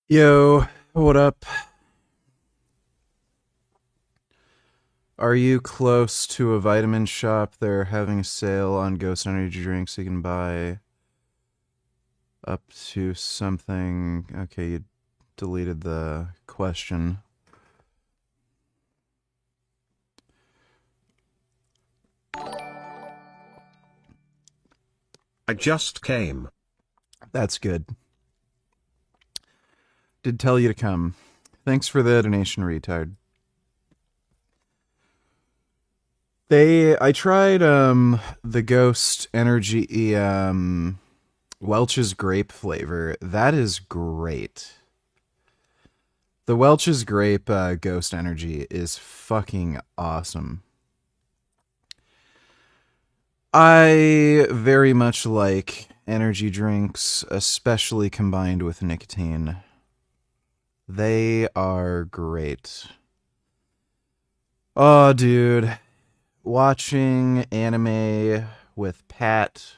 Yo, what up? Are you close to a vitamin shop? They're having a sale on Ghost Energy drinks. You can buy up to something. Okay, you deleted the question. I just came. That's good. Did tell you to come. Thanks for the donation, retard. I tried the Ghost Energy Welch's grape flavor. That is great. The Welch's grape Ghost Energy is fucking awesome. I very much like energy drinks, especially combined with nicotine. They are great. Oh, dude. Watching anime with Pat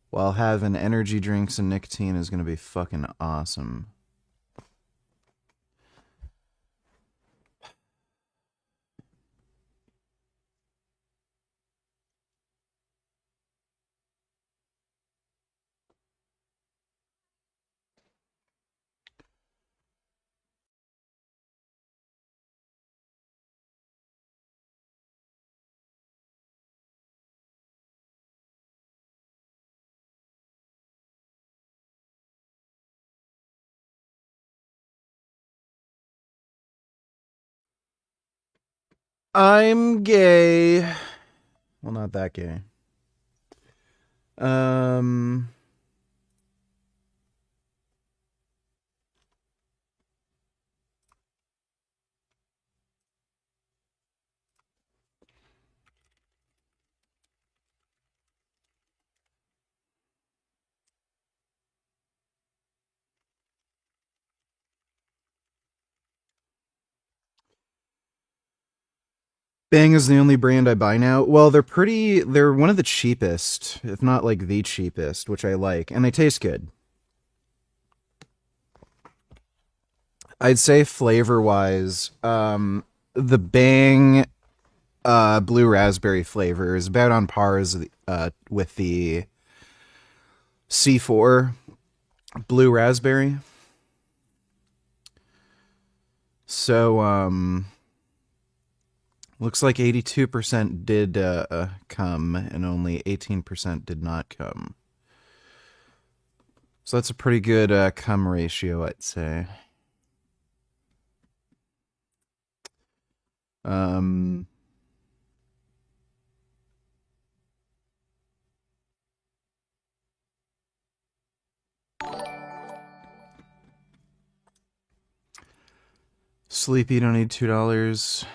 while having energy drinks and nicotine is going to be fucking awesome. I'm gay. Well, not that gay. Um, Bang is the only brand I buy now. Well, they're one of the cheapest, if not like the cheapest, which I like, and they taste good. I'd say flavor wise, the Bang blue raspberry flavor is about on par with the C4 blue raspberry. So, looks like 82% did come and only 18% did not come. So that's a pretty good cum ratio, I'd say. Um, Sleepy, you don't need $2.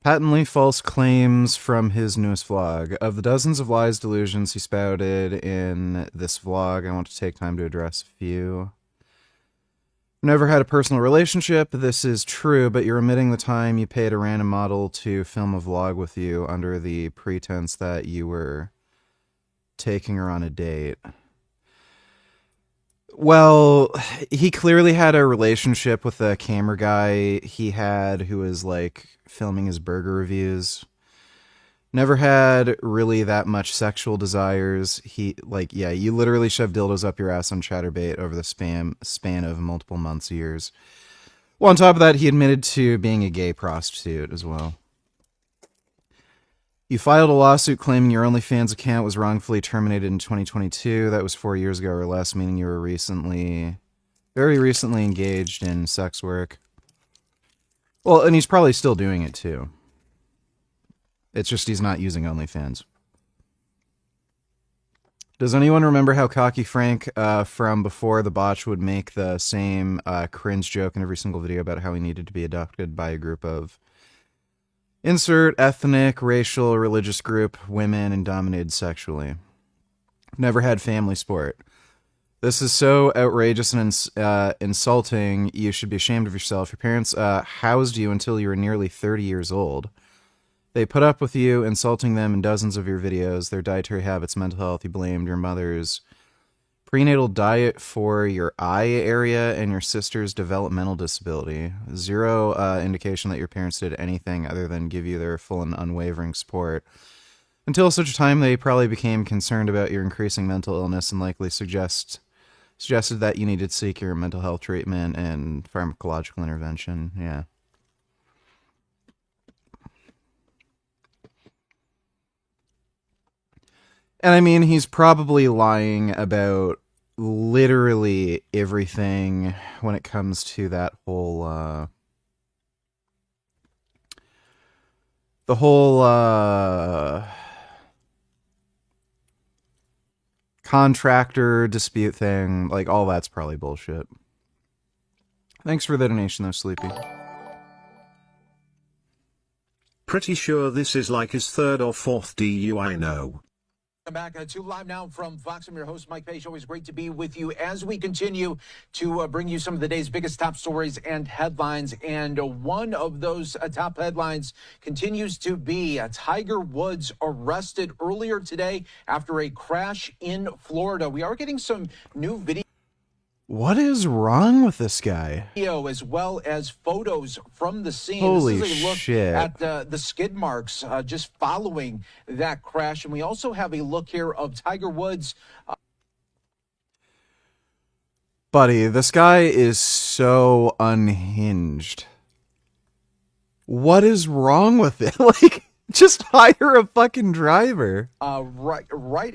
Patently false claims from his newest vlog. Of the dozens of lies, delusions he spouted in this vlog, I want to take time to address a few. Never had a personal relationship. This is true, but you're omitting the time you paid a random model to film a vlog with you under the pretense that you were taking her on a date. Well, he clearly had a relationship with a camera guy he had who was like filming his burger reviews. Never had really that much sexual desires. Yeah, you literally shove dildos up your ass on Chatterbait over the span of multiple months, years. Well, on top of that, he admitted to being a gay prostitute as well. You filed a lawsuit claiming your OnlyFans account was wrongfully terminated in 2022. That was 4 years ago or less, meaning you were very recently engaged in sex work. Well, and he's probably still doing it too. It's just he's not using OnlyFans. Does anyone remember how Cocky Frank from before the botch would make the same cringe joke in every single video about how he needed to be adopted by a group of insert ethnic, racial, religious group, women, and dominated sexually? Never had family sport. This is so outrageous and insulting. You should be ashamed of yourself. Your parents housed you until you were nearly 30 years old. They put up with you, insulting them in dozens of your videos, their dietary habits, mental health. You blamed your mother's Prenatal diet for your eye area and your sister's developmental disability. Zero indication that your parents did anything other than give you their full and unwavering support. Until such time they probably became concerned about your increasing mental illness and likely suggested that you needed to seek your mental health treatment and pharmacological intervention. Yeah. And I mean, he's probably lying about literally everything when it comes to that whole, the whole, contractor dispute thing. Like, all that's probably bullshit. Thanks for the donation, though, Sleepy. Pretty sure this is like his third or fourth DUI, no. Back to Live Now from Fox. I'm your host, Mike Page. Always great to be with you as we continue to bring you some of the day's biggest top stories and headlines. And one of those top headlines continues to be Tiger Woods arrested earlier today after a crash in Florida. We are getting some new video. What is wrong with this guy? As well as photos from the scene. Holy this is a look shit. at the skid marks just following that crash. And we also have a look here of Tiger Woods. Buddy, this guy is so unhinged. What is wrong with it? Like, just hire a fucking driver. Right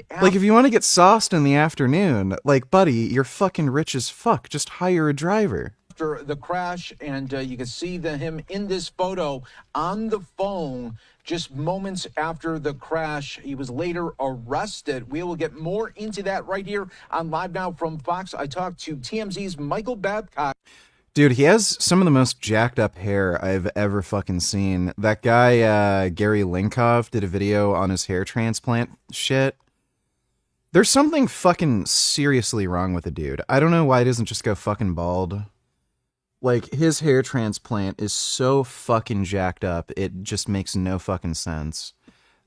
after, like, if you want to get sauced in the afternoon, like, buddy, you're fucking rich as fuck. Just hire a driver. After the crash, and you can see him in this photo on the phone just moments after the crash. He was later arrested. We will get more into that right here on Live Now from Fox. I talked to TMZ's Michael Babcock. Dude, he has some of the most jacked up hair I've ever fucking seen. That guy, Gary Linkov, did a video on his hair transplant shit. There's something fucking seriously wrong with the dude. I don't know why he doesn't just go fucking bald. Like, his hair transplant is so fucking jacked up, it just makes no fucking sense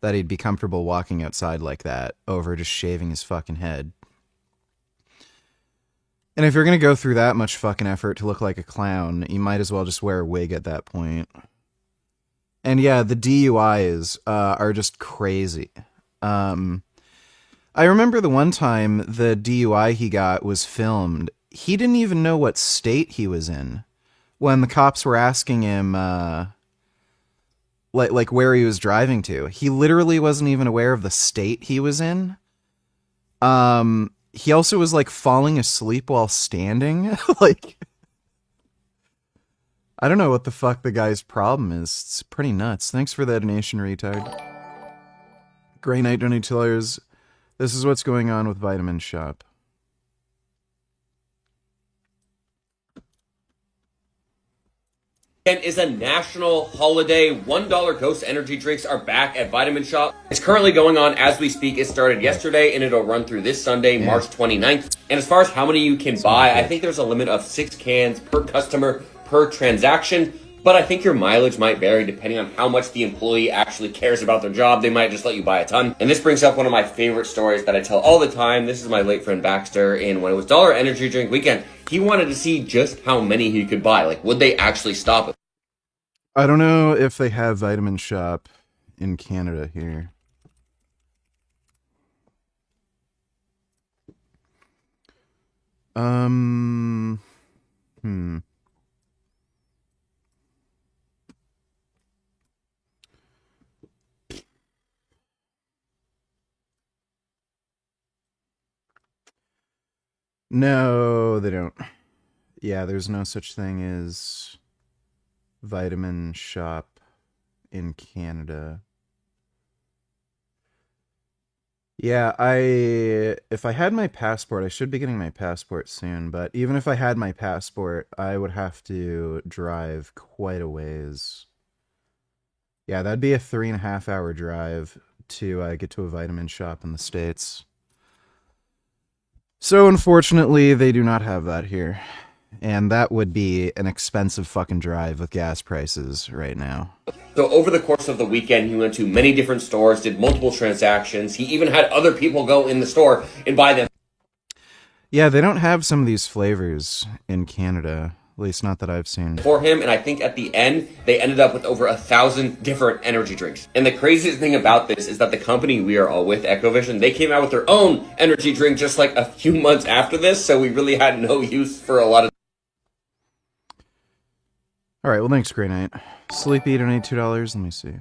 that he'd be comfortable walking outside like that over just shaving his fucking head. And if you're going to go through that much fucking effort to look like a clown, you might as well just wear a wig at that point. And yeah, the DUIs are just crazy. I remember the one time the DUI he got was filmed. He didn't even know what state he was in when the cops were asking him like where he was driving to. He literally wasn't even aware of the state he was in. He also was, like, falling asleep while standing. Like, I don't know what the fuck the guy's problem is. It's pretty nuts. Thanks for that donation, retard. Grey Knight $22. This is what's going on with Vitamin Shop. Is a national holiday. $1 Ghost energy drinks are back at Vitamin Shop. It's currently going on as we speak. It started yesterday and it'll run through this Sunday, March 29th. And as far as how many you can buy, I think there's a limit of 6 cans per customer per transaction. But I think your mileage might vary depending on how much the employee actually cares about their job. They might just let you buy a ton. And this brings up one of my favorite stories that I tell all the time. This is my late friend Baxter. And when it was $1 energy drink weekend, he wanted to see just how many he could buy. Like, would they actually stop it? I don't know if they have Vitamin Shop in Canada here. No, they don't. Yeah, there's no such thing as Vitamin Shop in Canada. Yeah, if I had my passport, I should be getting my passport soon, but even if I had my passport, I would have to drive quite a ways. Yeah, that'd be a 3.5 hour drive to get to a Vitamin Shop in the States. So unfortunately, they do not have that here. And that would be an expensive fucking drive with gas prices right now. So over the course of the weekend, he went to many different stores, did multiple transactions. He even had other people go in the store and buy them. Yeah, they don't have some of these flavors in Canada. At least not that I've seen. For him, and I think at the end they ended up with over 1,000 different energy drinks. And the craziest thing about this is that the company we are all with, Ecovision, they came out with their own energy drink just like a few months after this, so we really had no use for a lot of. All right, well, thanks, Grey Knight. Sleepy, donate $2. Let me see.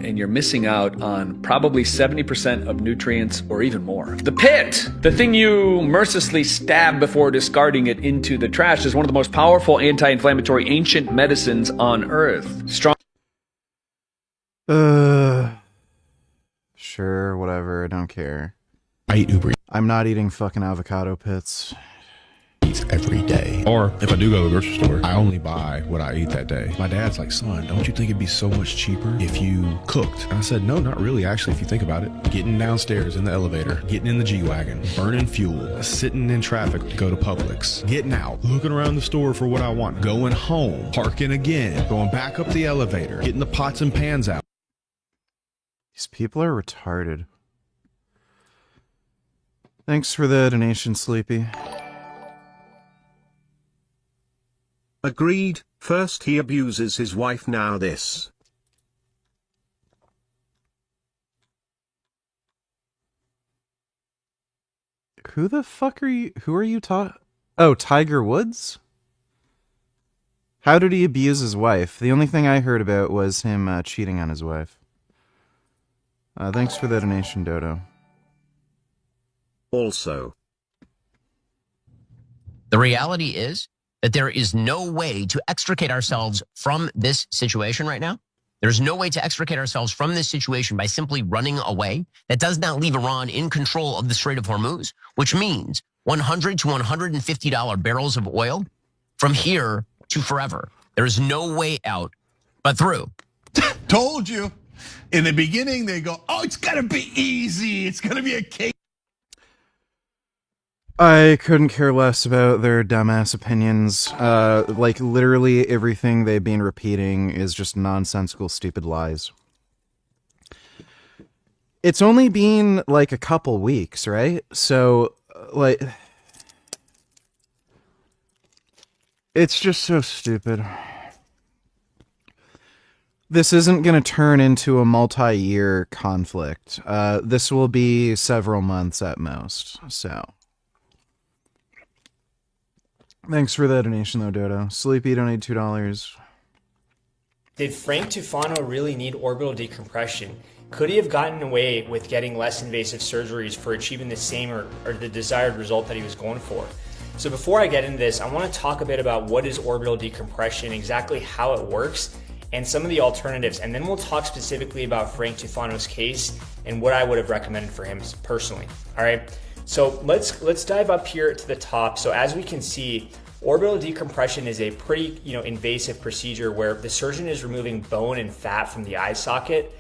And you're missing out on probably 70% of nutrients or even more. The pit, the thing you mercilessly stab before discarding it into the trash, is one of the most powerful anti-inflammatory ancient medicines on Earth. Strong. Sure, whatever. I don't care. I eat Uber I'm not eating fucking avocado pits. Eats every day. Or if I do go to the grocery store, I only buy what I eat that day. My dad's like, son, don't you think it'd be so much cheaper if you cooked? And I said, no, not really. Actually, if you think about it, getting downstairs in the elevator, getting in the G-Wagon, burning fuel, sitting in traffic to go to Publix, getting out, looking around the store for what I want, going home, parking again, going back up the elevator, getting the pots and pans out. These people are retarded. Thanks for the donation, Sleepy. Agreed. First he abuses his wife, now this. Who the fuck are you? Who are you talking? Oh, Tiger Woods? How did he abuse his wife? The only thing I heard about was him cheating on his wife. Thanks for the donation, Dodo. Also, the reality is that there is no way to extricate ourselves from this situation right now. There's no way to extricate ourselves from this situation by simply running away. That does not leave Iran in control of the Strait of Hormuz, which means $100 to $150 barrels of oil from here to forever. There is no way out but through. Told you. In the beginning, they go, oh, it's going to be easy. It's going to be a cake. I couldn't care less about their dumbass opinions. Like, literally everything they've been repeating is just nonsensical, stupid lies. It's only been, like, a couple weeks, right? So, like... It's just so stupid. This isn't going to turn into a multi-year conflict. This will be several months at most, so... Thanks for the donation, though, Dodo. Sleepy, donate $2. Did Frank Tufano really need orbital decompression? Could he have gotten away with getting less invasive surgeries for achieving the same or the desired result that he was going for? So before I get into this, I want to talk a bit about what is orbital decompression, exactly how it works, and some of the alternatives. And then we'll talk specifically about Frank Tufano's case and what I would have recommended for him personally. All right. So let's dive up here to the top. So as we can see, orbital decompression is a pretty invasive procedure where the surgeon is removing bone and fat from the eye socket.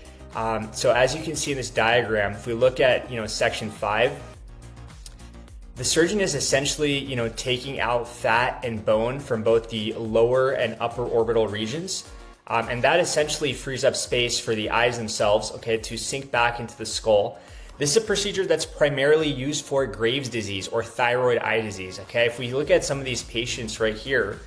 So as you can see in this diagram, if we look at section 5, the surgeon is essentially taking out fat and bone from both the lower and upper orbital regions. And that essentially frees up space for the eyes themselves, okay, to sink back into the skull. This is a procedure that's primarily used for Graves' disease or thyroid eye disease, okay? If we look at some of these patients right here,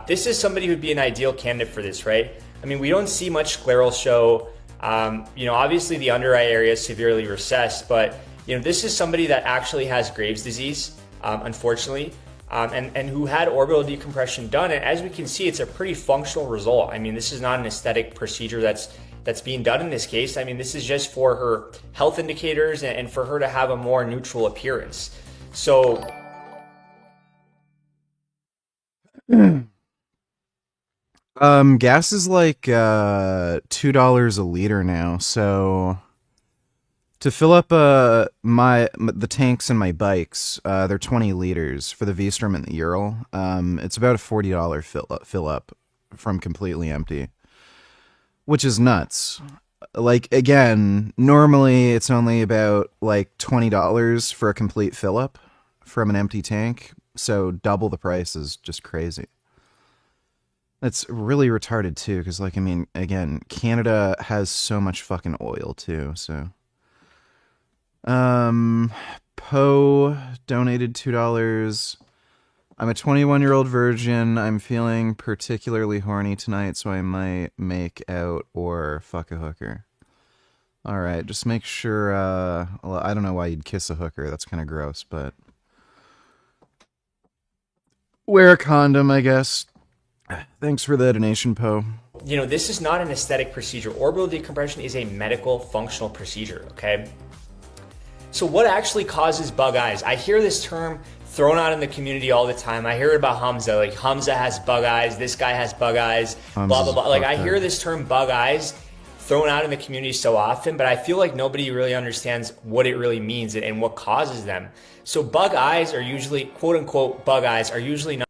this is somebody who'd be an ideal candidate for this, right? I mean, we don't see much scleral show. Obviously the under eye area is severely recessed, but this is somebody that actually has Graves' disease, unfortunately, and who had orbital decompression done. And as we can see, it's a pretty functional result. I mean, this is not an aesthetic procedure that's being done in this case. I mean, this is just for her health indicators and for her to have a more neutral appearance. So gas is like $2 a liter now, so to fill up the tanks in my bikes, they're 20 liters for the V-Strom and the Ural. It's about a $40 fill up from completely empty, which is nuts. Like, again, normally it's only about like $20 for a complete fill up from an empty tank, so double the price is just crazy. It's really retarded too, because like I mean, again, Canada has so much fucking oil too. So, Poe donated $2. I'm a 21-year-old virgin. I'm feeling particularly horny tonight, so I might make out or fuck a hooker. All right, just make sure. Well, I don't know why you'd kiss a hooker. That's kind of gross, but wear a condom, I guess. Thanks for the donation, Poe. You know, this is not an aesthetic procedure. Orbital decompression is a medical functional procedure, okay? So what actually causes bug eyes? I hear this term thrown out in the community all the time. I hear it about Hamza, like Hamza has bug eyes, this guy has bug eyes, blah, blah, blah. Like I hear this term bug eyes thrown out in the community so often, but I feel like nobody really understands what it really means and what causes them. So bug eyes are usually, quote unquote, bug eyes are usually not.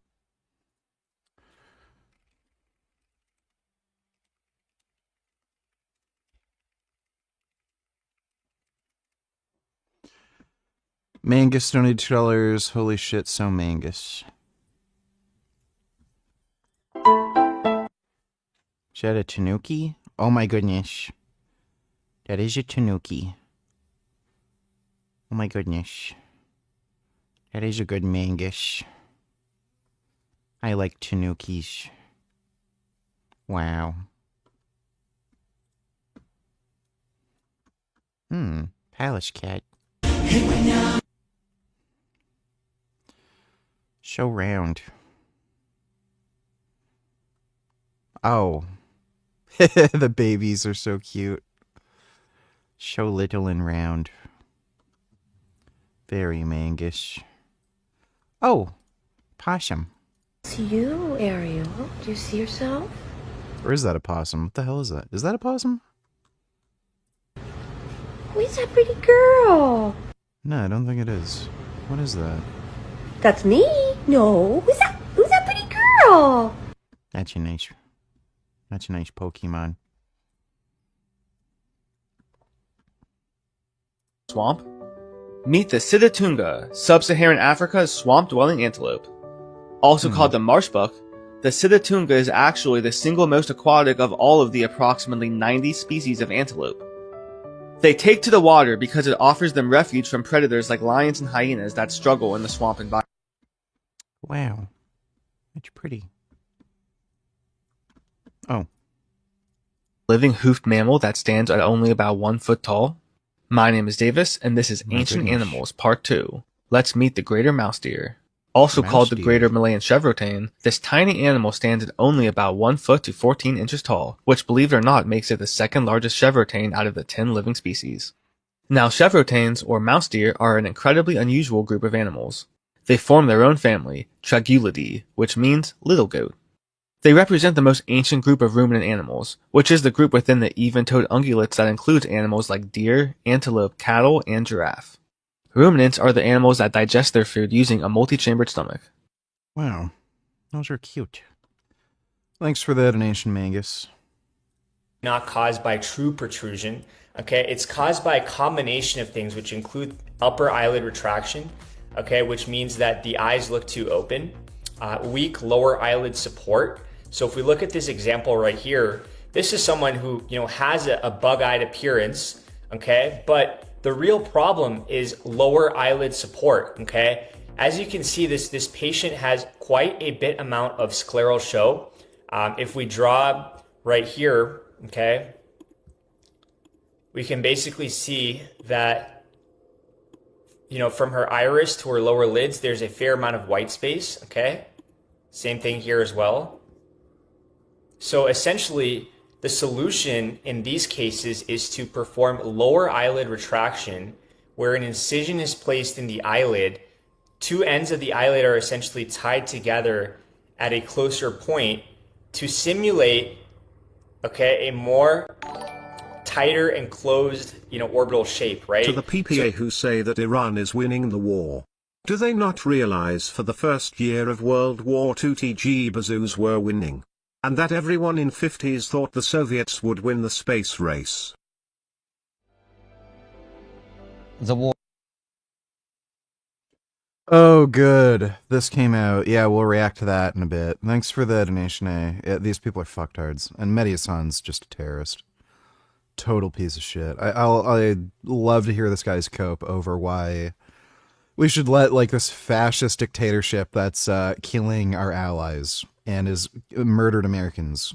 Mangus donated $2. Holy shit, so Mangus. Is that a tanuki? Oh my goodness. That is a tanuki. Oh my goodness. That is a good Mangus. I like tanukis. Wow. Palace cat. Show round. Oh. The babies are so cute. Show little and round. Very Mangus. Oh. Possum. It's you, Ariel. Do you see yourself? Or is that a possum? What the hell is that? Is that a possum? Who is that pretty girl? No, I don't think it is. What is that? That's me. No. Who's that? Who's that pretty girl? That's a nice Pokemon. Swamp? Meet the Sitatunga, sub-Saharan Africa's swamp-dwelling antelope. Also called the marshbuck, the Sitatunga is actually the single most aquatic of all of the approximately 90 species of antelope. They take to the water because it offers them refuge from predators like lions and hyenas that struggle in the swamp environment. Wow. That's pretty. Oh. Living hoofed mammal that stands at only about 1 foot tall? My name is Davis, and this is Ancient Animals Part 2. Let's meet the greater mouse deer. Also called the greater Malayan chevrotain, this tiny animal stands at only about 1 foot to 14 inches tall, which believe it or not makes it the second largest chevrotain out of the 10 living species. Now chevrotains, or mouse deer, are an incredibly unusual group of animals. They form their own family, Tragulidae, which means little goat. They represent the most ancient group of ruminant animals, which is the group within the even-toed ungulates that includes animals like deer, antelope, cattle, and giraffe. Ruminants are the animals that digest their food using a multi-chambered stomach. Wow. Those are cute. Thanks for the donation, Mangus. Not caused by true protrusion, okay? It's caused by a combination of things, which include upper eyelid retraction, okay, which means that the eyes look too open, weak lower eyelid support. So if we look at this example right here, this is someone who, has a bug-eyed appearance, okay? But the real problem is lower eyelid support, okay? As you can see, this patient has quite a bit amount of scleral show. If we draw right here, okay, we can basically see that, from her iris to her lower lids, there's a fair amount of white space, okay? Same thing here as well. So essentially, the solution in these cases is to perform lower eyelid retraction, where an incision is placed in the eyelid. Two ends of the eyelid are essentially tied together at a closer point to simulate, okay, a more tighter and closed, orbital shape, right? To the PPA who say that Iran is winning the war. Do they not realize for the first year of World War II TG bazoos were winning? And that everyone in 50s thought the Soviets would win the space race. The war. Oh, good. This came out. Yeah, we'll react to that in a bit. Thanks for the donation, eh? Yeah, these people are fucktards. And Mediasan's just a terrorist. Total piece of shit. I'd love to hear this guy's cope over why we should let, like, this fascist dictatorship that's killing our allies and has murdered Americans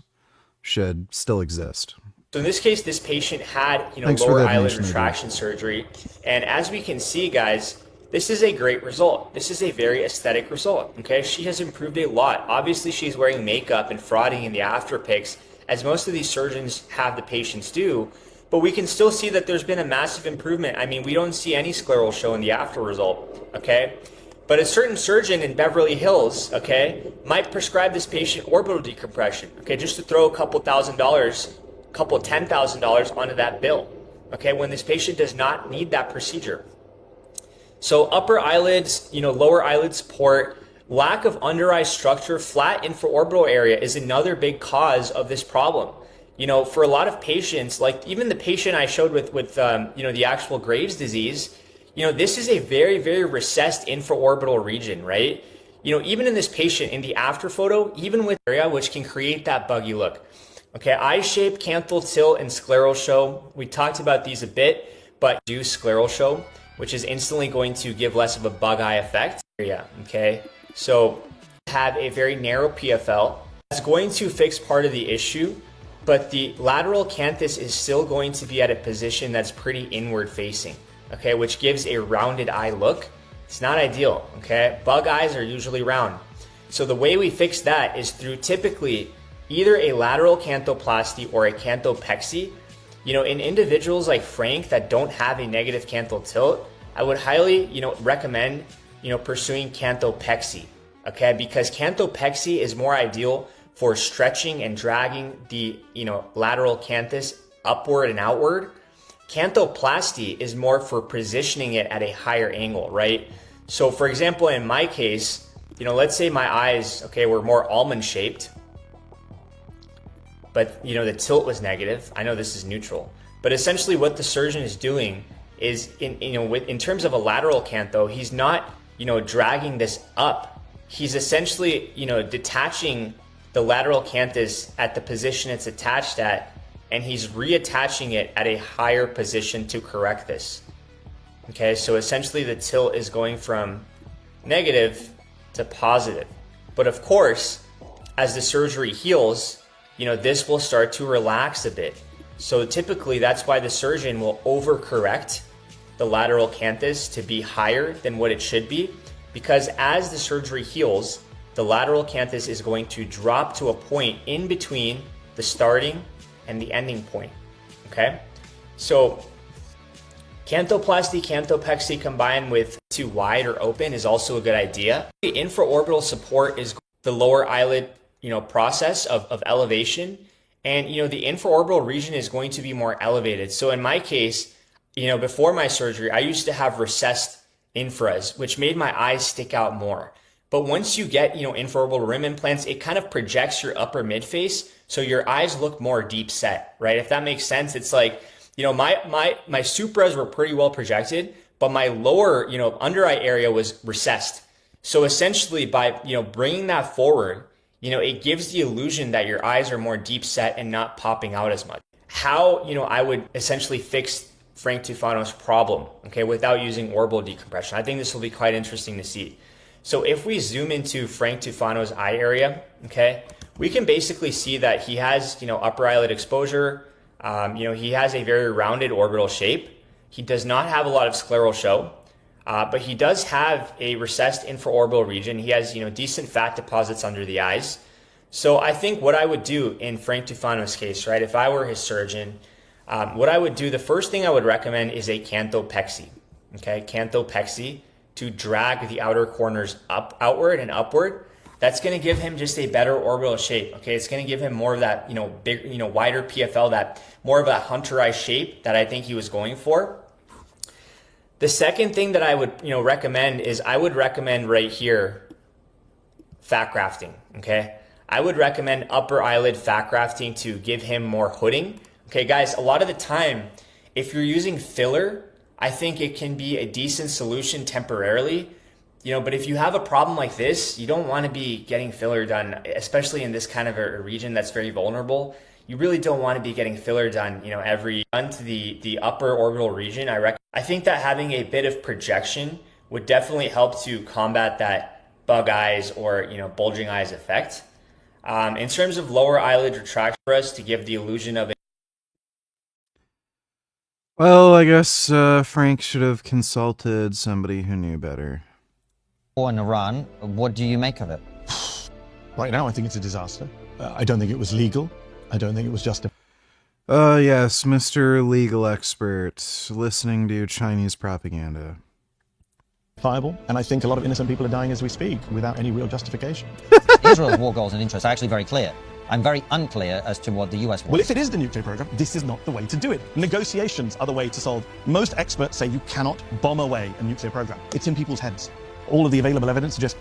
should still exist. So in this case, this patient had, Thanks for lower that eyelid donation, retraction surgery. And as we can see, guys, this is a great result. This is a very aesthetic result, okay? She has improved a lot. Obviously, she's wearing makeup and frauding in the after pics, as most of these surgeons have the patients do. But we can still see that there's been a massive improvement. I mean, we don't see any scleral show in the after result, okay? But a certain surgeon in Beverly Hills, okay, might prescribe this patient orbital decompression, okay, just to throw a couple $1,000s, couple $10,000 onto that bill, okay, when this patient does not need that procedure. So upper eyelids, lower eyelid support, lack of under eye structure, flat infraorbital area is another big cause of this problem. For a lot of patients, like even the patient I showed with the actual Graves' disease, this is a very, very recessed infraorbital region, right? Even in this patient in the after photo, even with area, which can create that buggy look. Okay, eye shape, canthal tilt, and scleral show. We talked about these a bit, but do scleral show, which is instantly going to give less of a bug eye effect. Yeah, okay. So have a very narrow PFL. That's going to fix part of the issue, but the lateral canthus is still going to be at a position that's pretty inward facing, okay, which gives a rounded eye look. It's not ideal, okay? Bug eyes are usually round. So the way we fix that is through typically either a lateral canthoplasty or a canthopexy. In individuals like Frank that don't have a negative canthal tilt, I would highly, recommend, pursuing canthopexy, okay? Because canthopexy is more ideal for stretching and dragging the, lateral canthus upward and outward. Canthoplasty is more for positioning it at a higher angle, right? So for example, in my case, let's say my eyes, okay, were more almond shaped, but the tilt was negative. I know this is neutral, but essentially what the surgeon is doing is in terms of a lateral cantho, he's not, dragging this up. He's essentially, detaching the lateral canthus at the position it's attached at, and he's reattaching it at a higher position to correct this. Okay, so essentially the tilt is going from negative to positive. But of course, as the surgery heals, this will start to relax a bit. So typically that's why the surgeon will overcorrect the lateral canthus to be higher than what it should be, because as the surgery heals, the lateral canthus is going to drop to a point in between the starting and the ending point, okay? So canthoplasty, canthopexy combined with too wide or open is also a good idea. The infraorbital support is the lower eyelid, process of elevation. And, the infraorbital region is going to be more elevated. So in my case, before my surgery, I used to have recessed infras, which made my eyes stick out more. But once you get, infraorbital rim implants, it kind of projects your upper midface. So your eyes look more deep set, right? If that makes sense, it's like, my supras were pretty well projected, but my lower, under eye area was recessed. So essentially by, bringing that forward, it gives the illusion that your eyes are more deep set and not popping out as much. How, I would essentially fix Frank Tufano's problem, okay, without using orbital decompression. I think this will be quite interesting to see. So if we zoom into Frank Tufano's eye area, okay, we can basically see that he has, upper eyelid exposure. He has a very rounded orbital shape. He does not have a lot of scleral show, but he does have a recessed infraorbital region. He has, decent fat deposits under the eyes. So I think what I would do in Frank Tufano's case, right, if I were his surgeon, what I would do, the first thing I would recommend is a canthopexy, okay, canthopexy, to drag the outer corners outward and upward. That's going to give him just a better orbital shape. Okay, it's going to give him more of that, big, wider PFL, that more of a hunter eye shape that I think he was going for. The second thing that I would, recommend is I would recommend right here fat grafting. Okay, I would recommend upper eyelid fat grafting to give him more hooding. Okay, guys, a lot of the time, if you're using filler, I think it can be a decent solution temporarily. But if you have a problem like this, you don't want to be getting filler done, especially in this kind of a region that's very vulnerable. You really don't want to be getting filler done, every done to the upper orbital region. I think that having a bit of projection would definitely help to combat that bug eyes or, bulging eyes effect. In terms of lower eyelid retraction for us to give the illusion of Well, I guess Frank should have consulted somebody who knew better. War in Iran, what do you make of it? Right now, I think it's a disaster. I don't think it was legal. I don't think it was just yes, Mr. Legal Expert, listening to Chinese propaganda. Viable, and I think a lot of innocent people are dying as we speak without any real justification. Israel's war goals and interests are actually very clear. I'm very unclear as to what the US wants. Well, if it is the nuclear program, this is not the way to do it. Negotiations are the way to solve. Most experts say you cannot bomb away a nuclear program. It's in people's heads. All of the available evidence suggests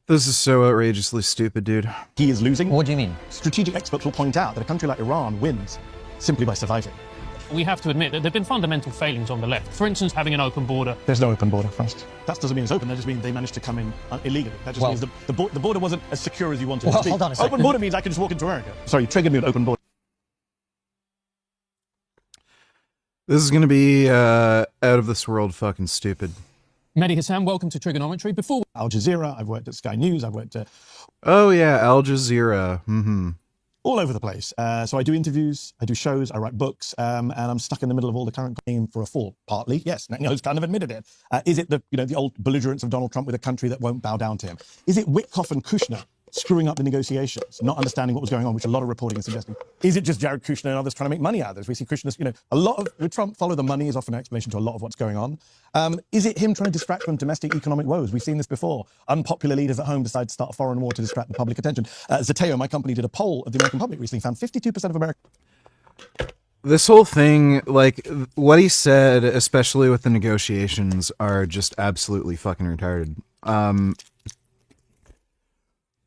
this is so outrageously stupid, dude. He is losing. What do you mean? Strategic experts will point out that a country like Iran wins simply by surviving. We have to admit that there have been fundamental failings on the left. For instance, having an open border. There's no open border, first. That doesn't mean it's open. That just means they managed to come in illegally. That just means the border wasn't as secure as you wanted it to be. Hold on a second. Open border means I can just walk into America. Sorry, you triggered me with open border. This is going to be out of this world fucking stupid. Mehdi Hassan, welcome to Trigonometry. Before Al Jazeera, I've worked at Sky News, I've worked at... Oh yeah, Al Jazeera. All over the place. So I do interviews, I do shows, I write books, and I'm stuck in the middle of all the current game for a fall. Partly, yes, Netanyahu's kind of admitted it. Is it the old belligerence of Donald Trump with a country that won't bow down to him? Is it Witkoff and Kushner screwing up the negotiations, not understanding what was going on, which a lot of reporting is suggesting? Is it just Jared Kushner and others trying to make money out of this? We see Kushner's, a lot of, with Trump, follow the money is often an explanation to a lot of what's going on. Is it him trying to distract from domestic economic woes? We've seen this before. Unpopular leaders at home decide to start a foreign war to distract the public attention. Zateo, my company, did a poll of the American public recently, found 52% of Americans. This whole thing, like, what he said, especially with the negotiations, are just absolutely fucking retarded.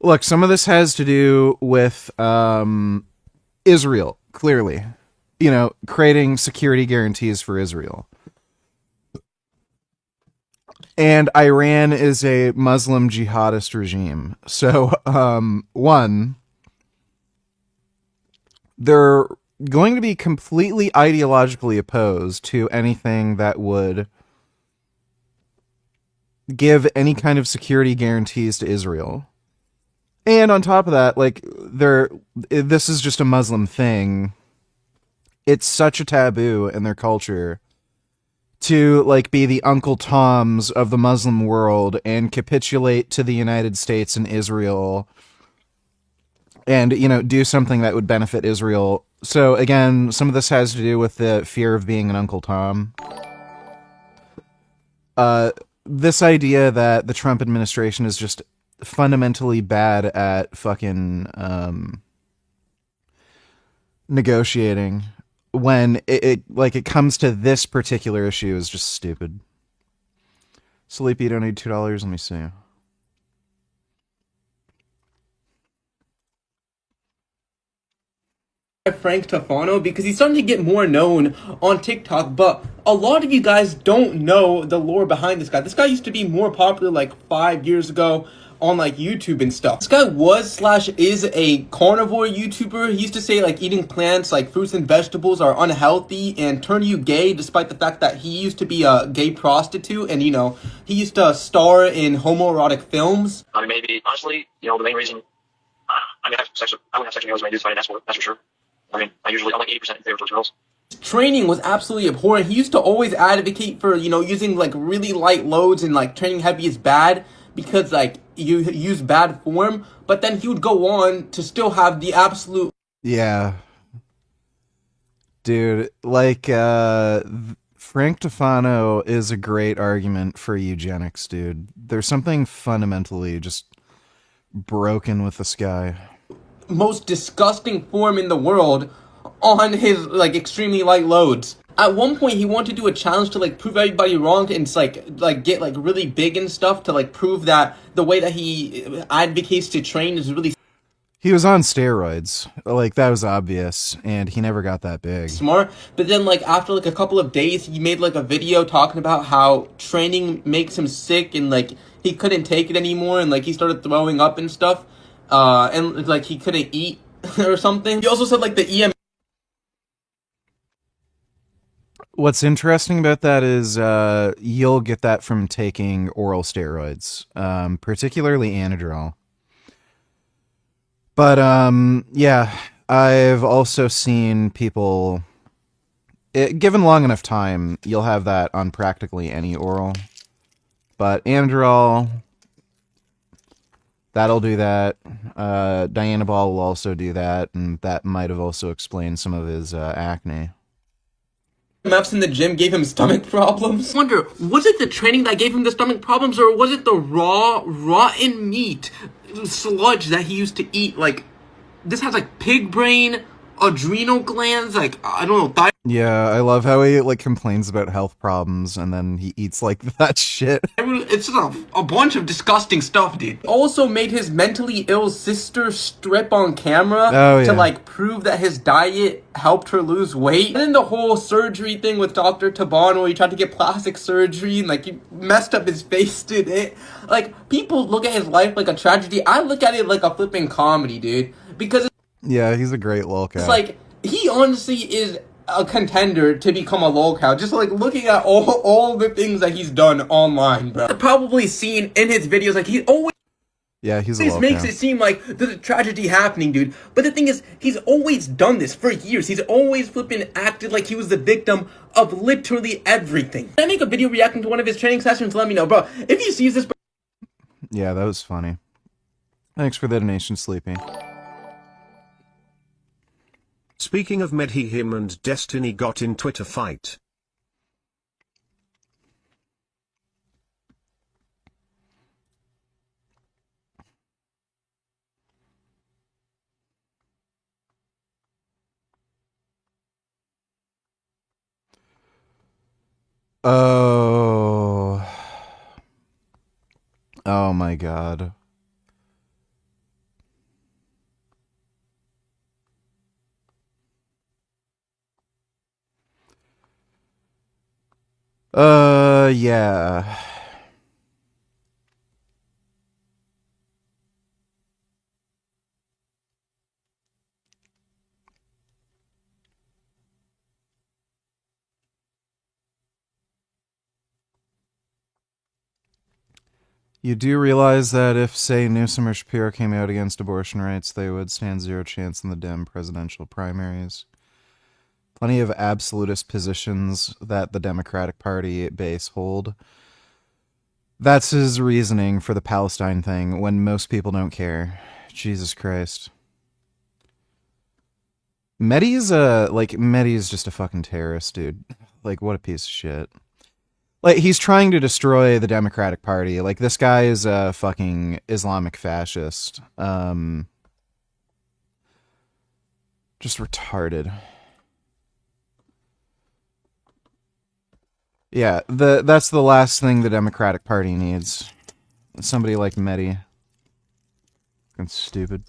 Look, some of this has to do with Israel, clearly. Creating security guarantees for Israel. And Iran is a Muslim jihadist regime. So, one, they're going to be completely ideologically opposed to anything that would give any kind of security guarantees to Israel. And on top of that, like, this is just a Muslim thing. It's such a taboo in their culture to, like, be the Uncle Toms of the Muslim world and capitulate to the United States and Israel and, do something that would benefit Israel. So, again, some of this has to do with the fear of being an Uncle Tom. This idea that the Trump administration is just fundamentally bad at fucking negotiating when it comes to this particular issue is just stupid. Sleepy, you don't need $2. Let me see. Frank Tufano, because he's starting to get more known on TikTok, but a lot of you guys don't know the lore behind this guy. This guy used to be more popular like 5 years ago on like YouTube and stuff. This guy is a carnivore YouTuber. He used to say like eating plants like fruits and vegetables are unhealthy and turn you gay, despite the fact that he used to be a gay prostitute and he used to star in homoerotic films. I mean, maybe honestly, the main reason I wouldn't have sex with girls when I do find an escort, that's for sure. I mean, I'm like 80% in favor of girls. Training was absolutely abhorrent. He used to always advocate for, using like really light loads and like training heavy is bad because like you use bad form, but then he would go on to still have the absolute... Yeah. Dude, like, Frank Tufano is a great argument for eugenics, dude. There's something fundamentally just broken with this guy. Most disgusting form in the world on his like extremely light loads. At one point he wanted to do a challenge to like prove everybody wrong and like get like really big and stuff to like prove that the way that he advocates to train is really... He was on steroids. Like, that was obvious, and he never got that big. Smart, but then like after like a couple of days, he made like a video talking about how training makes him sick and like he couldn't take it anymore, and like he started throwing up and stuff, and like he couldn't eat or something. He also said like the EM. What's interesting about that is you'll get that from taking oral steroids, particularly Anadrol. But yeah, I've also seen people, given long enough time, you'll have that on practically any oral. But Anadrol, that'll do that. Dianabol will also do that, and that might have also explained some of his acne. EMFs in the gym gave him stomach problems. I wonder, was it the training that gave him the stomach problems, or was it the raw, rotten meat sludge that he used to eat? Like, this has like pig brain, adrenal glands, like, I don't know, Yeah, I love how he like complains about health problems and then he eats like that shit. It's just a bunch of disgusting stuff, dude. Also made his mentally ill sister strip on camera to like prove that his diet helped her lose weight. And then the whole surgery thing with Dr. Tufano, he tried to get plastic surgery and like he messed up his face, dude. Like, people look at his life like a tragedy. I look at it like a flipping comedy, dude. Because yeah, he's a great lolcow. It's like, he honestly is a contender to become a lolcow. Just like looking at all the things that he's done online, bro. Probably seen in his videos, like he always he's a lolcow. Makes it seem like there's a tragedy happening, dude. But the thing is, he's always done this for years. He's always flipping acted like he was the victim of literally everything. Can I make a video reacting to one of his training sessions? Let me know, bro. If he sees this, bro. Yeah, that was funny. Thanks for the donation, Sleepy. Speaking of Medhi, him and Destiny got in Twitter fight. Oh. Oh my god. Yeah. You do realize that if, say, Newsom or Shapiro came out against abortion rights, they would stand zero chance in the Dem presidential primaries. Plenty of absolutist positions that the Democratic Party base hold. That's his reasoning for the Palestine thing when most people don't care. Jesus Christ. Mehdi's just a fucking terrorist, dude. Like, what a piece of shit. Like, he's trying to destroy the Democratic Party. Like, this guy is a fucking Islamic fascist. Just retarded. Yeah, that's the last thing the Democratic Party needs. Somebody like Mehdi. Fucking stupid.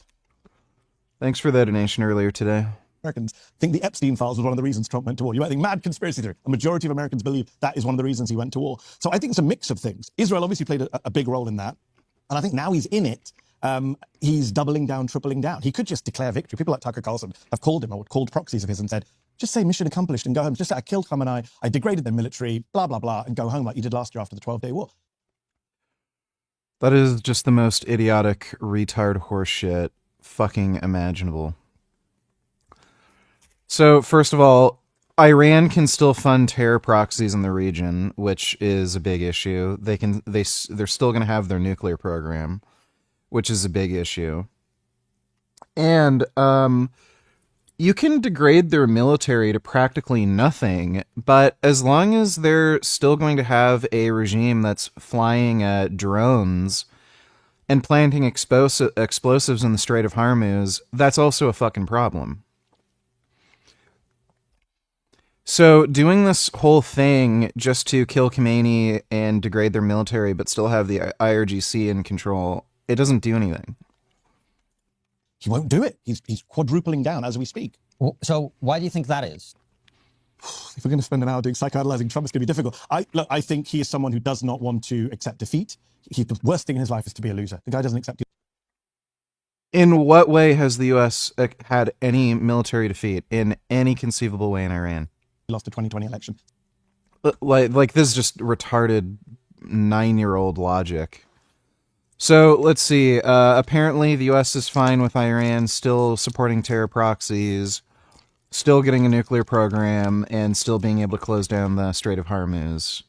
Thanks for that donation earlier today. Americans think the Epstein files was one of the reasons Trump went to war. You might think mad conspiracy theory. A majority of Americans believe that is one of the reasons he went to war. So I think it's a mix of things. Israel obviously played a big role in that. And I think now he's in it, he's doubling down, tripling down. He could just declare victory. People like Tucker Carlson have called him or called proxies of his and said, just say mission accomplished and go home. Just say I killed Khamenei, I degraded their military, blah, blah, blah, and go home like you did last year after the 12-day war. That is just the most idiotic, retard horseshit fucking imaginable. So, first of all, Iran can still fund terror proxies in the region, which is a big issue. They're still going to have their nuclear program, which is a big issue. And you can degrade their military to practically nothing, but as long as they're still going to have a regime that's flying drones and planting explosives in the Strait of Hormuz, that's also a fucking problem. So doing this whole thing just to kill Khomeini and degrade their military but still have the IRGC in control, it doesn't do anything. he won't do it. He's quadrupling down as we speak. So why do you think that is? If we're going to spend an hour doing psychoanalyzing Trump, it's going to be difficult. I think he is someone who does not want to accept defeat. The worst thing in his life is to be a loser. The guy doesn't accept. In what way has the U.S. had any military defeat in any conceivable way in Iran? He lost the 2020 election. Like this is just retarded 9-year-old logic. So let's see. Apparently, the U.S. is fine with Iran still supporting terror proxies, still getting a nuclear program, and still being able to close down the Strait of Hormuz.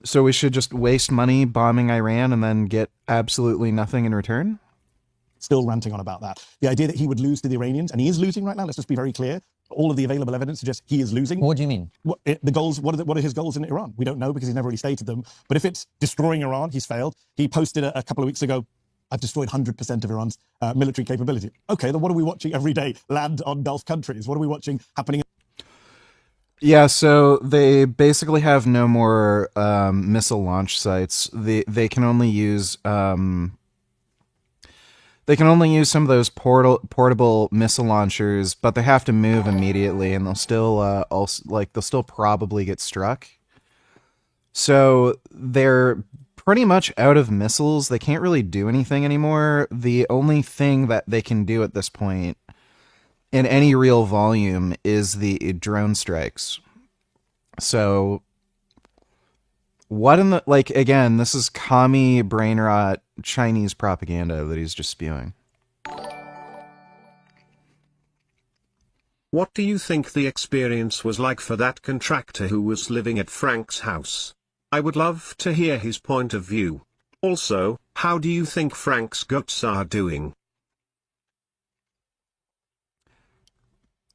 So we should just waste money bombing Iran and then get absolutely nothing in return? Still ranting on about that. The idea that he would lose to the Iranians, and he is losing right now, let's just be very clear. All of the available evidence suggests he is losing. What do you mean? The goals, what are his goals in Iran? We don't know because he's never really stated them. But if it's destroying Iran, he's failed. He posted a couple of weeks ago, I've destroyed 100% of Iran's military capability. Okay, then what are we watching every day land on Gulf countries? What are we watching happening? Yeah, so they basically have no more missile launch sites. They can only use some of those portable missile launchers, but they have to move immediately, and they'll still they'll still probably get struck. So they're pretty much out of missiles. They can't really do anything anymore. The only thing that they can do at this point in any real volume is the drone strikes. So what in the, like, again, this is commie brain rot Chinese propaganda that he's just spewing. What do you think the experience was like for that contractor who was living at Frank's house? I would love to hear his point of view. Also, how do you think Frank's guts are doing?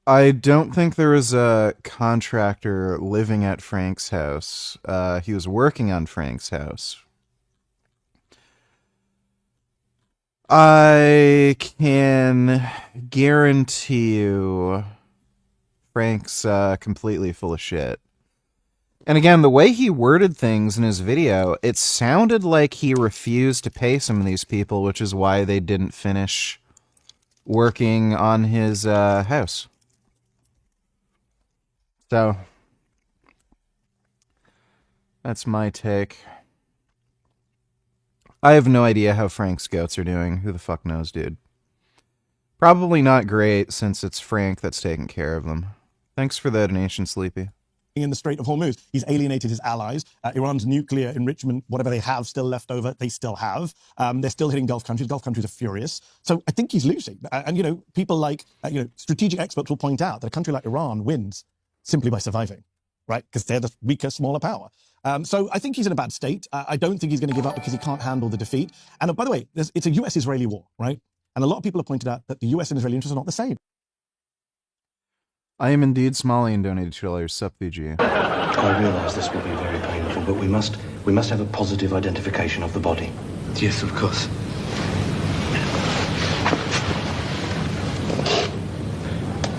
I don't think there was a contractor living at Frank's house. He was working on Frank's house. I can guarantee you Frank's completely full of shit. And again, the way he worded things in his video, it sounded like he refused to pay some of these people, which is why they didn't finish working on his house. So, that's my take. I have no idea how Frank's goats are doing. Who the fuck knows, dude? Probably not great, since it's Frank that's taking care of them. Thanks for the donation, Sleepy. In the Strait of Hormuz, he's alienated his allies. Iran's nuclear enrichment, whatever they have still left over, they still have. They're still hitting Gulf countries. Gulf countries are furious. So I think he's losing. And, you know, people like, strategic experts will point out that a country like Iran wins simply by surviving, right? Because they're the weaker, smaller power. So I think he's in a bad state. I don't think he's going to give up because he can't handle the defeat. And by the way, it's a US-Israeli war, right? And a lot of people have pointed out that the US and Israeli interests are not the same. I am indeed Smalley and donated $2. Sup, VG. I realise this will be very painful, but we must have a positive identification of the body. Yes, of course.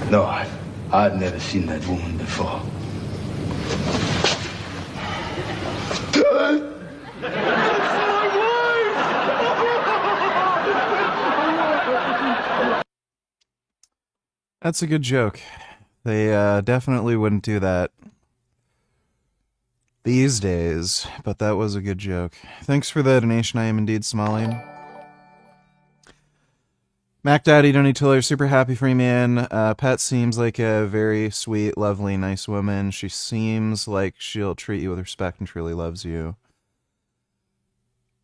No, I've never seen that woman before. That's a good joke. They definitely wouldn't do that these days, but that was a good joke. Thanks for the donation. I am indeed Somalian. Mac Daddy, don't need to super happy for you, man. Pat seems like a very sweet, lovely, nice woman. She seems like she'll treat you with respect and truly loves you.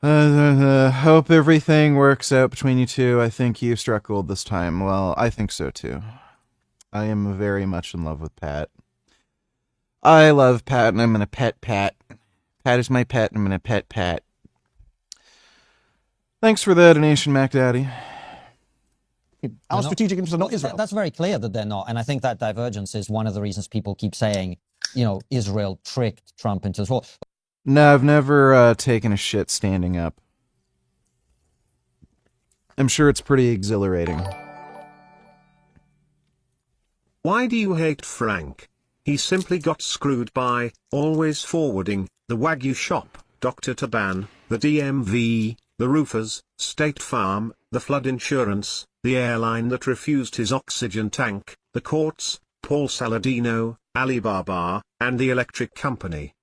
Hope everything works out between you two. I think you struck gold this time. Well, I think so too. I am very much in love with Pat. I love Pat, and I'm gonna pet Pat. Pat is my pet, and I'm gonna pet Pat. Thanks for the donation, Mac Daddy. Our strategic interests are not Israel. That's very clear that they're not. And I think that divergence is one of the reasons people keep saying, Israel tricked Trump into this war. No, I've never taken a shit standing up. I'm sure it's pretty exhilarating. Why do you hate Frank? He simply got screwed by, always forwarding, the Wagyu shop, Dr. Taban, the DMV, the roofers, State Farm, the flood insurance, the airline that refused his oxygen tank, the courts, Paul Saladino, Alibaba, and the electric company.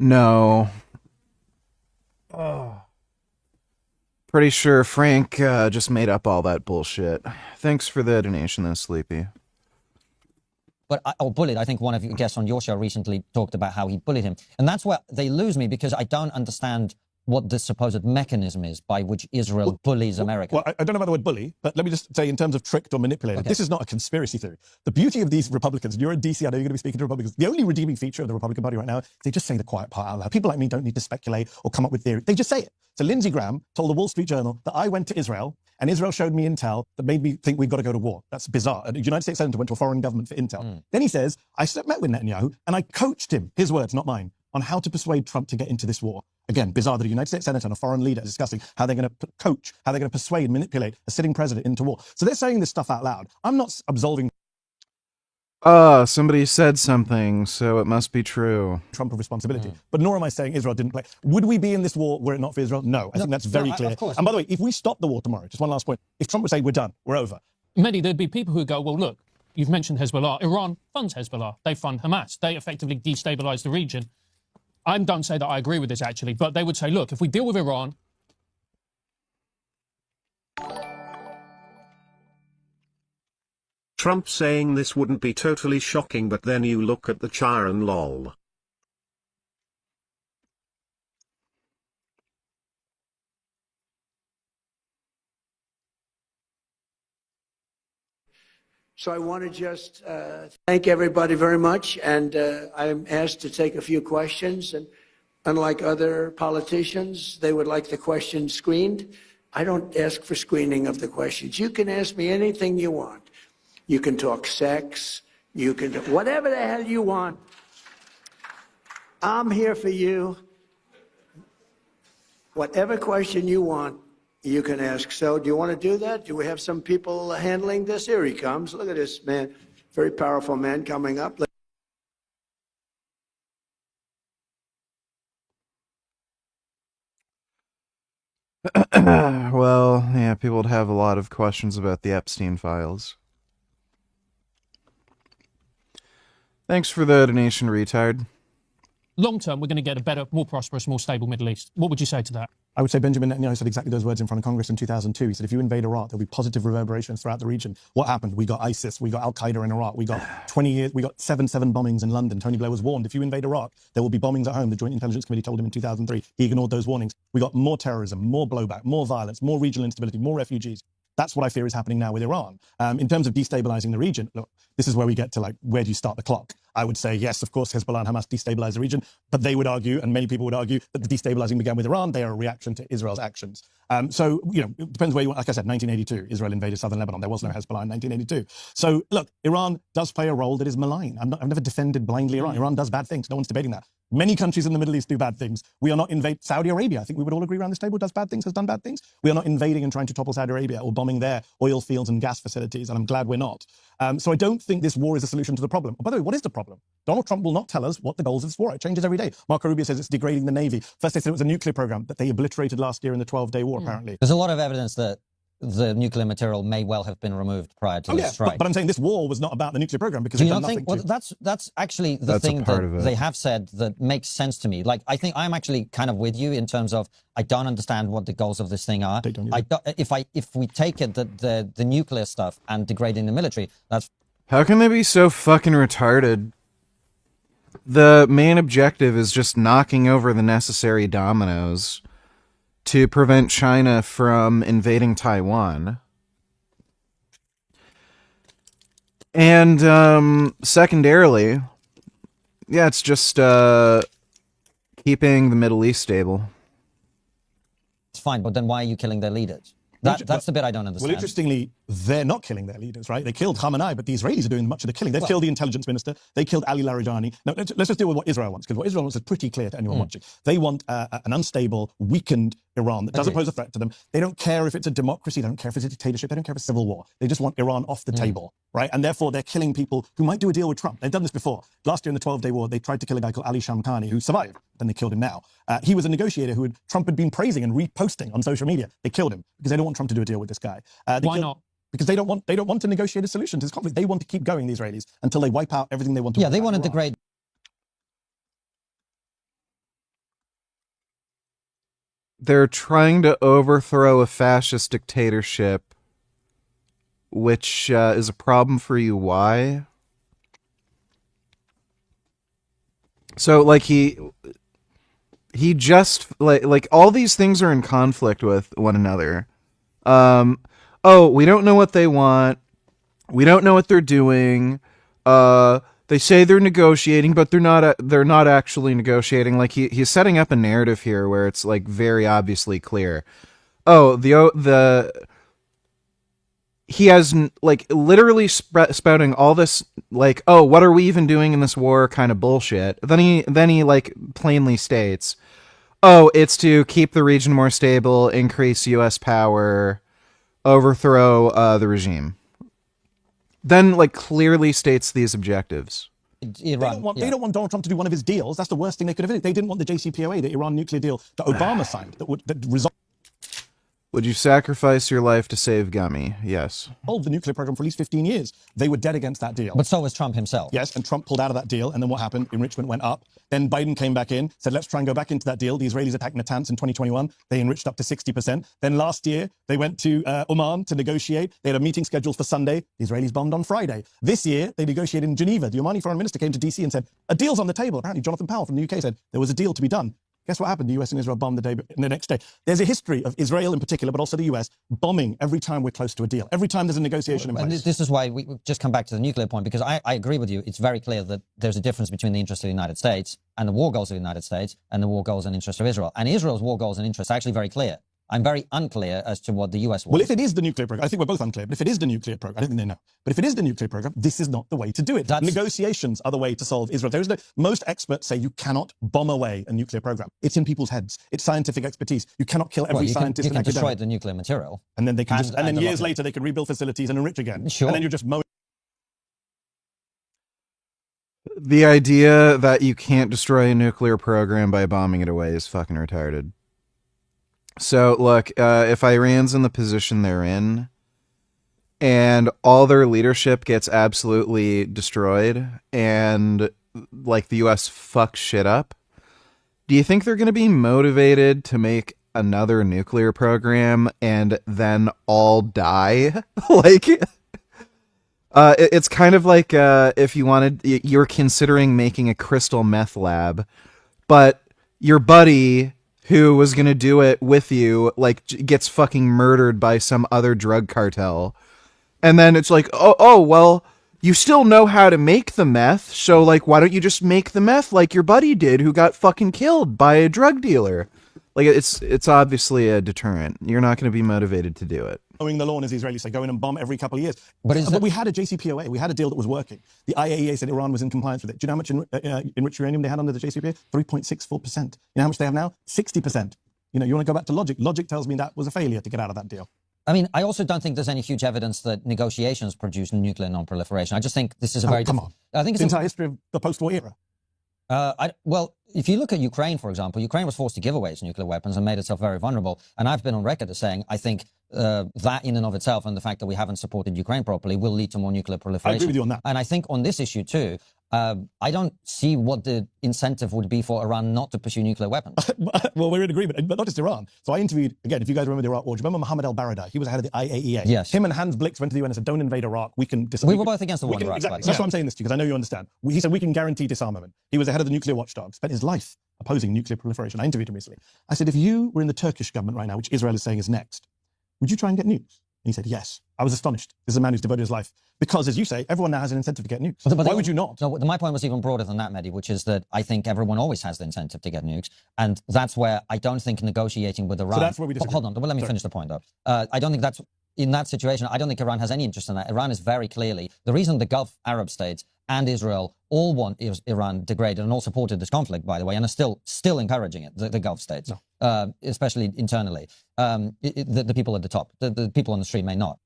No. Pretty sure Frank just made up all that bullshit. Thanks for the donation, though, Sleepy. But bullied. I think one of you guests on your show recently talked about how he bullied him, and that's where they lose me because I don't understand what the supposed mechanism is by which Israel bullies America. Well, I don't know about the word bully, but let me just say in terms of tricked or manipulated, this is not a conspiracy theory. The beauty of these Republicans, and you're in DC, I know you're going to be speaking to Republicans, the only redeeming feature of the Republican Party right now, they just say the quiet part out loud. People like me don't need to speculate or come up with theory. They just say it. So Lindsey Graham told the Wall Street Journal that I went to Israel and Israel showed me intel that made me think we've got to go to war. That's bizarre. A United States senator went to a foreign government for intel. Then he says, I met with Netanyahu and I coached him, his words, not mine, on how to persuade Trump to get into this war. Again, bizarre that a United States senator and a foreign leader is discussing how they're going to coach, how they're going to persuade, manipulate a sitting president into war. So they're saying this stuff out loud. I'm not absolving somebody said something, so it must be true. Trump of responsibility. But nor am I saying Israel didn't play. Would we be in this war were it not for Israel? No, I think that's very clear. Of course. And by the way, if we stop the war tomorrow, just one last point, if Trump would say we're done, we're over. Mehdi, there'd be people who go, well, look, you've mentioned Hezbollah. Iran funds Hezbollah. They fund Hamas. They effectively destabilize the region. I don't say that I agree with this, actually, but they would say, look, if we deal with Iran... Trump saying this wouldn't be totally shocking, but then you look at the Chiron lol. So I want to just thank everybody very much, and I'm asked to take a few questions, and unlike other politicians, they would like the questions screened. I don't ask for screening of the questions. You can ask me anything you want. You can talk sex, you can do whatever the hell you want. I'm here for you. Whatever question you want, you can ask. So do you want to do that? Do we have some people handling this? Here he comes. Look at this man. Very powerful man coming up. Well, yeah, people would have a lot of questions about the Epstein files. Thanks for the donation, retard. Long term, we're going to get a better, more prosperous, more stable Middle East. What would you say to that? I would say Benjamin Netanyahu said exactly those words in front of Congress in 2002. He said, if you invade Iraq, there'll be positive reverberations throughout the region. What happened? We got ISIS, we got Al-Qaeda in Iraq, we got 20 years, we got 7/7 bombings in London. Tony Blair was warned, if you invade Iraq, there will be bombings at home. The Joint Intelligence Committee told him in 2003. He ignored those warnings. We got more terrorism, more blowback, more violence, more regional instability, more refugees. That's what I fear is happening now with Iran. In terms of destabilizing the region, look, this is where we get to, like, where do you start the clock? I would say, yes, of course, Hezbollah and Hamas destabilize the region, but they would argue, and many people would argue, that the destabilizing began with Iran. They are a reaction to Israel's actions. So, you know, it depends where you want. Like I said, 1982, Israel invaded southern Lebanon. There was no Hezbollah in 1982. So, look, Iran does play a role that is malign. I've never defended blindly Iran. Iran does bad things. No one's debating that. Many countries in the Middle East do bad things. We are not invading Saudi Arabia. I think we would all agree around this table does bad things, has done bad things. We are not invading and trying to topple Saudi Arabia or bombing their oil fields and gas facilities, and I'm glad we're not. So I don't think this war is a solution to the problem. By the way, what is the problem? Donald Trump will not tell us what the goals of this war are. It changes every day. Marco Rubio says it's degrading the Navy. First they said it was a nuclear program that they obliterated last year in the 12-day war, apparently. There's a lot of evidence that the nuclear material may well have been removed prior to the strike. But I'm saying this war was not about the nuclear program because do they've you done not think? nothing Well, to... that's actually the thing that they have said that makes sense to me. Like, I think I'm actually kind of with you in terms of I don't understand what the goals of this thing are. If we take it that the nuclear stuff and degrading the military, that's... How can they be so fucking retarded? The main objective is just knocking over the necessary dominoes to prevent China from invading Taiwan. And secondarily, yeah, it's just keeping the Middle East stable. It's fine, but then why are you killing their leaders? That's the bit I don't understand. Well, interestingly, they're not killing their leaders, right? They killed Khamenei, but the Israelis are doing much of the killing. They've killed the intelligence minister. They killed Ali Larijani. Now, let's just deal with what Israel wants, because what Israel wants is pretty clear to anyone watching. They want an unstable, weakened Iran that doesn't pose a threat to them. They don't care if it's a democracy. They don't care if it's a dictatorship. They don't care if it's civil war. They just want Iran off the table, right? And therefore, they're killing people who might do a deal with Trump. They've done this before. Last year in the 12-day war, they tried to kill a guy called Ali Shamkhani, who survived. Then they killed him now. He was a negotiator who Trump had been praising and reposting on social media. They killed him because they don't want Trump to do a deal with this guy. Why not? Because they don't want to negotiate a solution to this conflict. They want to keep going, the Israelis, until they wipe out everything they want to. Yeah, they want to degrade. They're trying to overthrow a fascist dictatorship, which is a problem for you. Why? So, like, he just, like all these things are in conflict with one another. Oh, we don't know what they want. We don't know what they're doing. They say they're negotiating, but they're not actually negotiating. Like he's setting up a narrative here where it's like very obviously clear. Oh, he has like literally spouting all this like, oh, what are we even doing in this war kind of bullshit. Then he like plainly states, oh, it's to keep the region more stable, increase U.S. power, overthrow the regime. Then, like, clearly states these objectives. They don't want Donald Trump to do one of his deals. That's the worst thing they could have done. They didn't want the JCPOA, the Iran nuclear deal that Obama signed, that resolved. Would you sacrifice your life to save Gummy? Yes. The nuclear program for at least 15 years. They were dead against that deal. But so was Trump himself. Yes, and Trump pulled out of that deal, and then what happened? Enrichment went up. Then Biden came back in, said, let's try and go back into that deal. The Israelis attacked Natanz in 2021. They enriched up to 60%. Then last year, they went to Oman to negotiate. They had a meeting scheduled for Sunday. The Israelis bombed on Friday. This year, they negotiated in Geneva. The Omani foreign minister came to DC and said, a deal's on the table. Apparently, Jonathan Powell from the UK said there was a deal to be done. Guess what happened? The US and Israel bombed the next day. There's a history of Israel in particular, but also the US, bombing every time we're close to a deal. Every time there's a negotiation in place. And this is why we just come back to the nuclear point, because I agree with you. It's very clear that there's a difference between the interests of the United States and the war goals of the United States and the war goals and interests of Israel. And Israel's war goals and interests are actually very clear. I'm very unclear as to what the US wants. Well, if it is the nuclear program, I think we're both unclear, but if it is the nuclear program, I don't think they know. But if it is the nuclear program, this is not the way to do it. Negotiations are the way to solve Israel. Most experts say you cannot bomb away a nuclear program. It's in people's heads. It's scientific expertise. You cannot kill every scientist and academic. You can destroy the nuclear material. And then they can and then years later they can rebuild facilities and enrich again. Sure. And then you're just mowing. The idea that you can't destroy a nuclear program by bombing it away is fucking retarded. So, look, if Iran's in the position they're in, and all their leadership gets absolutely destroyed, and, like, the U.S. fucks shit up, do you think they're going to be motivated to make another nuclear program and then all die? Like, it's kind of like if you're considering making a crystal meth lab, but your buddy who was going to do it with you, like, gets fucking murdered by some other drug cartel. And then it's like, oh, well, you still know how to make the meth, so, like, why don't you just make the meth like your buddy did who got fucking killed by a drug dealer? Like, it's obviously a deterrent. You're not going to be motivated to do it. Mowing the lawn, as the Israelis say, go in and bomb every couple of years. But we had a JCPOA. We had a deal that was working. The IAEA said Iran was in compliance with it. Do you know how much enriched uranium they had under the JCPOA? 3.64%. You know how much they have now? 60%. You know, you want to go back to logic. Logic tells me that was a failure to get out of that deal. I mean, I also don't think there's any huge evidence that negotiations produce nuclear non-proliferation. I just think this is a very... Come on. I think it's the entire history of the post-war era. Well, if you look at Ukraine, for example, Ukraine was forced to give away its nuclear weapons and made itself very vulnerable. And I've been on record as saying, I think that in and of itself and the fact that we haven't supported Ukraine properly will lead to more nuclear proliferation. I agree with you on that. And I think on this issue too, I don't see what the incentive would be for Iran not to pursue nuclear weapons. Well, we're in agreement, but not just Iran. So I interviewed, again, if you guys remember the Iraq War, do you remember Mohammed al-Baradei? He was the head of the IAEA. Yes. Him and Hans Blix went to the UN and said, don't invade Iraq. We can We were both against the war in Iraq. Exactly. That's why I'm saying this to you, because I know you understand. He said, we can guarantee disarmament. He was the head of the nuclear watchdog, spent his life opposing nuclear proliferation. I interviewed him recently. I said, if you were in the Turkish government right now, which Israel is saying is next, would you try and get nukes? And he said, yes. I was astonished. This is a man who's devoted his life. Because, as you say, everyone now has an incentive to get nukes. Why would you not? No, my point was even broader than that, Mehdi, which is that I think everyone always has the incentive to get nukes. And that's where I don't think negotiating with Iran... So that's where we disagree. Hold on, well, let me finish the point, though. I don't think that's in that situation, I don't think Iran has any interest in that. Iran is very clearly the reason the Gulf Arab states and Israel all want Iran degraded and all supported this conflict, by the way, and are still encouraging it. The Gulf states, especially internally, the people at the top, the people on the street may not.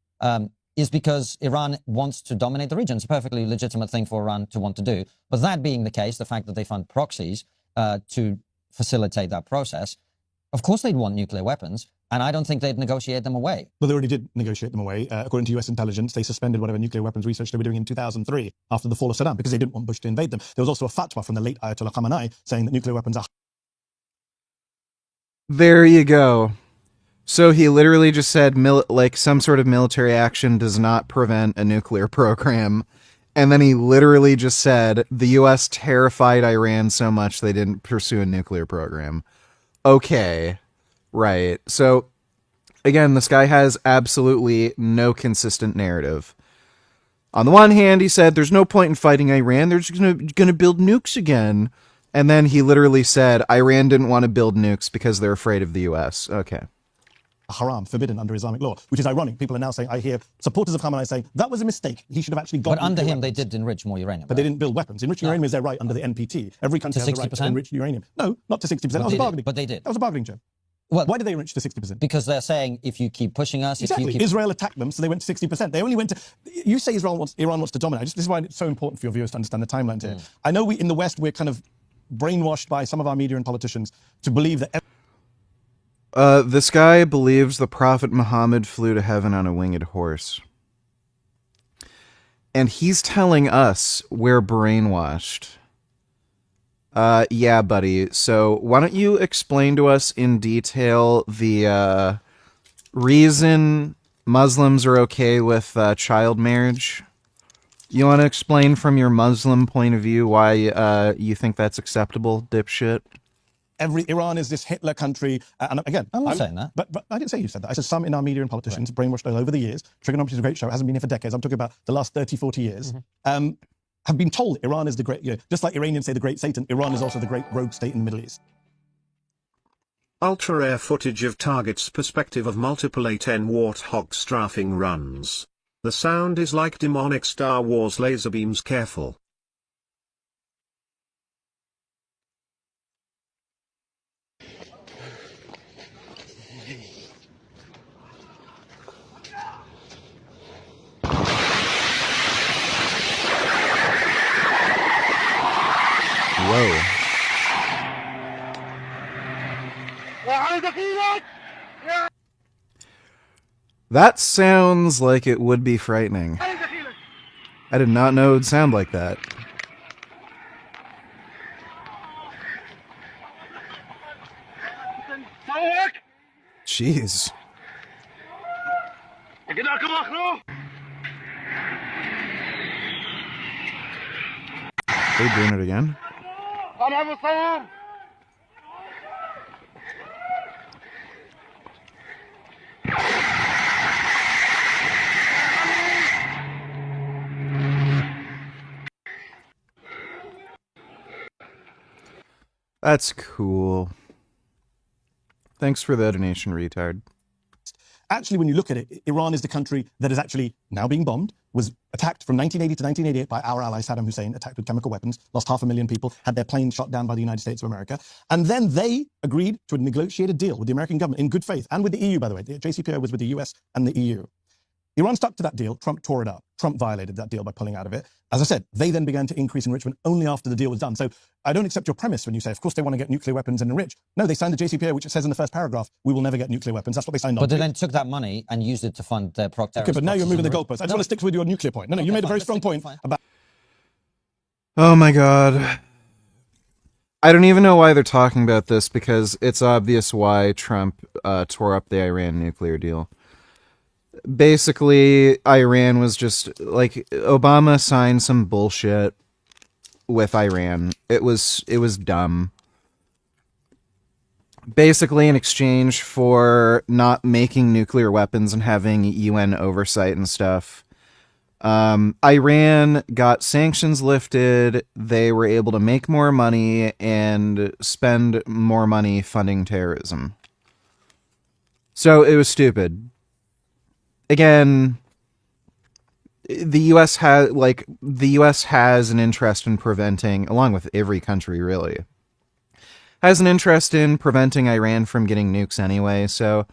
Is because Iran wants to dominate the region. It's a perfectly legitimate thing for Iran to want to do. But that being the case, the fact that they fund proxies to facilitate that process, of course they'd want nuclear weapons, and I don't think they'd negotiate them away. Well, they already did negotiate them away. According to US intelligence, they suspended whatever nuclear weapons research they were doing in 2003 after the fall of Saddam because they didn't want Bush to invade them. There was also a fatwa from the late Ayatollah Khamenei saying that nuclear weapons are... There you go. So he literally just said, like, some sort of military action does not prevent a nuclear program. And then he literally just said, the U.S. terrified Iran so much they didn't pursue a nuclear program. Okay. Right. So, again, this guy has absolutely no consistent narrative. On the one hand, he said, there's no point in fighting Iran. They're just going to build nukes again. And then he literally said, Iran didn't want to build nukes because they're afraid of the U.S. Okay. Haram, forbidden under Islamic law, which is ironic. People are now saying, I hear supporters of Khamenei saying, that was a mistake. He should have actually got... But under him, they did enrich more uranium. But they didn't build weapons. Enriching uranium is their right under the NPT. Every country has a right to enrich uranium. No, not to 60%. That was a bargaining. But they did. That was a bargaining chip. Well, why did they enrich to 60%? Because they're saying, if you keep pushing us... Exactly. If you keep... Israel attacked them, so they went to 60%. They only went to... You say Iran wants to dominate. This is why it's so important for your viewers to understand the timelines here. I know in the West, we're kind of brainwashed by some of our media and politicians to believe that... This guy believes the Prophet Muhammad flew to heaven on a winged horse. And he's telling us we're brainwashed. Yeah, buddy. So why don't you explain to us in detail the reason Muslims are okay with child marriage? You want to explain from your Muslim point of view why you think that's acceptable, dipshit? Iran is this Hitler country, and again, I'm not saying that. But I didn't say you said that. I said some in our media and politicians, brainwashed all over the years. Trigonometry is a great show. It hasn't been here for decades. I'm talking about the last 30, 40 years. Have been told Iran is the great, just like Iranians say the great Satan, Iran is also the great rogue state in the Middle East. Ultra-air footage of target's perspective of multiple A10 Warthog strafing runs. The sound is like demonic Star Wars laser beams. Careful. Whoa. That sounds like it would be frightening. I did not know it would sound like that. Jeez. They doing it again? That's cool. Thanks for the donation, retard. Actually, when you look at it, Iran is the country that is actually now being bombed, was attacked from 1980 to 1988 by our ally Saddam Hussein, attacked with chemical weapons, lost 500,000 people, had their planes shot down by the United States of America. And then they agreed to a negotiated deal with the American government in good faith, and with the EU, by the way. The JCPOA was with the US and the EU. Iran stuck to that deal. Trump tore it up. Trump violated that deal by pulling out of it. As I said, they then began to increase enrichment only after the deal was done. So I don't accept your premise when you say, of course, they want to get nuclear weapons and enrich. No, they signed the JCPOA, which it says in the first paragraph, we will never get nuclear weapons. That's what they signed on. But they then took that money and used it to fund their proc. Okay, but now you're moving the goalposts. I just want to stick with your nuclear point. No, you made a very strong point about... Oh my god. I don't even know why they're talking about this, because it's obvious why Trump tore up the Iran nuclear deal. Basically, Iran was just, like, Obama signed some bullshit with Iran. It was dumb. Basically, in exchange for not making nuclear weapons and having UN oversight and stuff, Iran got sanctions lifted, they were able to make more money and spend more money funding terrorism. So, it was stupid. again, the U.S. has an interest in preventing, along with every country really, has an interest in preventing Iran from getting nukes anyway. So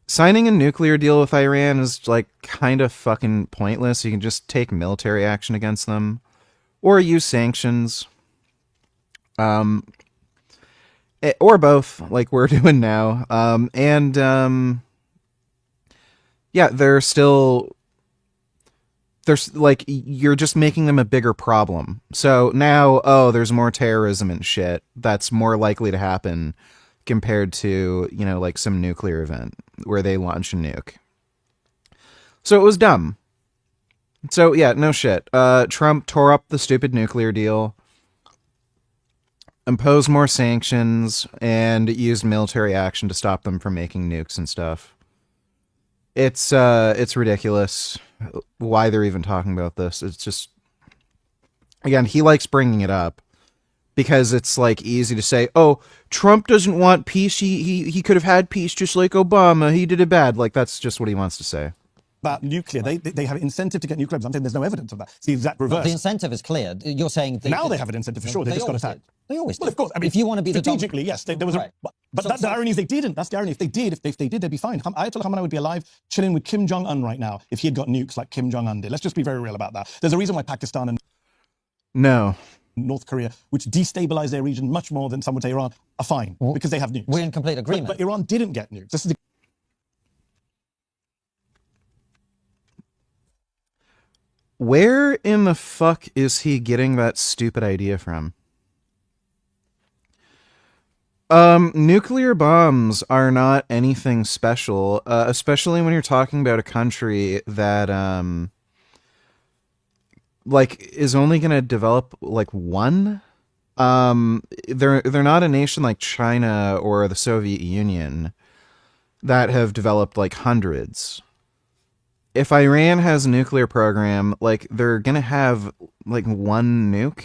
signing a nuclear deal with Iran is like kind of fucking pointless. You can just take military action against them or use sanctions. Or both, like we're doing now. Yeah, there's like, you're just making them a bigger problem. So now, there's more terrorism and shit that's more likely to happen compared to, like some nuclear event where they launch a nuke. So it was dumb. So yeah, no shit. Trump tore up the stupid nuclear deal, imposed more sanctions, and used military action to stop them from making nukes and stuff. It's ridiculous why they're even talking about this. It's just, again, he likes bringing it up because it's like easy to say, oh, Trump doesn't want peace. He could have had peace just like Obama. He did it bad. Like, that's just what he wants to say. About nuclear, they have an incentive to get nuclear weapons. I'm saying there's no evidence of that. It's the exact reverse. The incentive is clear. You're saying now they have an incentive for sure. They just got attacked. They always do. Well, of course. I mean, if you want to be strategically, yes, there was. Right. But the irony is they didn't. That's the irony. If they did, they'd be fine. Ayatollah Khamenei would be alive, chilling with Kim Jong-un right now if he had got nukes like Kim Jong-un did. Let's just be very real about that. There's a reason why Pakistan and North Korea, which destabilize their region much more than some would say Iran, are fine because they have nukes. We're in complete agreement. But Iran didn't get nukes. This is Where in the fuck is he getting that stupid idea from? Nuclear bombs are not anything special, especially when you're talking about a country that, like, is only going to develop, like, one? They're not a nation like China or the Soviet Union that have developed, like, hundreds. If Iran has a nuclear program, like, they're gonna have, like, one nuke,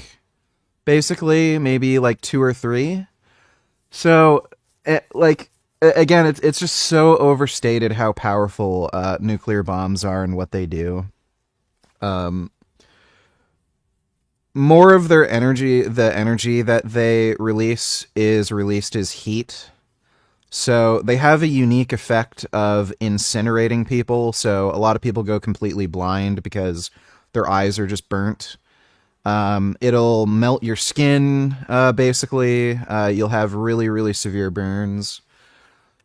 basically, maybe, like, 2 or 3. So, again, it's just so overstated how powerful nuclear bombs are and what they do. More of their energy, the energy that they release is released as heat. So they have a unique effect of incinerating people. So a lot of people go completely blind because their eyes are just burnt. It'll melt your skin, basically. You'll have really, really severe burns.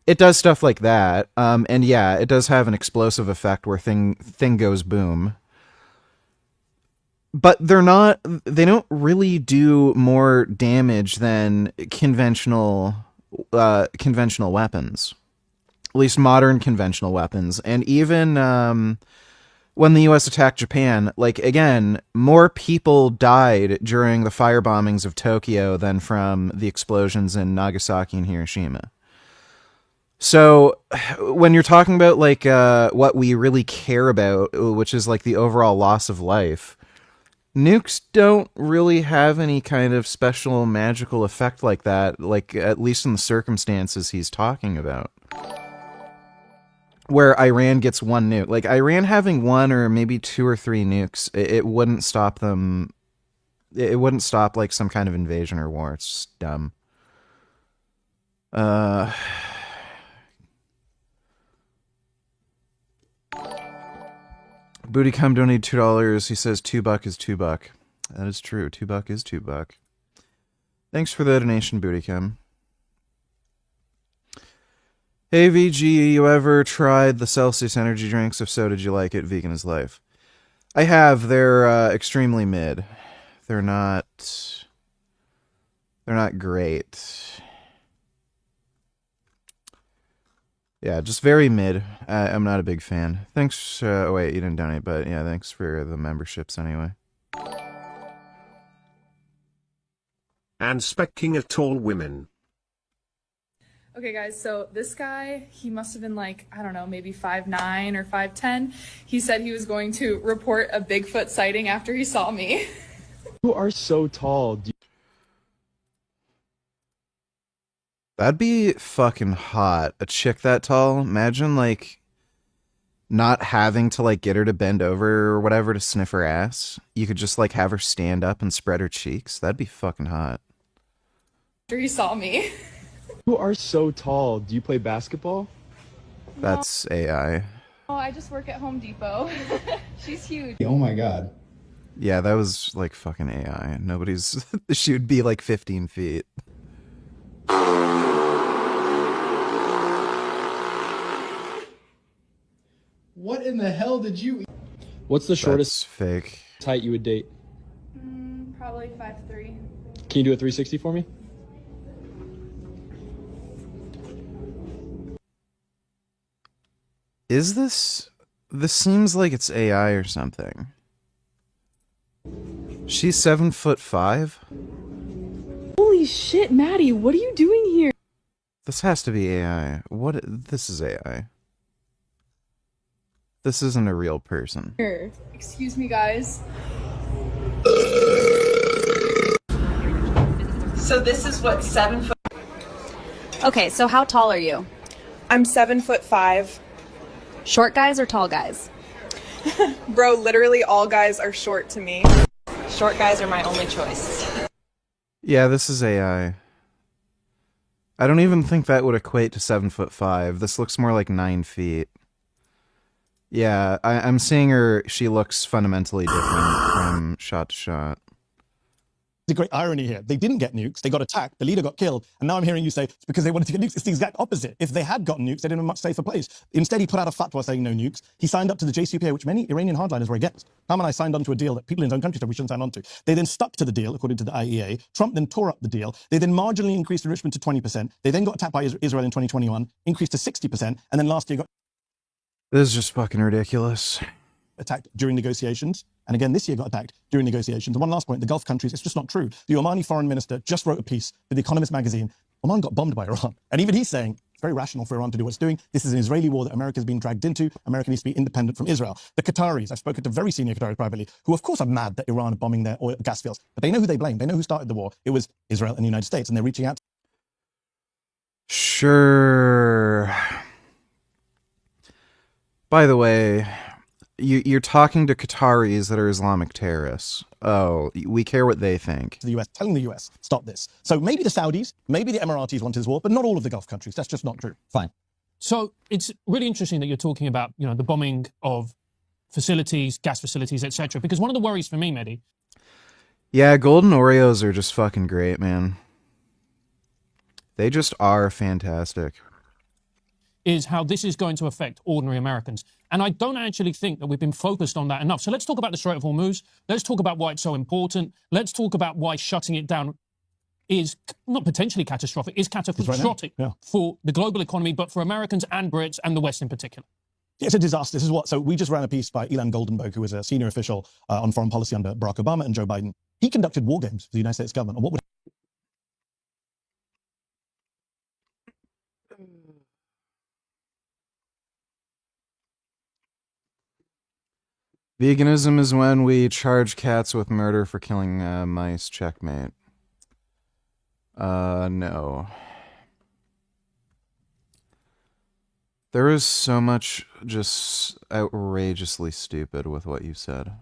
It does stuff like that. And yeah, it does have an explosive effect where thing goes boom. But they don't really do more damage than conventional weapons, at least modern conventional weapons. And even when the U.S. attacked Japan, like, again, more people died during the fire bombings of Tokyo than from the explosions in Nagasaki and Hiroshima. So when you're talking about, like, what we really care about, which is, like, the overall loss of life, nukes don't really have any kind of special magical effect like that, like, at least in the circumstances he's talking about. Where Iran gets one nuke. Like, Iran having 1 or maybe 2 or 3 nukes, it wouldn't stop them. It wouldn't stop, like, some kind of invasion or war. It's just dumb. Bootycum donated $2. He says $2 is $2. That is true. $2 is $2. Thanks for the donation, Bootycum. Hey VG, you ever tried the Celsius energy drinks? If so, did you like it? Vegan is life. I have. They're extremely mid. They're not great. Yeah, just very mid. I'm not a big fan. Thanks. Oh wait, you didn't donate, but yeah, thanks for the memberships anyway. And specking of tall women. Okay guys, so this guy, he must have been like, I don't know, maybe 5'9" or 5'10". He said he was going to report a Bigfoot sighting after he saw me. You are so tall. That'd be fucking hot. A chick that tall. Imagine, like, not having to like get her to bend over or whatever to sniff her ass. You could just like have her stand up and spread her cheeks. That'd be fucking hot. After he saw me. You are so tall. Do you play basketball? That's AI. Oh, I just work at Home Depot. She's huge. Oh my god. Yeah, that was like fucking AI. Nobody's. She would be like 15 feet. What in the hell did you eat? What's the shortest fake height you would date? Probably 5'3". Can you do a 360 for me? Is this? This seems like it's AI or something. She's 7'5". Holy shit, Maddie, what are you doing here? This has to be AI. What? This is AI. This isn't a real person. Here. Excuse me, guys. So this is what, 7 foot? Okay, so how tall are you? I'm 7'5". Short guys or tall guys? Bro, literally all guys are short to me. Short guys are my only choice. Yeah, this is AI. I don't even think that would equate to 7'5". This looks more like 9 feet. Yeah, I'm seeing her. She looks fundamentally different from shot to shot. There's a great irony here. They didn't get nukes. They got attacked. The leader got killed. And now I'm hearing you say it's because they wanted to get nukes. It's the exact opposite. If they had gotten nukes, they'd in a much safer place. Instead, he put out a fatwa saying no nukes. He signed up to the JCPOA, which many Iranian hardliners were against. Khamenei signed on to a deal that people in his own country said we shouldn't sign on to. They then stuck to the deal, according to the IEA. Trump then tore up the deal. They then marginally increased enrichment to 20%. They then got attacked by Israel in 2021, increased to 60%. And then last year got This is just fucking ridiculous. attacked during negotiations. And again, this year got attacked during negotiations. And one last point, the Gulf countries, it's just not true. The Omani foreign minister just wrote a piece for The Economist magazine. Oman got bombed by Iran. And even he's saying it's very rational for Iran to do what it's doing. This is an Israeli war that America's been dragged into. America needs to be independent from Israel. The Qataris, I've spoken to very senior Qataris privately, who of course are mad that Iran are bombing their oil gas fields. But they know who they blame. They know who started the war. It was Israel and the United States. And they're reaching out. Sure. By the way, you're talking to Qataris that are Islamic terrorists. Oh, we care what they think. The US, telling the US, stop this. So maybe the Saudis, maybe the Emiratis wanted this war, but not all of the Gulf countries. That's just not true. Fine. So it's really interesting that you're talking about, you know, the bombing of facilities, gas facilities, etc. Because one of the worries for me, Mehdi. Yeah, golden Oreos are just fucking great, man. They just are fantastic. Is how this is going to affect ordinary Americans. And I don't actually think that we've been focused on that enough. So let's talk about the Strait of Hormuz. Let's talk about why it's so important. Let's talk about why shutting it down is not potentially catastrophic, is catastrophic for the global economy, but for Americans and Brits and the West in particular. It's a disaster. This is what. So we just ran a piece by Ilan Goldenberg, who was a senior official on foreign policy under Barack Obama and Joe Biden. He conducted war games for the United States government on what would Veganism is when we charge cats with murder for killing mice. Checkmate. No. There is so much just outrageously stupid with what you said.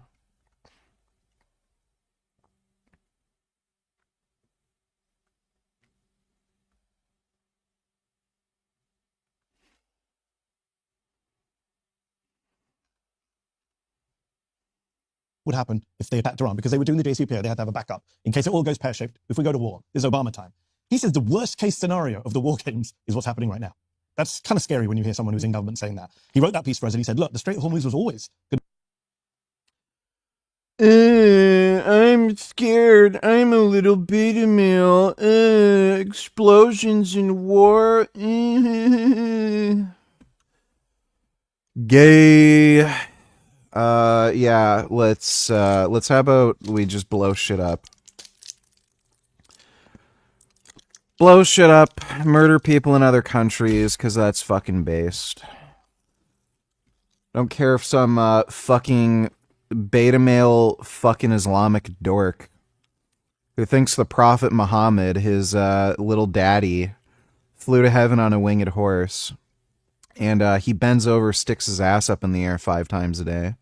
would happen if they attacked Iran, because they were doing the JCPOA, they had to have a backup in case it all goes pear-shaped. If we go to war, this is Obama time. He says the worst case scenario of the war games is what's happening right now. That's kind of scary when you hear someone who's in government saying that. He wrote that piece for us and he said, look, the Strait of Hormuz was always good. I'm scared. I'm a little beta male. Explosions in war. Gay. Yeah, let's how about we just blow shit up. Blow shit up, murder people in other countries, because that's fucking based. Don't care if some fucking beta male fucking Islamic dork who thinks the Prophet Muhammad, his little daddy, flew to heaven on a winged horse And he bends over, sticks his ass up in the air 5 times a day,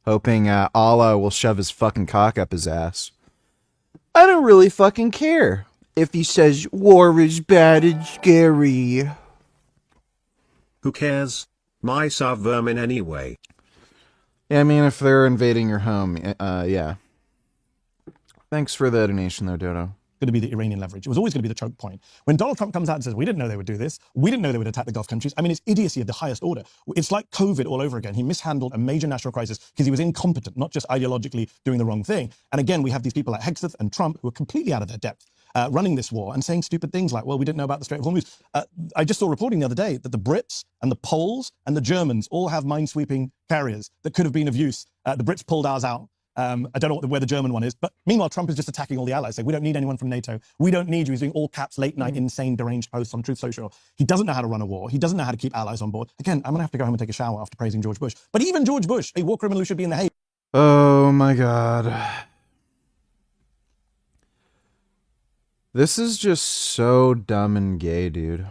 hoping Allah will shove his fucking cock up his ass. I don't really fucking care if he says war is bad and scary. Who cares? Mice are vermin anyway. Yeah, I mean, if they're invading your home, yeah. Thanks for the donation, though, Dodo. Going to be the Iranian leverage. It was always going to be the choke point. When Donald Trump comes out and says, we didn't know they would do this, we didn't know they would attack the Gulf countries, I mean, it's idiocy of the highest order. It's like COVID all over again. He mishandled a major national crisis because he was incompetent, not just ideologically doing the wrong thing. And again, we have these people like Hegseth and Trump who are completely out of their depth. Running this war and saying stupid things like, well, we didn't know about the Strait of Hormuz. I just saw reporting the other day that the Brits and the Poles and the Germans all have minesweeping carriers that could have been of use. The Brits pulled ours out. I don't know where the German one is, but meanwhile, Trump is just attacking all the allies, saying, we don't need anyone from NATO. We don't need you. He's doing all caps, late night, insane, deranged posts on Truth Social. He doesn't know how to run a war. He doesn't know how to keep allies on board. Again, I'm going to have to go home and take a shower after praising George Bush. But even George Bush, a war criminal who should be in the Hague. Oh my God. This is just so dumb and gay, dude.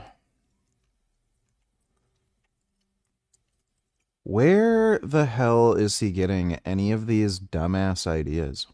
Where the hell is he getting any of these dumbass ideas?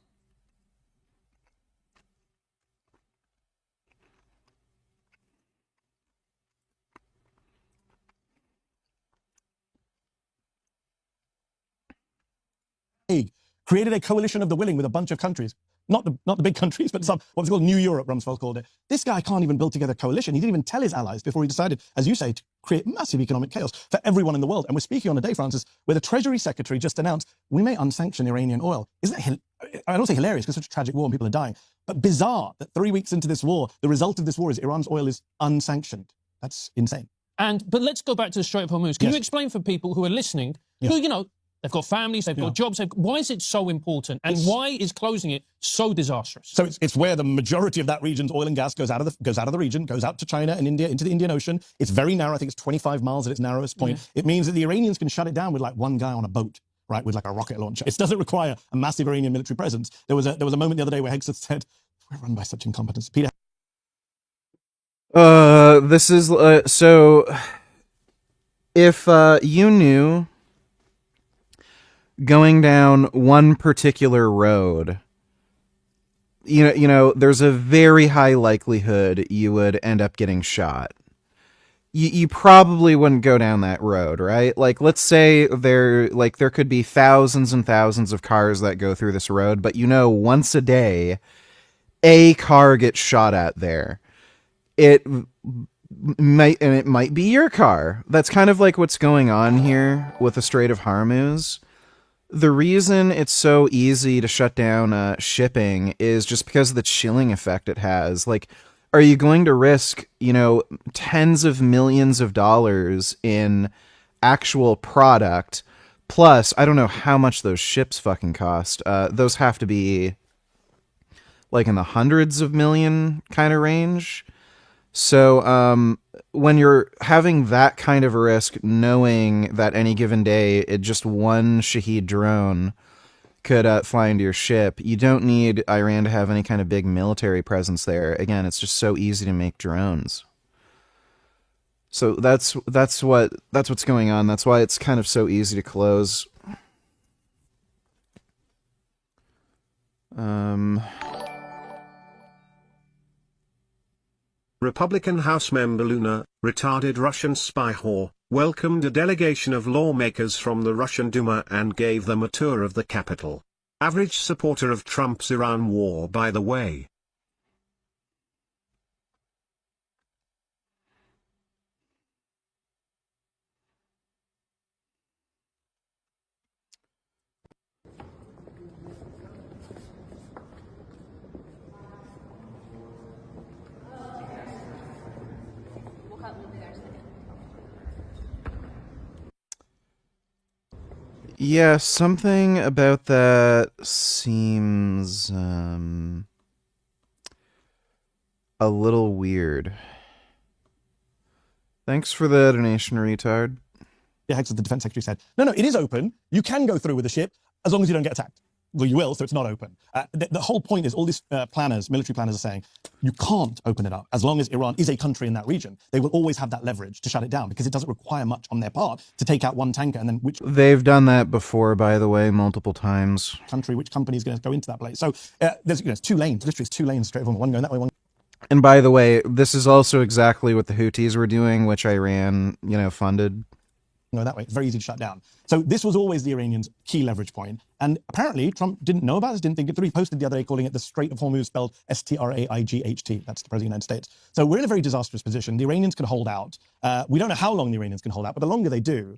Created a coalition of the willing with a bunch of countries. Not the big countries, but some, what's called New Europe, Rumsfeld called it. This guy can't even build together a coalition. He didn't even tell his allies before he decided, as you say, to create massive economic chaos for everyone in the world. And we're speaking on a day, Francis, where the Treasury Secretary just announced, we may unsanction Iranian oil. Isn't that, I don't say hilarious because it's such a tragic war and people are dying, but bizarre that 3 weeks into this war, the result of this war is Iran's oil is unsanctioned. That's insane. But let's go back to the Strait of Hormuz. Can you explain for people who are listening, who, you know, they've got families, they've got jobs. Why is it so important? And why is closing it so disastrous? So it's where the majority of that region's oil and gas goes out of the region, goes out to China and India, into the Indian Ocean. It's very narrow. I think it's 25 miles at its narrowest point. It means that the Iranians can shut it down with like one guy on a boat, right, with like a rocket launcher. It doesn't require a massive Iranian military presence. There was a moment the other day where Hegseth said, we're run by such incompetence. Peter. This is, so, if, you knew going down one particular road, you know, there's a very high likelihood you would end up getting shot. You probably wouldn't go down that road, right? Like, let's say there could be thousands and thousands of cars that go through this road, but you know, once a day, a car gets shot at there. It might be your car. That's kind of like what's going on here with the Strait of Hormuz. The reason it's so easy to shut down shipping is just because of the chilling effect it has. Like, are you going to risk, you know, tens of millions of dollars in actual product? Plus, I don't know how much those ships fucking cost. Those have to be like in the hundreds of million kind of range. So, when you're having that kind of a risk, knowing that any given day, just one Shaheed drone could fly into your ship, you don't need Iran to have any kind of big military presence there. Again, it's just so easy to make drones. So that's what's going on. That's why it's kind of so easy to close. Republican House member Luna, retarded Russian spy whore, welcomed a delegation of lawmakers from the Russian Duma and gave them a tour of the capital. Average supporter of Trump's Iran war, by the way. Yeah, something about that seems a little weird. Thanks for the donation, retard. Yeah, Hegseth, the defense secretary, said, no, it is open. You can go through with the ship as long as you don't get attacked. Well, you will, so it's not open. The whole point is all these planners, military planners are saying, You can't open it up. As long as Iran is a country in that region, they will always have that leverage to shut it down because it doesn't require much on their part to take out one tanker and then which They've done that before, by the way, multiple times. country, which company is going to go into that place. So there's it's 2 lanes, literally it's 2 lanes straight from one going that way, one. And by the way, this is also exactly what the Houthis were doing, which Iran, funded. No, that way. It's very easy to shut down. So this was always the Iranians' key leverage point. And apparently Trump didn't know about this, didn't think it through. He posted the other day calling it the Strait of Hormuz, spelled S-T-R-A-I-G-H-T. That's the President of the United States. So we're in a very disastrous position. The Iranians can hold out. We don't know how long the Iranians can hold out, but the longer they do,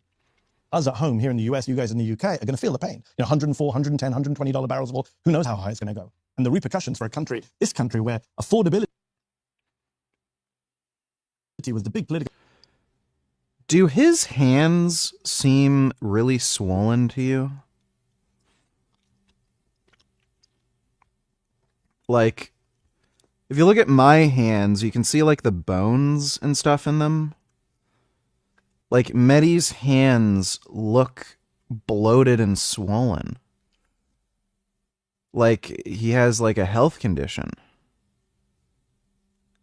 us at home here in the US, you guys in the UK are going to feel the pain. 104, 110, $120 barrels of oil. Who knows how high it's going to go? And the repercussions for this country where affordability was the big political. Do his hands seem really swollen to you? Like, if you look at my hands, you can see like the bones and stuff in them. Like, Mehdi's hands look bloated and swollen. Like, he has like a health condition.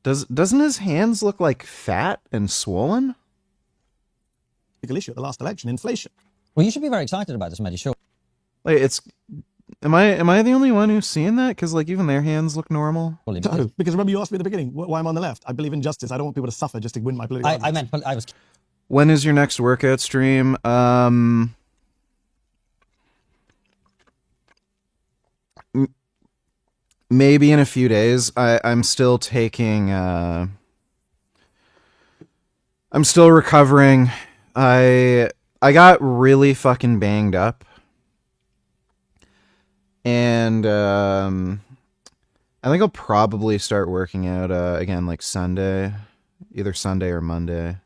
Doesn't his hands look like fat and swollen? Issue at the last election, inflation. Well, you should be very excited about this, Mehdi. Sure. Like, am I the only one who's seeing that? Because like even their hands look normal. No, because remember you asked me at the beginning why I'm on the left. I believe in justice. I don't want people to suffer just to win my political. I was. When is your next workout stream? Maybe in a few days. I'm still taking. I'm still recovering. I got really fucking banged up, and I think I'll probably start working out again like Sunday, either Sunday or Monday.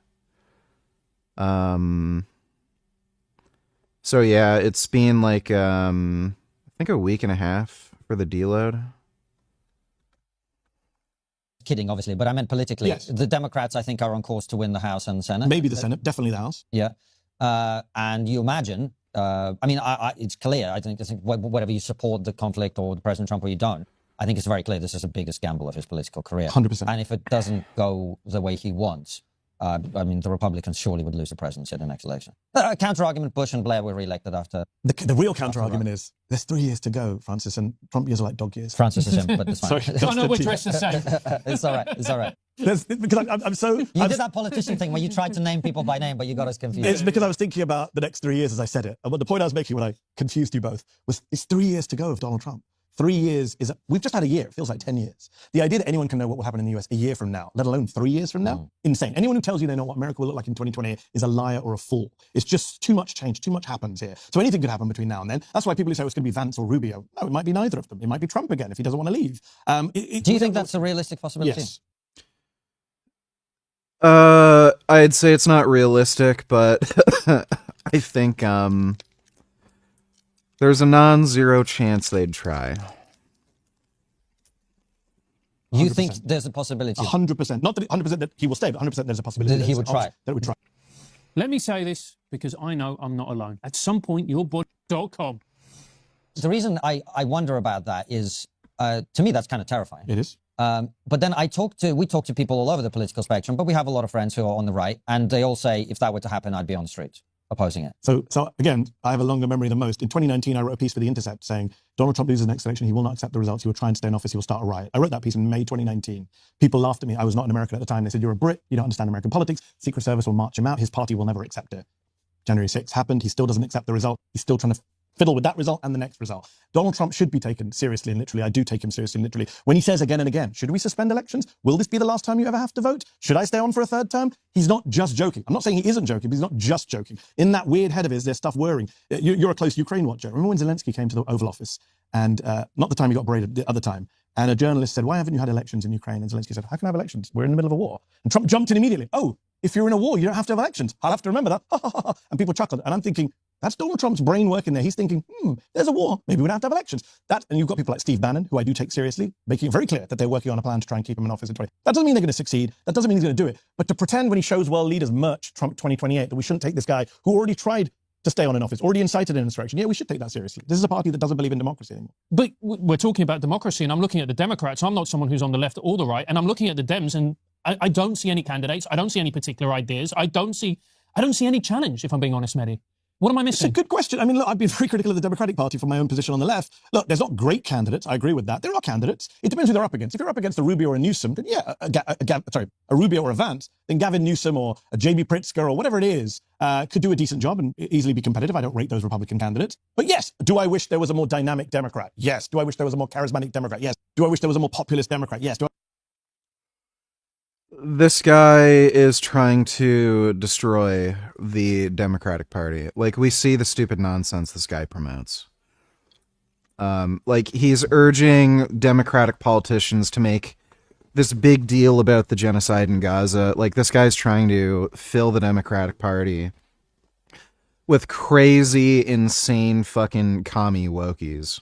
So yeah, it's been like I think a week and a half for the deload. Kidding, obviously, but I meant politically. Yes. The Democrats, I think, are on course to win the House and the Senate. Maybe the Senate, definitely the House. Yeah. And you imagine, it's clear, I think whatever you support the conflict or the President Trump or you don't, I think it's very clear this is the biggest gamble of his political career. 100%. And if it doesn't go the way he wants, the Republicans surely would lose the presidency at the next election. Counter-argument, Bush and Blair were re-elected after... The real counter-argument is, there's 3 years to go, Francis, and Trump years are like dog years. Francis is in, but it's fine. Oh, no, we're dressed the same. It's all right. It's all right. Because I'm so... You did that politician thing where you tried to name people by name, but you got us confused. It's because I was thinking about the next 3 years as I said it. And the point I was making when I confused you both was, it's 3 years to go of Donald Trump. 3 years is... We've just had a year. It feels like 10 years. The idea that anyone can know what will happen in the US a year from now, let alone 3 years from now, insane. Anyone who tells you they know what America will look like in 2028 is a liar or a fool. It's just too much change, too much happens here. So anything could happen between now and then. That's why people who say it's going to be Vance or Rubio. No, it might be neither of them. It might be Trump again if he doesn't want to leave. Do you think that's a realistic possibility? Yes. I'd say it's not realistic, but I think there's a non-zero chance they'd try. You think there's a possibility? 100%. Not that 100% that he will stay, but 100% there's a possibility that he would try. That would try. Let me say this because I know I'm not alone. At some point, yourbody.com. The reason I wonder about that is, to me, that's kind of terrifying. It is. But then we talk to people all over the political spectrum, but we have a lot of friends who are on the right, and they all say, if that were to happen, I'd be on the streets opposing it. So again, I have a longer memory than most. In 2019, I wrote a piece for The Intercept saying, Donald Trump loses the next election, he will not accept the results, he will try and stay in office, he will start a riot. I wrote that piece in May 2019. People laughed at me. I was not an American at the time. They said, you're a Brit, you don't understand American politics, Secret Service will march him out, his party will never accept it. January 6th happened, he still doesn't accept the result, he's still trying to fiddle with that result and the next result. Donald Trump should be taken seriously and literally. I do take him seriously and literally. When he says again and again, should we suspend elections? Will this be the last time you ever have to vote? Should I stay on for a third term? He's not just joking. I'm not saying he isn't joking, but he's not just joking. In that weird head of his, there's stuff whirring. You're a close Ukraine watcher. Remember when Zelensky came to the Oval Office and not the time he got braided, the other time, and a journalist said, why haven't you had elections in Ukraine? And Zelensky said, how can I have elections? We're in the middle of a war. And Trump jumped in immediately. Oh, if you're in a war, you don't have to have elections. I'll have to remember that. And people chuckled. And I'm thinking, that's Donald Trump's brain working there. He's thinking, there's a war. Maybe we don't have to have elections. And you've got people like Steve Bannon, who I do take seriously, making it very clear that they're working on a plan to try and keep him in office in 2020. That doesn't mean they're going to succeed. That doesn't mean he's going to do it. But to pretend when he shows world leaders merch Trump 2028 that we shouldn't take this guy who already tried to stay on in office, already incited an insurrection. Yeah, we should take that seriously. This is a party that doesn't believe in democracy anymore. But we're talking about democracy, and I'm looking at the Democrats. I'm not someone who's on the left or the right, and I'm looking at the Dems, and I don't see any candidates. I don't see any particular ideas. I don't see any challenge, if I'm being honest, Mehdi. What am I missing? It's a good question. I mean, look, I've been very critical of the Democratic Party from my own position on the left. Look, there's not great candidates. I agree with that. There are candidates. It depends who they're up against. If you're up against a Rubio or a Newsom, then yeah, a Rubio or a Vance, then Gavin Newsom or a J.B. Pritzker or whatever it is could do a decent job and easily be competitive. I don't rate those Republican candidates. But yes, do I wish there was a more dynamic Democrat? Yes. Do I wish there was a more charismatic Democrat? Yes. Do I wish there was a more populist Democrat? Yes. This guy is trying to destroy the Democratic Party. Like, we see the stupid nonsense this guy promotes. Like, he's urging Democratic politicians to make this big deal about the genocide in Gaza. Like, this guy's trying to fill the Democratic Party with crazy, insane fucking commie wokies.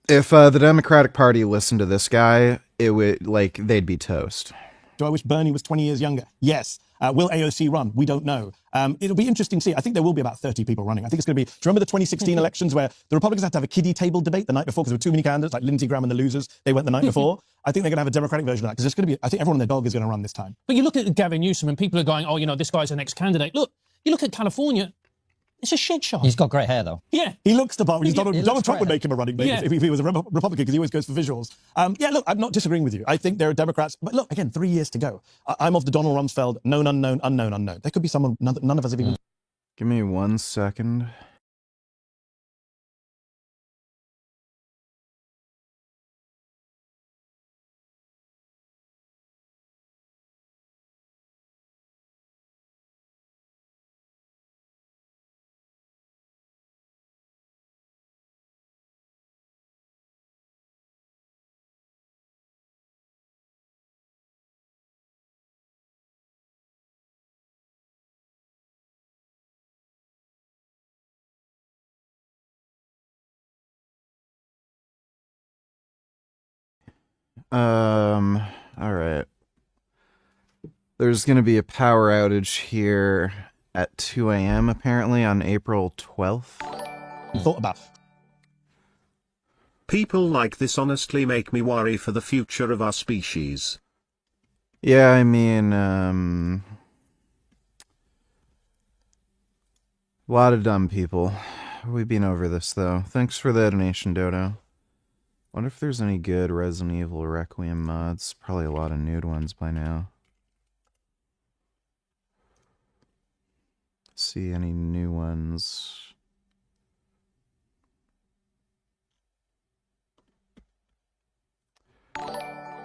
If the Democratic Party listened to this guy, it would, like, they'd be toast. Do I wish Bernie was 20 years younger? Yes. Will AOC run? We don't know. It'll be interesting to see. I think there will be about 30 people running. I think it's going to be, do you remember the 2016 elections where the Republicans had to have a kiddie table debate the night before because there were too many candidates, like Lindsey Graham and the losers, they went the night before? I think they're going to have a Democratic version of that because it's going to be, I think everyone and their dog is going to run this time. But you look at Gavin Newsom and people are going, oh, you know, this guy's an ex-candidate. Look, you look at California, it's a shit show. He's got great hair, though. Yeah. He looks the part. He Donald looks Trump would great. make him a running mate if he was a Republican because he always goes for visuals. Yeah, look, I'm not disagreeing with you. I think there are Democrats, but look, again, 3 years to go. I'm of the Donald Rumsfeld, known, unknown, unknown, unknown. There could be someone none of us have even... Give me 1 second. All right. There's going to be a power outage here at 2 a.m. apparently on April 12th. Thought about. People like this honestly make me worry for the future of our species. Yeah, I mean, a lot of dumb people. We've been over this, though. Thanks for the donation, Dodo. Wonder if there's any good Resident Evil Requiem mods. Probably a lot of nude ones by now. See any new ones.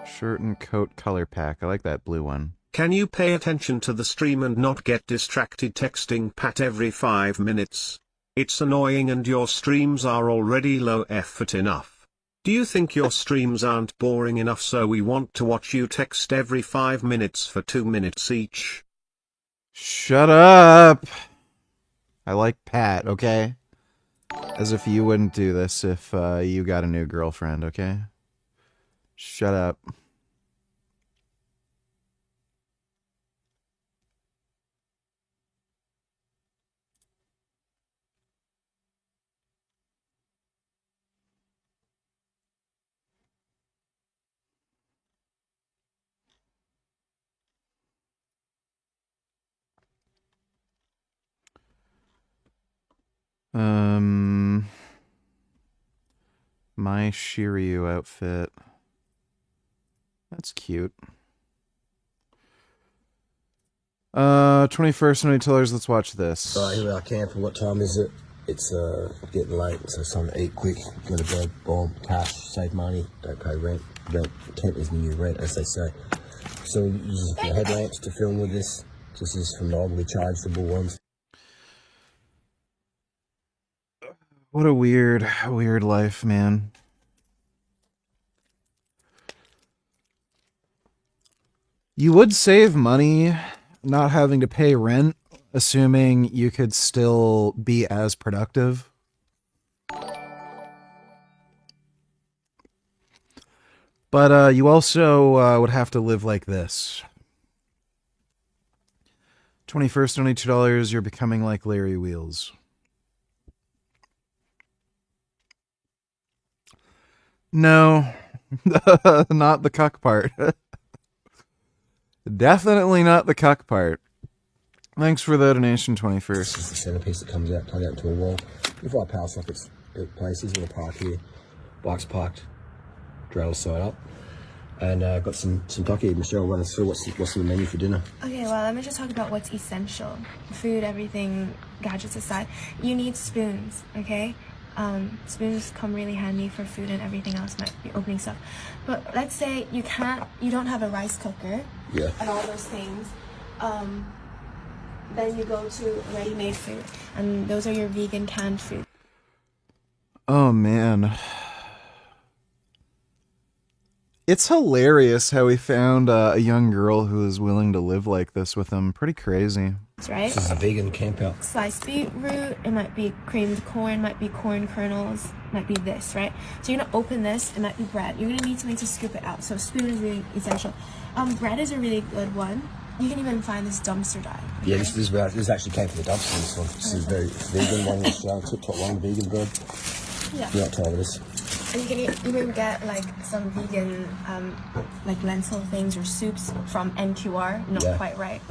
Shirt and coat color pack. I like that blue one. Can you pay attention to the stream and not get distracted texting Pat every 5 minutes? It's annoying and your streams are already low effort enough. Do you think your streams aren't boring enough so we want to watch you text every 5 minutes for 2 minutes each? Shut up! I like Pat, okay? As if you wouldn't do this if you got a new girlfriend, okay? Shut up. My Shiryu outfit. That's cute. 21st Night Tillers, let's watch this. Alright, here we are camping. What time is it? It's getting late, so it's time to eat quick, go to bed, boom, cash, save money, don't pay rent. Tent is the new rent, as they say. So we're using the headlamps to film with this. This is from normally chargeable ones. What a weird life, man. You would save money not having to pay rent, assuming you could still be as productive. But you also would have to live like this. 21st, only $2. You're becoming like Larry Wheels. No, not the cuck part. Definitely not the cuck part. Thanks for the donation, 21st. This is the centerpiece that comes out, plug out into a wall. If I power sockets at places, we'll park here. Bike's parked, drail side up. And got some docky. Michelle, run us through what's in the menu for dinner. Okay, well, let me just talk about what's essential. Food, everything, gadgets aside. You need spoons, okay? Spoons come really handy for food and everything else, might be opening stuff. But let's say you don't have a rice cooker. Yeah. And all those things. Then you go to ready-made food, and those are your vegan canned food. Oh, man. It's hilarious how we found a young girl who is willing to live like this with him. Pretty crazy. That's right. This is a vegan camp out. Sliced beetroot, it might be creamed corn, might be corn kernels, might be this, right? So you're gonna open this, it might be bread. You're gonna need something to scoop it out. So spoon is really essential. Bread is a really good one. You can even find this dumpster dive. Yeah, this actually came from the dumpster. This one. This is very vegan one. Top one, vegan bread. Yeah. You're not tired of this. And you can even get like some vegan like lentil things or soups from NQR. Not quite right.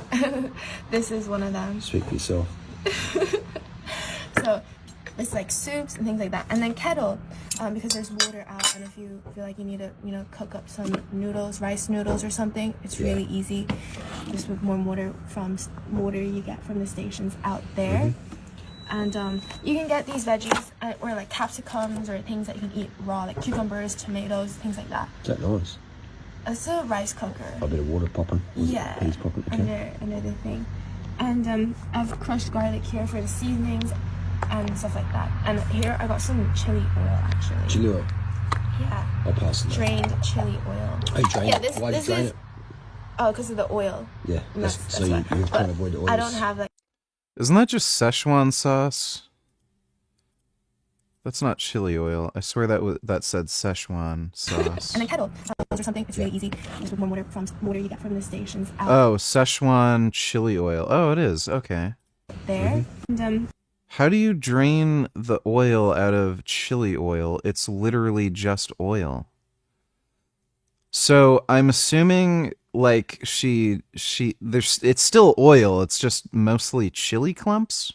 This is one of them. Speak for yourself. So it's like soups and things like that. And then kettle, because there's water out, and if you feel like you need to, cook up some noodles, rice noodles or something, it's really easy. Just with more water you get from the stations out there. And you can get these veggies or like capsicums or things that you can eat raw, like cucumbers, tomatoes, things like that. Is that nice? It's a rice cooker. A bit of water popping. Yeah. Peas popping. Okay. Under the thing. And I've crushed garlic here for the seasonings and stuff like that. And here I got some chili oil actually. Chili oil? Yeah. I'll pass it. Drained chili oil. Oh, you drain it? Why do you drain it? Oh, because of the oil. Yeah. That's you why. trying to avoid the oils. I don't have like. Isn't that just Szechuan sauce? That's not chili oil. I swear that said Szechuan sauce. And then kettle or something. It's really easy. Just with more water you get from the stations out Oh, Szechuan chili oil. Oh, it is. Okay. there. And How do you drain the oil out of chili oil? It's literally just oil. So I'm assuming like it's still oil. It's just mostly chili clumps.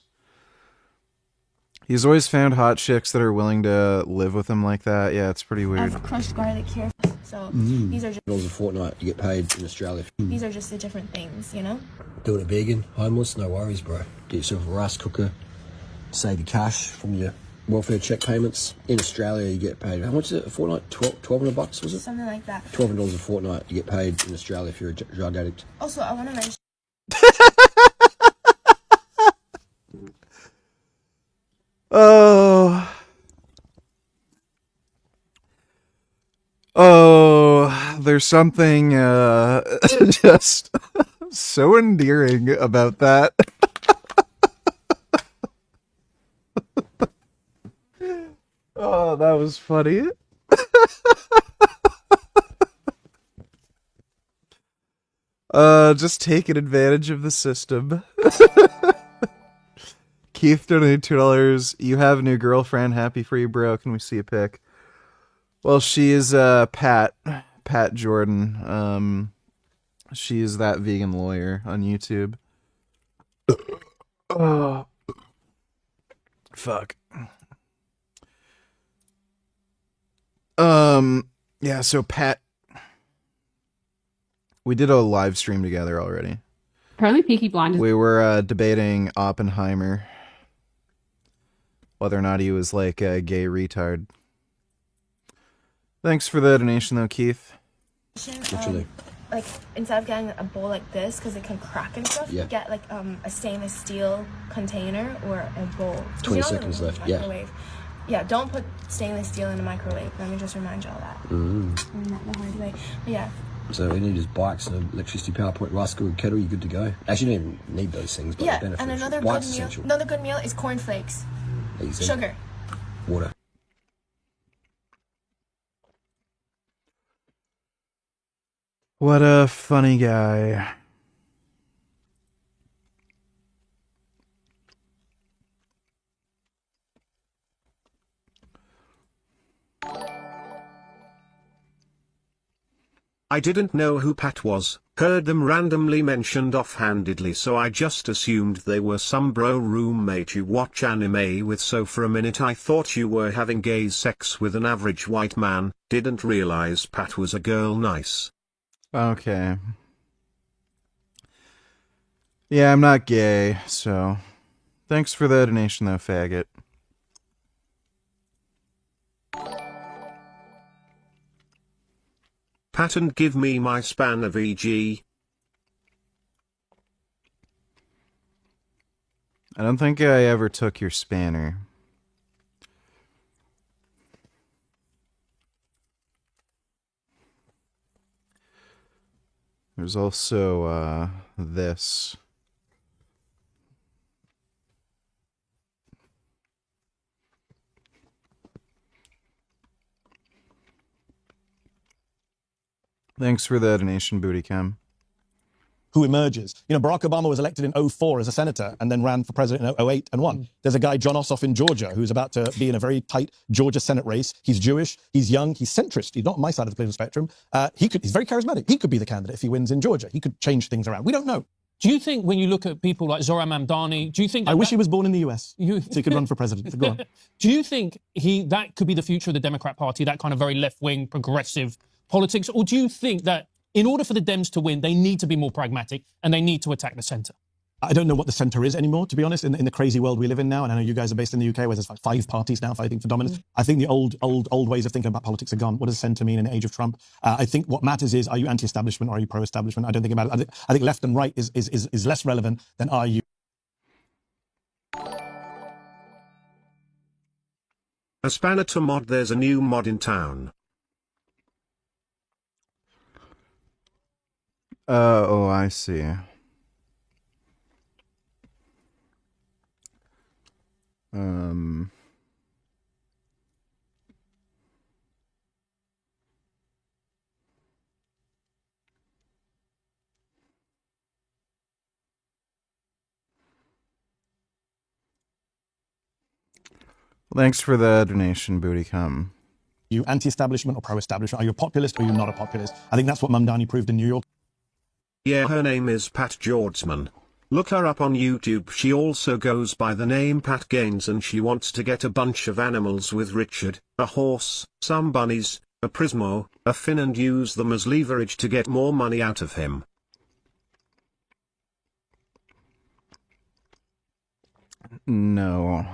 He's always found hot chicks that are willing to live with him like that. Yeah, it's pretty weird. I've crushed garlic here. So these are just $1 a fortnight you get paid in Australia. these are just the different things, Doing it vegan, homeless, no worries, bro. Get yourself a rice cooker, save your cash from your welfare check payments. In Australia, you get paid. How much is it a fortnight? $1,200 was it? Something like that. $1,200 a fortnight you get paid in Australia if you're a drug addict. Also, I want to mention. There's something just so endearing about that. Oh, that was funny. Just taking advantage of the system. Keith donated $2. You have a new girlfriend. Happy for you, bro. Can we see a pic? Well, she is Pat Jordan. She is that vegan lawyer on YouTube. Oh, fuck. Yeah, so Pat, we did a live stream together already. Apparently Peaky Blinders. We were debating Oppenheimer, whether or not he was like a gay retard. Thanks for the donation though, Keith. Like instead of getting a bowl like this because it can crack and stuff, you get like a stainless steel container or a bowl. 20 seconds left. Microwave. Yeah, don't put stainless steel in a microwave. Let me just remind you all that. Not the hard way. But yeah. So we need just bikes and electricity, power point, rice cooker, kettle. You're good to go. Actually, you don't even need those things, but yeah, the benefits. And another bike's good meal. essential. Another good meal is cornflakes. Easy. Sugar. Water. What a funny guy. I didn't know who Pat was, heard them randomly mentioned offhandedly, so I just assumed they were some bro roommate you watch anime with, so for a minute I thought you were having gay sex with an average white man, didn't realize Pat was a girl. Nice. Okay. Yeah, I'm not gay, so thanks for the donation though, faggot. Pat, and give me my spanner VG. I don't think I ever took your spanner. There's also this. Thanks for the donation, Booty Cam. Who emerges? You know, Barack Obama was elected in 2004 as a senator and then ran for president in 2008 and won. There's a guy, John Ossoff in Georgia, who's about to be in a very tight Georgia Senate race. He's Jewish, he's young, he's centrist. He's not on my side of the political spectrum. He's very charismatic. He could be the candidate if he wins in Georgia. He could change things around. We don't know. Do you think when you look at people like Zohran Mamdani, do you think... I wish he was born in the US so he could run for president. So go on. Do you think that could be the future of the Democrat Party, that kind of very left-wing, progressive politics? Or do you think that in order for the Dems to win, they need to be more pragmatic and they need to attack the centre? I don't know what the centre is anymore, to be honest, in the crazy world we live in now. And I know you guys are based in the UK, where there's like 5 parties now fighting for dominance. I think the old ways of thinking about politics are gone. What does centre mean in the age of Trump? I think what matters is, are you anti-establishment or are you pro-establishment? I don't think about it. I think left and right is less relevant than are you. A spanner to mod. There's a new mod in town. Oh, I see. Thanks for the donation, Booty Cum. You anti-establishment or pro-establishment? Are you a populist or are you not a populist? I think that's what Mamdani proved in New York. Yeah, her name is Pat Georgesman. Look her up on YouTube. She also goes by the name Pat Gaines, and she wants to get a bunch of animals with Richard, a horse, some bunnies, a Prismo, a fin, and use them as leverage to get more money out of him. No.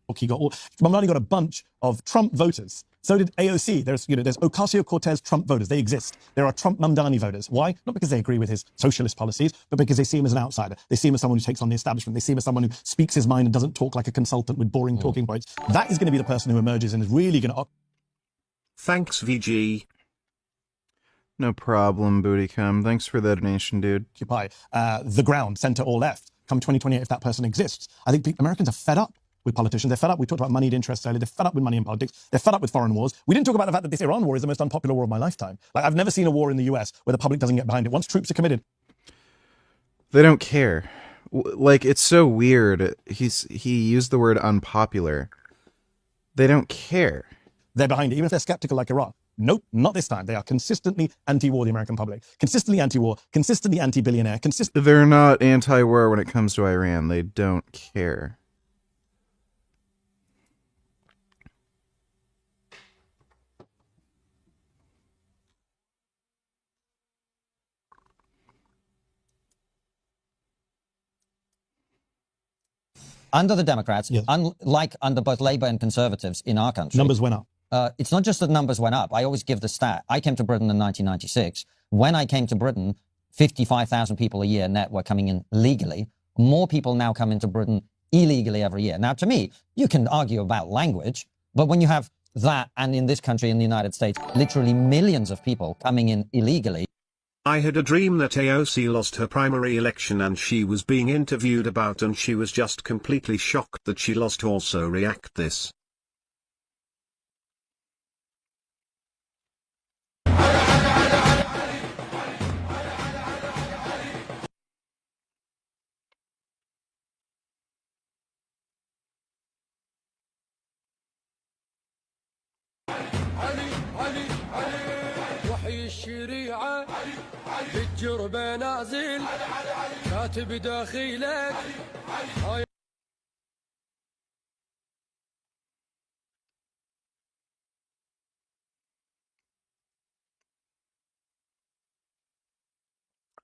Mamdani got a bunch of Trump voters. So did AOC. There's Ocasio-Cortez Trump voters. They exist. There are Trump Mamdani voters. Why? Not because they agree with his socialist policies, but because they see him as an outsider. They see him as someone who takes on the establishment. They see him as someone who speaks his mind and doesn't talk like a consultant with boring talking points. That is going to be the person who emerges and is really going to... Thanks, VG. No problem, Booty Cum. Thanks for the donation, dude. Occupy the ground, centre or left, come 2028 if that person exists. I think Americans are fed up with politicians. They're fed up. We talked about moneyed interests earlier. They're fed up with money in politics. They're fed up with foreign wars. We didn't talk about the fact that this Iran war is the most unpopular war of my lifetime. Like, I've never seen a war in the US where the public doesn't get behind it. Once troops are committed, they don't care. Like, it's so weird. He used the word unpopular. They don't care. They're behind it, even if they're skeptical like Iran. Nope, not this time. They are consistently anti-war, the American public. Consistently anti-war, consistently anti-billionaire, They're not anti-war when it comes to Iran. They don't care. Under the Democrats, unlike under both Labour and Conservatives in our country, numbers went up. It's not just that numbers went up. I always give the stat. I came to Britain in 1996. When I came to Britain, 55,000 people a year net were coming in legally. More people now come into Britain illegally every year. Now, to me, you can argue about language, but when you have that, and in this country, in the United States, literally millions of people coming in illegally. I had a dream that AOC lost her primary election and she was being interviewed about, and she was just completely shocked that she lost. Also react this. الشريعة بالجربة نازل كاتب داخلك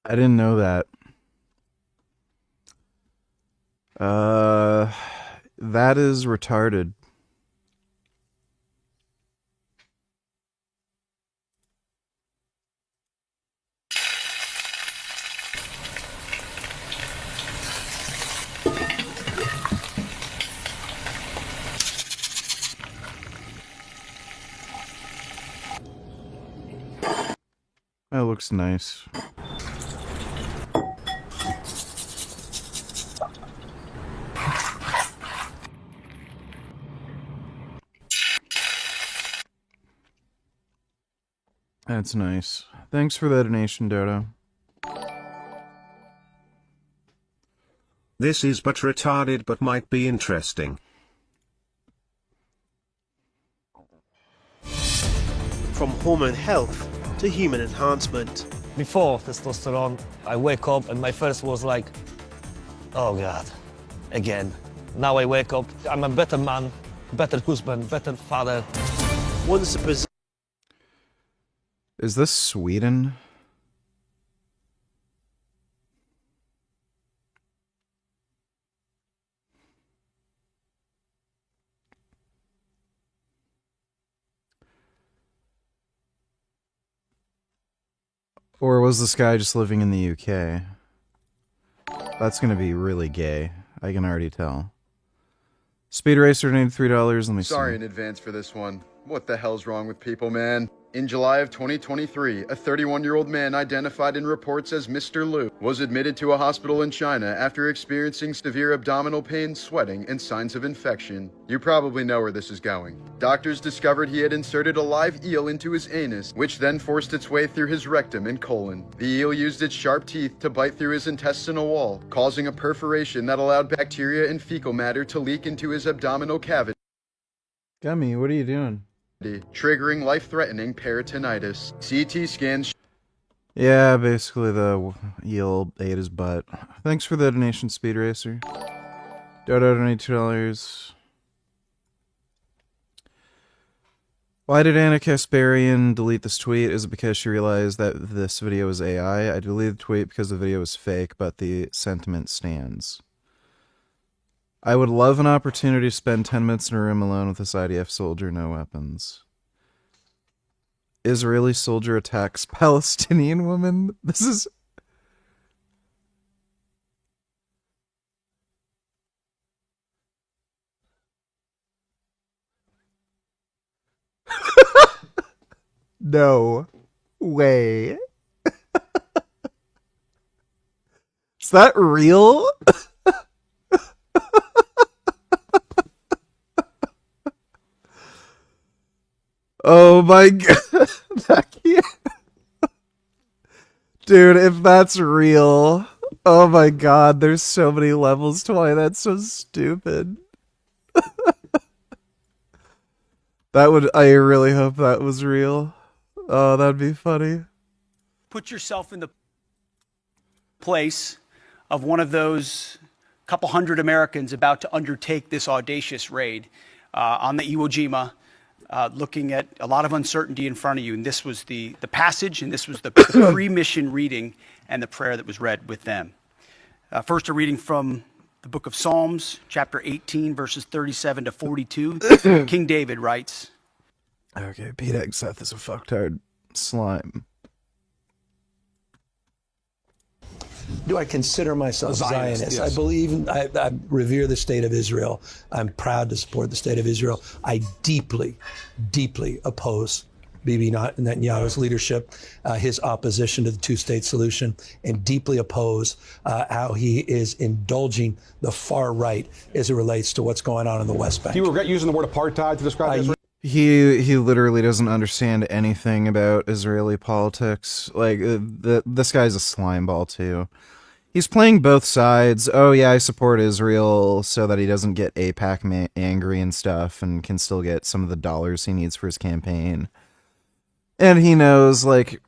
I didn't know that. That is retarded. That looks nice. That's nice. Thanks for the donation, Dodo. This is but retarded but might be interesting. From hormone health to human enhancement. Before testosterone, I wake up and my first was like, oh God, again. Now I wake up, I'm a better man, better husband, better father. Once the Is this Sweden? Or was this guy just living in the UK? That's gonna be really gay. I can already tell. Speed Racer donated $3. Let me see. Sorry in advance for this one. What the hell's wrong with people, man? In July of 2023, a 31-year-old man identified in reports as Mr. Liu was admitted to a hospital in China after experiencing severe abdominal pain, sweating, and signs of infection. You probably know where this is going. Doctors discovered he had inserted a live eel into his anus, which then forced its way through his rectum and colon. The eel used its sharp teeth to bite through his intestinal wall, causing a perforation that allowed bacteria and fecal matter to leak into his abdominal cavity. Gummy, what are you doing? Triggering life-threatening peritonitis. CT scans. Yeah, basically the eel ate his butt. Thanks for the donation, Speed Racer. Dodo donated $2. Why did Anna Kasparian delete this tweet? Is it because she realized that this video was AI? I deleted the tweet because the video was fake, but the sentiment stands. I would love an opportunity to spend 10 minutes in a room alone with this IDF soldier, no weapons. Israeli soldier attacks Palestinian woman. This is... No way. Is that real? Oh my god. That can't... Dude, if that's real. Oh my god, there's so many levels to why that's so stupid. That would... I really hope that was real. Oh, that'd be funny. Put yourself in the place of one of those couple hundred Americans about to undertake this audacious raid on the Iwo Jima, looking at a lot of uncertainty in front of you. And this was the passage, and this was the pre-mission reading and the prayer that was read with them. First, a reading from the book of Psalms, chapter 18, verses 37 to 42. King David writes, Okay, Pete Egg Seth is a fucktard slime. Do I consider myself Zionist? Yes. I believe, I revere the state of Israel. I'm proud to support the state of Israel. I deeply, deeply oppose Bibi Netanyahu's leadership, his opposition to the two-state solution, and deeply oppose how he is indulging the far right as it relates to what's going on in the West Bank. Do you regret using the word apartheid to describe this? He literally doesn't understand anything about Israeli politics. Like, this guy's a slimeball, too. He's playing both sides. Oh, yeah, I support Israel so that he doesn't get AIPAC angry and stuff and can still get some of the dollars he needs for his campaign. And he knows, like,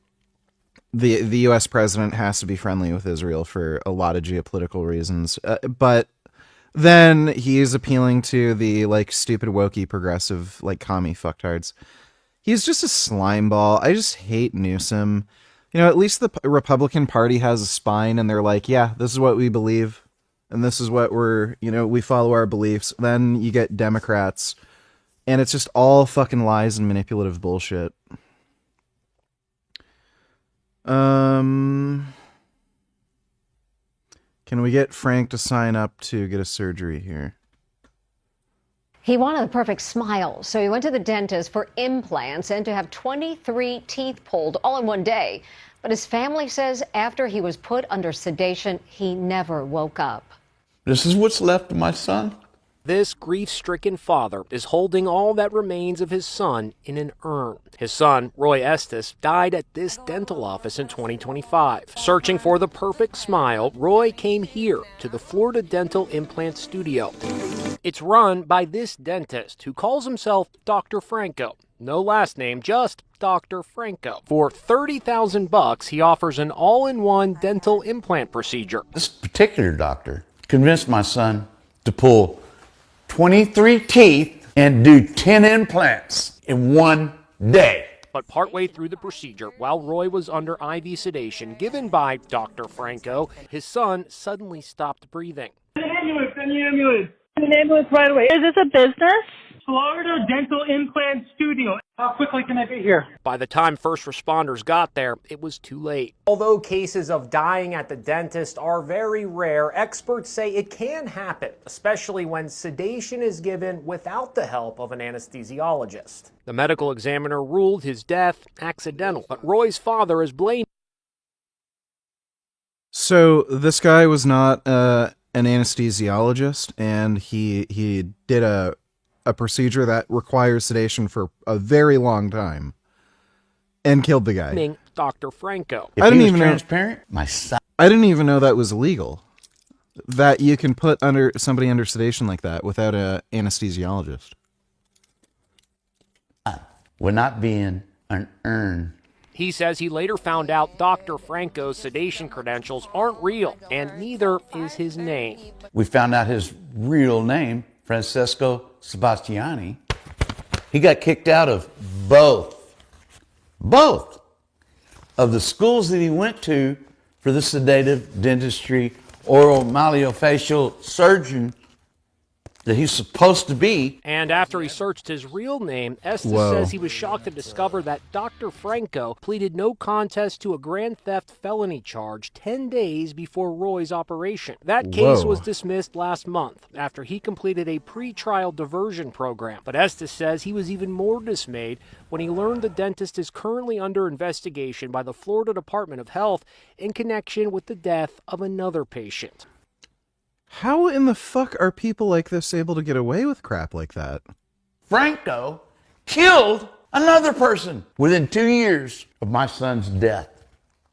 the U.S. president has to be friendly with Israel for a lot of geopolitical reasons, but then he's appealing to the like stupid wokey progressive like commie fucktards. He's just a slime ball. I just hate Newsom. You know, at least the Republican Party has a spine, and they're like, yeah, this is what we believe, and this is what we follow our beliefs. Then you get Democrats, and it's just all fucking lies and manipulative bullshit. Can we get Frank to sign up to get a surgery here? He wanted the perfect smile, so he went to the dentist for implants and to have 23 teeth pulled all in one day. But his family says after he was put under sedation, he never woke up. This is what's left of my son. This grief-stricken father is holding all that remains of his son in an urn. His son, Roy Estes, died at this dental office in 2025. Searching for the perfect smile, Roy came here to the Florida Dental Implant Studio. It's run by this dentist who calls himself Dr. Franco. No last name, just Dr. Franco. For $30,000, he offers an all-in-one dental implant procedure. This particular doctor convinced my son to pull 23 teeth and do 10 implants in one day. But partway through the procedure, while Roy was under IV sedation given by Dr. Franco, his son suddenly stopped breathing. Ambulance, ambulance. An ambulance right away. Is this a business? Florida Dental Implant Studio. How quickly can I be here? By the time first responders got there, it was too late. Although cases of dying at the dentist are very rare, experts say it can happen, especially when sedation is given without the help of an anesthesiologist. The medical examiner ruled his death accidental, but Roy's father is blamed. So this guy was not an anesthesiologist, and he did a procedure that requires sedation for a very long time and killed the guy. Dr. Franco. If I didn't even transparent, my son. I didn't even know that was illegal. That you can put somebody under sedation like that without an anesthesiologist. Would not be in an urn. He says he later found out Dr. Franco's sedation credentials aren't real, and neither is his name. We found out his real name, Francesco Sebastiani. He got kicked out of both of the schools that he went to for the sedative dentistry, oral maxillofacial surgeon that he's supposed to be. And after he searched his real name, Estes says he was shocked to discover that Dr. Franco pleaded no contest to a grand theft felony charge 10 days before Roy's operation. That case was dismissed last month after he completed a pre-trial diversion program. But Estes says he was even more dismayed when he learned the dentist is currently under investigation by the Florida Department of Health in connection with the death of another patient. How in the fuck are people like this able to get away with crap like that? Franco killed another person within 2 years of my son's death.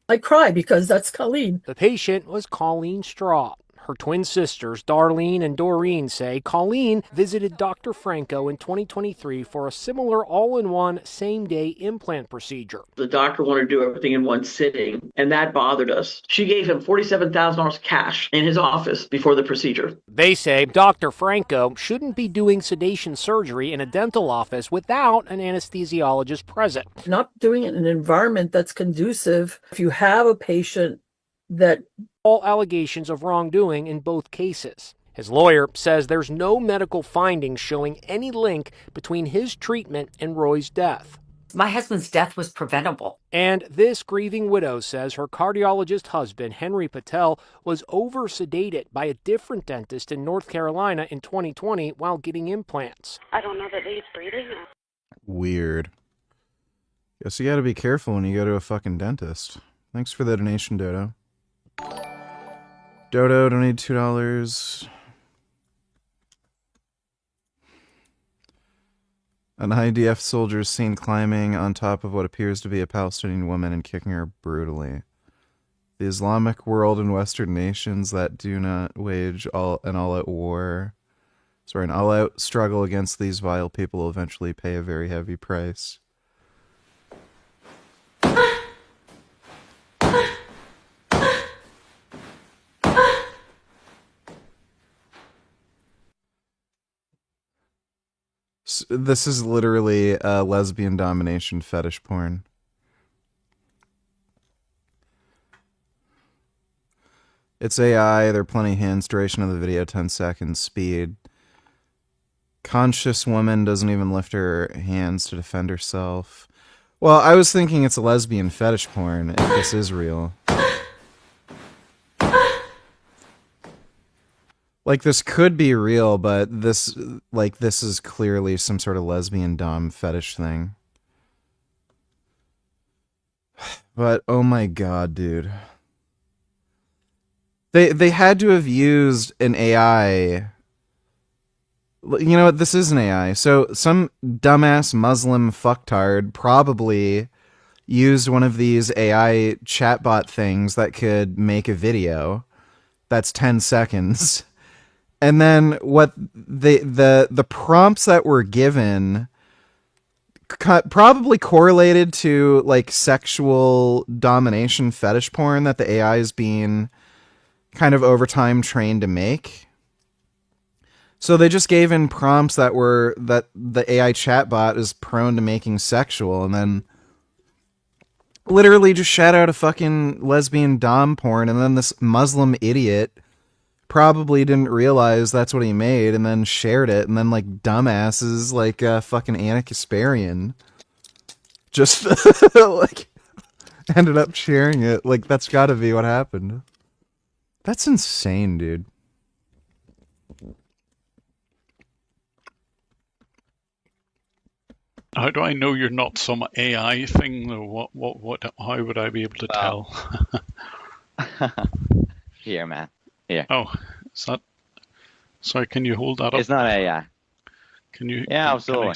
I cry because that's Colleen. The patient was Colleen Straw. Her twin sisters, Darlene and Doreen, say Colleen visited Dr. Franco in 2023 for a similar all-in-one same-day implant procedure. The doctor wanted to do everything in one sitting, and that bothered us. She gave him $47,000 cash in his office before the procedure. They say Dr. Franco shouldn't be doing sedation surgery in a dental office without an anesthesiologist present. Not doing it in an environment that's conducive. If you have a patient that all allegations of wrongdoing in both cases. His lawyer says there's no medical findings showing any link between his treatment and Roy's death. My husband's death was preventable. And this grieving widow says her cardiologist husband, Henry Patel, was over-sedated by a different dentist in North Carolina in 2020 while getting implants. I don't know that he's breathing. Weird. Guess you gotta be careful when you go to a fucking dentist. Thanks for the donation, Dodo. Dodo donated $2. An IDF soldier is seen climbing on top of what appears to be a Palestinian woman and kicking her brutally. The Islamic world and Western nations that do not wage an all-out struggle against these vile people will eventually pay a very heavy price. This is literally lesbian domination fetish porn. It's AI. There are plenty of hints. Duration of the video 10 seconds. Speed. Conscious woman doesn't even lift her hands to defend herself. Well, I was thinking it's a lesbian fetish porn, if this is real. Like, this could be real, but this is clearly some sort of lesbian dom fetish thing. But, oh my god, dude. They had to have used an AI. You know what? This is an AI. So some dumbass Muslim fucktard probably used one of these AI chatbot things that could make a that's 10 seconds. And then what the prompts that were given probably correlated to like sexual domination fetish porn that the AI is being kind of over time trained to make. So they just gave in prompts that the AI chatbot is prone to making sexual, and then literally just shat out a fucking lesbian dom porn, and then this Muslim idiot probably didn't realize that's what he made, and then shared it, and then like dumbasses like fucking Anna Kasparian just like ended up sharing it. Like, that's gotta be what happened. That's insane, dude. How do I know you're not some AI thing though? How would I be able to tell? Here, man. Here. Oh, is that... Sorry, can you hold that up? It's not AI. Can you... Yeah, absolutely.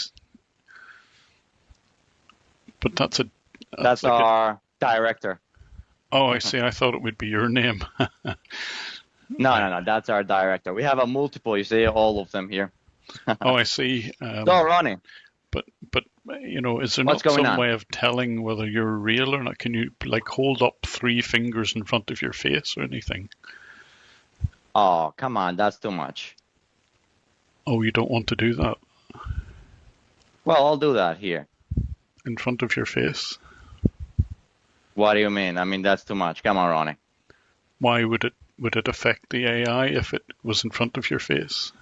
But that's a... That's like our director. Oh, I see. I thought it would be your name. No. That's our director. We have a multiple, you see, all of them here. Oh, I see. So, Ronnie. But you know, is there What's not going some on? way of telling whether you're real or not? Can you like hold up 3 fingers in front of your face or anything? Oh, come on, that's too much. Oh, you don't want to do that Well, I'll do that here. in front of your face? What do you mean? I mean, that's too much. Come on, Ronnie. Why would it affect the AI if it was in front of your face?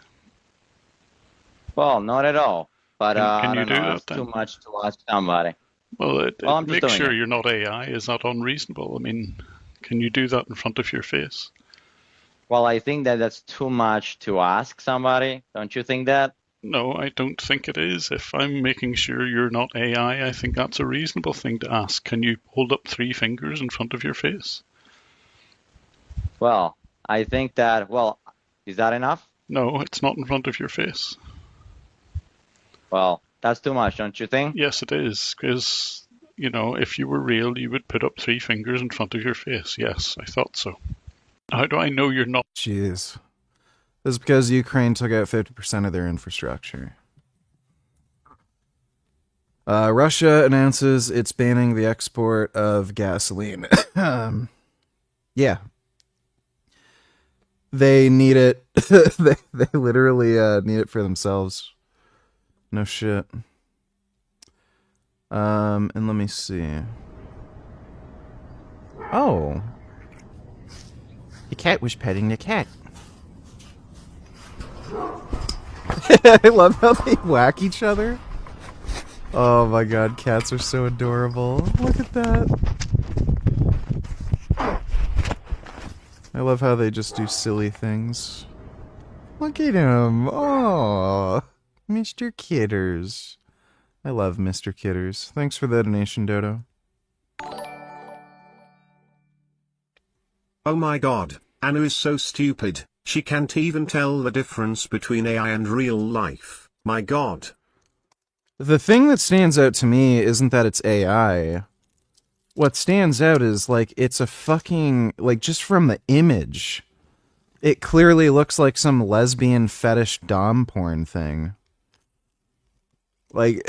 Well, not at all. But Can I you don't do know. that It's then? too much to ask somebody. Well, I'm just make doing sure it. you're not AI. Is that unreasonable? I mean, can you do that in front of your face? Well, I think that that's too much to ask somebody. Don't you think that? No, I don't think it is. If I'm making sure you're not AI, I think that's a reasonable thing to ask. Can you hold up 3 fingers in front of your face? Well, I think that, well, is that enough? No, it's not in front of your face. Well, that's too much, don't you think? Yes, it is, because, you know, if you were real, you would put up 3 fingers in front of your face. Yes, I thought so. How do I know you're not? Jeez. This is because Ukraine took out 50% of their infrastructure. Russia announces it's banning the export of gasoline. Yeah. They need it. they literally need it for themselves. No shit. And let me see. Oh. The cat was petting the cat. I love how they whack each other. Oh my god, cats are so adorable. Look at that. I love how they just do silly things. Look at him. Oh, Mr. Kitters. I love Mr. Kitters. Thanks for the donation, Dodo. Oh my god, Anu is so stupid, she can't even tell the difference between AI and real life. My god. The thing that stands out to me isn't that it's AI. What stands out is, like, it's a fucking, like, just from the image, it clearly looks like some lesbian fetish dom porn thing. Like,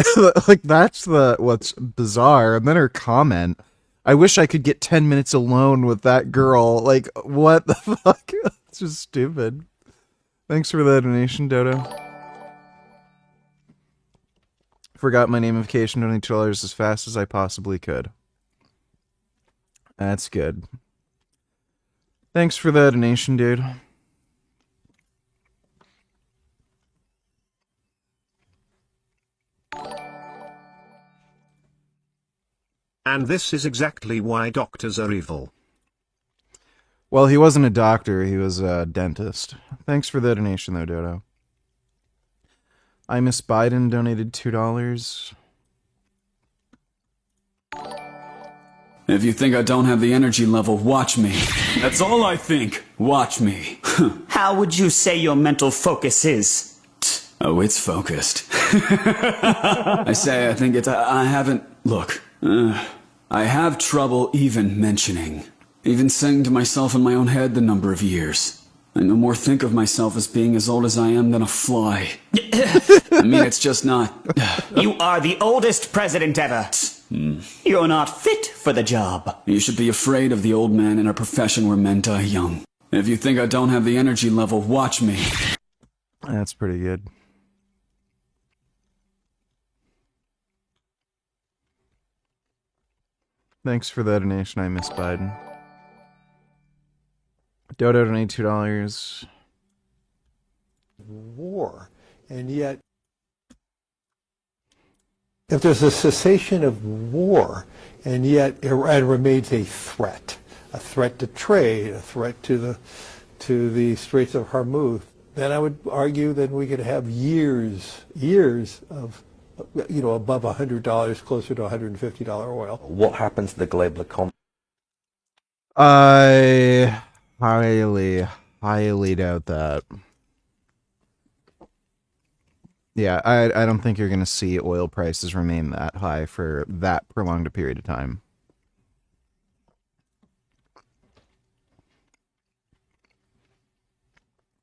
like that's what's bizarre. And then her comment, I wish I could get 10 minutes alone with that girl. Like, what the fuck? It's just stupid. Thanks for the donation, Dodo. Forgot my name of vacation, donated $2 as fast as I possibly could. That's good. Thanks for the donation, dude. And this is exactly why doctors are evil. Well, he wasn't a doctor, he was a dentist. Thanks for the donation, though, Dodo. I Miss Biden donated $2. If you think I don't have the energy level, watch me. That's all I think. Watch me. How would you say your mental focus is? Oh, it's focused. I think it's... I haven't... Look. I have trouble even mentioning. Even saying to myself in my own head the number of years. I no more think of myself as being as old as I am than a fly. I mean, it's just not... You are the oldest president ever. You're not fit for the job. You should be afraid of the old man in a profession where men die young. If you think I don't have the energy level, watch me. That's pretty good. Thanks for the donation, I Miss Biden. Dodo donated $2. War, and yet if there's a cessation of war, and yet Iran remains a threat to trade, a threat to the Straits of Hormuz, then I would argue that we could have years of, above $100, closer to $150 oil. What happens to the global economy? I highly doubt that. Yeah, I don't think you're going to see oil prices remain that high for that prolonged a period of time.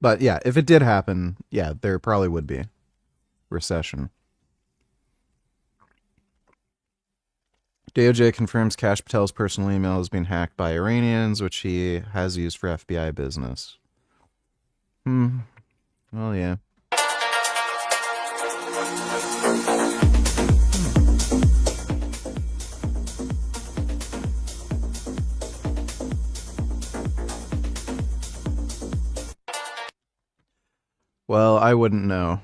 But yeah, if it did happen, yeah, there probably would be recession. DOJ confirms Kash Patel's personal email has been hacked by Iranians, which he has used for FBI business. Well, yeah. Well, I wouldn't know.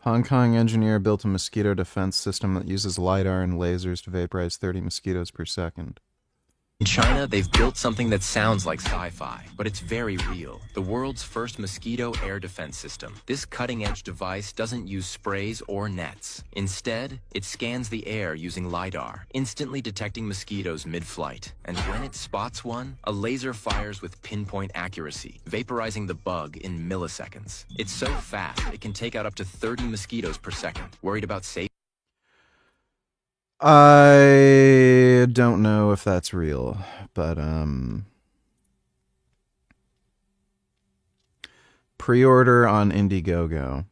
Hong Kong engineer built a mosquito defense system that uses LiDAR and lasers to vaporize 30 mosquitoes per second. In China, they've built something that sounds like sci-fi, but it's very real. The world's first mosquito air defense system. This cutting-edge device doesn't use sprays or nets. Instead, it scans the air using LiDAR, instantly detecting mosquitoes mid-flight. And when it spots one, a laser fires with pinpoint accuracy, vaporizing the bug in milliseconds. It's so fast, it can take out up to 30 mosquitoes per second. Worried about safety? I don't know if that's real, but pre-order on Indiegogo.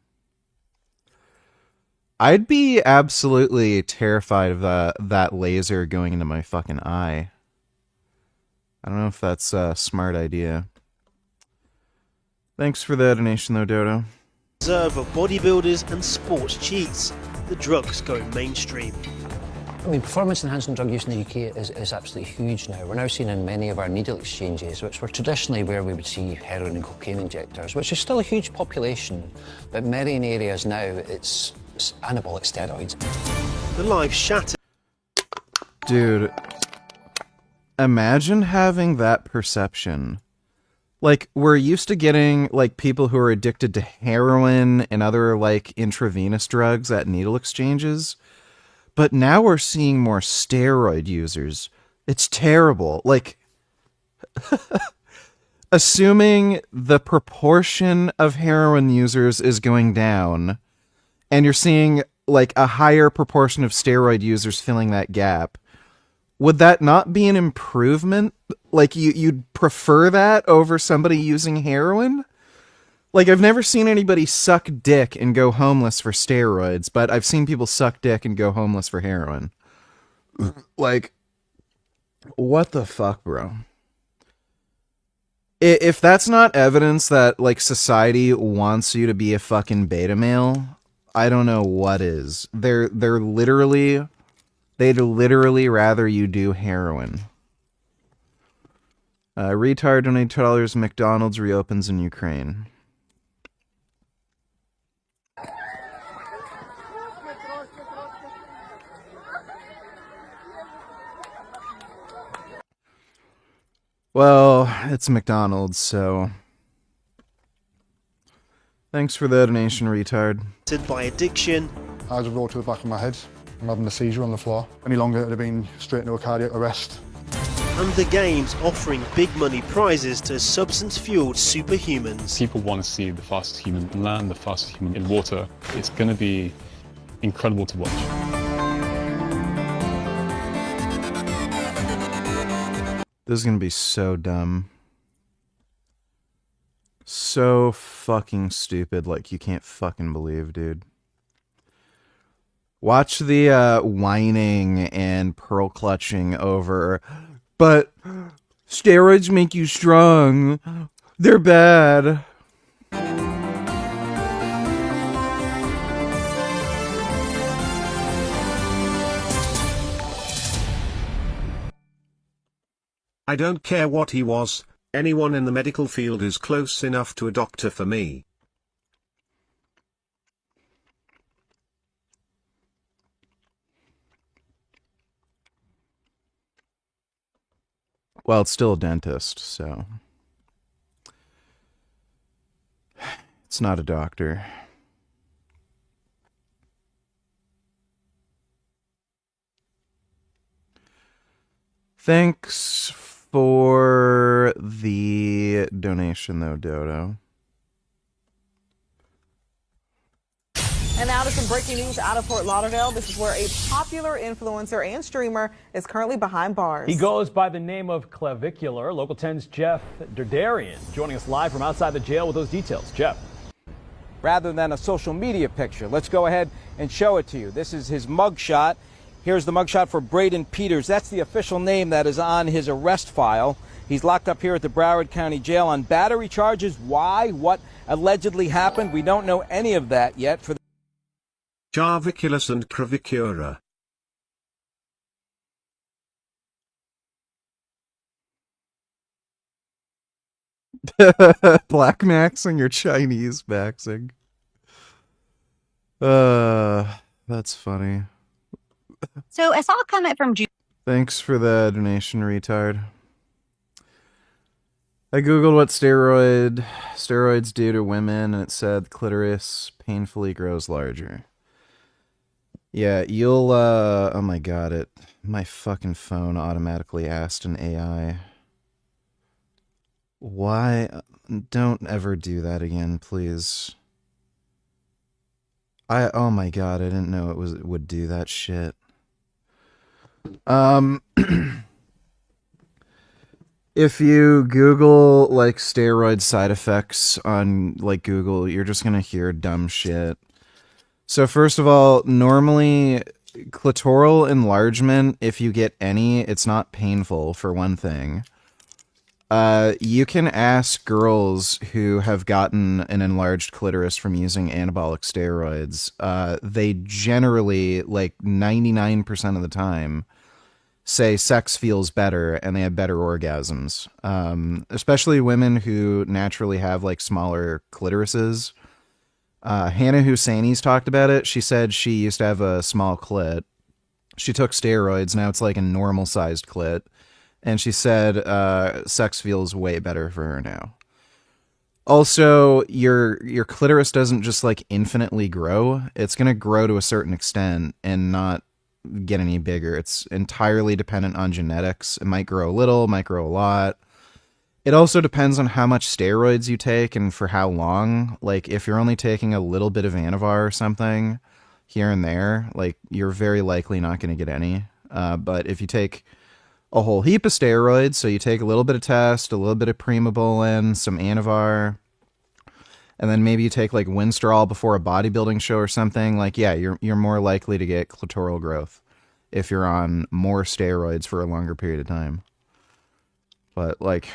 I'd be absolutely terrified of that laser going into my fucking eye. I don't know if that's a smart idea. Thanks for the donation though, Dodo. Reserve of bodybuilders and sports cheats. The drugs going mainstream. I mean, performance-enhancing drug use in the UK is absolutely huge now. We're now seeing in many of our needle exchanges, which were traditionally where we would see heroin and cocaine injectors, which is still a huge population, but many in areas now, it's anabolic steroids. The life shattered. Dude, imagine having that perception. Like, we're used to getting, like, people who are addicted to heroin and other, like, intravenous drugs at needle exchanges. But now we're seeing more steroid users. It's terrible. Like, assuming the proportion of heroin users is going down, and you're seeing, like, a higher proportion of steroid users filling that gap, would that not be an improvement? Like, you'd prefer that over somebody using heroin? Like, I've never seen anybody suck dick and go homeless for steroids, but I've seen people suck dick and go homeless for heroin. Like, what the fuck, bro? If that's not evidence that like society wants you to be a fucking beta male, I don't know what is. They'd literally rather you do heroin. Retard donated $2. McDonald's reopens in Ukraine. Well, it's McDonald's, so thanks for the donation, retard. By addiction. I had a roll to the back of my head. I'm having a seizure on the floor. Any longer, it would have been straight into a cardiac arrest. And the games offering big money prizes to substance-fueled superhumans. People want to see the fastest human in land, the fastest human in water. It's going to be incredible to watch. This is gonna be so dumb. So fucking stupid, like you can't fucking believe, dude. Watch the whining and pearl clutching over, but steroids make you strong. They're bad. I don't care what he was, anyone in the medical field is close enough to a doctor for me. Well, it's still a dentist, so it's not a doctor. Thanks for the donation, though, Dodo. And now to some breaking news out of Fort Lauderdale. This is where a popular influencer and streamer is currently behind bars. He goes by the name of Clavicular. Local 10's Jeff Derdarian joining us live from outside the jail with those details. Jeff. Rather than a social media picture, let's go ahead and show it to you. This is his mugshot. Here's the mugshot for Braden Peters. That's the official name that is on his arrest file. He's locked up here at the Broward County Jail on battery charges. Why? What allegedly happened? We don't know any of that yet. For Jarviculus and Cravicura. Black maxing or Chinese maxing. That's funny. So I saw a comment from Jude. Thanks for the donation, retard. I googled what steroids do to women, and it said clitoris painfully grows larger. Yeah, you'll oh my god, my fucking phone automatically asked an AI. Why? Don't ever do that again, please. Oh my god, I didn't know it would do that shit. If you Google like steroid side effects on like Google, you're just gonna hear dumb shit. So first of all, normally clitoral enlargement, if you get any, it's not painful for one thing. You can ask girls who have gotten an enlarged clitoris from using anabolic steroids. They generally, like 99% of the time, say sex feels better and they have better orgasms. Especially women who naturally have like smaller clitorises. Hannah Husseini's talked about it. She said she used to have a small clit. She took steroids. Now it's like a normal sized clit. And she said sex feels way better for her now. Also, your clitoris doesn't just like infinitely grow. It's going to grow to a certain extent and not get any bigger. It's entirely dependent on genetics. It might grow a little, might grow a lot. It also depends on how much steroids you take and for how long. Like, if you're only taking a little bit of Anavar or something here and there, like, you're very likely not going to get any. But if you take a whole heap of steroids, so you take a little bit of test, a little bit of Primobolan, some Anavar, and then maybe you take, like, Winstrol before a bodybuilding show or something, like, yeah, you're more likely to get clitoral growth if you're on more steroids for a longer period of time. But, like,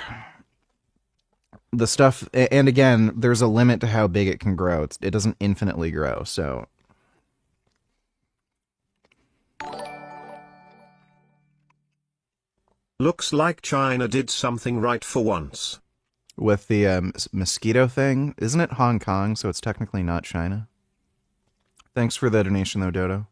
the stuff, and again, there's a limit to how big it can grow. It doesn't infinitely grow, so. Looks like China did something right for once. With the mosquito thing, isn't it Hong Kong, so it's technically not China? Thanks for the donation, though, Dodo.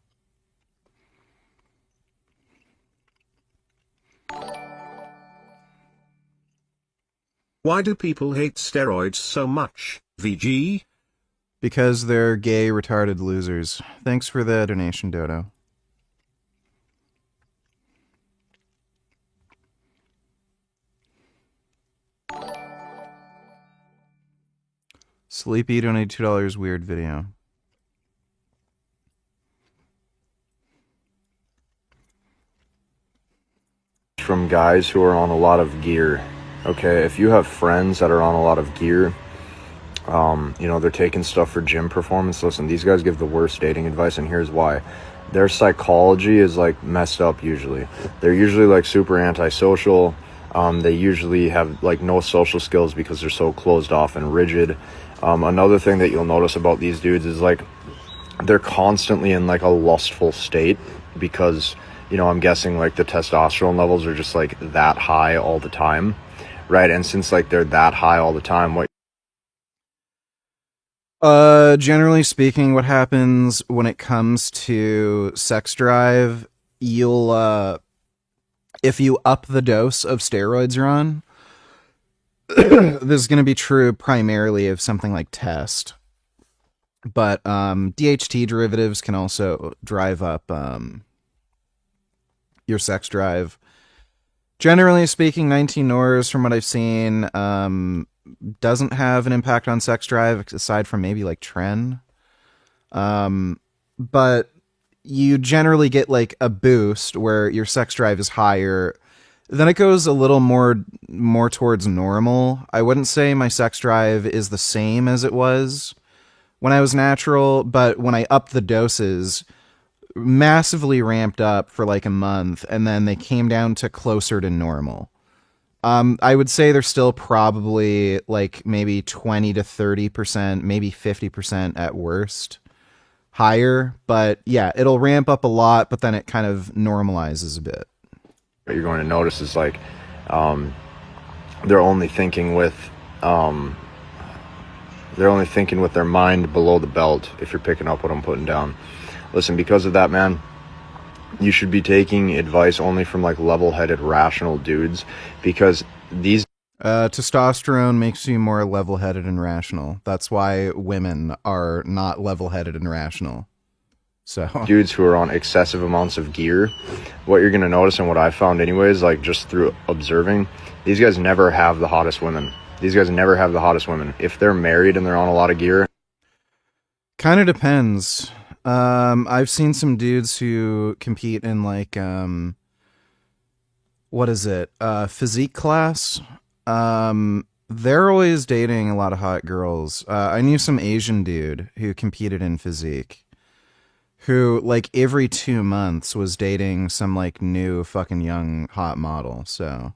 Why do people hate steroids so much, VG? Because they're gay, retarded losers. Thanks for the donation, Dodo. Sleepy donated $2. Weird video. From guys who are on a lot of gear. Okay, if you have friends that are on a lot of gear, you know, they're taking stuff for gym performance. Listen, these guys give the worst dating advice, and here's why. Their psychology is like messed up usually. They're usually like super antisocial. They usually have like no social skills because they're so closed off and rigid. Another thing that you'll notice about these dudes is like they're constantly in like a lustful state because, you know, I'm guessing like the testosterone levels are just like that high all the time, right? And since like they're that high all the time, what generally speaking, what happens when it comes to sex drive, you'll if you up the dose of steroids you're on, this is going to be true primarily of something like test. But DHT derivatives can also drive up your sex drive. Generally speaking, 19 Nors, from what I've seen, doesn't have an impact on sex drive, aside from maybe like Tren. But you generally get like a boost where your sex drive is higher. Then it goes a little more towards normal. I wouldn't say my sex drive is the same as it was when I was natural, but when I upped the doses, massively ramped up for like a month, and then they came down to closer to normal. I would say they're still probably like maybe 20 to 30%, maybe 50% at worst higher, but yeah, it'll ramp up a lot, but then it kind of normalizes a bit. What you're going to notice is like they're only thinking with their mind below the belt, if you're picking up what I'm putting down. Listen, because of that, man, you should be taking advice only from like level-headed, rational dudes, because these testosterone makes you more level-headed and rational. That's why women are not level-headed and rational. So dudes who are on excessive amounts of gear, what you're going to notice, and what I found anyways, like just through observing, these guys never have the hottest women. These guys never have the hottest women. If they're married and they're on a lot of gear. Kind of depends. I've seen some dudes who compete in like, what is it? Physique class. They're always dating a lot of hot girls. I knew some Asian dude who competed in physique, who like every 2 months was dating some like new fucking young hot model. So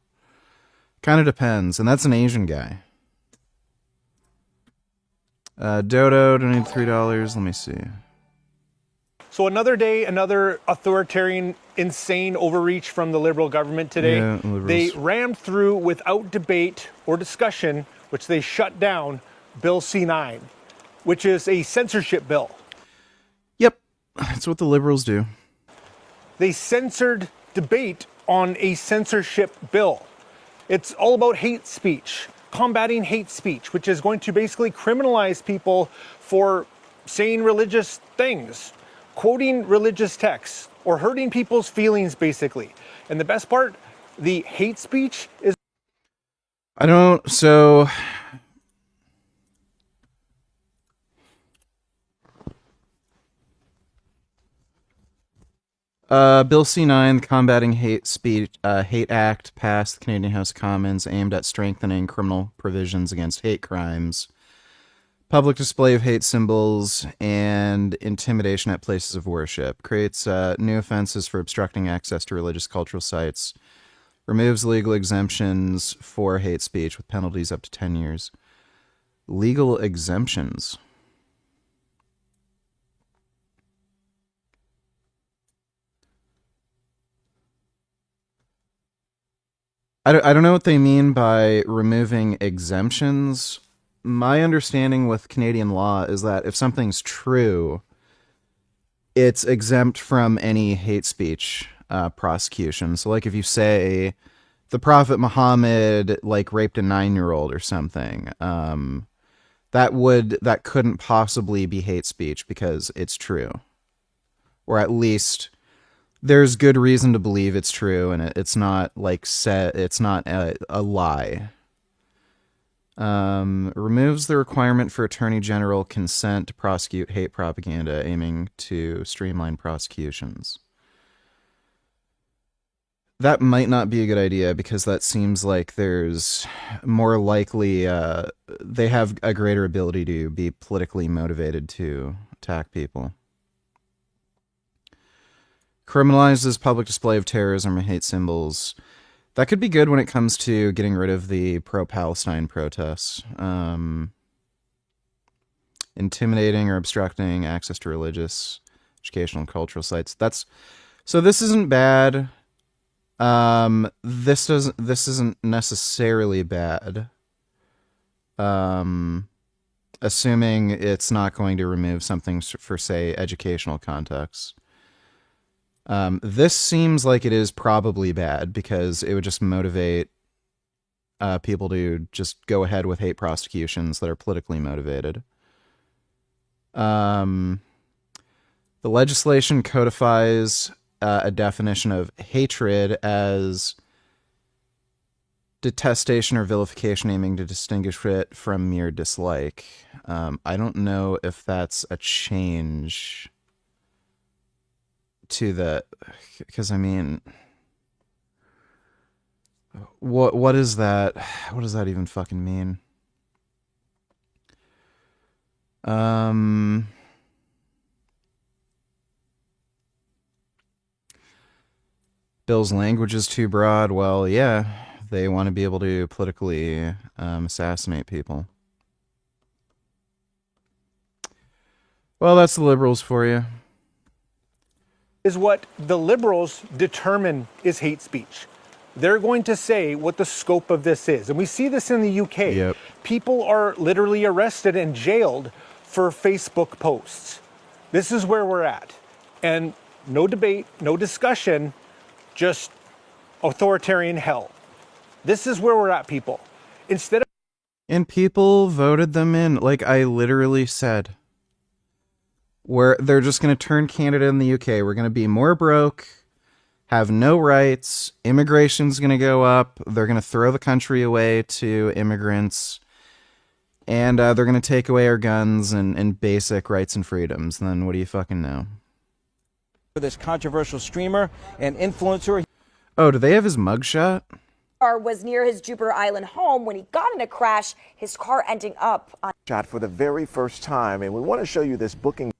kind of depends. And that's an Asian guy. Dodo donated $3. Let me see. So another day, another authoritarian, insane overreach from the Liberal government today. Yeah, Liberals. They rammed through without debate or discussion, which they shut down, Bill C-9, which is a censorship bill. Yep, that's what the Liberals do. They censored debate on a censorship bill. It's all about hate speech, combating hate speech, which is going to basically criminalize people for saying religious things, quoting religious texts, or hurting people's feelings, basically. And the best part, the hate speech is... So... Bill C-9, the Combating Hate Speech Hate Act, passed the Canadian House of Commons, aimed at strengthening criminal provisions against hate crimes, public display of hate symbols, and intimidation at places of worship. Creates new offenses for obstructing access to religious cultural sites, Removes legal exemptions for hate speech with penalties up to 10 years. Legal exemptions. I don't know what they mean by removing exemptions. My understanding with Canadian law is that if something's true, it's exempt from any hate speech prosecution. So, like, if you say the Prophet Muhammad like raped a 9-year-old or something, that couldn't possibly be hate speech because it's true, or at least there's good reason to believe it's true, and it's not like it's not a lie. Removes the requirement for Attorney General consent to prosecute hate propaganda, aiming to streamline prosecutions. That might not be a good idea, because that seems like there's more likely they have a greater ability to be politically motivated to attack people. Criminalizes public display of terrorism or hate symbols. That could be good when it comes to getting rid of the pro-Palestine protests. Intimidating or obstructing access to religious, educational, and cultural sites. So this isn't bad. This isn't necessarily bad. Assuming it's not going to remove something for, say, educational contexts. This seems like it is probably bad, because it would just motivate people to just go ahead with hate prosecutions that are politically motivated. The legislation codifies a definition of hatred as detestation or vilification aiming to distinguish it from mere dislike. I don't know if that's a change to the, because I mean, what is that? What does that even fucking mean? Bill's language is too broad. Well, yeah, they want to be able to politically assassinate people. Well, that's the liberals for you. Is what the liberals determine is hate speech. They're going to say what the scope of this is. And we see this in the UK. Yep. People are literally arrested and jailed for Facebook posts. This is where we're at. And no debate, no discussion, just authoritarian hell. This is where we're at, people. Instead of... And people voted them in. Like I literally said, where they're just going to turn Canada and the UK. We're going to be more broke, have no rights, immigration's going to go up, they're going to throw the country away to immigrants, and they're going to take away our guns and basic rights and freedoms. And then what do you fucking know? For this controversial streamer and influencer. Oh, do they have his mugshot? Was near his Jupiter Island home when he got in a crash, his car ending up on shot for the very first time, and we want to show you this booking.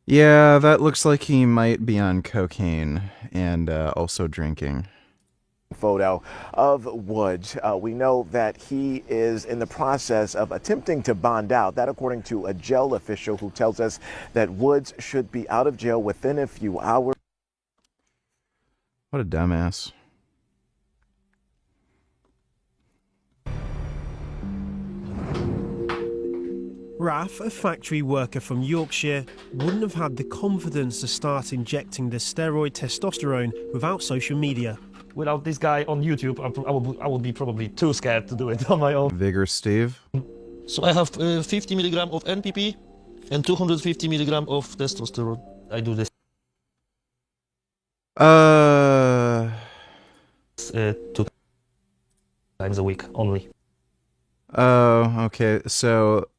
Yeah, that looks like he might be on cocaine and also drinking. Photo of Woods. We know that he is in the process of attempting to bond out. That according to a jail official who tells us that Woods should be out of jail within a few hours. What a dumbass. Raf, a factory worker from Yorkshire, wouldn't have had the confidence to start injecting the steroid testosterone without social media. Without this guy on YouTube, I would be probably too scared to do it on my own. Vigor Steve. So I have 50 milligram of NPP and 250 milligram of testosterone. I do this 2 times a week only. Oh, okay. So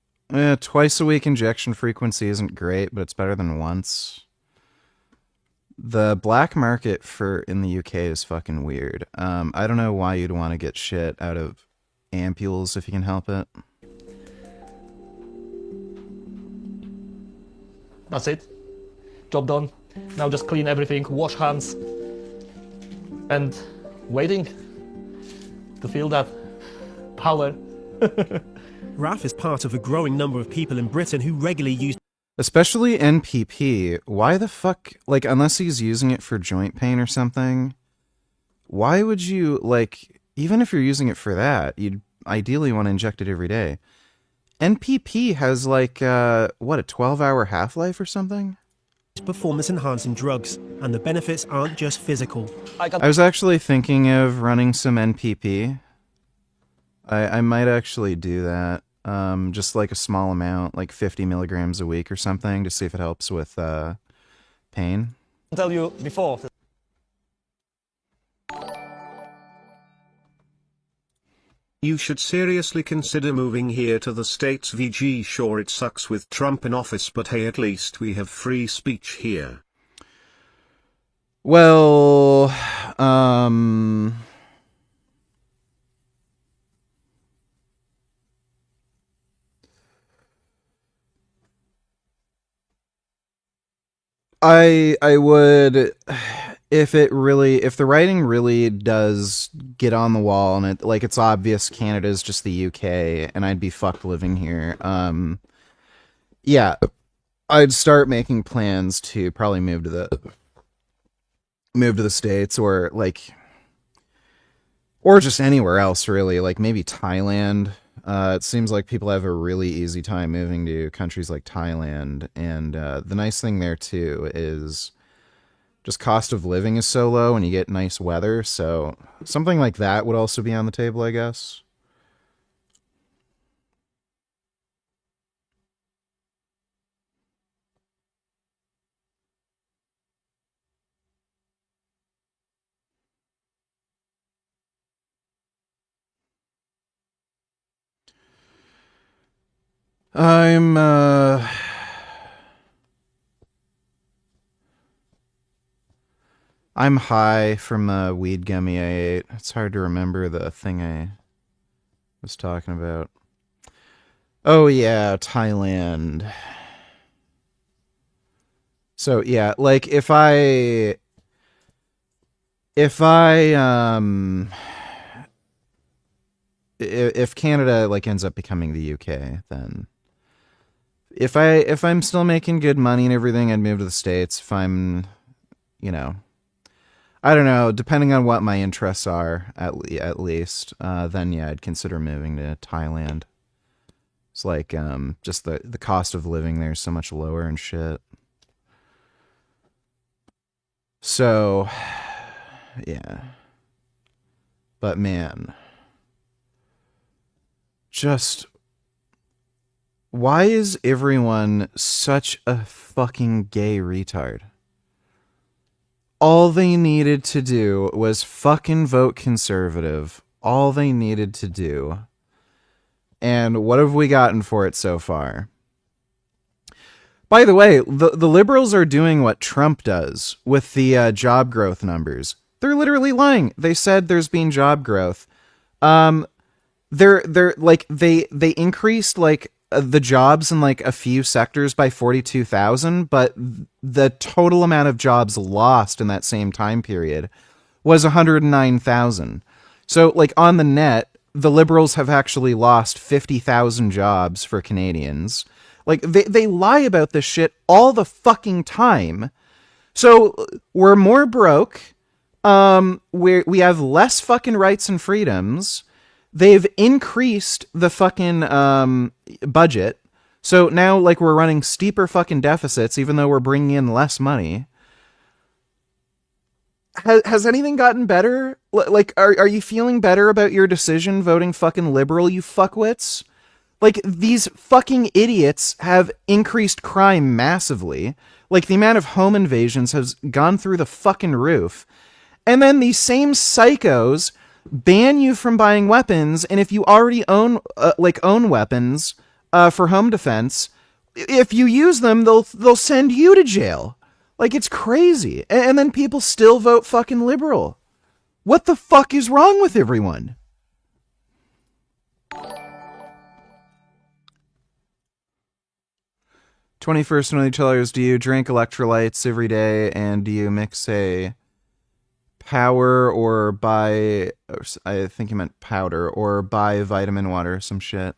twice a week injection frequency isn't great, but it's better than once. The black market in the UK is fucking weird. I don't know why you'd want to get shit out of ampules if you can help it. That's it. Job done. Now just clean everything, wash hands, and waiting to feel that power. Raf is part of a growing number of people in Britain who regularly use... Especially NPP. Why the fuck... Like, unless he's using it for joint pain or something, why would you, like... Even if you're using it for that, you'd ideally want to inject it every day. NPP has, like, what, a 12-hour half-life or something? Performance-enhancing drugs, and the benefits aren't just physical. I was actually thinking of running some NPP. I might actually do that. Just like a small amount, like 50 milligrams a week or something, to see if it helps with pain. I'll tell you before. You should seriously consider moving here to the States. VG, sure it sucks with Trump in office, but hey, at least we have free speech here. Well, I would, if the writing really does get on the wall and it's obvious Canada's just the UK and I'd be fucked living here. Yeah, I'd start making plans to probably move to the States or just anywhere else really, like maybe Thailand. It seems like people have a really easy time moving to countries like Thailand, and the nice thing there too is just cost of living is so low and you get nice weather, so something like that would also be on the table, I guess. I'm high from the weed gummy I ate. It's hard to remember the thing I was talking about. Oh yeah, Thailand. So yeah, like if Canada like ends up becoming the UK, then if I'm still making good money and everything, I'd move to the States. If I'm, I don't know, depending on what my interests are, at least, then yeah, I'd consider moving to Thailand. It's like, just the cost of living there is so much lower and shit. So, yeah. But man, just, why is everyone such a fucking gay retard? All they needed to do was fucking vote conservative. All they needed to do. And what have we gotten for it so far? By the way, the liberals are doing what Trump does with the job growth numbers. They're literally lying. They said there's been job growth. They're like they increased like the jobs in like a few sectors by 42,000, but the total amount of jobs lost in that same time period was 109,000. So like on the net, the liberals have actually lost 50,000 jobs for Canadians. Like they lie about this shit all the fucking time. So we're more broke. We have less fucking rights and freedoms. They've increased the fucking budget. So now, like, we're running steeper fucking deficits, even though we're bringing in less money. Has anything gotten better? Like, are you feeling better about your decision voting fucking liberal, you fuckwits? Like, these fucking idiots have increased crime massively. Like, the amount of home invasions has gone through the fucking roof. And then these same psychos ban you from buying weapons, and if you already own weapons for home defense, if you use them, they'll send you to jail. Like, it's crazy. And then people still vote fucking liberal. What the fuck is wrong with everyone? $21st million, do you drink electrolytes every day, and do you mix a power or buy, I think he meant powder, or buy vitamin water, some shit.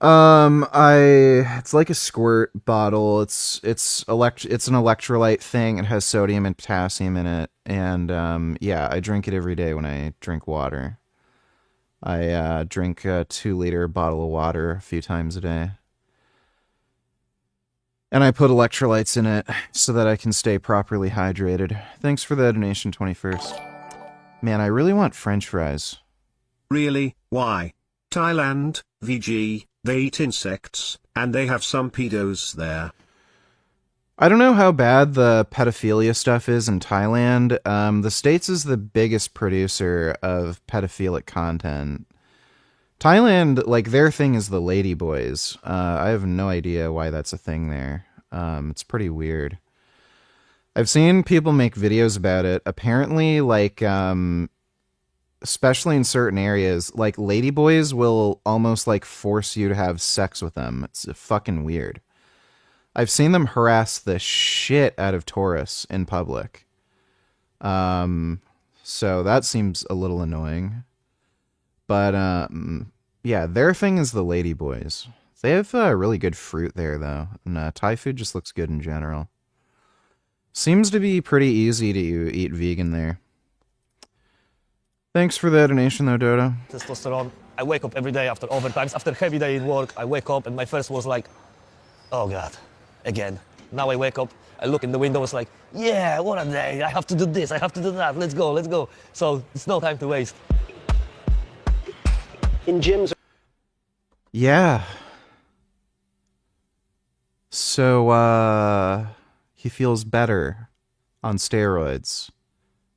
It's like a squirt bottle. It's an electrolyte thing. It has sodium and potassium in it, and yeah, I drink it every day when I drink water. I drink a 2-liter bottle of water a few times a day. And I put electrolytes in it so that I can stay properly hydrated. Thanks for the donation, 21st. Man, I really want French fries. Really? Why? Thailand, VG, they eat insects, and they have some pedos there. I don't know how bad the pedophilia stuff is in Thailand. The States is the biggest producer of pedophilic content. Thailand, like, their thing is the ladyboys. I have no idea why that's a thing there. It's pretty weird. I've seen people make videos about it. Apparently, like, especially in certain areas, like, ladyboys will almost, like, force you to have sex with them. It's fucking weird. I've seen them harass the shit out of tourists in public. So that seems a little annoying. But, yeah, their thing is the ladyboys. They have really good fruit there, though. And Thai food just looks good in general. Seems to be pretty easy to eat vegan there. Thanks for the donation, though, Dodo. Testosterone. I wake up every day after overtimes, after a heavy day in work. I wake up and my first was like, oh God, again. Now I wake up, I look in the window, it's like, yeah, what a day. I have to do this, I have to do that. Let's go, let's go. So it's no time to waste. In gyms. Yeah. So, he feels better on steroids.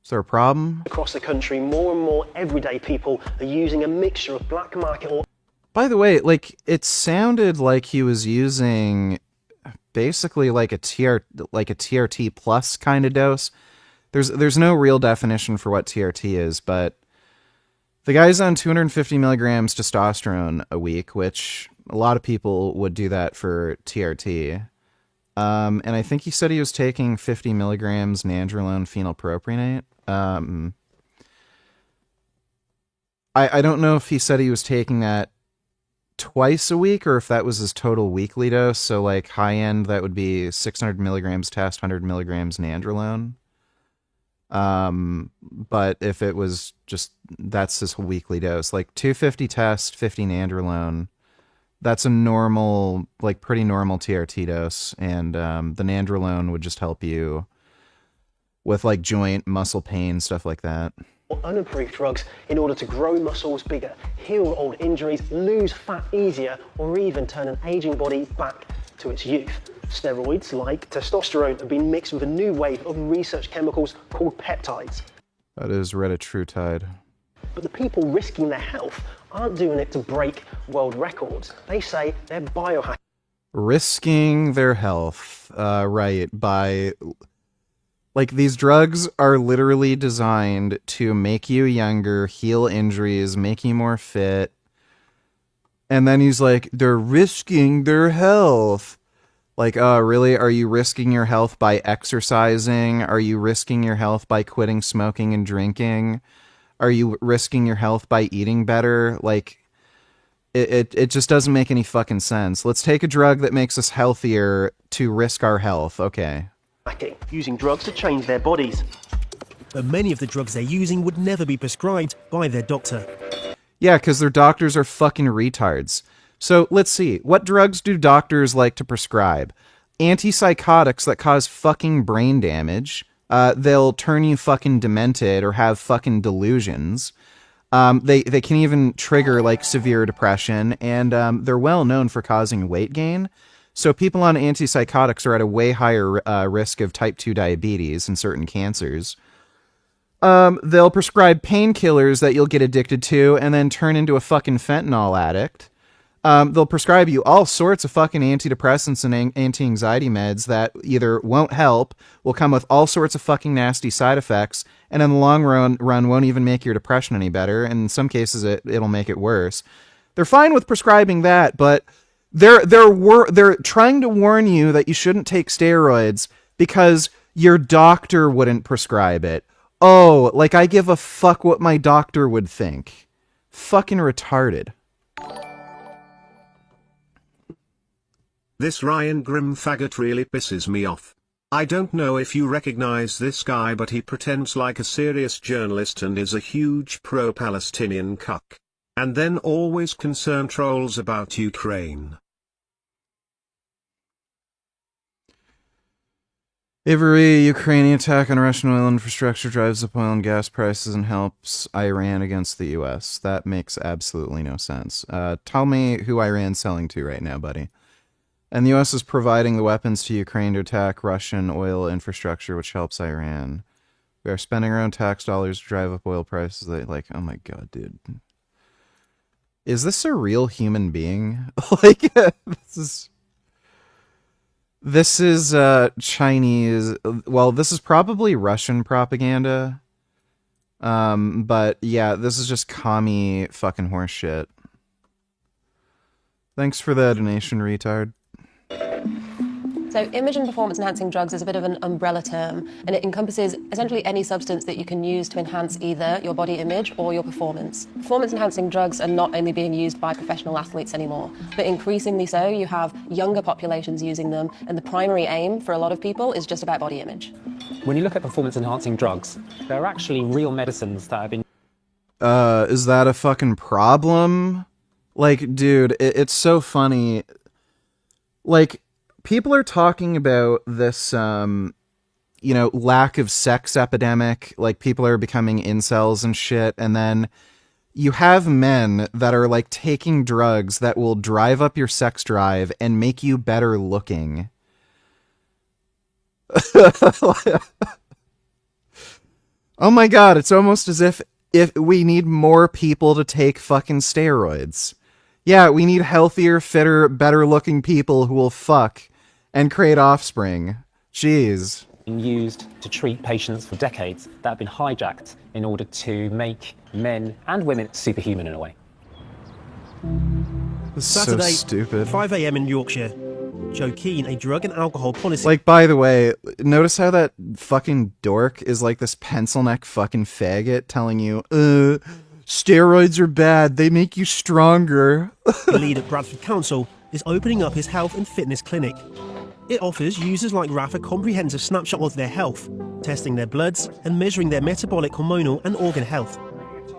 Is there a problem? Across the country, more and more everyday people are using a mixture of black market or... By the way, like, it sounded like he was using basically like a TRT plus kind of dose. There's no real definition for what TRT is, but the guy's on 250 milligrams testosterone a week, which a lot of people would do that for TRT. And I think he said he was taking 50 milligrams nandrolone phenylpropionate. I don't know if he said he was taking that twice a week or if that was his total weekly dose. So like high end, that would be 600 milligrams test, 100 milligrams nandrolone. But if it was just, that's his weekly dose, like 250 test, 50 nandrolone, that's a normal, like pretty normal TRT dose. And, the nandrolone would just help you with like joint muscle pain, stuff like that. Or unapproved drugs in order to grow muscles bigger, heal old injuries, lose fat easier, or even turn an aging body back to its youth. Steroids like testosterone have been mixed with a new wave of research chemicals called peptides. That is Retatrutide. But the people risking their health aren't doing it to break world records. They say they're biohacking. Risking their health, right, by... Like, these drugs are literally designed to make you younger, heal injuries, make you more fit. And then he's like, they're risking their health. Like, really? Are you risking your health by exercising? Are you risking your health by quitting smoking and drinking? Are you risking your health by eating better? Like, it just doesn't make any fucking sense. Let's take a drug that makes us healthier to risk our health. Okay. Using drugs to change their bodies. But many of the drugs they're using would never be prescribed by their doctor. Yeah, because their doctors are fucking retards. So let's see. What drugs do doctors like to prescribe? Antipsychotics that cause fucking brain damage. They'll turn you fucking demented or have fucking delusions. They can even trigger like severe depression, and they're well known for causing weight gain. So people on antipsychotics are at a way higher risk of type 2 diabetes and certain cancers. They'll prescribe painkillers that you'll get addicted to and then turn into a fucking fentanyl addict. They'll prescribe you all sorts of fucking antidepressants and anti-anxiety meds that either won't help, will come with all sorts of fucking nasty side effects, and in the long run won't even make your depression any better. And in some cases, it'll make it worse. They're fine with prescribing that, but they're trying to warn you that you shouldn't take steroids because your doctor wouldn't prescribe it. Oh, like I give a fuck what my doctor would think. Fucking retarded. This Ryan Grimm faggot really pisses me off. I don't know if you recognize this guy, but he pretends like a serious journalist and is a huge pro-Palestinian cuck. And then always concern trolls about Ukraine. Every Ukrainian attack on Russian oil infrastructure drives up oil and gas prices and helps Iran against the U.S. That makes absolutely no sense. Tell me who Iran's selling to right now, buddy. And the U.S. is providing the weapons to Ukraine to attack Russian oil infrastructure, which helps Iran. We are spending our own tax dollars to drive up oil prices. Like, oh my god, dude. Is this a real human being? Like, This is Chinese. Well, this is probably Russian propaganda. But yeah, this is just commie fucking horse shit. Thanks for the donation, retard. So image and performance enhancing drugs is a bit of an umbrella term, and it encompasses essentially any substance that you can use to enhance either your body image or your performance. Performance enhancing drugs are not only being used by professional athletes anymore, but increasingly so. You have younger populations using them, and the primary aim for a lot of people is just about body image. When you look at performance enhancing drugs, there are actually real medicines that have been... Is that a fucking problem? Like, dude, it's so funny. Like, people are talking about this, you know, lack of sex epidemic. Like, people are becoming incels and shit. And then you have men that are, like, taking drugs that will drive up your sex drive and make you better looking. Oh my god, it's almost as if we need more people to take fucking steroids. Yeah, we need healthier, fitter, better looking people who will fuck and create offspring. Jeez. Used to treat patients for decades that have been hijacked in order to make men and women superhuman in a way. Saturday, so stupid. 5 a.m. in Yorkshire. Joe Keane, a drug and alcohol policy... Like, by the way, notice how that fucking dork is like this pencil neck fucking faggot telling you, steroids are bad, they make you stronger. The lead at Bradford Council is opening up his health and fitness clinic. It offers users like Raf a comprehensive snapshot of their health, testing their bloods and measuring their metabolic, hormonal and organ health.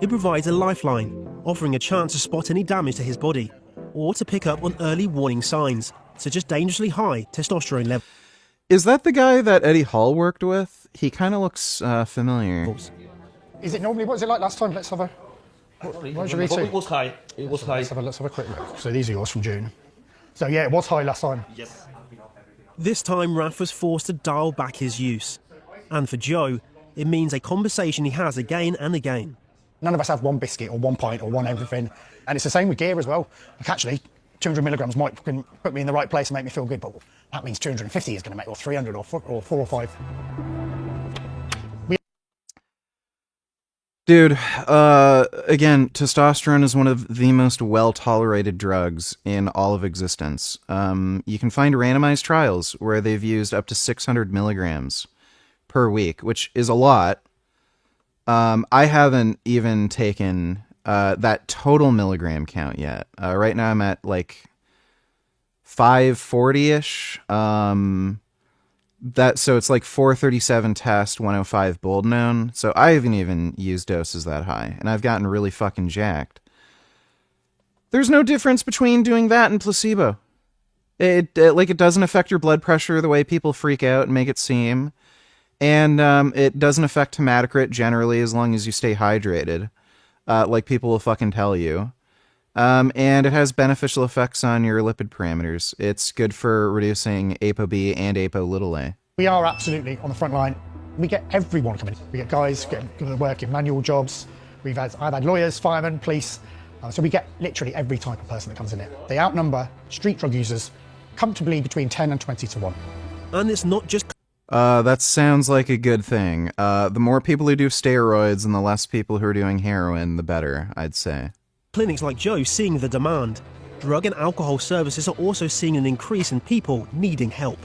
It provides a lifeline, offering a chance to spot any damage to his body, or to pick up on early warning signs, such as dangerously high testosterone levels. Is that the guy that Eddie Hall worked with? He kind of looks familiar. Is it normally, what was it like last time? Let's have a... What was your ET? It was high. It was high. Let's have a quick look. So these are yours from June. So yeah, it was high last time. Yes. This time, Raf was forced to dial back his use. And for Joe, it means a conversation he has again and again. None of us have one biscuit or one pint or one everything. And it's the same with gear as well. Like actually, 200 milligrams might put me in the right place and make me feel good, but that means 250 is going to make, or 300 or 4 or 5. Dude, again, testosterone is one of the most well-tolerated drugs in all of existence. You can find randomized trials where they've used up to 600 milligrams per week, which is a lot. I haven't even taken that total milligram count yet. Right now I'm at like 540-ish. So it's like 437 test, 105 bold known. So I haven't even used doses that high, and I've gotten really fucking jacked. There's no difference between doing that and placebo. It doesn't affect your blood pressure the way people freak out and make it seem. And it doesn't affect hematocrit generally as long as you stay hydrated, like people will fucking tell you. And it has beneficial effects on your lipid parameters. It's good for reducing ApoB and ApoA. We are absolutely on the front line. We get everyone coming in. We get guys getting work in manual jobs. I've had lawyers, firemen, police. So we get literally every type of person that comes in here. They outnumber street drug users comfortably between 10 and 20 to 1. And it's not just... that sounds like a good thing. The more people who do steroids and the less people who are doing heroin, the better, I'd say. Clinics like Joe seeing the demand. Drug and alcohol services are also seeing an increase in people needing help.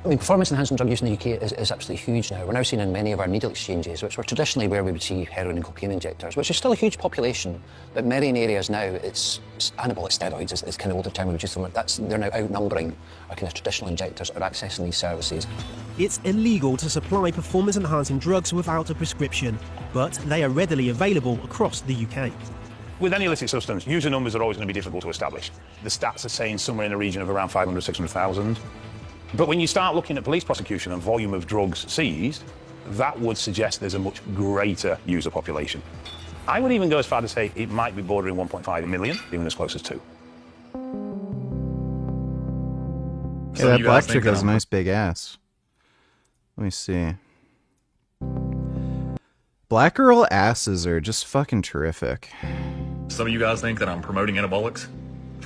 I mean, performance-enhancing drug use in the UK is absolutely huge now. We're now seeing in many of our needle exchanges, which were traditionally where we would see heroin and cocaine injectors, which is still a huge population, but many areas now, it's anabolic steroids is kind of older term we would use them. They're now outnumbering our kind of traditional injectors that are accessing these services. It's illegal to supply performance-enhancing drugs without a prescription, but they are readily available across the UK. With any illicit substance, user numbers are always going to be difficult to establish. The stats are saying somewhere in the region of around 500, 600,000. But when you start looking at police prosecution and volume of drugs seized, that would suggest there's a much greater user population. I would even go as far to say it might be bordering 1.5 million, even as close as 2. Yeah, that black chick has a nice big ass. Let me see. Black girl asses are just fucking terrific. Some of you guys think that I'm promoting anabolics?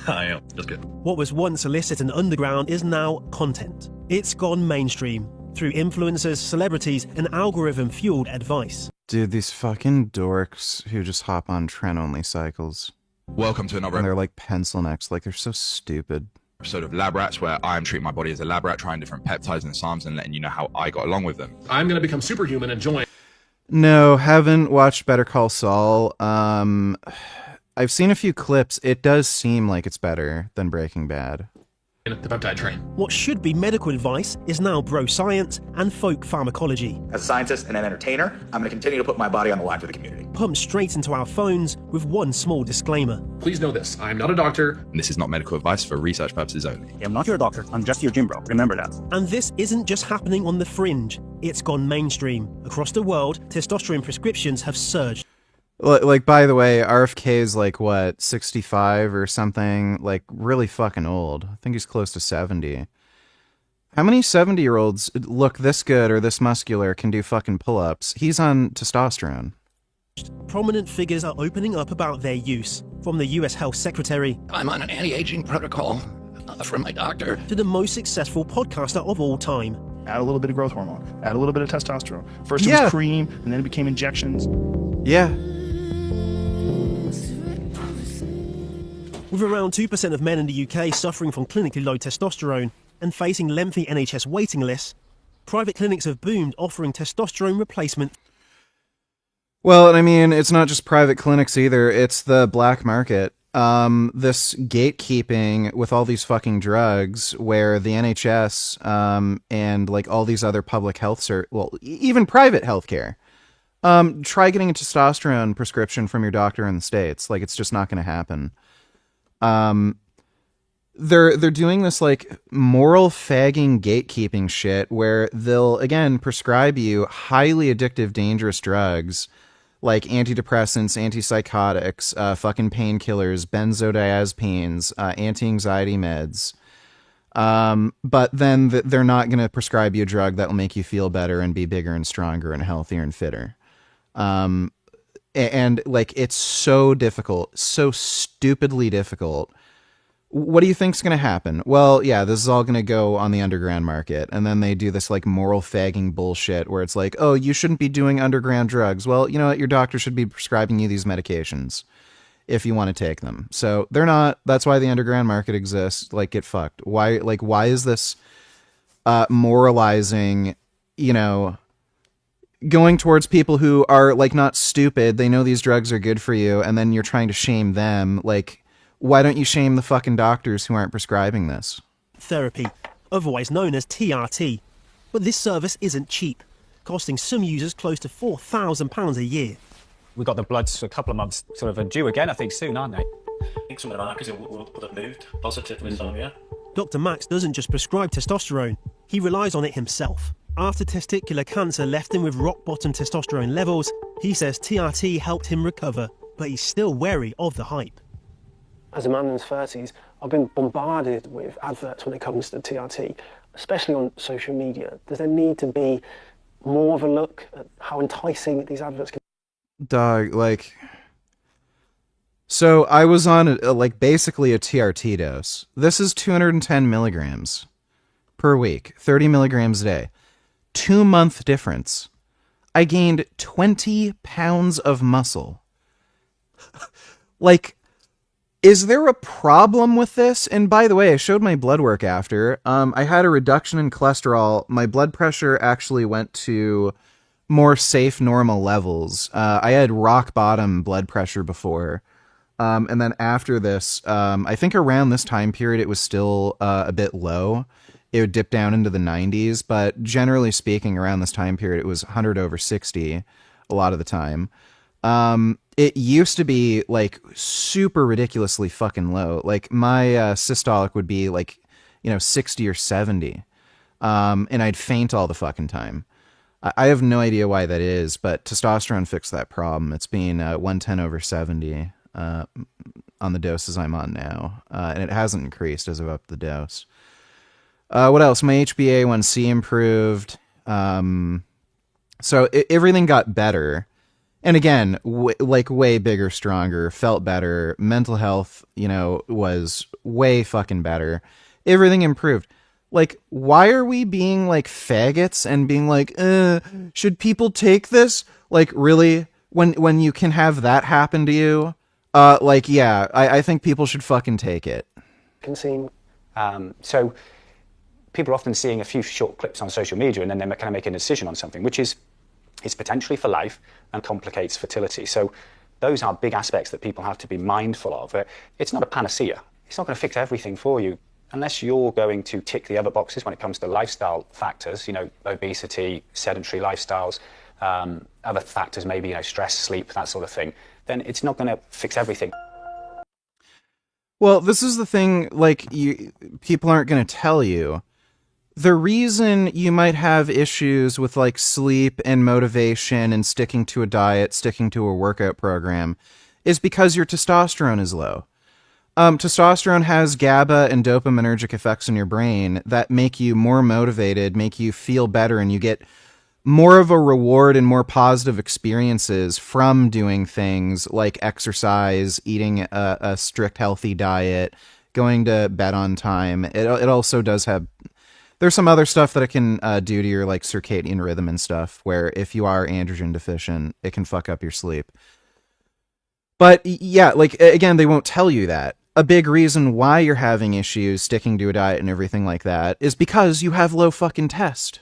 I am. Just kidding. What was once illicit and underground is now content. It's gone mainstream through influencers, celebrities, and algorithm-fueled advice. Dude, these fucking dorks who just hop on trend-only cycles. Welcome to another. And they're like pencil necks, like they're so stupid. Episode of Lab Rats, where I'm treating my body as a lab rat, trying different peptides and enzymes and letting you know how I got along with them. I'm gonna become superhuman and join. No, haven't watched Better Call Saul. I've seen a few clips. It does seem like it's better than Breaking Bad. The peptide train. What should be medical advice is now bro science and folk pharmacology. As a scientist and an entertainer, I'm going to continue to put my body on the line for the community. Pumped straight into our phones with one small disclaimer. Please know this, I'm not a doctor. And this is not medical advice for research purposes only. I'm not your doctor, I'm just your gym bro. Remember that. And this isn't just happening on the fringe. It's gone mainstream. Across the world, testosterone prescriptions have surged. Like, by the way, RFK is like, what, 65 or something? Like, really fucking old. I think he's close to 70. How many 70-year-olds look this good or this muscular can do fucking pull-ups? He's on testosterone. Prominent figures are opening up about their use. From the US Health Secretary... I'm on an anti-aging protocol from my doctor. ...to the most successful podcaster of all time. Add a little bit of growth hormone. Add a little bit of testosterone. First it was cream, and then it became injections. Yeah. With around 2% of men in the UK suffering from clinically low testosterone and facing lengthy NHS waiting lists, private clinics have boomed offering testosterone replacement. Well, I mean, it's not just private clinics either. It's the black market. This gatekeeping with all these fucking drugs where the NHS and like all these other public health, even private healthcare, try getting a testosterone prescription from your doctor in the States. Like, it's just not going to happen. They're doing this like moral fagging gatekeeping shit where they'll again prescribe you highly addictive, dangerous drugs like antidepressants, antipsychotics, fucking painkillers, benzodiazepines, anti-anxiety meds. But then they're not going to prescribe you a drug that will make you feel better and be bigger and stronger and healthier and fitter. And like, it's so difficult, so stupidly difficult. What do you think's going to happen? Well, yeah, this is all going to go on the underground market. And then they do this like moral fagging bullshit where it's like, oh, you shouldn't be doing underground drugs. Well, you know what? Your doctor should be prescribing you these medications if you want to take them. So they're not. That's why the underground market exists. Like, get fucked. Why is this moralizing, going towards people who are like not stupid, they know these drugs are good for you, and then you're trying to shame them? Like, why don't you shame the fucking doctors who aren't prescribing this? Therapy, otherwise known as TRT. But this service isn't cheap, costing some users close to £4,000 a year. We've got the bloods for a couple of months sort of due again, I think, soon, aren't they? I think some of the markers will have moved positively, so yeah. Dr. Max doesn't just prescribe testosterone, he relies on it himself. After testicular cancer left him with rock-bottom testosterone levels, he says TRT helped him recover, but he's still wary of the hype. As a man in his 30s, I've been bombarded with adverts when it comes to TRT, especially on social media. Does there need to be more of a look at how enticing these adverts can be? Dog, like... So I was on basically a TRT dose. This is 210 milligrams per week, 30 milligrams a day. 2-month difference. I gained 20 pounds of muscle. Like, Is there a problem with this? And by the way, I showed my blood work after. I had a reduction in cholesterol. My blood pressure actually went to more safe, normal levels. I had rock bottom blood pressure before. And then after this, I think around this time period, it was still a bit low. It would dip down into the 90s, but generally speaking, around this time period, it was 100/60 a lot of the time. It used to be like super ridiculously fucking low. Like my systolic would be like, 60 or 70. And I'd faint all the fucking time. I have no idea why that is, but testosterone fixed that problem. It's being 110/70 on the doses I'm on now. And it hasn't increased as I've upped the dose. What else? My HbA1c improved. So everything got better. And again, way bigger, stronger, felt better. Mental health, was way fucking better. Everything improved. Like, why are we being like faggots and being like, should people take this? Like, really? When you can have that happen to you? Yeah, I think people should fucking take it. So people are often seeing a few short clips on social media and then they're kind of making a decision on something, which is potentially for life and complicates fertility. So those are big aspects that people have to be mindful of. It's not a panacea. It's not going to fix everything for you unless you're going to tick the other boxes when it comes to lifestyle factors, obesity, sedentary lifestyles, other factors, maybe, stress, sleep, that sort of thing. Then it's not going to fix everything. Well, this is the thing, people aren't going to tell you. The reason you might have issues with sleep and motivation and sticking to a diet, sticking to a workout program, is because your testosterone is low. Testosterone has GABA and dopaminergic effects in your brain that make you more motivated, make you feel better, and you get more of a reward and more positive experiences from doing things like exercise, eating a strict healthy diet, going to bed on time. It also does have... There's some other stuff that it can do to your circadian rhythm and stuff, where if you are androgen deficient, it can fuck up your sleep. But yeah, again, they won't tell you that. A big reason why you're having issues sticking to a diet and everything like that is because you have low fucking test.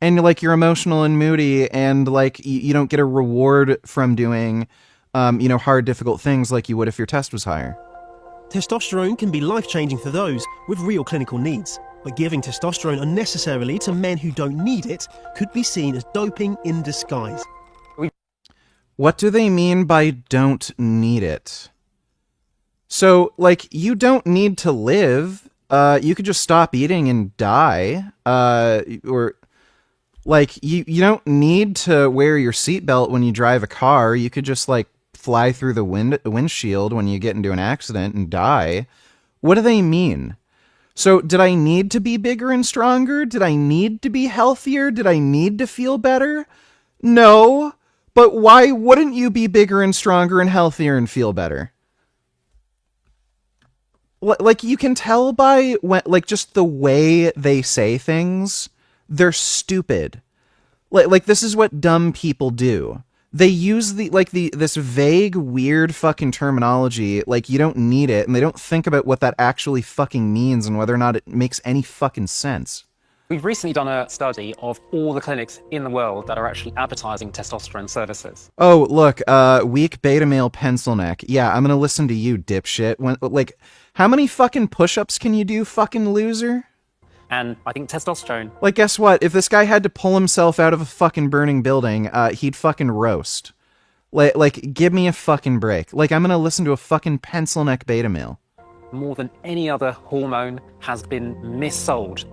And you're emotional and moody, and you don't get a reward from doing hard, difficult things like you would if your test was higher. Testosterone can be life-changing for those with real clinical needs. But giving testosterone unnecessarily to men who don't need it could be seen as doping in disguise. What do they mean by don't need it? So, you don't need to live. You could just stop eating and die. Or, you don't need to wear your seatbelt when you drive a car. You could just, fly through the windshield when you get into an accident and die. What do they mean? So did I need to be bigger and stronger? Did I need to be healthier? Did I need to feel better? No. But why wouldn't you be bigger and stronger and healthier and feel better? You can tell by just the way they say things, they're stupid. This is what dumb people do. They use this vague, weird fucking terminology, you don't need it, and they don't think about what that actually fucking means and whether or not it makes any fucking sense. We've recently done a study of all the clinics in the world that are actually advertising testosterone services. Oh, look, weak beta male pencil neck. Yeah, I'm gonna listen to you, dipshit. How many fucking push-ups can you do, fucking loser? And I think testosterone... guess what? If this guy had to pull himself out of a fucking burning building, he'd fucking roast. Give me a fucking break. I'm gonna listen to a fucking pencil neck beta male. More than any other hormone has been missold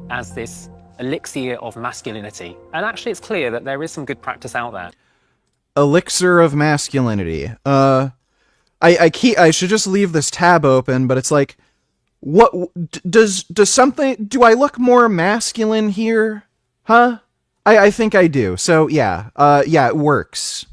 as this elixir of masculinity. And actually it's clear that there is some good practice out there. Elixir of masculinity. I should just leave this tab open, but it's what does something, do I look more masculine here? Huh? I think I do. So yeah, it works.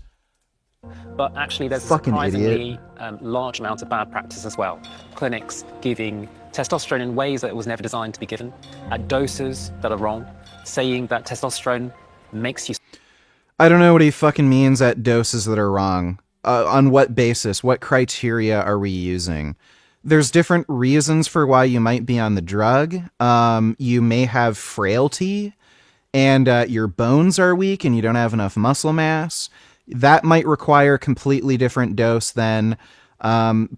But actually there's fucking a surprisingly large amount of bad practice as well. Clinics giving testosterone in ways that it was never designed to be given, at doses that are wrong, saying that testosterone makes you... I don't know what he fucking means at doses that are wrong. on what basis? What criteria are we using? There's different reasons for why you might be on the drug. You may have frailty, and your bones are weak, and you don't have enough muscle mass. That might require a completely different dose than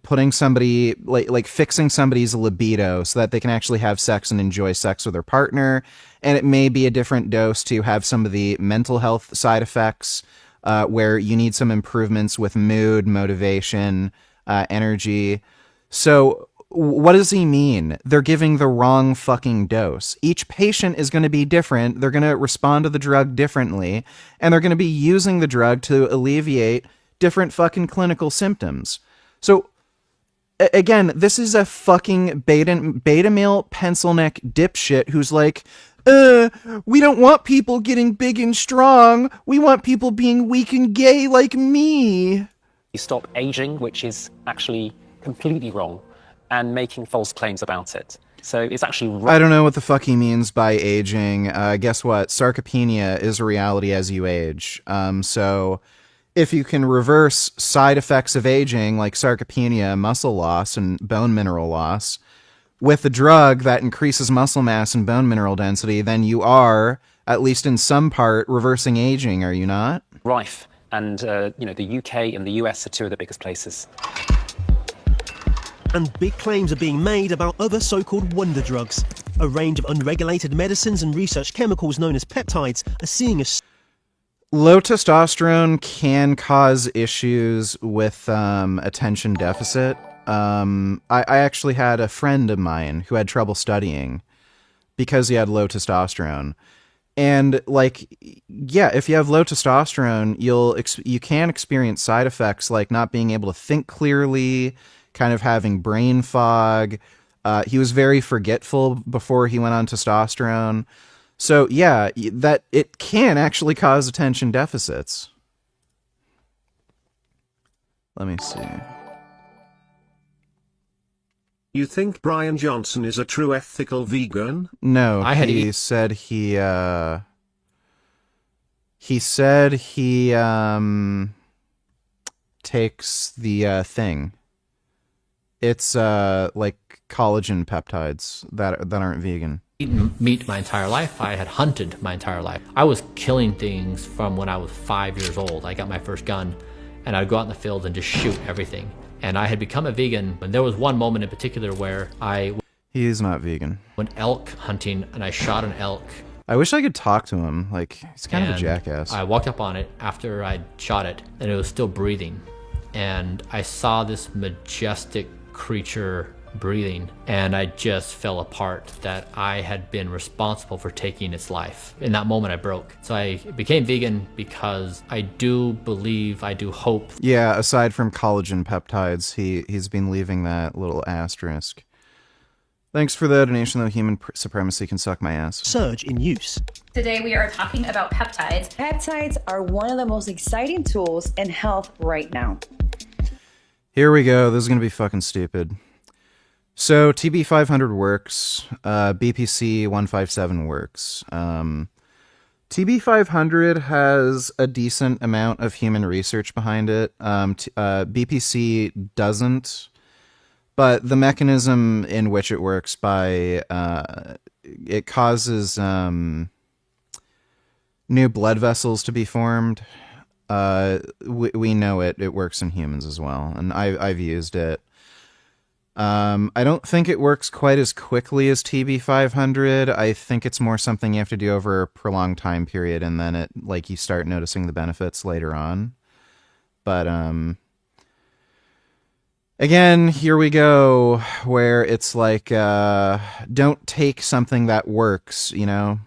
putting somebody, like fixing somebody's libido so that they can actually have sex and enjoy sex with their partner. And it may be a different dose to have some of the mental health side effects, where you need some improvements with mood, motivation, energy. So what does he mean? They're giving the wrong fucking dose. Each patient is going to be different. They're going to respond to the drug differently, and they're going to be using the drug to alleviate different fucking clinical symptoms. So again, this is a fucking beta male pencil neck dipshit who's like, we don't want people getting big and strong. We want people being weak and gay like me. You stop aging, which is actually completely wrong, and making false claims about it. So it's actually wrong. I don't know what the fuck he means by aging. Guess what? Sarcopenia is a reality as you age. So if you can reverse side effects of aging, like sarcopenia, muscle loss, and bone mineral loss, with a drug that increases muscle mass and bone mineral density, then you are, at least in some part, reversing aging, are you not? Rife. And, the UK and the US are two of the biggest places. And big claims are being made about other so-called wonder drugs. A range of unregulated medicines and research chemicals known as peptides are seeing a... Low testosterone can cause issues with attention deficit. I actually had a friend of mine who had trouble studying because he had low testosterone. And if you have low testosterone, you can experience side effects like not being able to think clearly, kind of having brain fog. He was very forgetful before he went on testosterone. So yeah, that it can actually cause attention deficits. Let me see. You think Brian Johnson is a true ethical vegan? No, he said he takes the thing. It's like collagen peptides that aren't vegan. Eaten meat my entire life. I had hunted my entire life. I was killing things from when I was 5 years old. I got my first gun, and I'd go out in the field and just shoot everything. And I had become a vegan, but there was one moment in particular where He is not vegan. went elk hunting, and I shot an elk. I wish I could talk to him. Like, he's kind of a And jackass. I walked up on it after I'd shot it, and it was still breathing. And I saw this majestic creature breathing, and I just fell apart that I had been responsible for taking its life. In that moment, I broke. So I became vegan because I do believe, I do hope. Yeah, aside from collagen peptides, he's been leaving that little asterisk. Thanks for the donation, though. Human supremacy can suck my ass. Surge in use. Today we are talking about peptides. Peptides are one of the most exciting tools in health right now. Here we go. This is going to be fucking stupid. So TB500 works. BPC 157 works. TB500 has a decent amount of human research behind it. BPC doesn't. But the mechanism in which it works it causes new blood vessels to be formed. We know it works in humans as well, and I've used it. I don't think it works quite as quickly as TB500. I think it's more something you have to do over a prolonged time period, and then you start noticing the benefits later on. But again, here we go, where it's like, don't take something that works, it's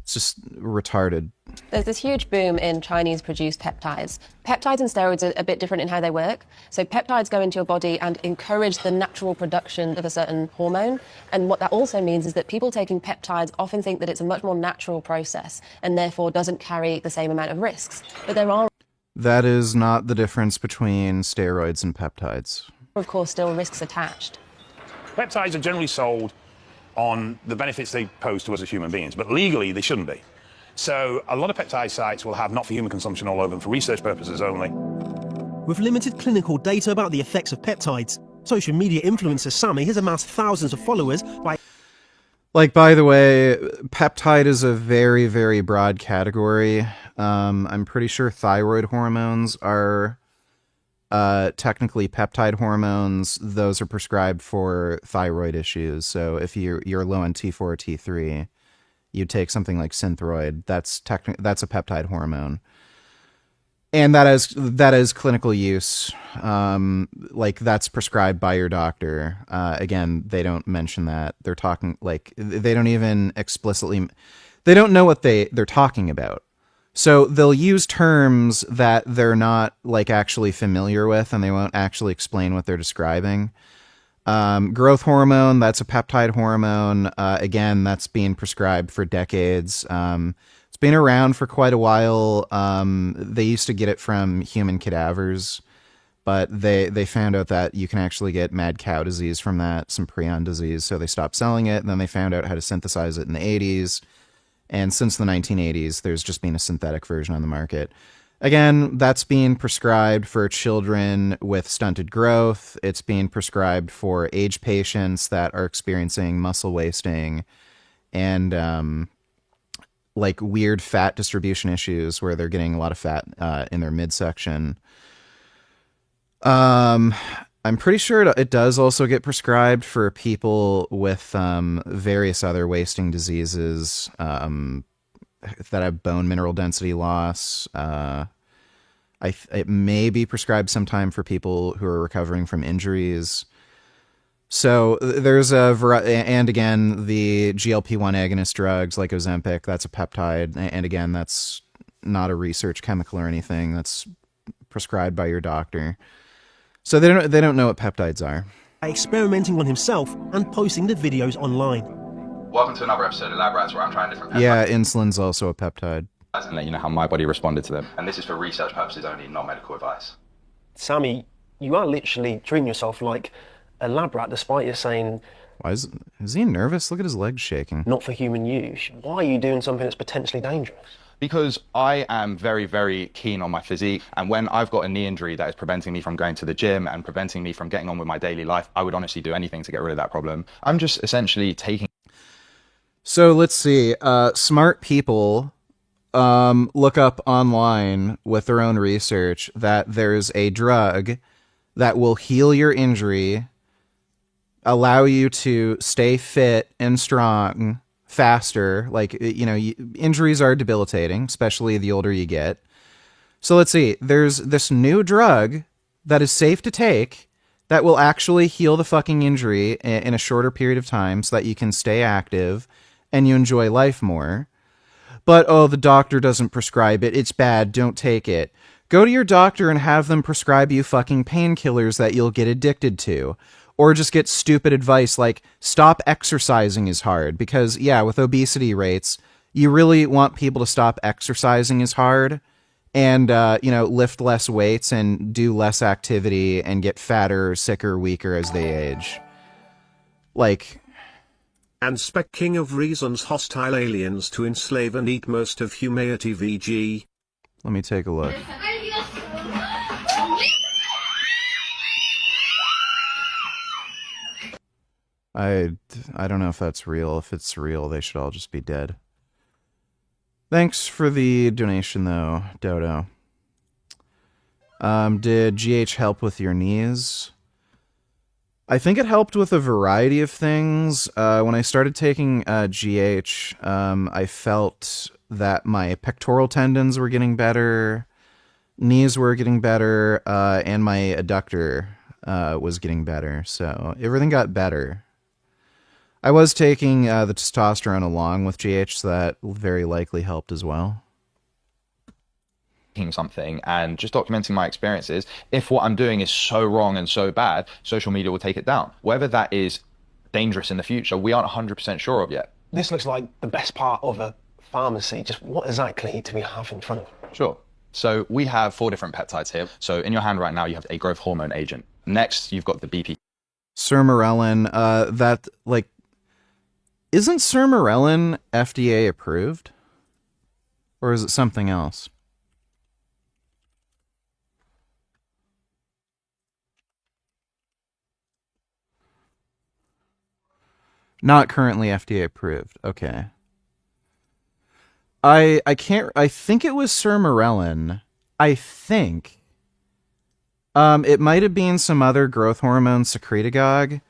just retarded. There's this huge boom in Chinese-produced peptides. Peptides and steroids are a bit different in how they work. So peptides go into your body and encourage the natural production of a certain hormone. And what that also means is that people taking peptides often think that it's a much more natural process and therefore doesn't carry the same amount of risks. But there are, That is not the difference between steroids and peptides. of course, still risks attached. Peptides are generally sold on the benefits they pose to us as human beings, but legally they shouldn't be. So a lot of peptide sites will have not for human consumption all over them, for research purposes only. With limited clinical data about the effects of peptides, social media influencer Sammy has amassed thousands of followers by... Like, by the way, peptide is a very, very broad category. I'm pretty sure thyroid hormones are technically peptide hormones. Those are prescribed for thyroid issues. So if you're low on T4 or T3, you take something like Synthroid. That's a peptide hormone. And that is clinical use. Like, that's prescribed by your doctor. Again, they don't mention that. They're talking, like, they don't even explicitly, they don't know what they're talking about. So they'll use terms that they're not, like, actually familiar with, and they won't actually explain what they're describing. Growth hormone, that's a peptide hormone. Again, that's being prescribed for decades. It's been around for quite a while. They used to get it from human cadavers, but they found out that you can actually get mad cow disease from that, some prion disease, so they stopped selling it, and then they found out how to synthesize it in the 80s, and since the 1980s, there's just been a synthetic version on the market. Again, that's being prescribed for children with stunted growth. It's being prescribed for age patients that are experiencing muscle wasting and like weird fat distribution issues where they're getting a lot of fat in their midsection. I'm pretty sure it does also get prescribed for people with various other wasting diseases that have bone mineral density loss. It may be prescribed sometime for people who are recovering from injuries. So there's a variety, and again, the GLP-1 agonist drugs like Ozempic, that's a peptide, and again, that's not a research chemical or anything. That's prescribed by your doctor. So they don't know what peptides are. By experimenting on himself and posting the videos online. Welcome to another episode of Lab Rats, where I'm trying different peptides. Yeah, insulin's also a peptide. And let you know how my body responded to them. And this is for research purposes only, not medical advice. Sammy, you are literally treating yourself like a lab rat, despite you saying... Why is he nervous? Look at his legs shaking. Not for human use. Why are you doing something that's potentially dangerous? Because I am very, very keen on my physique, and when I've got a knee injury that is preventing me from going to the gym and preventing me from getting on with my daily life, I would honestly do anything to get rid of that problem. I'm just essentially taking... So let's see. Smart people look up online with their own research that there's a drug that will heal your injury, allow you to stay fit and strong faster. Like, you know, injuries are debilitating, especially the older you get. So let's see. There's this new drug that is safe to take that will actually heal the fucking injury in a shorter period of time so that you can stay active and you enjoy life more. But, oh, the doctor doesn't prescribe it. It's bad. Don't take it. Go to your doctor and have them prescribe you fucking painkillers that you'll get addicted to. Or just get stupid advice like, stop exercising as hard. Because, yeah, with obesity rates, you really want people to stop exercising as hard and, you know, lift less weights and do less activity and get fatter, sicker, weaker as they age. Like... And spec king of reasons hostile aliens to enslave and eat most of humanity VG. Let me take a look. I don't know if that's real. If it's real, they should all just be dead. Thanks for the donation, though, Dodo. Did GH help with your knees? I think it helped with a variety of things. When I started taking GH, I felt that my pectoral tendons were getting better, knees were getting better, and my adductor was getting better. So everything got better. I was taking the testosterone along with GH, so that very likely helped as well. Something and just documenting my experiences. If what I'm doing is so wrong and so bad, social media will take it down. Whether that is dangerous in the future, we aren't 100% sure of yet. This looks like the best part of a pharmacy. Just what exactly do we have in front of us? Sure. So we have 4 different peptides here. So in your hand right now, you have a growth hormone agent. Next, you've got the BP. Sermorelin, that, like, isn't Sermorelin FDA approved? Or is it something else? Not currently FDA approved. Okay. I think it was Sermorelin. I think. It might have been some other growth hormone secretagogue,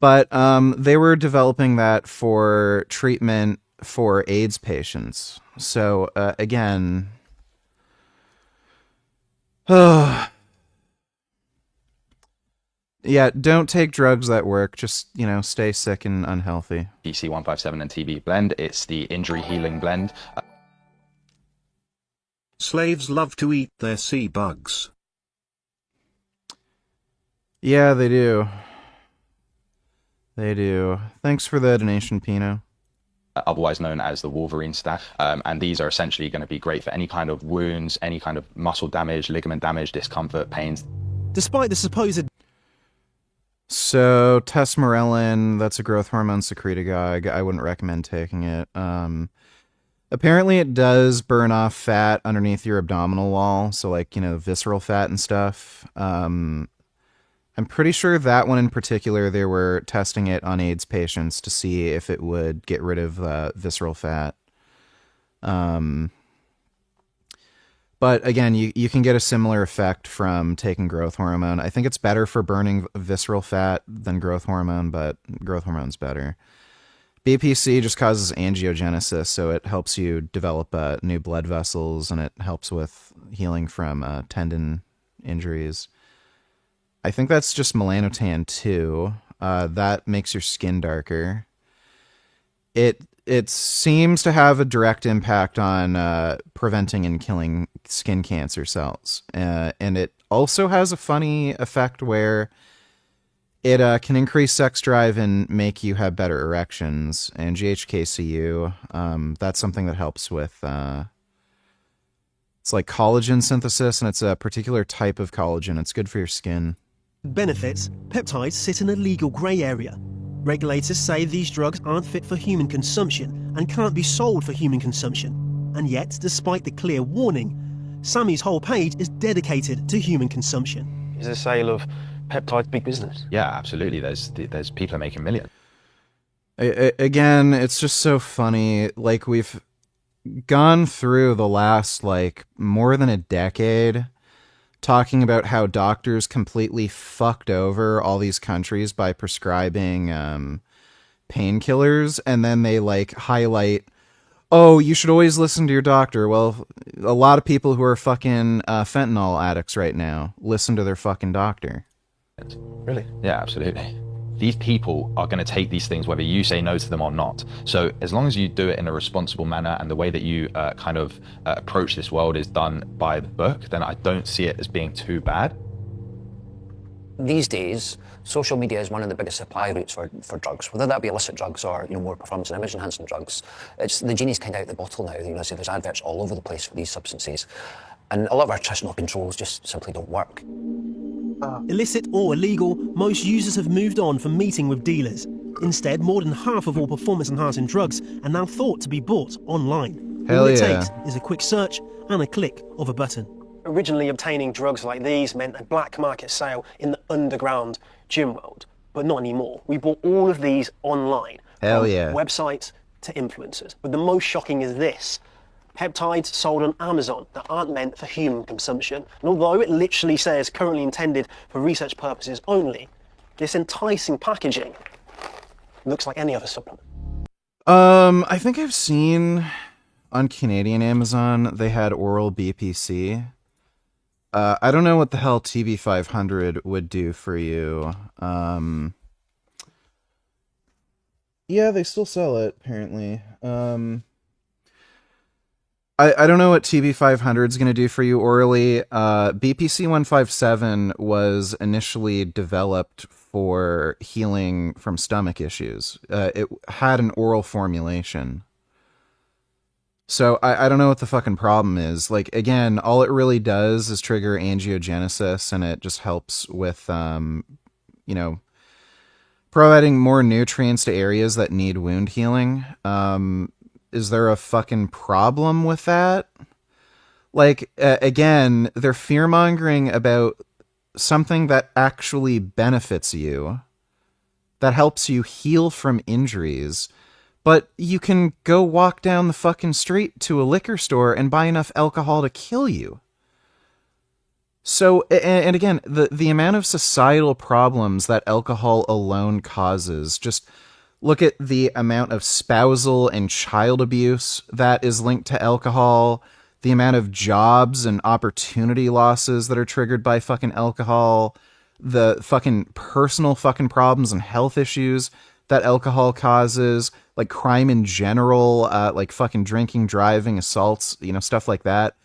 but they were developing that for treatment for AIDS patients. So again, yeah, don't take drugs that work. Just, stay sick and unhealthy. PC157 and TB blend. It's the injury healing blend. Slaves love to eat their sea bugs. Yeah, they do. They do. Thanks for the donation, Pino. Otherwise known as the Wolverine staff. And these are essentially going to be great for any kind of wounds, any kind of muscle damage, ligament damage, discomfort, pains. Despite the supposed... So, Tesmorelin, that's a growth hormone secretagogue. I wouldn't recommend taking it. Apparently it does burn off fat underneath your abdominal wall, so like, visceral fat and stuff. I'm pretty sure that one in particular, they were testing it on AIDS patients to see if it would get rid of visceral fat. But again, you can get a similar effect from taking growth hormone. I think it's better for burning visceral fat than growth hormone, but growth hormone's better. BPC just causes angiogenesis, so it helps you develop new blood vessels, and it helps with healing from tendon injuries. I think that's just melanotan too. That makes your skin darker. It seems to have a direct impact on preventing and killing skin cancer cells. And it also has a funny effect where it can increase sex drive and make you have better erections. And GHKCU, that's something that helps with... it's like collagen synthesis, and it's a particular type of collagen. It's good for your skin. benefits, peptides sit in a legal grey area. Regulators say these drugs aren't fit for human consumption and can't be sold for human consumption. And yet, despite the clear warning, Sammy's whole page is dedicated to human consumption. Is the sale of peptides big business? Yeah, absolutely. There's people are making millions. Again, it's just so funny. Like, we've gone through the last, more than a decade talking about how doctors completely fucked over all these countries by prescribing painkillers, and then they, highlight, oh, you should always listen to your doctor. Well, a lot of people who are fucking fentanyl addicts right now listen to their fucking doctor. Really? Yeah, absolutely. These people are going to take these things whether you say no to them or not. So as long as you do it in a responsible manner and the way that you approach this world is done by the book, then I don't see it as being too bad. These days, social media is one of the biggest supply routes for drugs, whether that be illicit drugs or more performance and image enhancing drugs. It's the genie's kind of out the bottle now. So there's adverts all over the place for these substances, and a lot of our traditional controls just simply don't work. Illicit or illegal, most users have moved on from meeting with dealers. Instead, more than half of all performance-enhancing drugs are now thought to be bought online. Hell all it yeah. takes is a quick search and a click of a button. Originally, obtaining drugs like these meant a black market sale in the underground gym world, but not anymore. We bought all of these online. Hell from yeah. websites to influencers. But the most shocking is this. Peptides sold on Amazon that aren't meant for human consumption. And although it literally says currently intended for research purposes only, this enticing packaging looks like any other supplement. I think I've seen on Canadian Amazon they had oral BPC. I don't know what the hell TB500 would do for you. Yeah, they still sell it, apparently. I don't know what TB500 is going to do for you orally. BPC 157 was initially developed for healing from stomach issues. It had an oral formulation. So I don't know what the fucking problem is. Again, all it really does is trigger angiogenesis, and it just helps with, providing more nutrients to areas that need wound healing. is there a fucking problem with that? Like, again, they're fear-mongering about something that actually benefits you, that helps you heal from injuries, but you can go walk down the fucking street to a liquor store and buy enough alcohol to kill you. So, and again, the amount of societal problems that alcohol alone causes, just look at the amount of spousal and child abuse that is linked to alcohol, the amount of jobs and opportunity losses that are triggered by fucking alcohol, the fucking personal fucking problems and health issues that alcohol causes, like crime in general, like fucking drinking, driving, assaults, you know, stuff like that.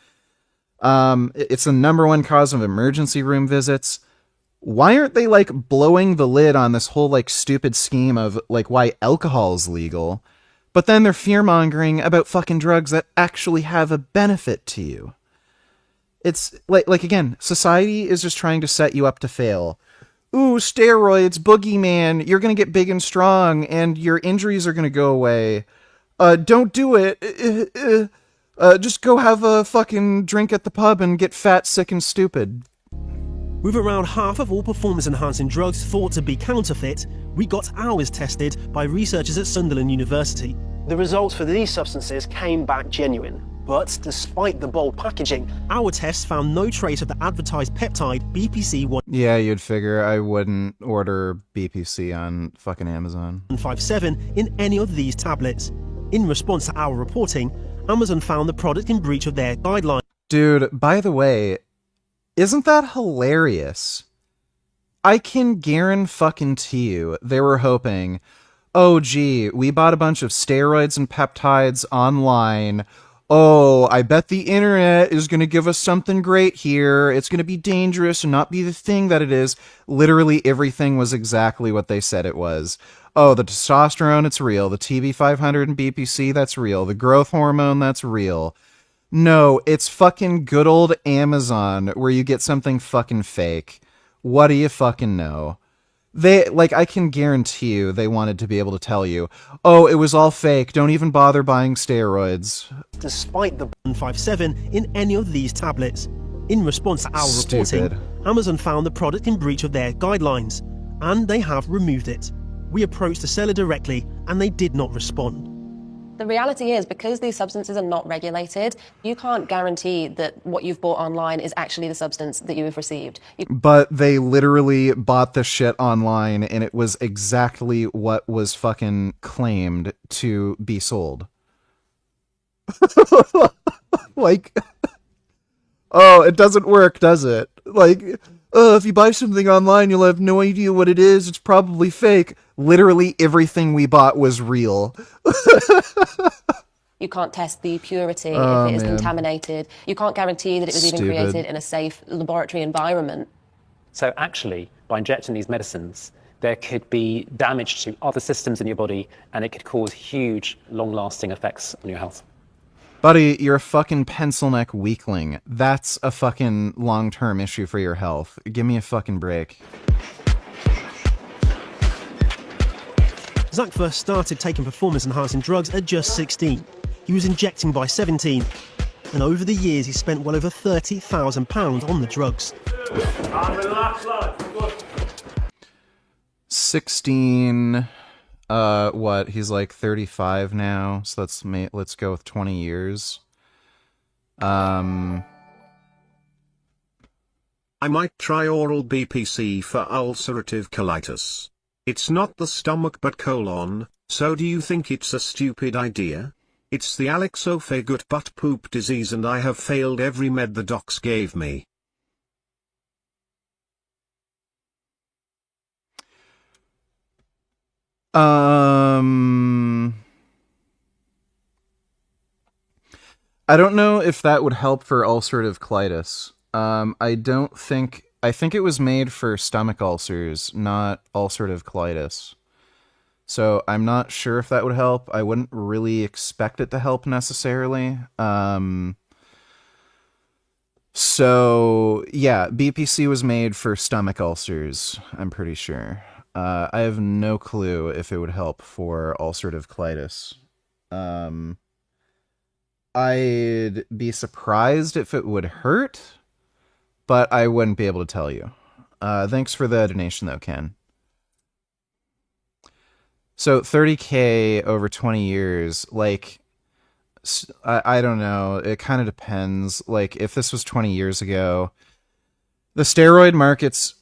It's the number one cause of emergency room visits. Why aren't they like blowing the lid on this whole like stupid scheme of like why alcohol is legal, but then they're fear-mongering about fucking drugs that actually have a benefit to you? It's like again, society is just trying to set you up to fail. Ooh, steroids, boogeyman, you're gonna get big and strong and your injuries are gonna go away. Don't do it. Just go have a fucking drink at the pub and get fat, sick, and stupid. With around half of all performance-enhancing drugs thought to be counterfeit, we got ours tested by researchers at Sunderland University. The results for these substances came back genuine, but despite the bold packaging, our tests found no trace of the advertised peptide BPC-157 Yeah, you'd figure I wouldn't order BPC on fucking Amazon. in any of these tablets. In response to our reporting, Amazon found the product in breach of their guidelines. Dude, by the way, isn't that hilarious? I can guarantee you they were hoping, oh gee, we bought a bunch of steroids and peptides online. Oh, I bet the internet is going to give us something great here. It's going to be dangerous and not be the thing that it is. Literally everything was exactly what they said it was. Oh, the testosterone, it's real. The TB500 and BPC, that's real. The growth hormone, that's real. No, it's fucking good old Amazon where you get something fucking fake. What do you fucking know? They, like, I can guarantee you they wanted to be able to tell you, oh, it was all fake. Don't even bother buying steroids. Despite the 157 in any of these tablets. In response to our reporting, Amazon found the product in breach of their guidelines, and they have removed it. We approached the seller directly, and they did not respond. The reality is, because these substances are not regulated, you can't guarantee that what you've bought online is actually the substance that you have received. But they literally bought the shit online and it was exactly what was fucking claimed to be sold. Like, oh, it doesn't work, does it? Like, if you buy something online, you'll have no idea what it is. It's probably fake. Literally everything we bought was real. You can't test the purity Oh, if it is man. contaminated. You can't guarantee that it was even Stupid. created in a safe laboratory environment. So actually, by injecting these medicines, there could be damage to other systems in your body, and it could cause huge, long-lasting effects on your health. Buddy, you're a fucking pencil neck weakling. That's a fucking long-term issue for your health. Give me a fucking break. Zach first started taking performance-enhancing drugs at just 16. He was injecting by 17. And over the years, he spent well over £30,000 on the drugs. 16, what, he's like 35 now, so let's go with 20 years. I might try oral BPC for ulcerative colitis. It's not the stomach but colon, so do you think it's a stupid idea? It's the alexophagut butt poop disease and I have failed every med the docs gave me. I don't know if that would help for ulcerative colitis. I think it was made for stomach ulcers, not ulcerative colitis. So I'm not sure if that would help. I wouldn't really expect it to help necessarily. So yeah, BPC was made for stomach ulcers, I'm pretty sure. I have no clue if it would help for ulcerative colitis. I'd be surprised if it would hurt, but I wouldn't be able to tell you. Thanks for the donation, though, Ken. So $30K over 20 years, like, I don't know. It kind of depends. Like, if this was 20 years ago, the steroid markets,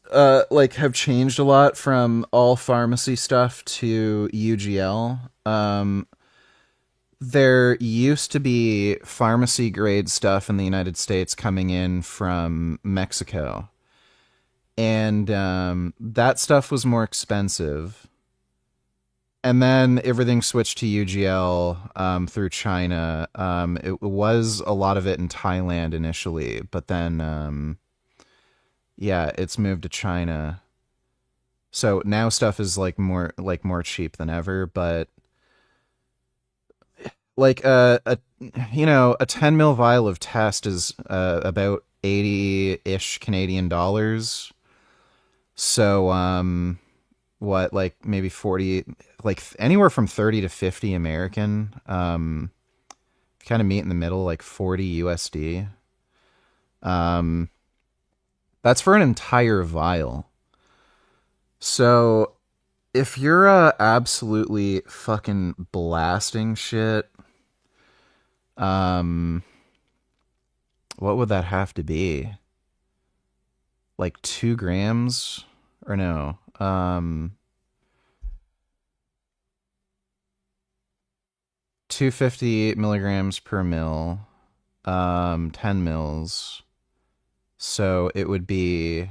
like, have changed a lot from all pharmacy stuff to UGL. There used to be pharmacy grade stuff in the United States coming in from Mexico. And that stuff was more expensive. And then everything switched to UGL through China. It was a lot of it in Thailand initially, but then, yeah, it's moved to China. So now stuff is like more cheap than ever, but like a 10 mil vial of test is about 80-ish Canadian dollars. So what, like maybe 40, like anywhere from 30 to 50 American. Kind of meet in the middle, like 40 USD. That's for an entire vial. So if you're absolutely fucking blasting shit, what would that have to be? Like 2 grams? Or no? 250 milligrams per mil, 10 mils. So it would be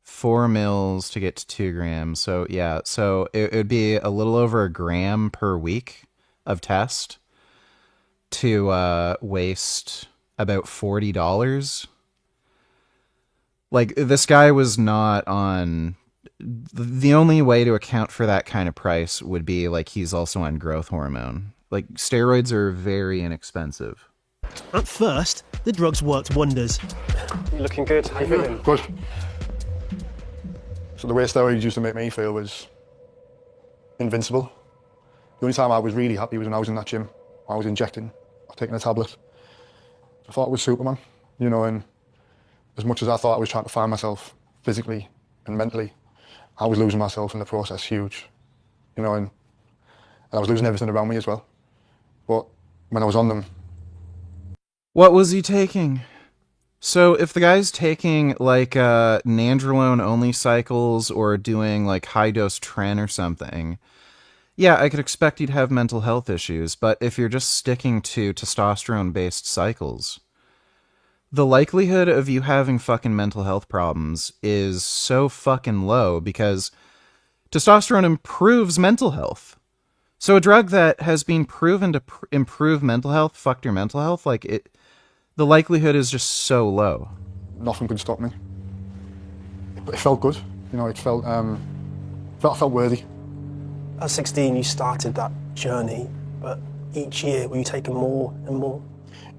4 mils to get to 2 grams. So yeah, so it would be a little over 1 gram per week of test to waste about $40. Like, this guy was not on... The only way to account for that kind of price would be, like, he's also on growth hormone. Like, steroids are very inexpensive. At first, the drugs worked wonders. You're looking good. How you feeling? Good. So the way steroids used to make me feel was invincible. The only time I was really happy was when I was in that gym. I was injecting or taking a tablet. I thought it was Superman, you know, and as much as I thought I was trying to find myself physically and mentally, I was losing myself in the process huge, you know, and I was losing everything around me as well. But when I was on them... What was he taking? So if the guy's taking, like, nandrolone-only cycles or doing, like, high-dose tren or something, yeah, I could expect you'd have mental health issues, but if you're just sticking to testosterone-based cycles, the likelihood of you having fucking mental health problems is so fucking low because testosterone improves mental health. So a drug that has been proven to improve mental health, fucked your mental health, like the likelihood is just so low. Nothing could stop me. It felt good, you know, it felt worthy. At 16, you started that journey, but each year were you taking more and more?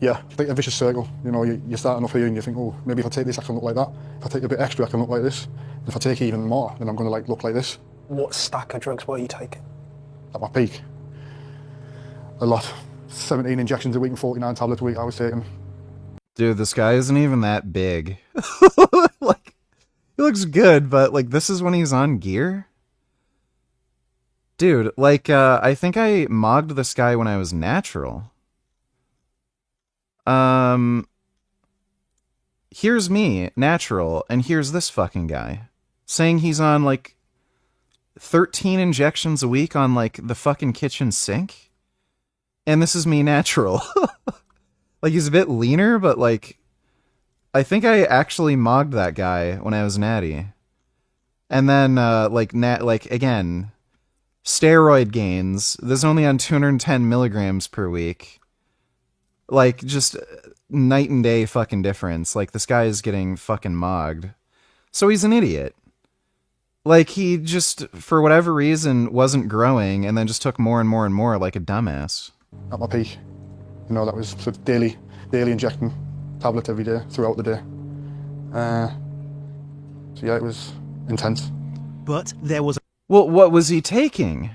Yeah, it's like a vicious circle. You know, you're starting off here and you think, oh, maybe if I take this, I can look like that. If I take a bit extra, I can look like this. And if I take even more, then I'm going to like look like this. What stack of drugs were you taking? At my peak, a lot. 17 injections a week and 49 tablets a week I was taking. Dude, this guy isn't even that big. Like, he looks good, but like, this is when he's on gear? Dude, like, I think I mogged this guy when I was natural. Here's me, natural, and here's this fucking guy saying he's on, like, 13 injections a week on, like, the fucking kitchen sink. And this is me, natural. Like, he's a bit leaner, but, like, I think I actually mogged that guy when I was natty. And then, again, steroid gains. This is only on 210 milligrams per week. Like, just night and day fucking difference. Like, this guy is getting fucking mogged. So he's an idiot. Like, he just, for whatever reason, wasn't growing and then just took more and more and more like a dumbass. At my peak. You know, that was sort of daily injecting tablets every day, throughout the day. So yeah, it was intense. But there was... Well, what was he taking?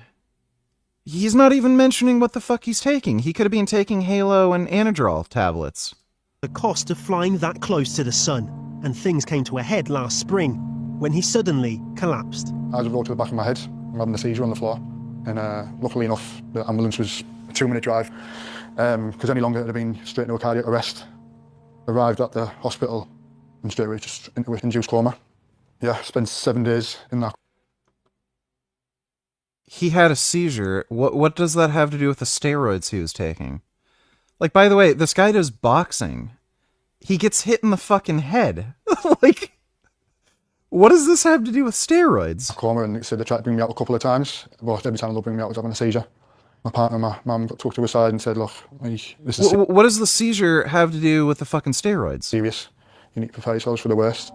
He's not even mentioning what the fuck he's taking. He could have been taking Halo and Anadrol tablets. The cost of flying that close to the sun, and things came to a head last spring when he suddenly collapsed. I was brought to the back of my head. I'm having a seizure on the floor. And luckily enough, the ambulance was a 2-minute drive. Because any longer it would have been straight into a cardiac arrest. Arrived at the hospital and straight away just into an induced coma. Yeah, spent 7 days in that. He had a seizure. What does that have to do with the steroids he was taking? Like, by the way, this guy does boxing. He gets hit in the fucking head. Like, what does this have to do with steroids? Coma, and so they tried to bring me out a couple of times, but every time they'll bring me out, I was having a seizure. My partner and my mum took to her side and said, look, this is What does the seizure have to do with the fucking steroids? serious. You need to prepare yourselves for the worst.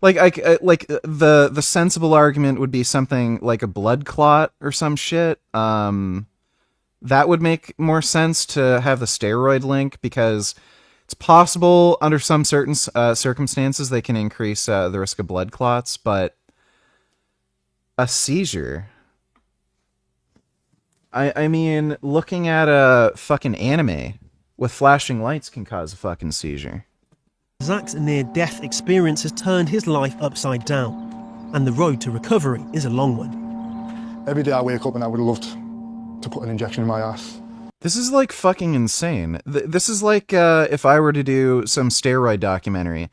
Like, the sensible argument would be something like a blood clot or some shit. That would make more sense to have the steroid link, because it's possible under some certain circumstances they can increase the risk of blood clots, but a seizure... I mean, looking at a fucking anime with flashing lights can cause a fucking seizure. Zach's near-death experience has turned his life upside down, and the road to recovery is a long one. Every day I wake up and I would have loved to put an injection in my ass. This is like fucking insane. This is like if I were to do some steroid documentary.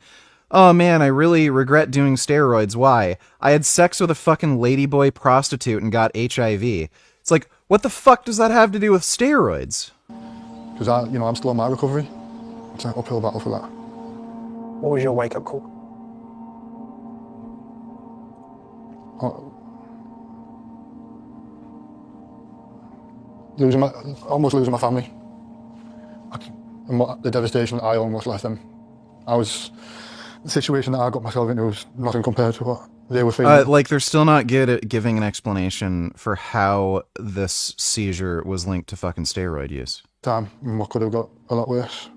Oh man, I really regret doing steroids. Why? I had sex with a fucking ladyboy prostitute and got HIV. It's like, what the fuck does that have to do with steroids? Because I'm still on my recovery. It's an uphill battle for that. What was your wake-up call? Almost losing my family. And the devastation that I almost left them. The situation that I got myself into was nothing compared to what they were feeling. Like, they're still not good at giving an explanation for how this seizure was linked to fucking steroid use. And what could have got a lot worse.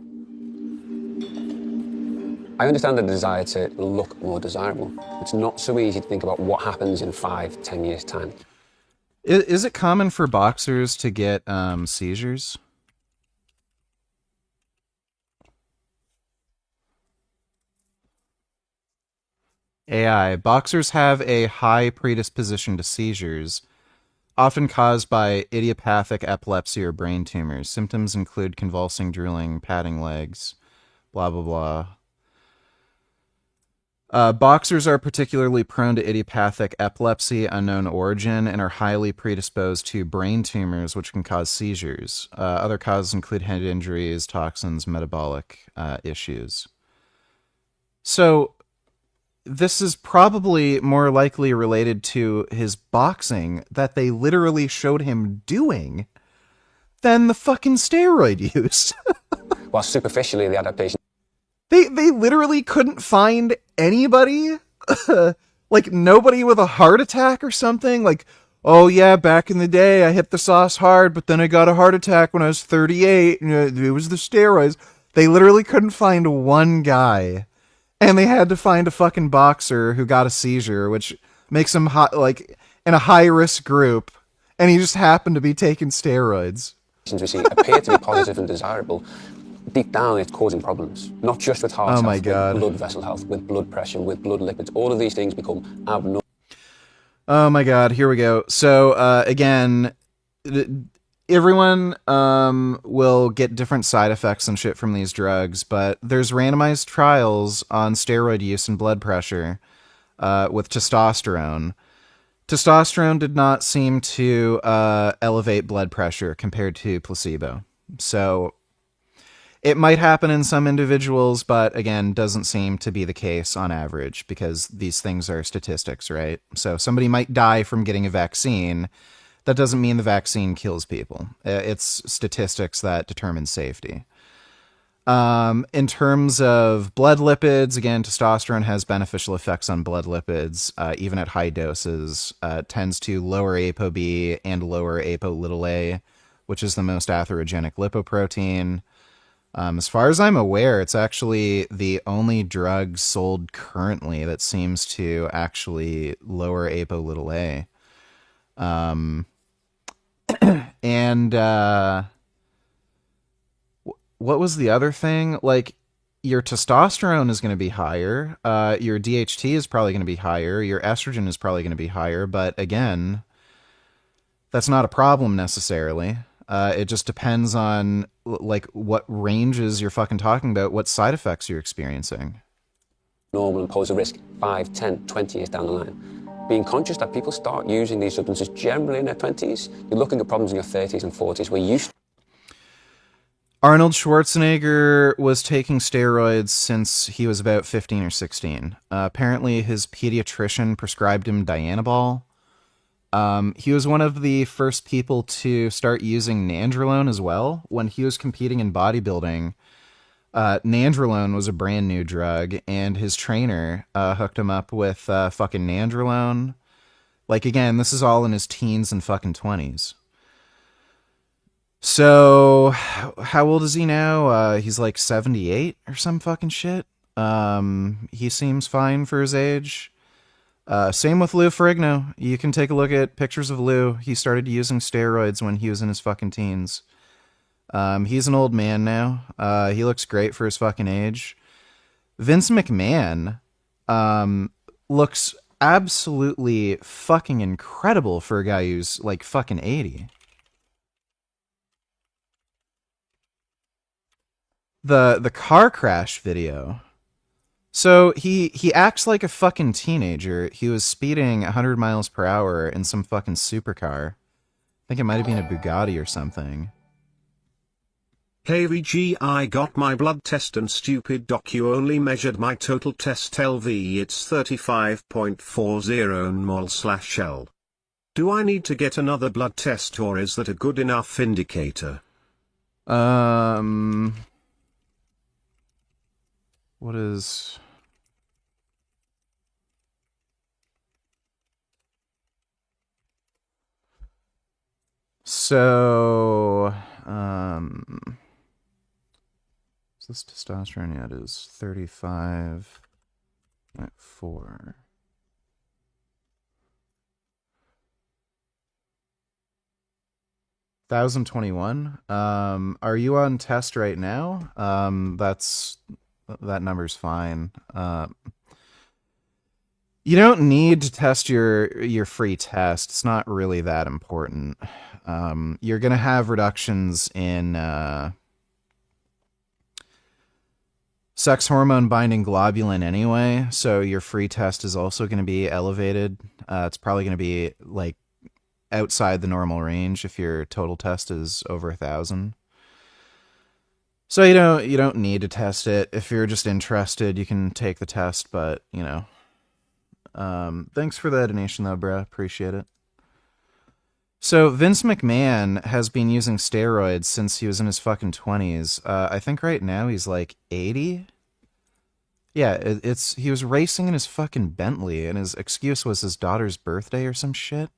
I understand the desire to look more desirable. It's not so easy to think about what happens in 5-10 years' time. Is it common for boxers to get seizures? AI. Boxers have a high predisposition to seizures, often caused by idiopathic epilepsy or brain tumors. Symptoms include convulsing, drooling, patting legs, blah, blah, blah. Boxers are particularly prone to idiopathic epilepsy, unknown origin, and are highly predisposed to brain tumors, which can cause seizures. Other causes include head injuries, toxins, metabolic issues. So, this is probably more likely related to his boxing that they literally showed him doing than the fucking steroid use. While superficially, the adaptation... They literally couldn't find anybody, like nobody with a heart attack or something. Like, oh yeah, back in the day I hit the sauce hard, but then I got a heart attack when I was 38. And it was the steroids. They literally couldn't find one guy, and they had to find a fucking boxer who got a seizure, which makes him like in a high risk group, and he just happened to be taking steroids. ...we see appear to be positive and desirable. Deep down, it's causing problems, not just with heart health, with blood vessel health, with blood pressure, with blood lipids. All of these things become abnormal. Oh my god, here we go. So, again, everyone will get different side effects and shit from these drugs, but there's randomized trials on steroid use and blood pressure with testosterone. Testosterone did not seem to elevate blood pressure compared to placebo. So... it might happen in some individuals, but again, doesn't seem to be the case on average, because these things are statistics, right? So somebody might die from getting a vaccine. That doesn't mean the vaccine kills people. It's statistics that determine safety. In terms of blood lipids, again, testosterone has beneficial effects on blood lipids, even at high doses. It tends to lower ApoB and lower ApoA, which is the most atherogenic lipoprotein. As far as I'm aware, it's actually the only drug sold currently that seems to actually lower ApoA. And what was the other thing? Like, your testosterone is going to be higher. Your DHT is probably going to be higher. Your estrogen is probably going to be higher. But again, that's not a problem necessarily. It just depends on like what ranges you're fucking talking about, what side effects you're experiencing. Normal and pose a risk 5, 10, 20 years down the line. Being conscious that people start using these substances generally in their 20s, you're looking at problems in your 30s and 40s where you... Arnold Schwarzenegger was taking steroids since he was about 15 or 16. Apparently his pediatrician prescribed him Dianabol. He was one of the first people to start using nandrolone as well. When he was competing in bodybuilding, nandrolone was a brand new drug, and his trainer hooked him up with fucking nandrolone. Like, again, this is all in his teens and fucking 20s. So, how old is he now? He's like 78 or some fucking shit. He seems fine for his age. Same with Lou Ferrigno. You can take a look at pictures of Lou. He started using steroids when he was in his fucking teens. He's an old man now. He looks great for his fucking age. Vince McMahon looks absolutely fucking incredible for a guy who's like fucking 80. The car crash video. So he acts like a fucking teenager. He was speeding 100 miles per hour in some fucking supercar. I think it might have been a Bugatti or something. KVG, I got my blood test and stupid doc, you only measured my total test LV, it's 35.40 mmol/L. Do I need to get another blood test, or is that a good enough indicator? What is... So, is this testosterone? Yeah, it is 35.4. 1021. Are you on test right now? That number's fine. You don't need to test your free test. It's not really that important. You're going to have reductions in sex hormone binding globulin anyway, so your free test is also going to be elevated. It's probably going to be like outside the normal range if your total test is over 1,000. So you don't need to test it. If you're just interested, you can take the test, but you know. Thanks for the donation though, bruh. Appreciate it. So Vince McMahon has been using steroids since he was in his fucking 20s. I think right now he's like 80. Yeah, he was racing in his fucking Bentley, and his excuse was his daughter's birthday or some shit.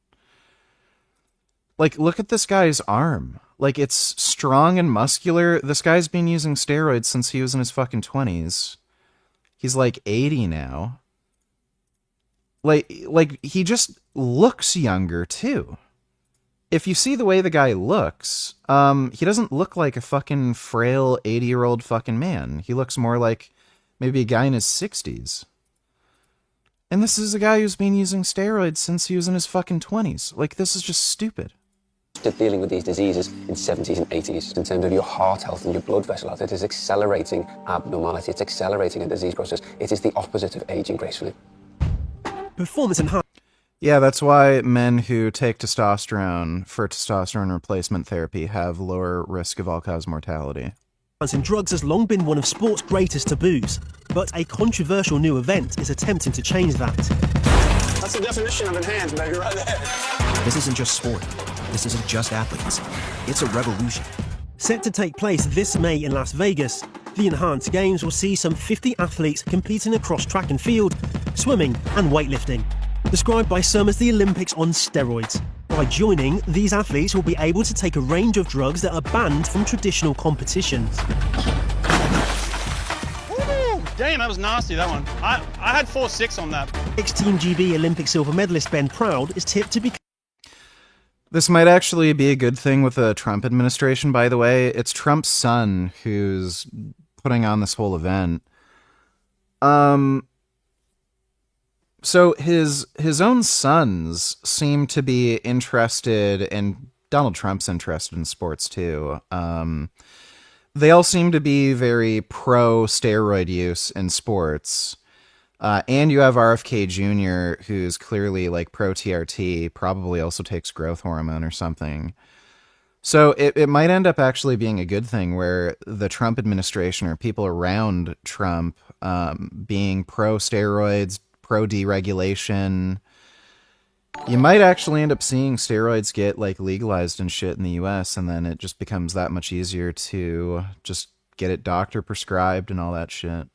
Like, look at this guy's arm. Like, it's strong and muscular. This guy's been using steroids since he was in his fucking 20s. He's like 80 now. Like he just looks younger too. If you see the way the guy looks, he doesn't look like a fucking frail 80-year-old fucking man. He looks more like maybe a guy in his 60s. And this is a guy who's been using steroids since he was in his fucking 20s. Like, this is just stupid. Dealing with these diseases in 70s and 80s in terms of your heart health and your blood vessel health. It is accelerating abnormality. It's accelerating a disease process. It is the opposite of aging gracefully. Performance enhancement. Yeah, that's why men who take testosterone for testosterone replacement therapy have lower risk of all-cause mortality. In drugs has long been one of sport's greatest taboos, but a controversial new event is attempting to change that. That's the definition of enhanced, baby, right there. This isn't just sport. This isn't just athletes. It's a revolution. Set to take place this May in Las Vegas, the Enhanced Games will see some 50 athletes competing across track and field, swimming and weightlifting. Described by some as the Olympics on steroids. By joining, these athletes will be able to take a range of drugs that are banned from traditional competitions. Woo! Damn, that was nasty, that one. I had 4.6 on that. Ex-Team GB Olympic silver medalist Ben Proud is tipped to be... This might actually be a good thing with the Trump administration, by the way. It's Trump's son who's putting on this whole event. So his own sons seem to be interested in, Donald Trump's interested in sports too. They all seem to be very pro steroid use in sports. And you have RFK Jr., who's clearly like pro TRT, probably also takes growth hormone or something. So it might end up actually being a good thing where the Trump administration or people around Trump being pro steroids, pro deregulation, you might actually end up seeing steroids get like legalized and shit in the US, and then it just becomes that much easier to just get it doctor prescribed and all that shit.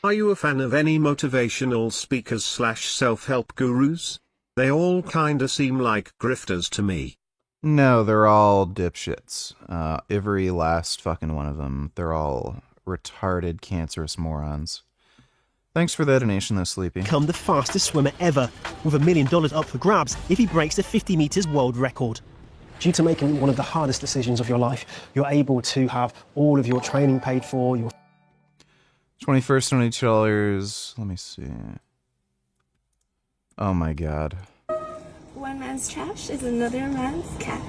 Are you a fan of any motivational speakers / self-help gurus? They all kinda seem like grifters to me. No, they're all dipshits. Every last fucking one of them. They're all retarded, cancerous morons. Thanks for the donation, though, Sleepy. Become the fastest swimmer ever, with $1 million up for grabs if he breaks the 50 meters world record. Due to making one of the hardest decisions of your life, you're able to have all of your training paid for, your 21st, $22. Let me see. Oh my god. One man's trash is another man's cash.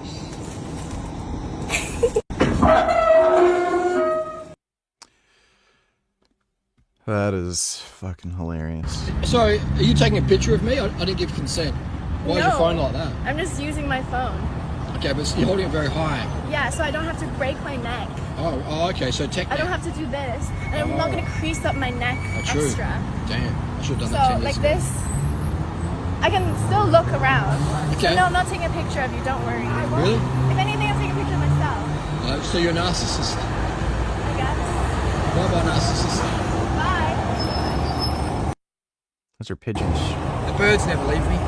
That is fucking hilarious. Sorry, are you taking a picture of me? I didn't give consent. Why is your phone like that? I'm just using my phone. Okay, but you're holding it very high. Yeah, so I don't have to break my neck. Oh, okay, so technically... I don't have to do this, and I'm not going to crease up my neck true. extra. Damn, I should have done So, that 10 years like ago. this, I can still look around. Okay. So no, I'm not taking a picture of you, don't worry. Really? If anything, I'm taking a picture of myself. So you're a narcissist. I guess. Bye-bye, narcissist. Bye. Those are pigeons. The birds never leave me.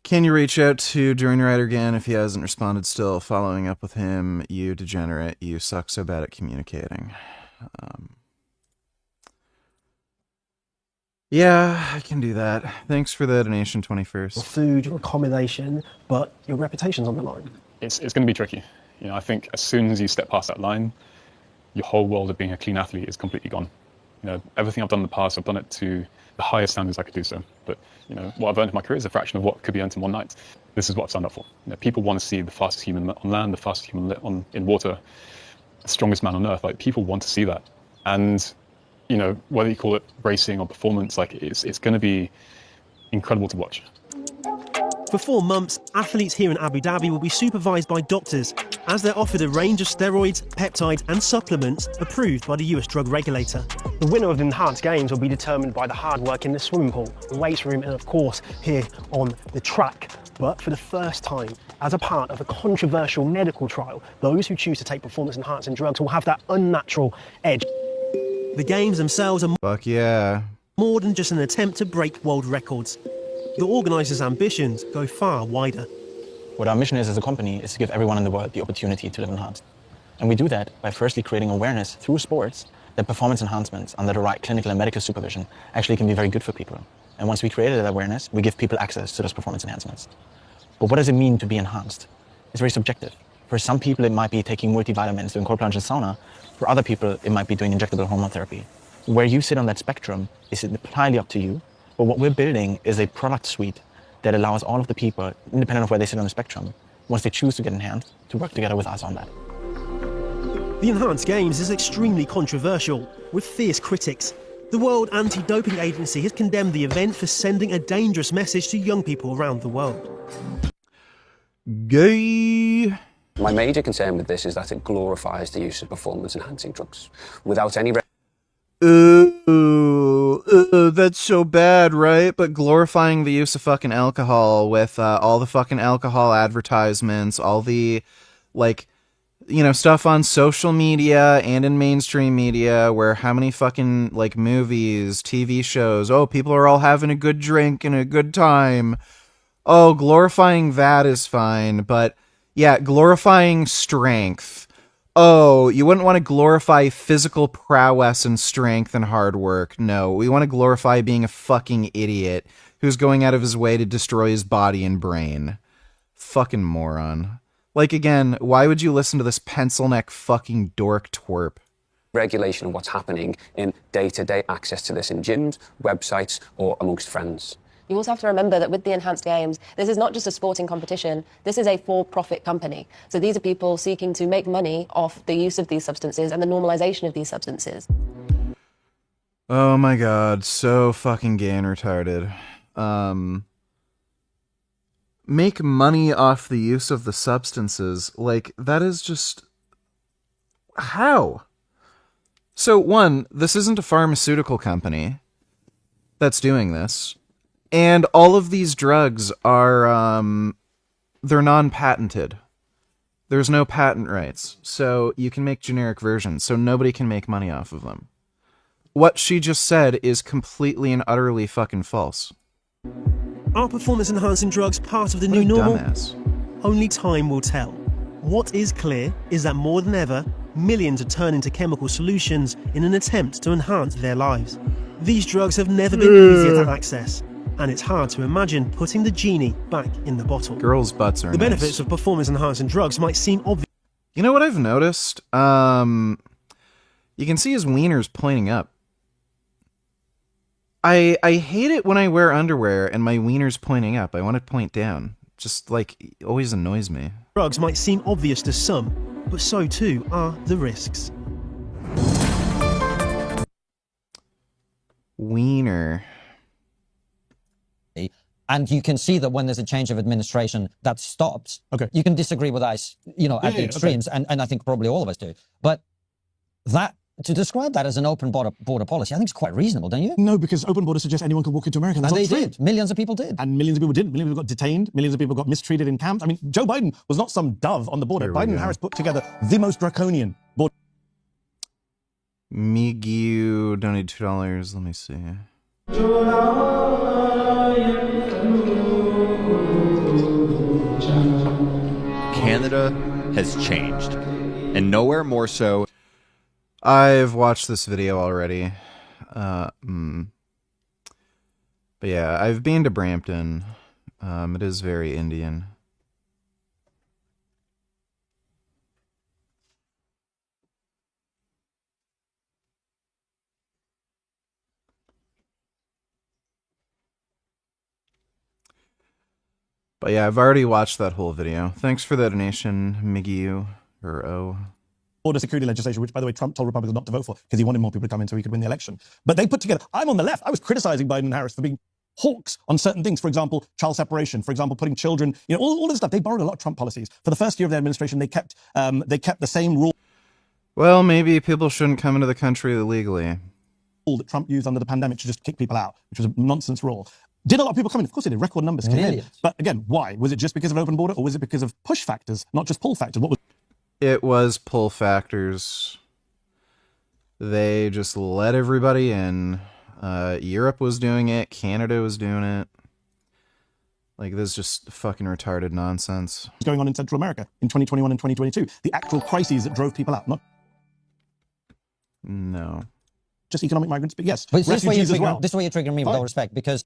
Can you reach out to Journey Rider again if he hasn't responded still? Following up with him, you degenerate. You suck so bad at communicating. Yeah, I can do that. Thanks for the donation, 21st. your food, your accommodation, but your reputation's on the line. It's going to be tricky. You know, I think as soon as you step past that line, your whole world of being a clean athlete is completely gone. You know, everything I've done in the past, I've done it to the highest standards I could do so. But, you know, what I've earned in my career is a fraction of what could be earned in one night. This is what I've signed up for. You know, people want to see the fastest human on land, the fastest human in water, the strongest man on earth. Like, people want to see that. And, you know, whether you call it racing or performance, like, it's going to be incredible to watch. For 4 months, athletes here in Abu Dhabi will be supervised by doctors as they're offered a range of steroids, peptides and supplements approved by the US drug regulator. The winner of the Enhanced Games will be determined by the hard work in the swimming pool, the weights room and of course here on the track. But for the first time, as a part of a controversial medical trial, those who choose to take performance-enhancing drugs will have that unnatural edge. The games themselves are Fuck yeah. more than just an attempt to break world records. The organisers' ambitions go far wider. What our mission is as a company is to give everyone in the world the opportunity to live enhanced. And we do that by firstly creating awareness through sports that performance enhancements under the right clinical and medical supervision actually can be very good for people. And once we created that awareness, we give people access to those performance enhancements. But what does it mean to be enhanced? It's very subjective. For some people, it might be taking multivitamins, doing cold plunge and sauna. For other people, it might be doing injectable hormone therapy. Where you sit on that spectrum is entirely up to you. But what we're building is a product suite that allows all of the people, independent of where they sit on the spectrum, once they choose to get enhanced, to work together with us on that. The Enhanced Games is extremely controversial, with fierce critics. The World Anti-Doping Agency has condemned the event for sending a dangerous message to young people around the world. Gay. My major concern with this is that it glorifies the use of performance-enhancing drugs without any... That's so bad, right? But glorifying the use of fucking alcohol with all the fucking alcohol advertisements, all the, like, you know, stuff on social media and in mainstream media where how many fucking, like, movies, TV shows, oh, people are all having a good drink and a good time. Oh, glorifying that is fine, but yeah, glorifying strength. Oh, you wouldn't want to glorify physical prowess and strength and hard work. No, we want to glorify being a fucking idiot who's going out of his way to destroy his body and brain. Fucking moron. Like, again, why would you listen to this pencil neck fucking dork twerp? Regulation of what's happening in day-to-day access to this in gyms, websites, or amongst friends. You also have to remember that with the enhanced games, this is not just a sporting competition, this is a for-profit company. So these are people seeking to make money off the use of these substances and the normalization of these substances. Oh my god, so fucking gay and retarded. Make money off the use of the substances. Like, that is just... How? So, one, this isn't a pharmaceutical company that's doing this. And all of these drugs are, they're non-patented. There's no patent rights. So you can make generic versions, so nobody can make money off of them. What she just said is completely and utterly fucking false. Are performance-enhancing drugs part of the new normal? Dumbass. Only time will tell. What is clear is that more than ever, millions are turning to chemical solutions in an attempt to enhance their lives. These drugs have never been easier to access, and it's hard to imagine putting the genie back in the bottle. Girls' butts are The nice. benefits of performance-enhancing drugs might seem obvious. You know what I've noticed? You can see his wiener's pointing up. I hate it when I wear underwear and my wiener's pointing up. I want it to point down. Just, like, it always annoys me. Drugs might seem obvious to some, but so too are the risks. Wiener. And you can see that when there's a change of administration, that stops. Okay. You can disagree with us, at the extremes, okay. and I think probably all of us do. But that, to describe that as an open border policy, I think it's quite reasonable, don't you? No, because open border suggests anyone could walk into America. And they did. Millions of people did. And millions of people didn't. Millions of people got detained. Millions of people got mistreated in camps. I mean, Joe Biden was not some dove on the border. Biden and Harris put together the most draconian border. Migu donated $2. Let me see. Canada has changed, and nowhere more so. I've watched this video already. But yeah, I've been to Brampton. It is very Indian. But yeah, I've already watched that whole video. Thanks for the donation, Miggy or O. Border security legislation, which, by the way, Trump told Republicans not to vote for because he wanted more people to come in so he could win the election. But they put together, I'm on the left. I was criticizing Biden and Harris for being hawks on certain things. For example, child separation. For example, putting children, all this stuff. They borrowed a lot of Trump policies. For the first year of their administration, they kept the same rule. Well, maybe people shouldn't come into the country illegally. That Trump used under the pandemic to just kick people out, which was a nonsense rule. Did a lot of people come in? Of course they did. Record numbers came in. But again, why? Was it just because of an open border, or was it because of push factors, not just pull factors? What was? It was pull factors. They just let everybody in. Europe was doing it. Canada was doing it. Like, this is just fucking retarded nonsense. What's going on in Central America in 2021 and 2022? The actual crises that drove people out, not no. Just economic migrants, but yes, but refugees as well. This is why you're triggering me with all respect, because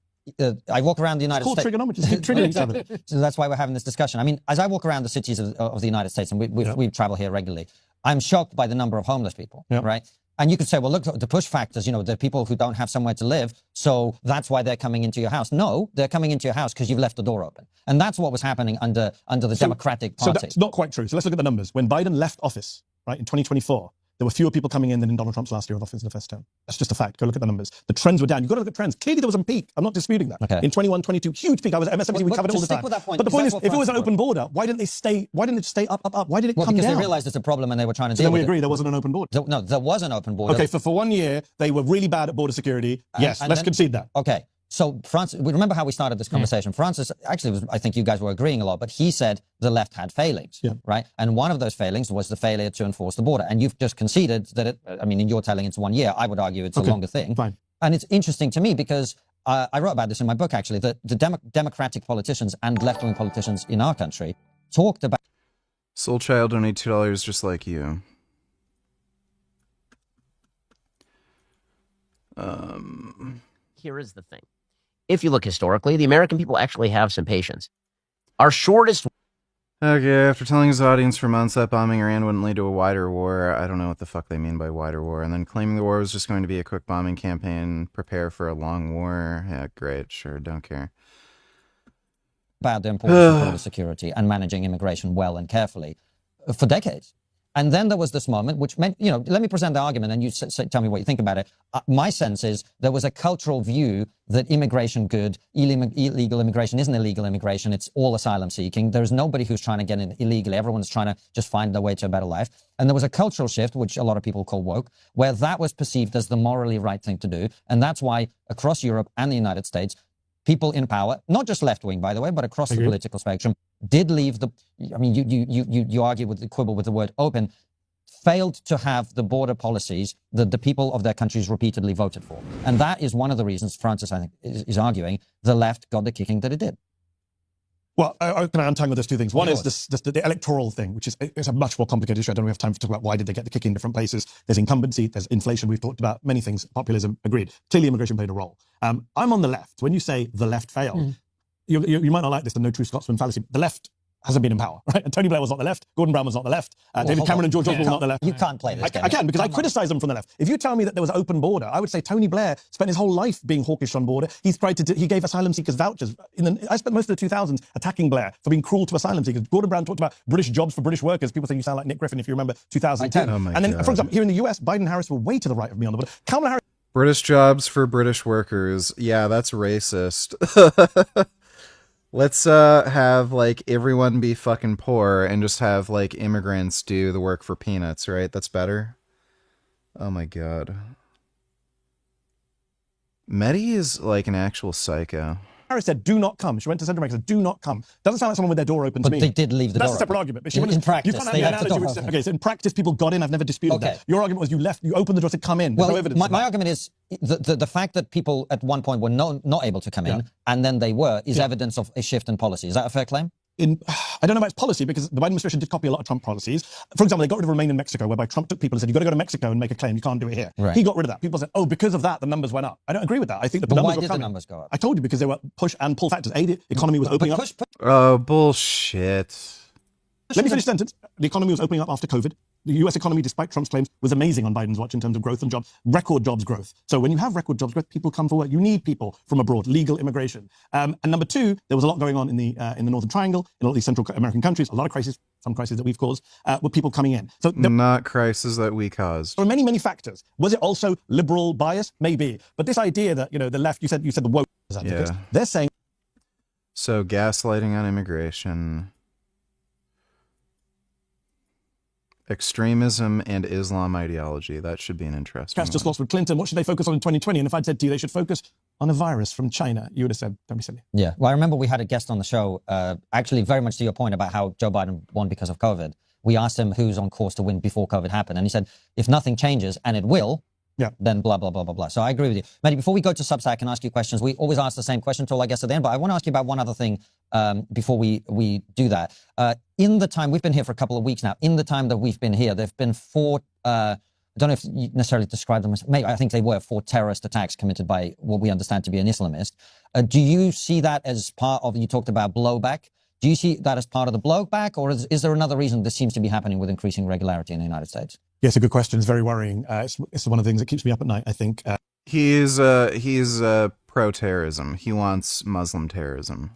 I walk around the United States. It's called trigonometry. Just keep triggering each other. So that's why we're having this discussion. I mean, as I walk around the cities of the United States, and we travel here regularly, I'm shocked by the number of homeless people, right? And you could say, well, look, the push factors, the people who don't have somewhere to live, so that's why they're coming into your house. No, they're coming into your house because you've left the door open. And that's what was happening under the Democratic Party. So that's not quite true. So let's look at the numbers. When Biden left office, right, in 2024, there were fewer people coming in than in Donald Trump's last year of office in the first term. That's just a fact. Go look at the numbers. The trends were down. You've got to look at trends. Clearly there was a peak. I'm not disputing that. Okay. In 21, 22, huge peak. I was at MSNBC, we covered it all the time. But the point is, if it was an open border, why didn't it stay up? Why did it come down? Because they realized it's a problem and they were trying to deal with it. Then we agree there wasn't an open border. No, there was an open border. Okay, for 1 year, they were really bad at border security. Yes, let's concede that. Okay. So Francis, we remember how we started this conversation. Francis, actually, I think you guys were agreeing a lot, but he said the left had failings, right? And one of those failings was the failure to enforce the border. And you've just conceded that in your telling it's 1 year. I would argue it's a longer thing. Fine. And it's interesting to me because I wrote about this in my book, actually, that the democratic politicians and left-wing politicians in our country talked about... Soul Child donated $2 just like you. Here is the thing. If you look historically, the American people actually have some patience. Our shortest... Okay, after telling his audience for months that bombing Iran wouldn't lead to a wider war, I don't know what the fuck they mean by wider war, and then claiming the war was just going to be a quick bombing campaign, prepare for a long war. Yeah, great, sure, don't care. About the importance of border security and managing immigration well and carefully for decades. And then there was this moment, which meant, you know, let me present the argument and you tell me what you think about it. My sense is there was a cultural view that immigration good, illegal immigration isn't illegal immigration, it's all asylum seeking. There's nobody who's trying to get in illegally. Everyone's trying to just find their way to a better life. And there was a cultural shift, which a lot of people call woke, where that was perceived as the morally right thing to do. And that's why across Europe and the United States, people in power, not just left-wing, by the way, but across the political spectrum, did leave the, I mean, you argue with the quibble with the word open, failed to have the border policies that the people of their countries repeatedly voted for. And that is one of the reasons Francis, I think, is arguing the left got the kicking that it did. Well, I can untangle those two things. One is the electoral thing, which is a much more complicated issue. I don't have time to talk about why did they get the kick in different places. There's incumbency, there's inflation. We've talked about many things. Populism, agreed. Clearly, immigration played a role. I'm on the left. When you say the left failed, you might not like this, the no true Scotsman fallacy. The left hasn't been in power, right? And Tony Blair was not the left. Gordon Brown was not the left. David Cameron and George Osborne were not the left. You can't play this game. I can, because I criticize them from the left. If you tell me that there was an open border, I would say Tony Blair spent his whole life being hawkish on border. He gave asylum seekers vouchers. I spent most of the 2000s attacking Blair for being cruel to asylum seekers. Gordon Brown talked about British jobs for British workers. People say you sound like Nick Griffin if you remember 2010. And then, for example, here in the US, Biden and Harris were way to the right of me on the border. Kamala Harris... British jobs for British workers. Yeah, that's racist. Let's have, like, everyone be fucking poor and just have, like, immigrants do the work for peanuts, right? That's better? Oh my god. Medi is, like, an actual psycho. Harris said, do not come. She went to Central America and said, do not come. Doesn't sound like someone with their door open to me. But they did leave the door open. That's a separate argument. But she in practice, you can't have the analogy. Okay, so in practice, people got in. I've never disputed that. Your argument was you opened the door to come in. There's no evidence. My argument is the fact that people at one point were not able to come in, and then they were, is evidence of a shift in policy. Is that a fair claim? I don't know about its policy, because the Biden administration did copy a lot of Trump policies. For example, they got rid of Remain in Mexico, whereby Trump took people and said, you've got to go to Mexico and make a claim. You can't do it here. Right. He got rid of that. People said, oh, because of that, the numbers went up. I don't agree with that. I think that the numbers were coming. Why did the numbers go up? I told you, because there were push and pull factors. The economy was opening up. Oh, bullshit. Let me finish the sentence. The economy was opening up after COVID. The US economy, despite Trump's claims, was amazing on Biden's watch in terms of growth and jobs, record jobs growth. So when you have record jobs growth, people come for work. You need people from abroad, legal immigration. And number two, there was a lot going on in the Northern Triangle, in all these Central American countries, a lot of crises, some crises that we've caused, with people coming in. So not crises that we caused. There were many, many factors. Was it also liberal bias? Maybe. But this idea that, the left, you said the woke advocates, they're saying. So gaslighting on immigration. Extremism and Islam ideology. That should be an interesting one. Just lost with Clinton. What should they focus on in 2020? And if I'd said to you they should focus on a virus from China, you would have said, don't be silly. Yeah. Well, I remember we had a guest on the show, actually very much to your point about how Joe Biden won because of COVID. We asked him who's on course to win before COVID happened. And he said, if nothing changes, and it will, then blah, blah, blah, blah, blah. So I agree with you. Matty, before we go to Substack and ask you questions, we always ask the same question to all our guests at the end, but I want to ask you about one other thing before we do that. In the time, we've been here for a couple of weeks now, in the time that we've been here, there have been four, I don't know if you necessarily describe them as, maybe I think they were 4 terrorist attacks committed by what we understand to be an Islamist. Do you see that as part of, you talked about blowback, do you see that as part of the blowback, or is there another reason this seems to be happening with increasing regularity in the United States? Yes, a good question. It's very worrying. It's one of the things that keeps me up at night, I think. He's pro-terrorism. He wants Muslim terrorism.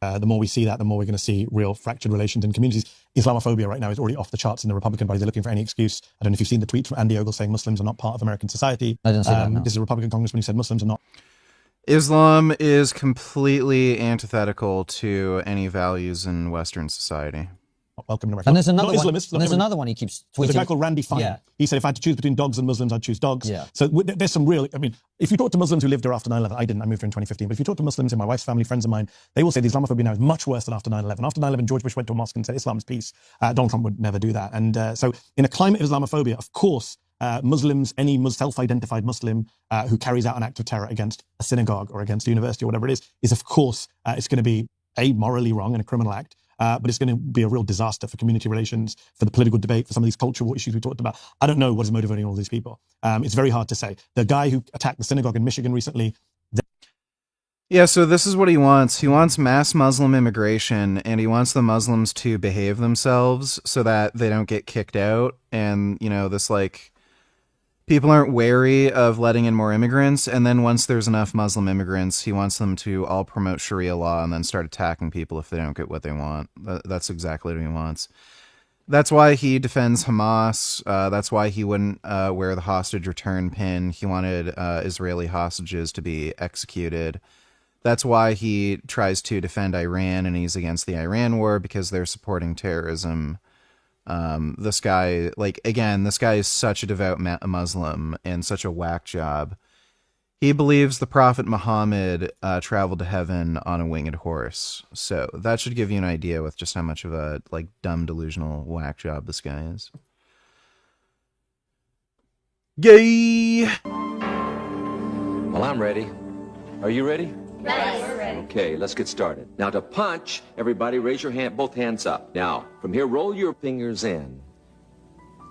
The more we see that, the more we're going to see real fractured relations in communities. Islamophobia right now is already off the charts in the Republican Party. They're looking for any excuse. I don't know if you've seen the tweets from Andy Ogle saying Muslims are not part of American society. I didn't see that, no. This is a Republican congressman who said Muslims are not. Islam is completely antithetical to any values in Western society. Welcome to America. And there's another one. There's another one he keeps tweeting. There's a guy called Randy Fine. Yeah. He said, if I had to choose between dogs and Muslims, I'd choose dogs. Yeah. So there's some real, I mean, if you talk to Muslims who lived here after 9/11, I didn't, I moved here in 2015, but if you talk to Muslims in my wife's family, friends of mine, they will say the Islamophobia now is much worse than after 9/11. After 9/11, George Bush went to a mosque and said Islam's peace. Donald Trump would never do that. And so in a climate of Islamophobia, of course, Muslims, any self-identified Muslim who carries out an act of terror against a synagogue or against a university or whatever it is of course, it's going to be morally wrong and a criminal act, but it's going to be a real disaster for community relations, for the political debate, for some of these cultural issues we talked about. I don't know what is motivating all these people. It's very hard to say. The guy who attacked the synagogue in Michigan recently. Yeah, so this is what he wants. He wants mass Muslim immigration, and he wants the Muslims to behave themselves so that they don't get kicked out. And, you know, this, like, people aren't wary of letting in more immigrants. And then once there's enough Muslim immigrants, he wants them to all promote Sharia law and then start attacking people if they don't get what they want. That's exactly what he wants. That's why he defends Hamas. That's why he wouldn't wear the hostage return pin. He wanted Israeli hostages to be executed. That's why he tries to defend Iran, and he's against the Iran war because they're supporting terrorism. This guy, like, again, this guy is such a devout Muslim and such a whack job. He believes the Prophet Muhammad traveled to heaven on a winged horse. So that should give you an idea with just how much of a, like, dumb, delusional whack job this guy is. Gay! Well, I'm ready. Are you ready? Yes. Okay, let's get started. Now to punch, everybody raise your hand, both hands up. Now, from here, roll your fingers in.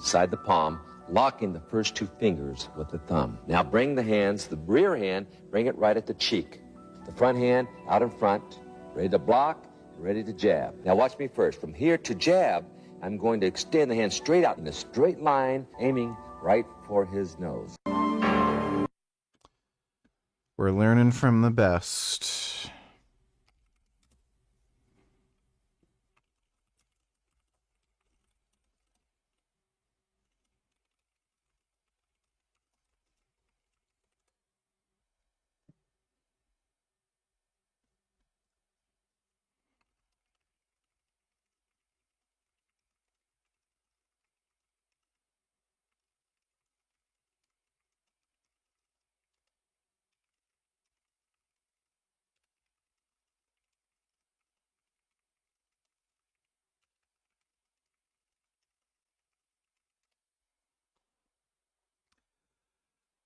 Side the palm, lock in the first two fingers with the thumb. Now bring the hands, the rear hand, bring it right at the cheek. The front hand out in front, ready to block, ready to jab. Now watch me first. From here to jab, I'm going to extend the hand straight out in a straight line, aiming right for his nose. We're learning from the best.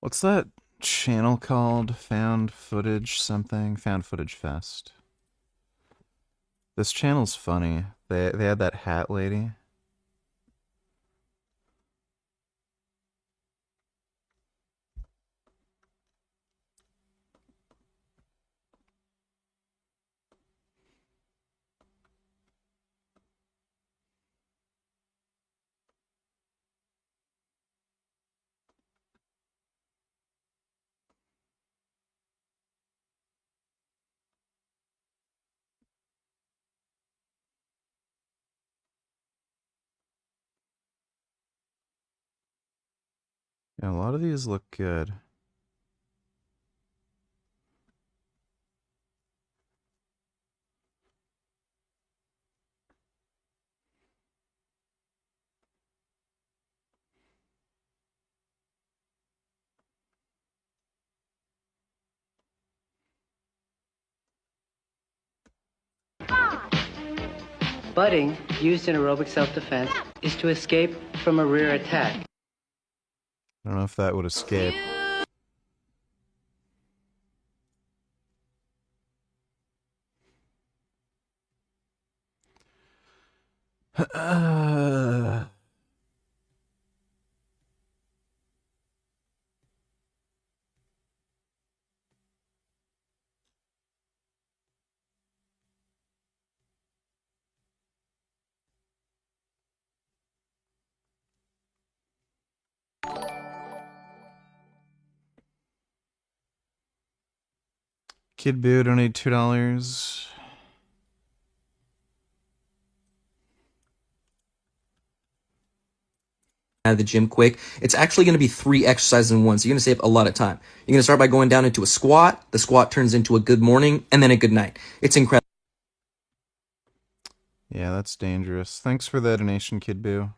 What's that channel called? Found Footage something? Found Footage Fest. This channel's funny. They had that hat lady. Yeah, a lot of these look good. Butting, used in aerobic self-defense, is to escape from a rear attack. I don't know if that would escape. Kid Boo donated $2. Out of the gym quick, it's actually going to be 3 exercises in one, so you're going to save a lot of time. You're going to start by going down into a squat. The squat turns into a good morning and then a good night. It's incredible. Yeah, that's dangerous. Thanks for the donation, Kid Boo.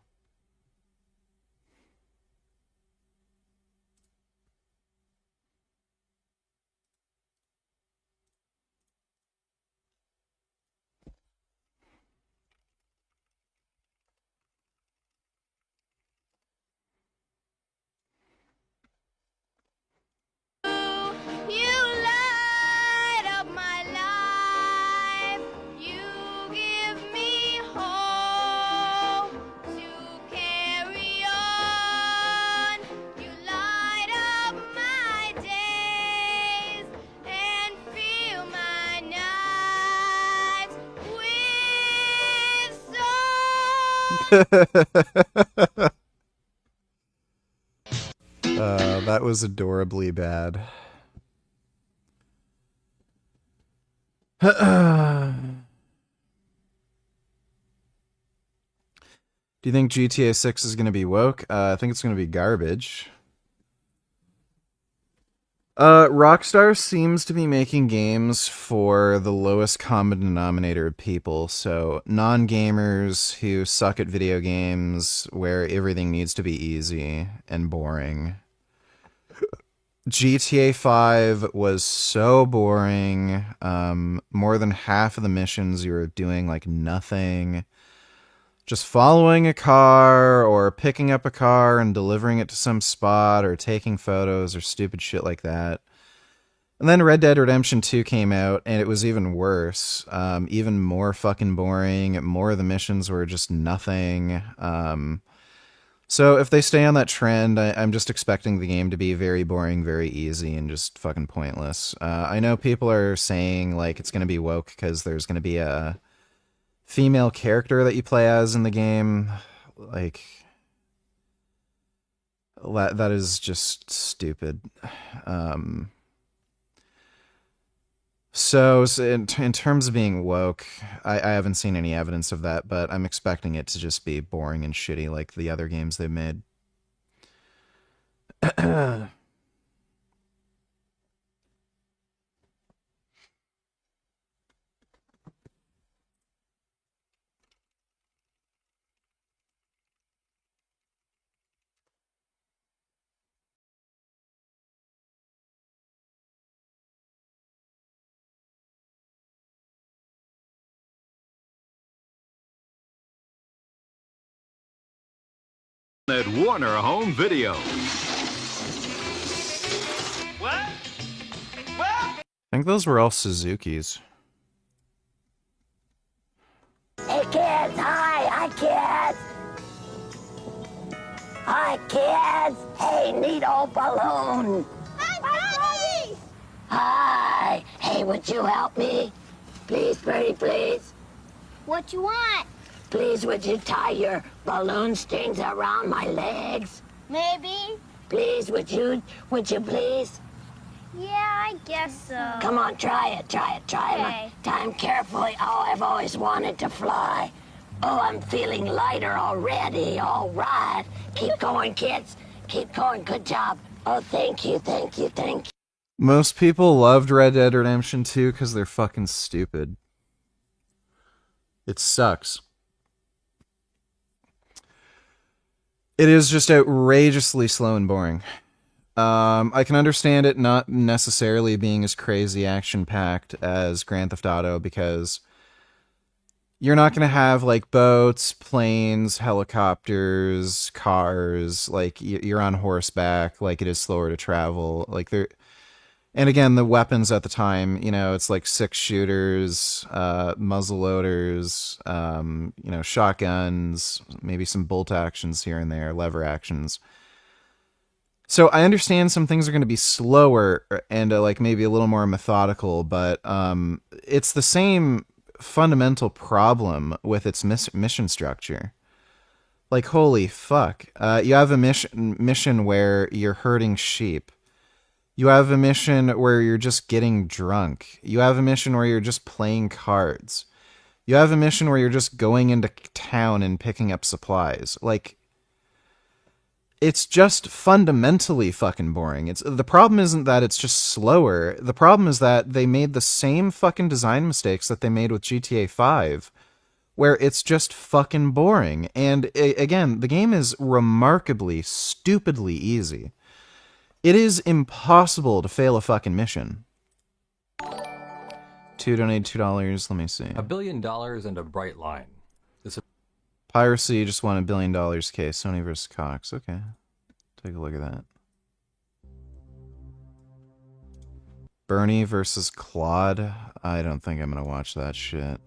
That was adorably bad. Do you think GTA 6 is going to be woke? I think it's going to be garbage. Rockstar seems to be making games for the lowest common denominator of people, so non-gamers who suck at video games where everything needs to be easy and boring. GTA 5 was so boring. More than half of the missions you were doing like nothing. Just following a car or picking up a car and delivering it to some spot or taking photos or stupid shit like that. And then Red Dead Redemption 2 came out and it was even worse. Even more fucking boring. More of the missions were just nothing. So if they stay on that trend, I'm just expecting the game to be very boring, very easy, and just fucking pointless. I know people are saying like it's going to be woke because there's going to be a female character that you play as in the game. Like, that is just stupid. So in terms of being woke, I haven't seen any evidence of that, but I'm expecting it to just be boring and shitty like the other games they've made. At Warner Home Video. I think those were all Suzuki's. Hey kids, hi kids. Hi kids. Hey, neat old balloon. Hi, Daddy. Hi. Hey, would you help me? Please, pretty please. What you want? Please, would you tie your balloon strings around my legs? Maybe. Please, would you please? Yeah, I guess so. Come on, try it. Okay. Tie them carefully. Oh, I've always wanted to fly. Oh, I'm feeling lighter already. All right. Keep going, kids. Keep going. Good job. Oh, thank you. Most people loved Red Dead Redemption 2 because they're fucking stupid. It sucks. It is just outrageously slow and boring. I can understand it not necessarily being as crazy action-packed as Grand Theft Auto because you're not going to have like boats, planes, helicopters, cars, like you're on horseback, like it is slower to travel. Like and again, the weapons at the time, you know, it's like 6-shooters, muzzle loaders, you know, shotguns, maybe some bolt actions here and there, lever actions. So I understand some things are going to be slower and like maybe a little more methodical, but it's the same fundamental problem with its mission structure. Like, holy fuck. You have a mission where you're herding sheep. You have a mission where you're just getting drunk. You have a mission where you're just playing cards. You have a mission where you're just going into town and picking up supplies. Like, it's just fundamentally fucking boring. The problem isn't that it's just slower. The problem is that they made the same fucking design mistakes that they made with GTA 5, where it's just fucking boring. And again, the game is remarkably, stupidly easy. It is impossible to fail a fucking mission. Donate $2. Let me see. $1 billion and a bright line. Piracy just won $1 billion case. Sony versus Cox. Okay. Take a look at that. Bernie versus Claude. I don't think I'm going to watch that shit.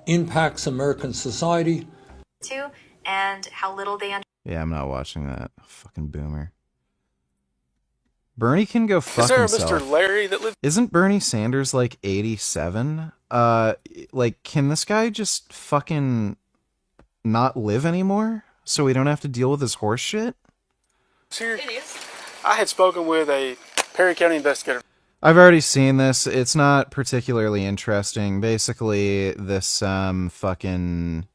Impacts American society. And how little they understand. Yeah, I'm not watching that. Fucking boomer. Bernie can go fuck Is there himself. a Mr. Larry that lives? Isn't Bernie Sanders like 87? Like, can this guy just fucking not live anymore so we don't have to deal with this horse shit? Here, I had spoken with a Perry County investigator. I've already seen this. It's not particularly interesting. Basically, this fucking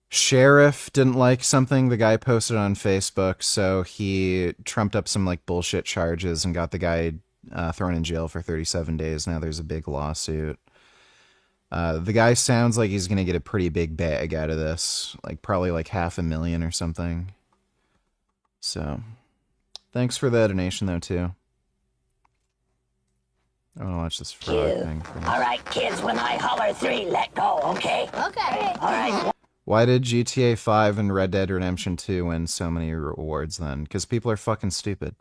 sheriff didn't like something the guy posted on Facebook, so he trumped up some like bullshit charges and got the guy thrown in jail for 37 days. Now there's a big lawsuit. The guy sounds like he's gonna get a pretty big bag out of this, like probably like $500,000 or something. So, thanks for the donation though too. I want to watch this frog thing. All right, kids, when I holler 3, let go, okay? Okay. All right. Why did GTA 5 and Red Dead Redemption 2 win so many awards then? Because people are fucking stupid.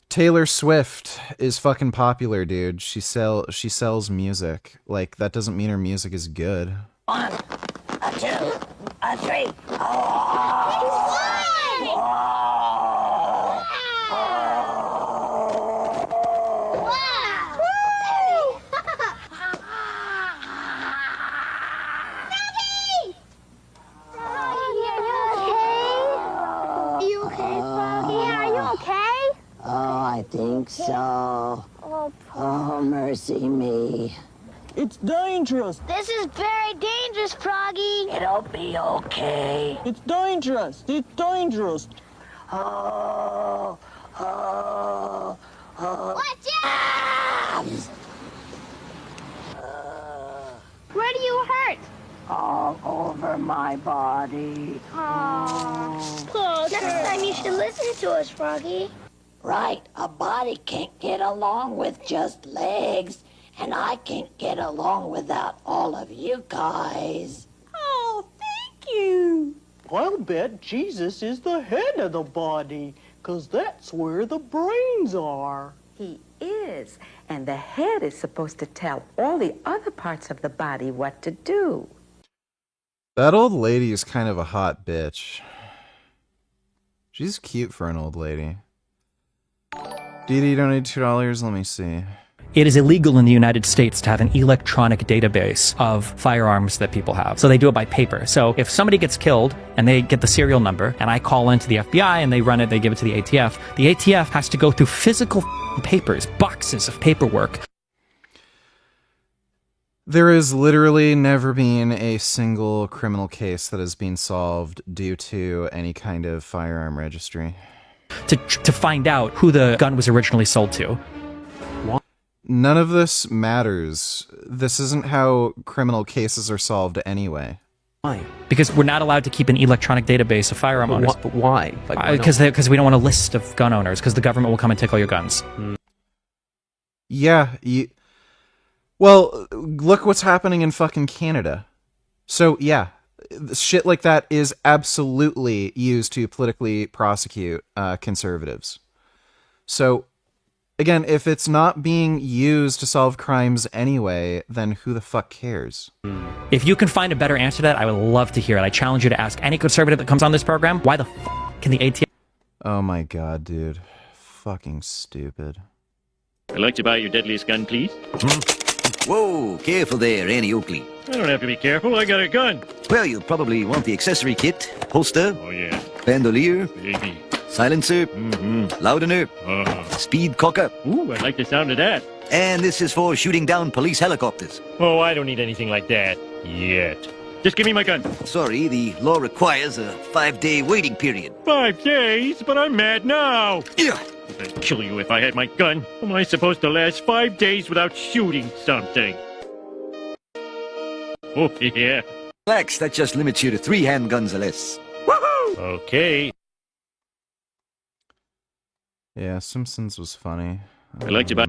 Taylor Swift is fucking popular, dude. She sells music. Like, that doesn't mean her music is good. 1, 2, 3. Oh. I think so. Oh, mercy me. It's dangerous. This is very dangerous, Froggy. It'll be okay. It's dangerous. It's dangerous. Oh. Watch out! Where do you hurt? All over my body. Oh. Next time you should listen to us, Froggy. Right, a body can't get along with just legs, and I can't get along without all of you guys. Oh, thank you. I'll bet Jesus is the head of the body, 'cause that's where the brains are. He is, and the head is supposed to tell all the other parts of the body what to do. That old lady is kind of a hot bitch. She's cute for an old lady. Didi donated $2. Let me see. It is illegal in the United States to have an electronic database of firearms that people have. So they do it by paper. So if somebody gets killed and they get the serial number and I call into the FBI and they run it, they give it to the ATF has to go through physical papers, boxes of paperwork. There has literally never been a single criminal case that has been solved due to any kind of firearm registry. To find out who the gun was originally sold to. None of this matters. This isn't how criminal cases are solved anyway. Why? Because we're not allowed to keep an electronic database of firearm owners. But why? Because we don't want a list of gun owners, because the government will come and take all your guns. Yeah, well, look what's happening in fucking Canada. So, yeah, shit like that is absolutely used to politically prosecute conservatives. So, again, if it's not being used to solve crimes anyway, then who the fuck cares? If you can find a better answer to that, I would love to hear it. I challenge you to ask any conservative that comes on this program, why the fuck can the ATF... Oh my god, dude. Fucking stupid. I'd like to buy your deadliest gun, please. Whoa, careful there, Annie Oakley. I don't have to be careful, I got a gun. Well, you'll probably want the accessory kit, holster, Oh, yeah. bandolier, Baby. silencer, loudener, speed cocker. Ooh, I like the sound of that. And this is for shooting down police helicopters. Oh, I don't need anything like that. Yet. Just give me my gun. Sorry, the law requires a 5-day waiting period. 5 days? But I'm mad now. Yeah. I'd kill you if I had my gun. How am I supposed to last 5 days without shooting something? Oh, yeah. Relax, that just limits you to 3 handguns or less. Woohoo! Okay. Yeah, Simpsons was funny. I'd like to buy...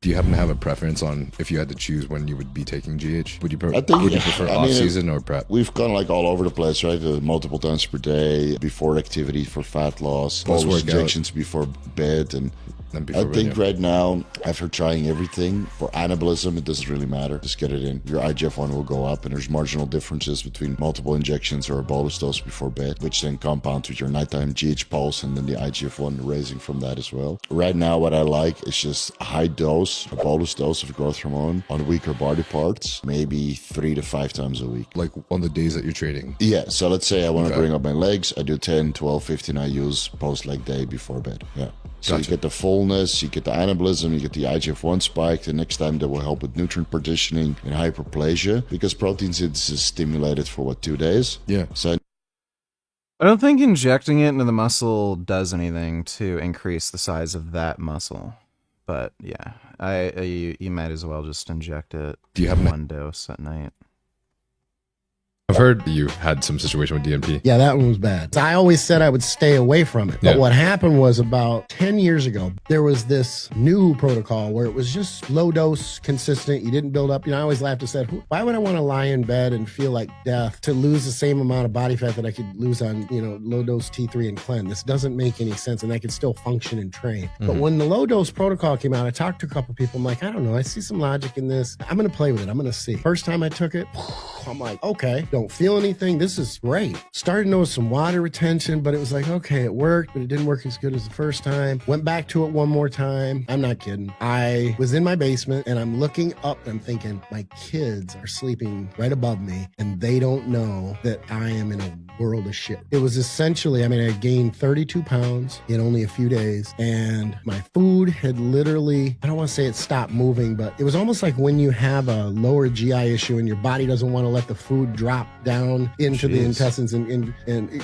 Do you happen to have a preference on if you had to choose when you would be taking GH? Would you, I think would you prefer off-season or prep? We've gone like all over the place, right? Multiple times per day, before activity for fat loss, bolus injections before bed, and Then I before bed, think yeah. right now, after trying everything, for anabolism, it doesn't really matter. Just get it in. Your IGF-1 will go up, and there's marginal differences between multiple injections or a bolus dose before bed, which then compounds with your nighttime GH pulse and then the IGF-1 raising from that as well. Right now, what I like is just a high dose, a bolus dose of growth hormone on weaker body parts, maybe 3 to 5 times a week. Like on the days that you're trading? Yeah, so let's say I want to Okay. bring up my legs. I do 10, 12, 15 IUs post-leg day before bed. Yeah. So Gotcha. you get the fullness, you get the anabolism, you get the IGF-1 spike. The next time that will help with nutrient partitioning and hyperplasia because protein synthesis is stimulated for 2 days? Yeah. So I don't think injecting it into the muscle does anything to increase the size of that muscle. But yeah, you might as well just inject it. Do you have one dose at night? I've heard you had some situation with DNP. Yeah, that one was bad. I always said I would stay away from it. But Yeah. what happened was about 10 years ago, there was this new protocol where it was just low dose, consistent. You didn't build up. I always laughed and said, why would I want to lie in bed and feel like death to lose the same amount of body fat that I could lose on, low dose T3 and Clen? This doesn't make any sense. And I could still function and train. But when the low dose protocol came out, I talked to a couple people. I'm like, I don't know. I see some logic in this. I'm going to play with it. I'm going to see. First time I took it, I'm like, okay, don't feel anything. This is great. Started to notice some water retention, but it was like, okay, it worked, but it didn't work as good as the first time. Went back to it one more time. I'm not kidding. I was in my basement and I'm looking up and I'm thinking, my kids are sleeping right above me and they don't know that I am in a world of shit. It was essentially, I gained 32 pounds in only a few days and my food had literally, I don't want to say it stopped moving, but it was almost like when you have a lower GI issue and your body doesn't want to let the food drop down into the intestines and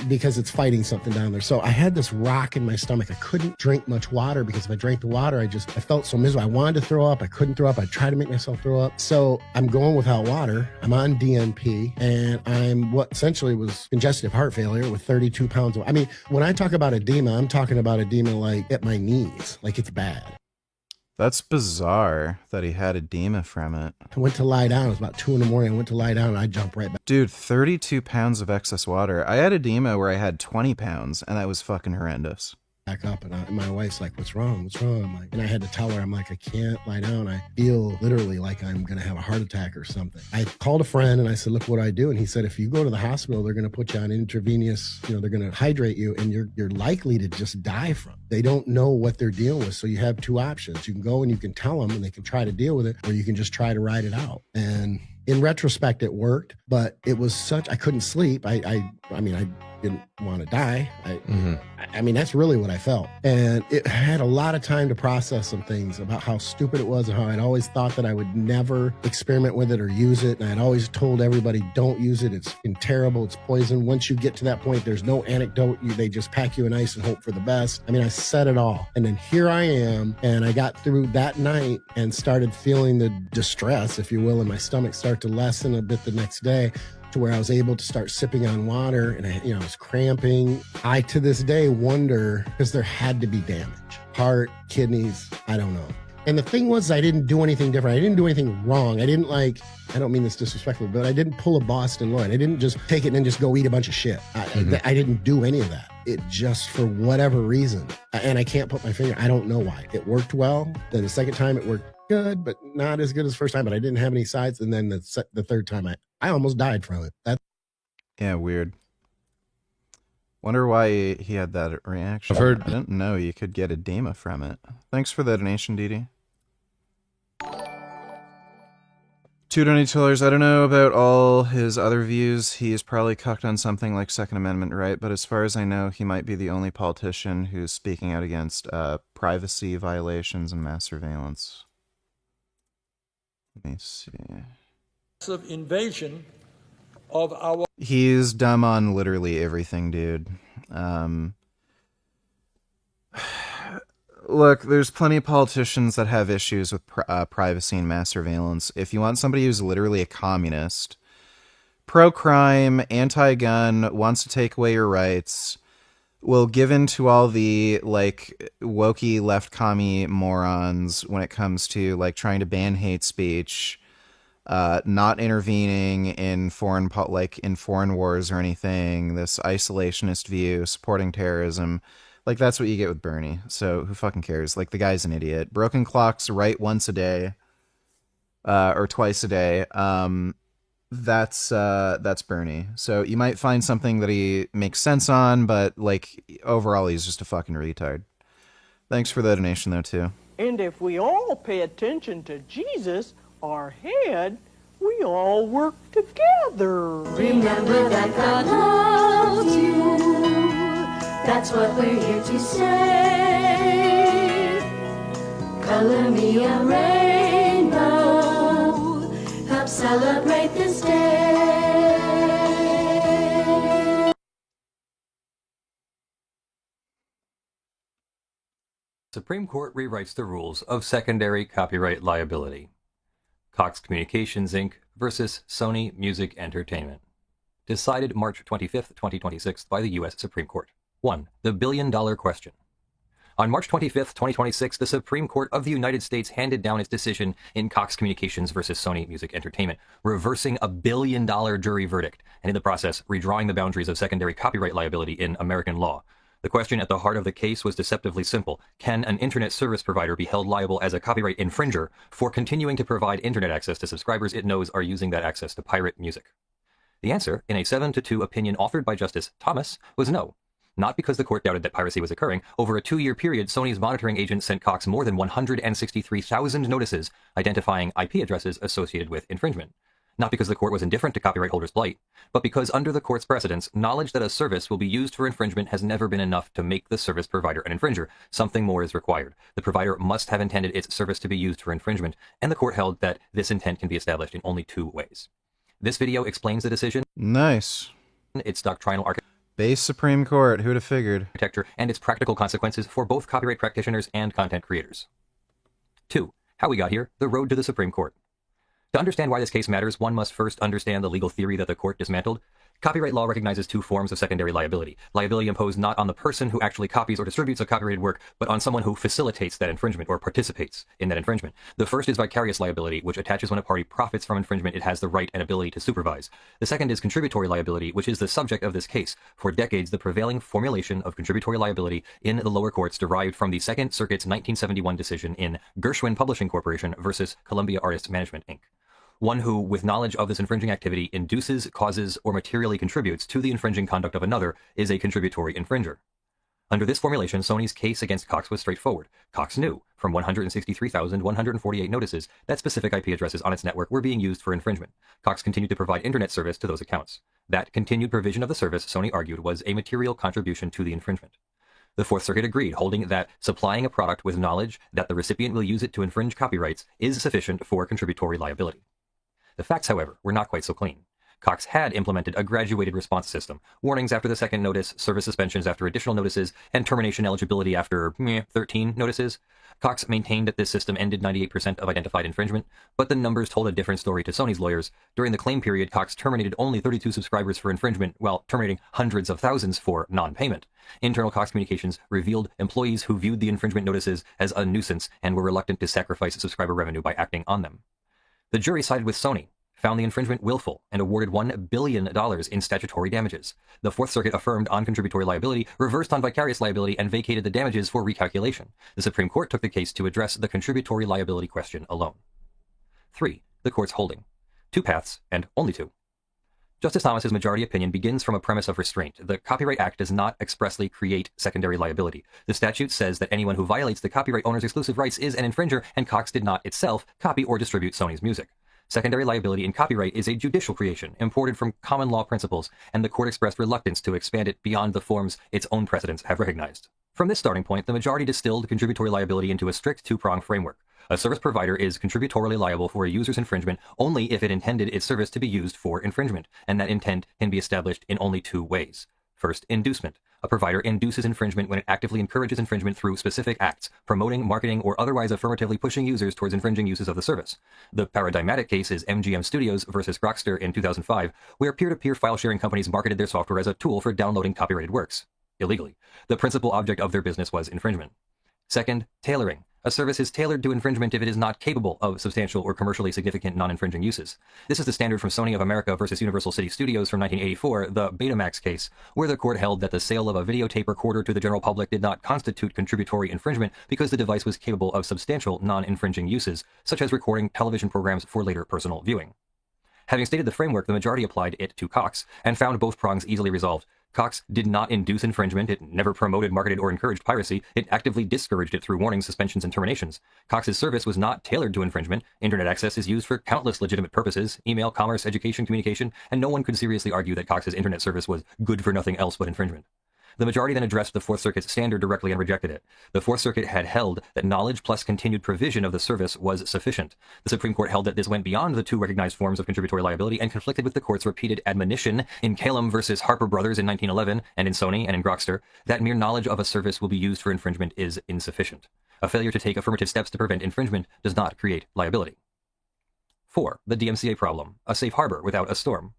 because it's fighting something down there. So I had this rock in my stomach. I couldn't drink much water because if I drank the water, I felt so miserable. I wanted to throw up. I couldn't throw up. I tried to make myself throw up. So I'm going without water. I'm on DNP and I'm what essentially was congestive heart failure with 32 pounds of, when I talk about edema, I'm talking about edema like at my knees, like it's bad. That's bizarre that he had edema from it. I went to lie down. It was about 2 a.m. I went to lie down and I jumped right back. Dude, 32 pounds of excess water. I had edema where I had 20 pounds, and that was fucking horrendous. Back up and my wife's like, what's wrong? I'm like, and I had to tell her, I'm like, I can't lie down. I feel literally like I'm going to have a heart attack or something. I called a friend and I said, look what I do. And he said, if you go to the hospital, they're going to put you on intravenous, they're going to hydrate you and you're likely to just die from it. They don't know what they're dealing with. So you have two options. You can go and you can tell them and they can try to deal with it, or you can just try to ride it out. And in retrospect, it worked, but it was I couldn't sleep. I didn't want to die. That's really what I felt. And it had a lot of time to process some things about how stupid it was and how I'd always thought that I would never experiment with it or use it. And I'd always told everybody, don't use it. It's terrible. It's poison. Once you get to that point, there's no antidote. They just pack you in ice and hope for the best. I said it all. And then here I am. And I got through that night and started feeling the distress, if you will, in my stomach start to lessen a bit the next day, to where I was able to start sipping on water and I was cramping. I, to this day, wonder, because there had to be damage. Heart, kidneys, I don't know. And the thing was, I didn't do anything different. I didn't do anything wrong. I don't mean this disrespectfully, but I didn't pull a Boston Lloyd. I didn't just take it and then just go eat a bunch of shit. I didn't do any of that. It just, for whatever reason, and I can't put my finger, I don't know why. It worked well. Then the second time it worked good, but not as good as the first time, but I didn't have any sides. And then the third time I almost died from it. Yeah, weird. Wonder why he had that reaction. I've heard. I didn't know you could get edema from it. Thanks for the donation, Didi. $2 I don't know about all his other views. He's probably cucked on something like Second Amendment right, but as far as I know, he might be the only politician who's speaking out against privacy violations and mass surveillance. Let me see. Invasion of our. He's dumb on literally everything, dude. Look, there's plenty of politicians that have issues with privacy and mass surveillance. If you want somebody who's literally a communist, pro-crime, anti-gun, wants to take away your rights, will give in to all the, wokey left commie morons when it comes to, trying to ban hate speech, not intervening in foreign wars or anything, this isolationist view, supporting terrorism. Like, that's what you get with Bernie. So who fucking cares? Like, the guy's an idiot. Broken clocks write once a day, or twice a day. That's Bernie. So you might find something that he makes sense on, but like overall, he's just a fucking retard. Thanks for the donation, though, too. And if we all pay attention to Jesus, our head, we all work together. Remember that God loves you. That's what we're here to say. Color me a rainbow. Help celebrate this day. Supreme Court rewrites the rules of secondary copyright liability. Cox Communications Inc. versus Sony Music Entertainment. Decided March 25th, 2026 by the U.S. Supreme Court. 1. The billion-dollar question. On March 25th, 2026, the Supreme Court of the United States handed down its decision in Cox Communications versus Sony Music Entertainment, reversing a billion-dollar jury verdict, and in the process, redrawing the boundaries of secondary copyright liability in American law. The question at the heart of the case was deceptively simple. Can an internet service provider be held liable as a copyright infringer for continuing to provide internet access to subscribers it knows are using that access to pirate music? The answer, in a 7-2 opinion authored by Justice Thomas, was no. Not because the court doubted that piracy was occurring. Over a 2-year period, Sony's monitoring agent sent Cox more than 163,000 notices identifying IP addresses associated with infringement. Not because the court was indifferent to copyright holders' plight, but because under the court's precedents, knowledge that a service will be used for infringement has never been enough to make the service provider an infringer. Something more is required. The provider must have intended its service to be used for infringement, and the court held that this intent can be established in only 2 ways. This video explains the decision. Nice. Its doctrinal Base Supreme Court, who'd have figured? Architecture and its practical consequences for both copyright practitioners and content creators. 2. How we got here, the road to the Supreme Court. To understand why this case matters, one must first understand the legal theory that the court dismantled. Copyright law recognizes 2 forms of secondary liability. Liability imposed not on the person who actually copies or distributes a copyrighted work, but on someone who facilitates that infringement or participates in that infringement. The first is vicarious liability, which attaches when a party profits from infringement it has the right and ability to supervise. The second is contributory liability, which is the subject of this case. For decades, the prevailing formulation of contributory liability in the lower courts derived from the Second Circuit's 1971 decision in Gershwin Publishing Corporation versus Columbia Artists Management, Inc. One who, with knowledge of this infringing activity, induces, causes, or materially contributes to the infringing conduct of another is a contributory infringer. Under this formulation, Sony's case against Cox was straightforward. Cox knew, from 163,148 notices, that specific IP addresses on its network were being used for infringement. Cox continued to provide internet service to those accounts. That continued provision of the service, Sony argued, was a material contribution to the infringement. The Fourth Circuit agreed, holding that supplying a product with knowledge that the recipient will use it to infringe copyrights is sufficient for contributory liability. The facts, however, were not quite so clean. Cox had implemented a graduated response system, warnings after the second notice, service suspensions after additional notices, and termination eligibility after 13 notices. Cox maintained that this system ended 98% of identified infringement, but the numbers told a different story to Sony's lawyers. During the claim period, Cox terminated only 32 subscribers for infringement, while terminating hundreds of thousands for non-payment. Internal Cox communications revealed employees who viewed the infringement notices as a nuisance and were reluctant to sacrifice subscriber revenue by acting on them. The jury sided with Sony, found the infringement willful, and awarded $1 billion in statutory damages. The Fourth Circuit affirmed on contributory liability, reversed on vicarious liability, and vacated the damages for recalculation. The Supreme Court took the case to address the contributory liability question alone. 3. The court's holding. 2 paths, and only 2. Justice Thomas's majority opinion begins from a premise of restraint. The Copyright Act does not expressly create secondary liability. The statute says that anyone who violates the copyright owner's exclusive rights is an infringer, and Cox did not itself copy or distribute Sony's music. Secondary liability in copyright is a judicial creation, imported from common law principles, and the court expressed reluctance to expand it beyond the forms its own precedents have recognized. From this starting point, the majority distilled contributory liability into a strict 2-pronged framework. A service provider is contributorily liable for a user's infringement only if it intended its service to be used for infringement, and that intent can be established in only 2 ways. First, inducement. A provider induces infringement when it actively encourages infringement through specific acts, promoting, marketing, or otherwise affirmatively pushing users towards infringing uses of the service. The paradigmatic case is MGM Studios versus Grokster in 2005, where peer-to-peer file-sharing companies marketed their software as a tool for downloading copyrighted works illegally. The principal object of their business was infringement. Second, tailoring. A service is tailored to infringement if it is not capable of substantial or commercially significant non-infringing uses. This is the standard from Sony of America versus Universal City Studios from 1984, the Betamax case, where the court held that the sale of a videotape recorder to the general public did not constitute contributory infringement because the device was capable of substantial non-infringing uses, such as recording television programs for later personal viewing. Having stated the framework, the majority applied it to Cox and found both prongs easily resolved. Cox did not induce infringement, it never promoted, marketed, or encouraged piracy, it actively discouraged it through warnings, suspensions, and terminations. Cox's service was not tailored to infringement, internet access is used for countless legitimate purposes, email, commerce, education, communication, and no one could seriously argue that Cox's internet service was good for nothing else but infringement. The majority then addressed the Fourth Circuit's standard directly and rejected it. The Fourth Circuit had held that knowledge plus continued provision of the service was sufficient. The Supreme Court held that this went beyond the two recognized forms of contributory liability and conflicted with the court's repeated admonition in Calum versus Harper Brothers in 1911 and in Sony and in Grokster that mere knowledge of a service will be used for infringement is insufficient. A failure to take affirmative steps to prevent infringement does not create liability. 4. The DMCA problem, a safe harbor without a storm.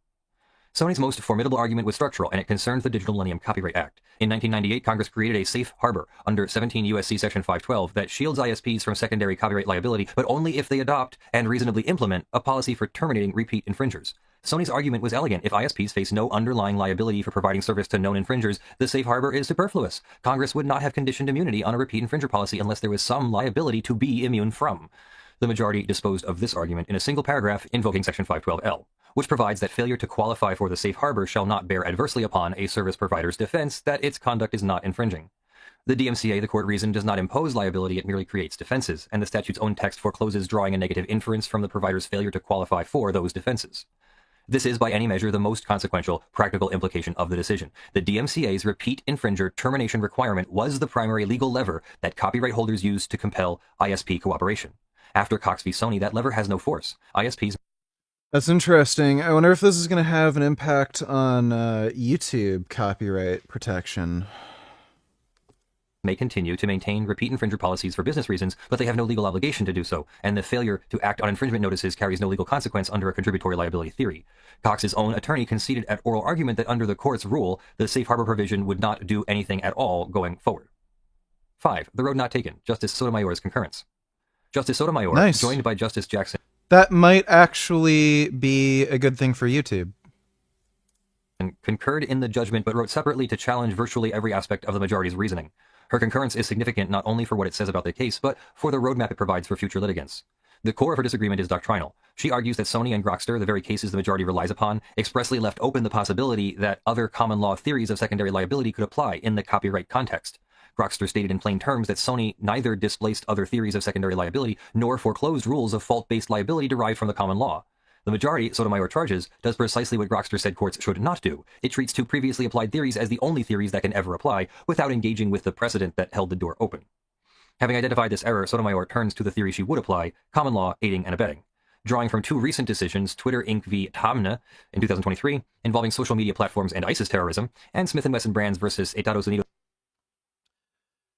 Sony's most formidable argument was structural, and it concerned the Digital Millennium Copyright Act. In 1998, Congress created a safe harbor under 17 U.S.C. Section 512 that shields ISPs from secondary copyright liability, but only if they adopt and reasonably implement a policy for terminating repeat infringers. Sony's argument was elegant. If ISPs face no underlying liability for providing service to known infringers, the safe harbor is superfluous. Congress would not have conditioned immunity on a repeat infringer policy unless there was some liability to be immune from. The majority disposed of this argument in a single paragraph invoking Section 512L, which provides that failure to qualify for the safe harbor shall not bear adversely upon a service provider's defense that its conduct is not infringing. The DMCA, the court reasoned, does not impose liability, it merely creates defenses, and the statute's own text forecloses drawing a negative inference from the provider's failure to qualify for those defenses. This is, by any measure, the most consequential practical implication of the decision. The DMCA's repeat infringer termination requirement was the primary legal lever that copyright holders used to compel ISP cooperation. After Cox v. Sony, that lever has no force. ISPs... That's interesting. I wonder if this is going to have an impact on YouTube copyright protection. May continue to maintain repeat infringer policies for business reasons, but they have no legal obligation to do so, and the failure to act on infringement notices carries no legal consequence under a contributory liability theory. Cox's own attorney conceded at oral argument that under the court's rule, the safe harbor provision would not do anything at all going forward. 5. The road not taken. Justice Sotomayor's concurrence. Justice Sotomayor, nice. Joined by Justice Jackson... That might actually be a good thing for YouTube. And concurred in the judgment, but wrote separately to challenge virtually every aspect of the majority's reasoning. Her concurrence is significant not only for what it says about the case, but for the roadmap it provides for future litigants. The core of her disagreement is doctrinal. She argues that Sony and Grokster, the very cases the majority relies upon, expressly left open the possibility that other common law theories of secondary liability could apply in the copyright context. Grokster stated in plain terms that Sony neither displaced other theories of secondary liability nor foreclosed rules of fault-based liability derived from the common law. The majority, Sotomayor charges, does precisely what Grokster said courts should not do. It treats two previously applied theories as the only theories that can ever apply, without engaging with the precedent that held the door open. Having identified this error, Sotomayor turns to the theory she would apply, common law aiding and abetting. Drawing from two recent decisions, Twitter Inc. v. Hamne in 2023, involving social media platforms and ISIS terrorism, and Smith & Wesson Brands versus Estados Unidos.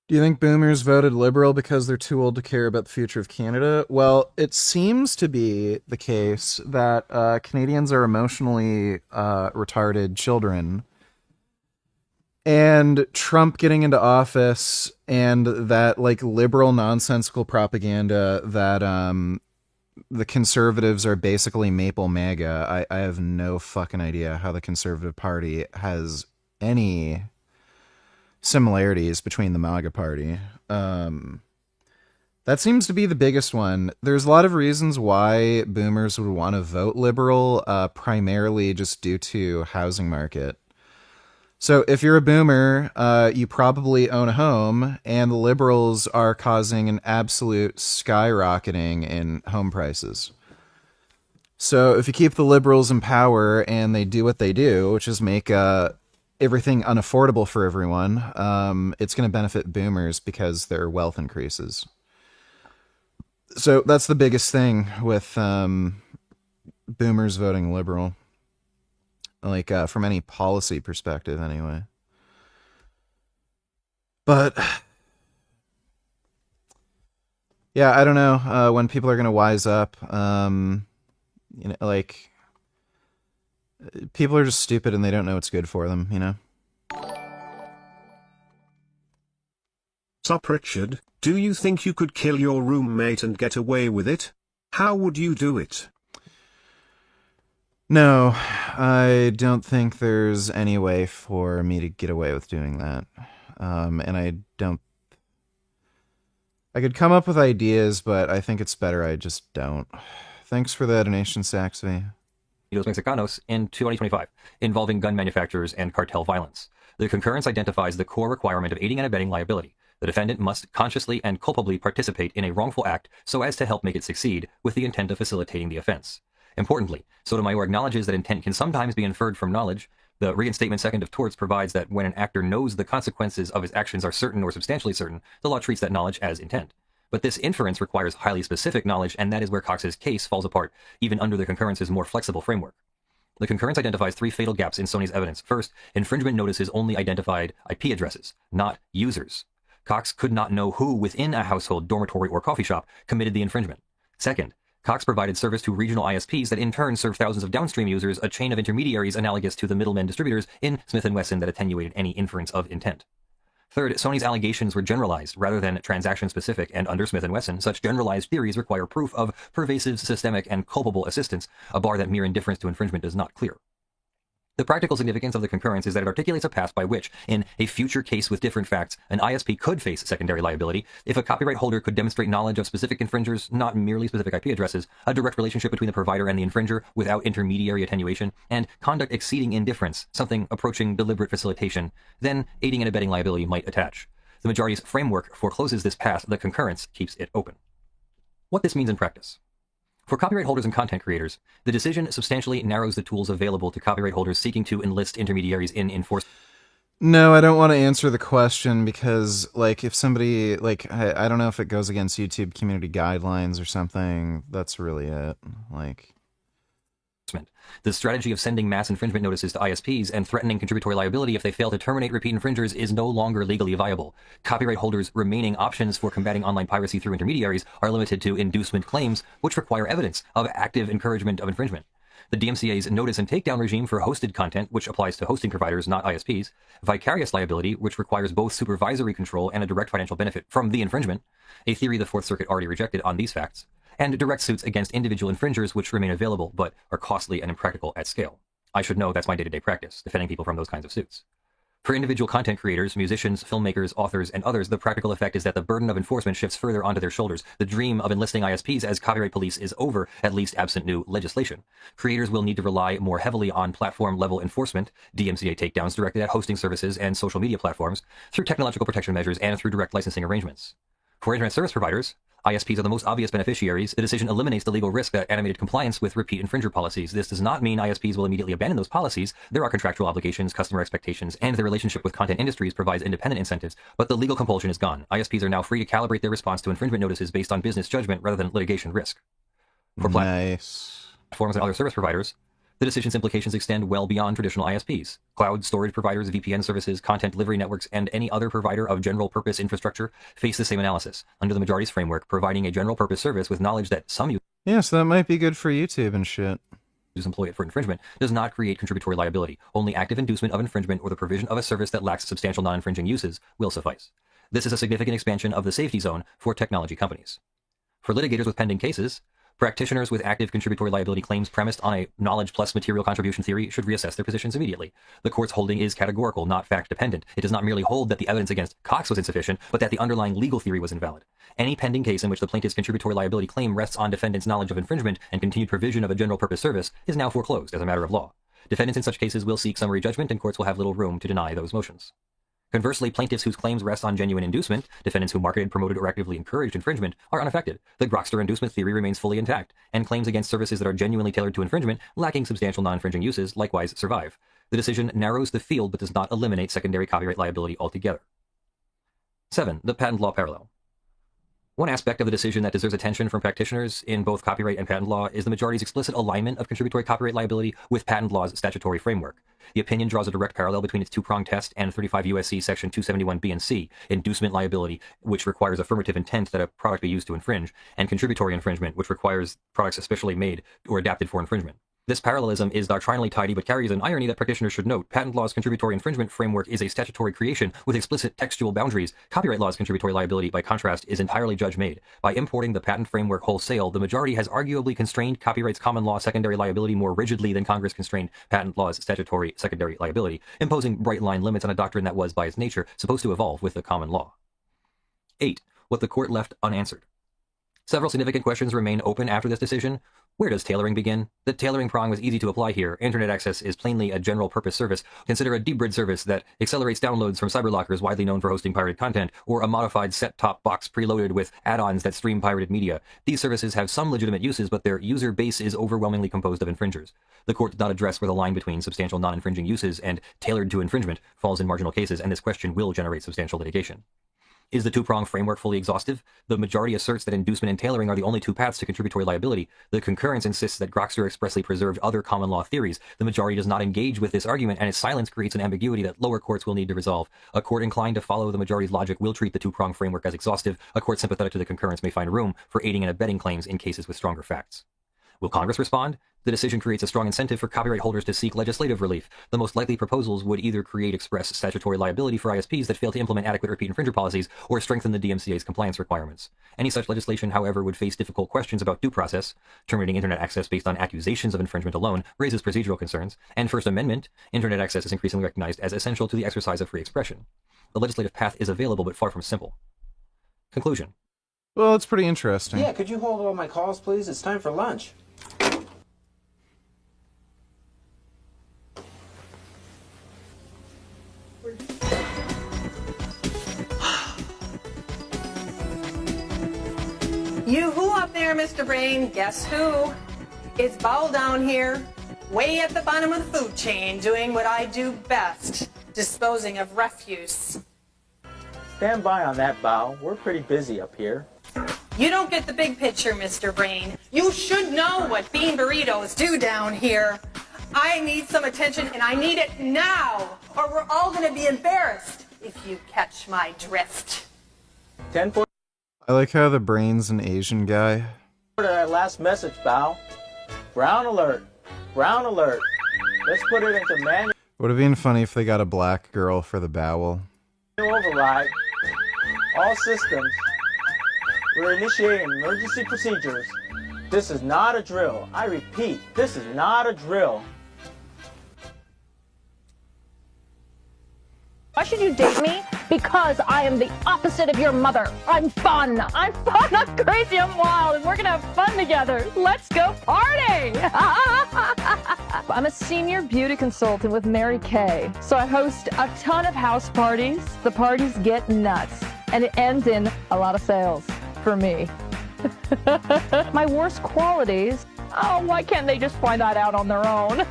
Do you think boomers voted Liberal because they're too old to care about the future of Canada? Well, it seems to be the case that Canadians are emotionally retarded children. And Trump getting into office and that like liberal nonsensical propaganda that the conservatives are basically maple MAGA. I have no fucking idea how the Conservative Party has any similarities between the MAGA party. That seems to be the biggest one. There's a lot of reasons why boomers would want to vote liberal, primarily just due to housing market. So if you're a boomer, you probably own a home, and the liberals are causing an absolute skyrocketing in home prices. So if you keep the liberals in power and they do what they do, which is make everything unaffordable for everyone, it's going to benefit boomers because their wealth increases. So that's the biggest thing with boomers voting liberal, like from any policy perspective anyway. But yeah, I don't know when people are going to wise up. You know, like, people are just stupid and they don't know what's good for them, you know? What's up, Richard? Do you think you could kill your roommate and get away with it? How would you do it? No, I don't think there's any way for me to get away with doing that. And I don't... I could come up with ideas, but I think it's better I just don't. Thanks for the donation, Saxby. Mexicanos in 2025, involving gun manufacturers and cartel violence. The concurrence identifies the core requirement of aiding and abetting liability. The defendant must consciously and culpably participate in a wrongful act so as to help make it succeed with the intent of facilitating the offense. Importantly, Sotomayor acknowledges that intent can sometimes be inferred from knowledge. The reinstatement second of torts provides that when an actor knows the consequences of his actions are certain or substantially certain, the law treats that knowledge as intent. But this inference requires highly specific knowledge, and that is where Cox's case falls apart, even under the concurrence's more flexible framework. The concurrence identifies three fatal gaps in Sony's evidence. First, infringement notices only identified IP addresses, not users. Cox could not know who within a household, dormitory, or coffee shop committed the infringement. Second, Cox provided service to regional ISPs that in turn serve thousands of downstream users, a chain of intermediaries analogous to the middlemen distributors in Smith & Wesson that attenuated any inference of intent. Third, Sony's allegations were generalized rather than transaction-specific, and under Smith & Wesson, such generalized theories require proof of pervasive, systemic, and culpable assistance, a bar that mere indifference to infringement does not clear. The practical significance of the concurrence is that it articulates a path by which, in a future case with different facts, an ISP could face secondary liability if a copyright holder could demonstrate knowledge of specific infringers, not merely specific IP addresses, a direct relationship between the provider and the infringer without intermediary attenuation, and conduct exceeding indifference, something approaching deliberate facilitation. Then aiding and abetting liability might attach. The majority's framework forecloses this path. The concurrence keeps it open. What this means in practice. For copyright holders and content creators, the decision substantially narrows the tools available to copyright holders seeking to enlist intermediaries in enforcement. No, I don't want to answer the question because, like, if somebody, like, I don't know if it goes against YouTube community guidelines or something. That's really it. Like, the strategy of sending mass infringement notices to ISPs and threatening contributory liability if they fail to terminate repeat infringers is no longer legally viable. Copyright holders' remaining options for combating online piracy through intermediaries are limited to inducement claims, which require evidence of active encouragement of infringement. The DMCA's notice and takedown regime for hosted content, which applies to hosting providers, not ISPs, vicarious liability, which requires both supervisory control and a direct financial benefit from the infringement, a theory the Fourth Circuit already rejected on these facts, and direct suits against individual infringers which remain available but are costly and impractical at scale. I should know that's my day-to-day practice, defending people from those kinds of suits. For individual content creators, musicians, filmmakers, authors, and others, the practical effect is that the burden of enforcement shifts further onto their shoulders. The dream of enlisting ISPs as copyright police is over, at least absent new legislation. Creators will need to rely more heavily on platform-level enforcement, DMCA takedowns directed at hosting services and social media platforms, through technological protection measures and through direct licensing arrangements. For internet service providers, ISPs are the most obvious beneficiaries. The decision eliminates the legal risk that animated compliance with repeat infringer policies. This does not mean ISPs will immediately abandon those policies. There are contractual obligations, customer expectations, and their relationship with content industries provides independent incentives, but the legal compulsion is gone. ISPs are now free to calibrate their response to infringement notices based on business judgment rather than litigation risk. For platforms and other service providers, the decision's implications extend well beyond traditional ISPs. Cloud storage providers, VPN services, content delivery networks, and any other provider of general-purpose infrastructure face the same analysis. Under the majority's framework, providing a general-purpose service with knowledge that some yeah, so that might be good for YouTube and shit. Employ it for infringement does not create contributory liability. Only active inducement of infringement or the provision of a service that lacks substantial non-infringing uses will suffice. This is a significant expansion of the safety zone for technology companies. For litigators with pending cases, practitioners with active contributory liability claims premised on a knowledge plus material contribution theory should reassess their positions immediately. The court's holding is categorical, not fact-dependent. It does not merely hold that the evidence against Cox was insufficient, but that the underlying legal theory was invalid. Any pending case in which the plaintiff's contributory liability claim rests on defendant's knowledge of infringement and continued provision of a general-purpose service is now foreclosed as a matter of law. Defendants in such cases will seek summary judgment, and courts will have little room to deny those motions. Conversely, plaintiffs whose claims rest on genuine inducement, defendants who marketed, promoted, or actively encouraged infringement, are unaffected. The Grokster inducement theory remains fully intact, and claims against services that are genuinely tailored to infringement, lacking substantial non-infringing uses, likewise survive. The decision narrows the field but does not eliminate secondary copyright liability altogether. 7. The patent law parallel. One aspect of the decision that deserves attention from practitioners in both copyright and patent law is the majority's explicit alignment of contributory copyright liability with patent law's statutory framework. The opinion draws a direct parallel between its two-pronged test and 35 U.S.C. section 271B and C, inducement liability, which requires affirmative intent that a product be used to infringe, and contributory infringement, which requires products especially made or adapted for infringement. This parallelism is doctrinally tidy but carries an irony that practitioners should note. Patent law's contributory infringement framework is a statutory creation with explicit textual boundaries. Copyright law's contributory liability, by contrast, is entirely judge-made. By importing the patent framework wholesale, the majority has arguably constrained copyright's common law secondary liability more rigidly than Congress constrained patent law's statutory secondary liability, imposing bright-line limits on a doctrine that was, by its nature, supposed to evolve with the common law. 8. What the court left unanswered. Several significant questions remain open after this decision. Where does tailoring begin? The tailoring prong was easy to apply here. Internet access is plainly a general-purpose service. Consider a debrid service that accelerates downloads from cyberlockers widely known for hosting pirated content, or a modified set-top box preloaded with add-ons that stream pirated media. These services have some legitimate uses, but their user base is overwhelmingly composed of infringers. The court did not address where the line between substantial non-infringing uses and tailored to infringement falls in marginal cases, and this question will generate substantial litigation. Is the two-prong framework fully exhaustive? The majority asserts that inducement and tailoring are the only two paths to contributory liability. The concurrence insists that Grokster expressly preserved other common law theories. The majority does not engage with this argument, and its silence creates an ambiguity that lower courts will need to resolve. A court inclined to follow the majority's logic will treat the two-prong framework as exhaustive. A court sympathetic to the concurrence may find room for aiding and abetting claims in cases with stronger facts. Will Congress respond? The decision creates a strong incentive for copyright holders to seek legislative relief. The most likely proposals would either create express statutory liability for ISPs that fail to implement adequate repeat infringer policies or strengthen the DMCA's compliance requirements. Any such legislation, however, would face difficult questions about due process. Terminating Internet access based on accusations of infringement alone raises procedural concerns. And First Amendment, Internet access is increasingly recognized as essential to the exercise of free expression. The legislative path is available but far from simple. Conclusion. Well, it's pretty interesting. Yeah, could you hold all my calls, please? It's time for lunch. You who up there, Mr. Brain? Guess who? It's Bowl down here, way at the bottom of the food chain, doing what I do best, disposing of refuse. Stand by on that, Bow. We're pretty busy up here. You don't get the big picture, Mr. Brain. You should know what bean burritos do down here. I need some attention, and I need it now, or we're all going to be embarrassed, if you catch my drift. 10-4. I like how the brain's an Asian guy. That last message, Bow. Brown alert. Brown alert. Let's put it into manual Would have been funny if they got a black girl for the bowel. override. All systems. We're initiating emergency procedures. This is not a drill. I repeat, this is not a drill. Why should you date me? Because I am the opposite of your mother. I'm fun. I'm crazy, I'm wild, and we're gonna have fun together. Let's go party! I'm a senior beauty consultant with Mary Kay, so I host a ton of house parties. The parties get nuts, and it ends in a lot of sales for me. My worst qualities. Oh, why can't they just find that out on their own?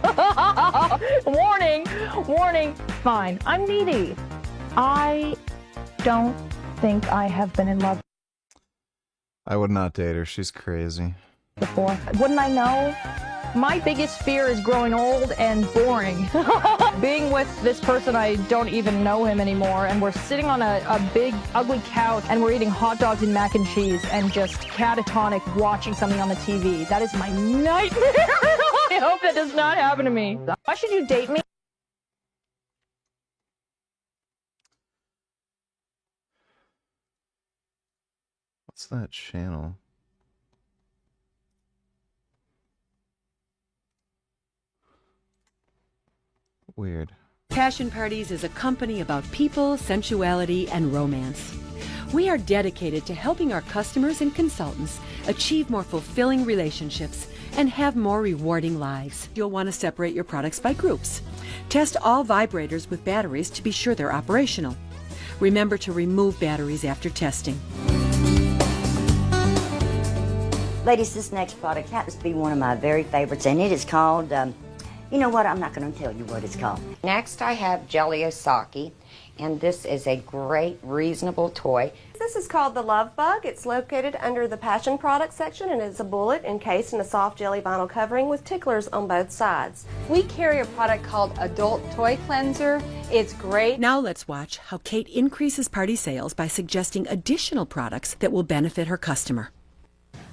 Warning, warning. Fine, I'm needy. I don't think I have been in love I would not date her. She's crazy. before. Wouldn't I know? My biggest fear is growing old and boring. Being with this person, I don't even know him anymore, and we're sitting on a big, ugly couch, and we're eating hot dogs and mac and cheese, and just catatonic watching something on the TV. That is my nightmare. I hope that does not happen to me. Why should you date me? What's that channel? Weird. Passion Parties is a company about people, sensuality, and romance. We are dedicated to helping our customers and consultants achieve more fulfilling relationships and have more rewarding lives. You'll want to separate your products by groups. Test all vibrators with batteries to be sure they're operational. Remember to remove batteries after testing. Ladies, this next product happens to be one of my very favorites, and it is called, you know what, I'm not going to tell you what it's called. Next, I have Jelly Osaki, and this is a great, reasonable toy. This is called the Love Bug. It's located under the Passion Products section, and it's a bullet encased in a soft jelly vinyl covering with ticklers on both sides. We carry a product called Adult Toy Cleanser. It's great. Now let's watch how Kate increases party sales by suggesting additional products that will benefit her customer.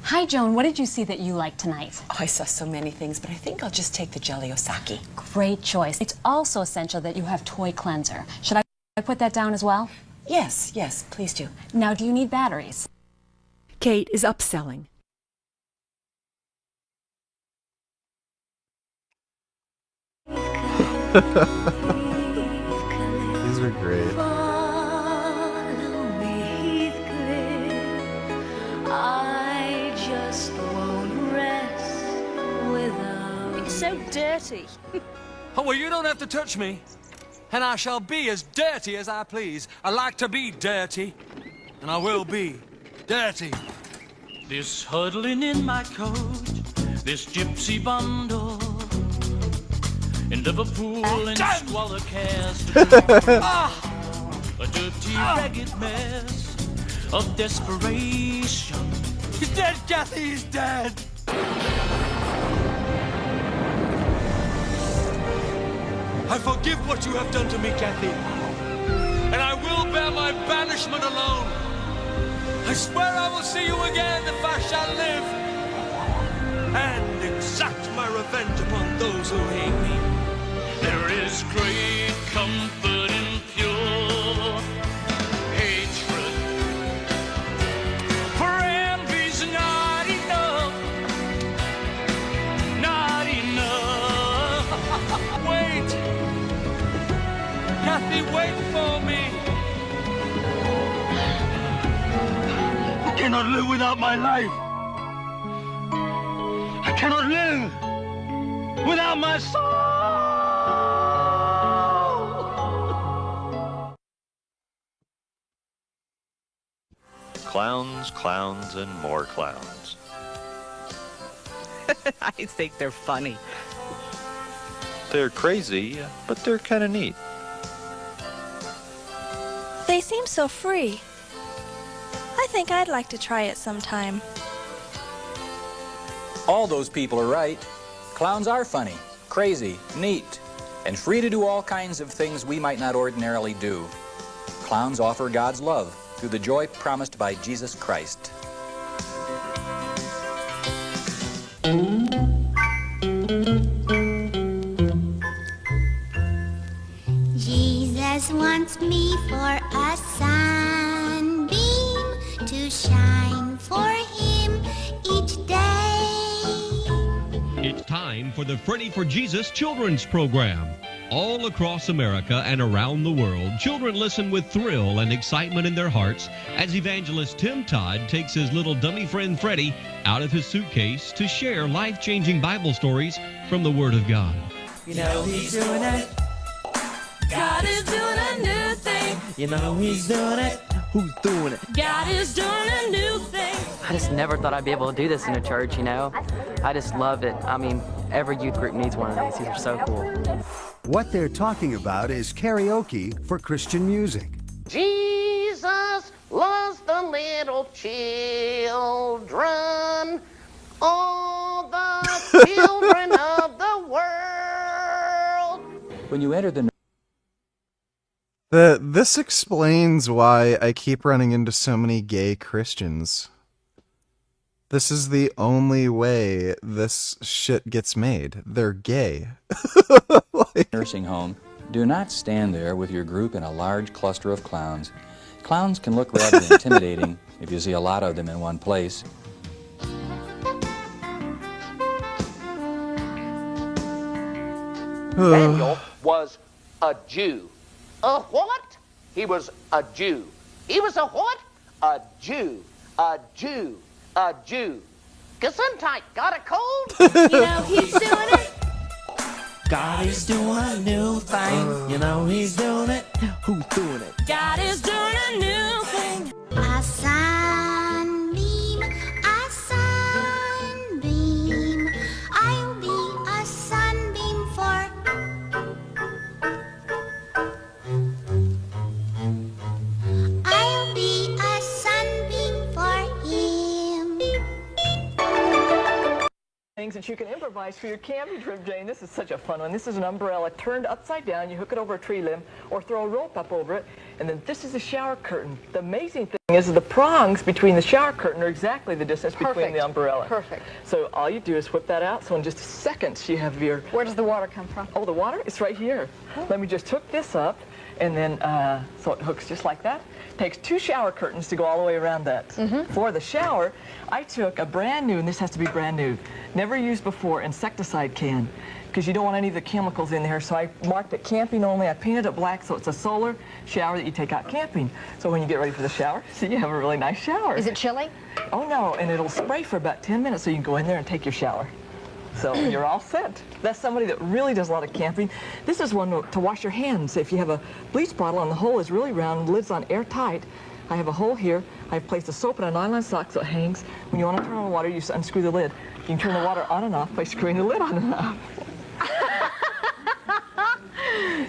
Hi, Joan. What did you see that you liked tonight? Oh, I saw so many things, but I think I'll just take the jelly osaki. Great choice. It's also essential that you have toy cleanser. Should I put that down as well? Yes, yes, please do. Now, do you need batteries? Kate is upselling. These are great. I just won't rest without. It's so dirty. Oh, well, you don't have to touch me. And I shall be as dirty as I please. I like to be dirty. And I will be dirty. This huddling in my coat, this gypsy bundle. In Liverpool and squalor cares. A dirty, ragged mess of desperation. He's dead, Kathy, he's dead. I forgive what you have done to me, Kathy. And I will bear my banishment alone. I swear I will see you again if I shall live. And exact my revenge upon those who hate me. There is great comfort in pure hatred. For envy's not enough. Not enough. Wait! Kathy, wait for me! I cannot live without my life! I cannot live without my soul! Clowns, clowns, and more clowns. I think they're funny. They're crazy, but they're kind of neat. They seem so free. I think I'd like to try it sometime. All those people are right. Clowns are funny, crazy, neat, and free to do all kinds of things we might not ordinarily do. Clowns offer God's love through the joy promised by Jesus Christ. Jesus wants me for a sunbeam to shine for him each day. It's time for the Freddy for Jesus Children's Program. All across America and around the world, children listen with thrill and excitement in their hearts as evangelist Tim Todd takes his little dummy friend Freddy out of his suitcase to share life-changing Bible stories from the Word of God. You know he's doing it. God is doing a new thing. You know he's doing it. Who's doing it? God is doing a new thing. I just never thought I'd be able to do this in a church, you know? I just love it. I mean, every youth group needs one of these. These are so cool. What they're talking about is karaoke for Christian music. Jesus loves the little children, all the children of the world. When you enter the This explains why I keep running into so many gay Christians. This is the only way this shit gets made. They're gay. nursing home, do not stand there with your group in a large cluster of clowns. Clowns can look rather intimidating if you see a lot of them in one place. Daniel was a Jew. A what? He was a Jew. He was a what? A Jew. A Jew. A Jew. Gesundheit, got a cold? You know he's doing it. God is doing a new thing. You know he's doing it. Who's doing it? God is doing a new thing. A sunbeam, a sunbeam. I'll be a sunbeam for. I'll be a sunbeam for him. Things that you can improvise for your camping trip, Jane. This is such a fun one. This is an umbrella turned upside down. You hook it over a tree limb or throw a rope up over it. And then this is a shower curtain. The amazing thing is the prongs between the shower curtain are exactly the distance between the umbrella. Perfect. So all you do is whip that out. So in just seconds you have your... Where does the water come from? Oh, the water? It's right here. Let me just hook this up. And then, so it hooks just like that. Takes 2 shower curtains to go all the way around that. For the shower, I took a brand new, and this has to be brand new, never used before, insecticide can, because you don't want any of the chemicals in there. So I marked it camping only. I painted it black, so it's a solar shower that you take out camping. So when you get ready for the shower, see, you have a really nice shower. Is it chilly? Oh, no, and it'll spray for about 10 minutes, so you can go in there and take your shower. So you're all set. That's somebody that really does a lot of camping. This is one to wash your hands. If you have a bleach bottle and the hole is really round, lid's on airtight, I have a hole here. I've placed a soap in a nylon sock so it hangs. When you want to turn on the water, you just unscrew the lid. You can turn the water on and off by screwing the lid on and off.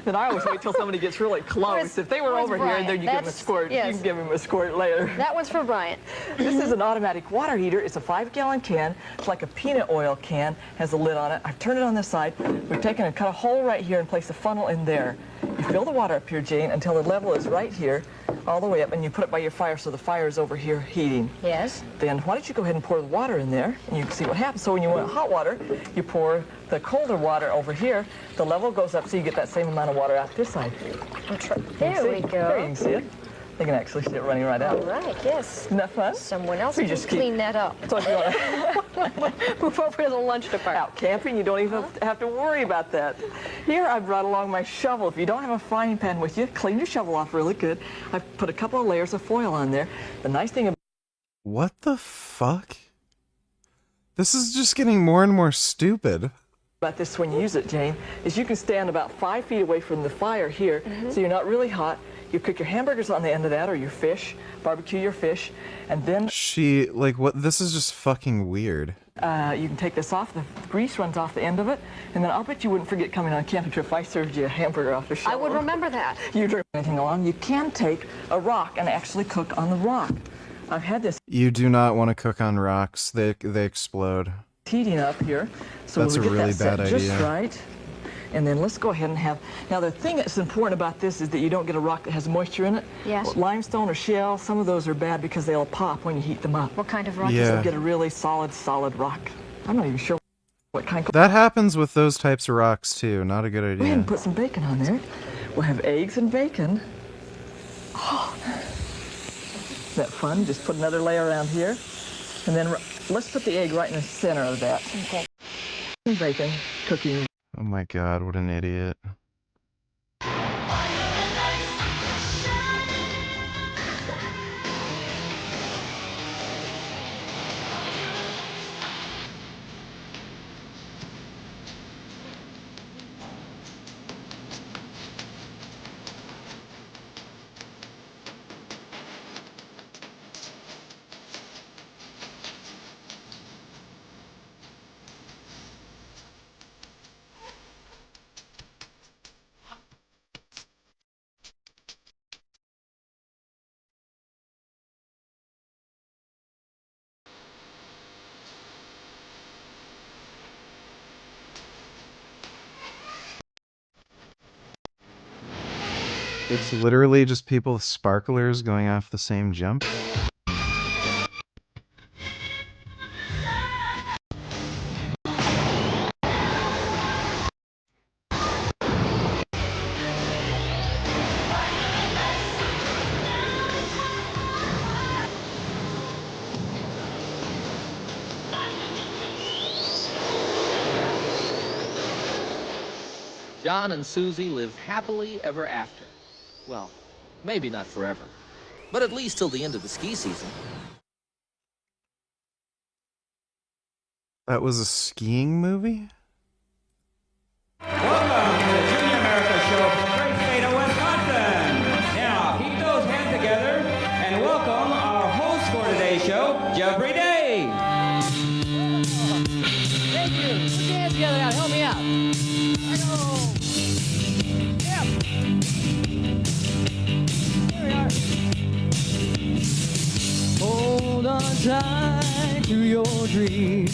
Then I always wait till somebody gets really close. If they were over here, then you give them a squirt. You can give them a squirt later. That one's for Bryant. This is an automatic water heater. It's a 5-gallon can. It's like a peanut oil can. Has a lid on it. I've turned it on this side. We've taken and cut a hole right here and placed a funnel in there. You fill the water up here, Jane, until the level is right here, all the way up, and you put it by your fire so the fire is over here heating. Yes. Then why don't you go ahead and pour the water in there, and you can see what happens. So when you want hot water, you pour the colder water over here. The level goes up so you get that same amount of water out this side. There we go. There, you can see it. You can actually see it running right out. All right, yes. Isn't that fun? Someone else So you can just keep- clean that up. So if you want to Move over to the lunch department. out camping, you don't even have to worry about that. Here I brought along my shovel. If you don't have a frying pan with you, clean your shovel off really good. I've put a couple of layers of foil on there. The nice thing about What the fuck? This is just getting more and more stupid. this when you use it, Jane, is you can stand about 5 feet away from the fire here, so you're not really hot. You cook your hamburgers on the end of that, or your fish, barbecue your fish, and then She, like, what? This is just fucking weird. you can take this off. The grease runs off the end of it, and then I'll bet you wouldn't forget coming on a camping trip if I served you a hamburger off the show. I would remember that. You drink anything along, you can take a rock and actually cook on the rock. I've had this You do not want to cook on rocks. They explode. heating up here, so That's we a get really that set bad just idea. right. And then let's go ahead and have, now the thing that's important about this is that you don't get a rock that has moisture in it. Yes. Limestone or shell, some of those are bad because they'll pop when you heat them up. What kind of rock? Yeah. So get a really solid rock. I'm not even sure what kind. That happens with those types of rocks too. Not a good Go ahead idea. and put some bacon on there. We'll have eggs and bacon. Oh, isn't that fun? Just put another layer around here. And then let's put the egg right in the center of that. Okay. Bacon cooking. Oh my god, what an idiot. It's literally just people with sparklers going off the same jump. John and Susie live happily ever after. Well, maybe not forever, but at least till the end of the ski season. That was a skiing movie? Welcome to the Junior America Show from the great state of Wisconsin. Now, keep those hands together and welcome our host for today's show, Jeffrey Day. Thank you. Put your hands together now. Help me out. I go. Yep. There we are. Hold on tight to your dreams.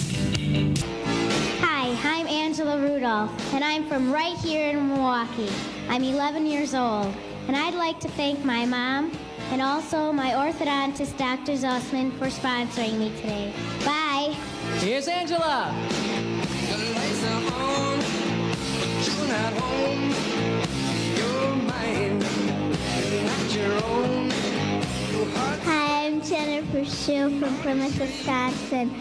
Angela Rudolph, and I'm from right here in Milwaukee. I'm 11 years old, and I'd like to thank my mom and also my orthodontist, Dr. Zussman, for sponsoring me today. Bye. Here's Angela. Hi, I'm Jennifer Shue from Plymouth, Wisconsin.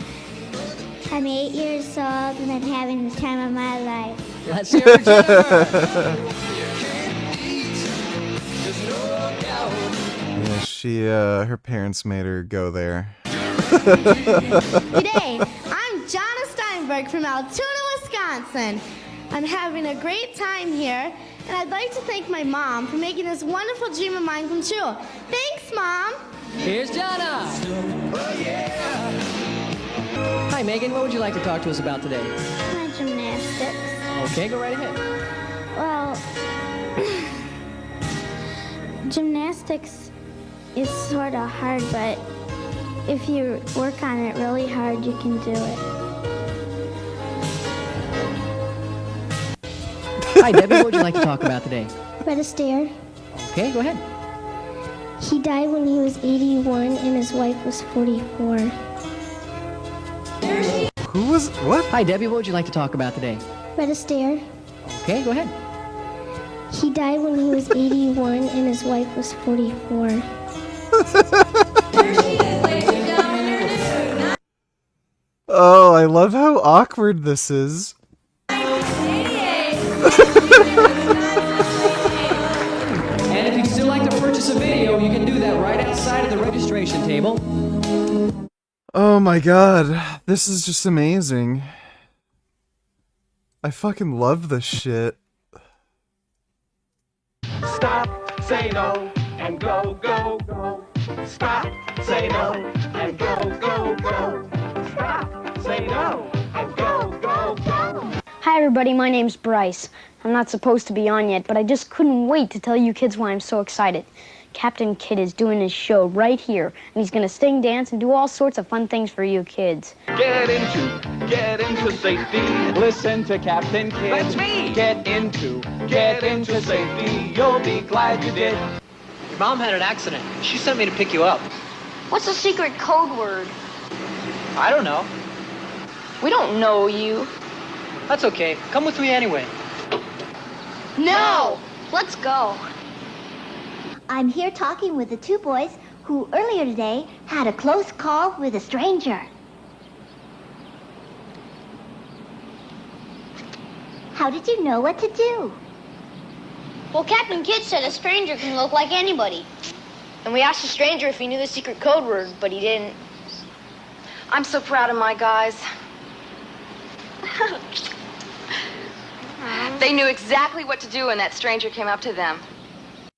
I'm 8 years old and I'm having the time of my life. Let's hear it, Jennifer. Yeah, she, her parents made her go there. G'day, I'm Jonna Steinberg from Altoona, Wisconsin. I'm having a great time here, and I'd like to thank my mom for making this wonderful dream of mine come true. Thanks, Mom. Here's Jonna. Hi, Megan. What would you like to talk to us about today? My gymnastics. Okay, go right ahead. Well, gymnastics is sort of hard, but if you work on it really hard, you can do it. Hi, Debbie. What would you like to talk about today? Fred Astaire. Okay, go ahead. He died when he was 81 and his wife was 44. Who was, what? Hi, Debbie. What would you like to talk about today? Fred Astaire. Okay, go ahead. He died when he was 81 and his wife was 44. Oh, I love how awkward this is. And if you'd still like to purchase a video, you can do that right outside of the registration table. Oh my god, this is just amazing. I fucking love this shit. Stop, say no, and go, go, go. Stop, say no, and go, go, go. Stop, say no, and go, go, go. Hi everybody, my name's Bryce. I'm not supposed to be on yet, but I just couldn't wait to tell you kids why I'm so excited. Captain Kidd is doing his show right here, and he's gonna sing, dance, and do all sorts of fun things for you kids. Get into safety. Listen to Captain Kidd. That's me. Get into safety. You'll be glad you did. Your mom had an accident. She sent me to pick you up. What's the secret code word? I don't know. We don't know you. That's okay. Come with me anyway. No! Let's go. I'm here talking with the two boys who earlier today had a close call with a stranger. How did you know what to do? Well, Captain Kidd said a stranger can look like anybody. And we asked the stranger if he knew the secret code word, but he didn't. I'm so proud of my guys. They knew exactly what to do when that stranger came up to them.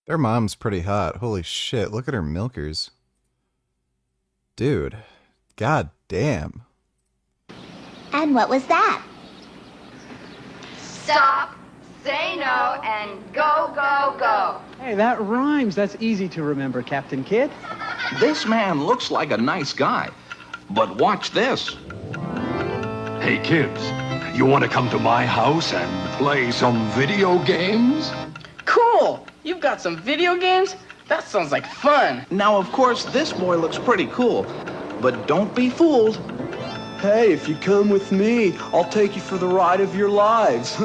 Their mom's pretty hot. Holy shit, look at her milkers. Dude, god damn. And what was that? Stop, say no, and go, go, go. Hey, that rhymes. That's easy to remember, Captain Kidd. This man looks like a nice guy, but watch this. Hey kids, you want to come to my house and play some video games? Cool! You've got some video games? That sounds like fun. Now, of course, this boy looks pretty cool, but don't be fooled. Hey, if you come with me, I'll take you for the ride of your lives.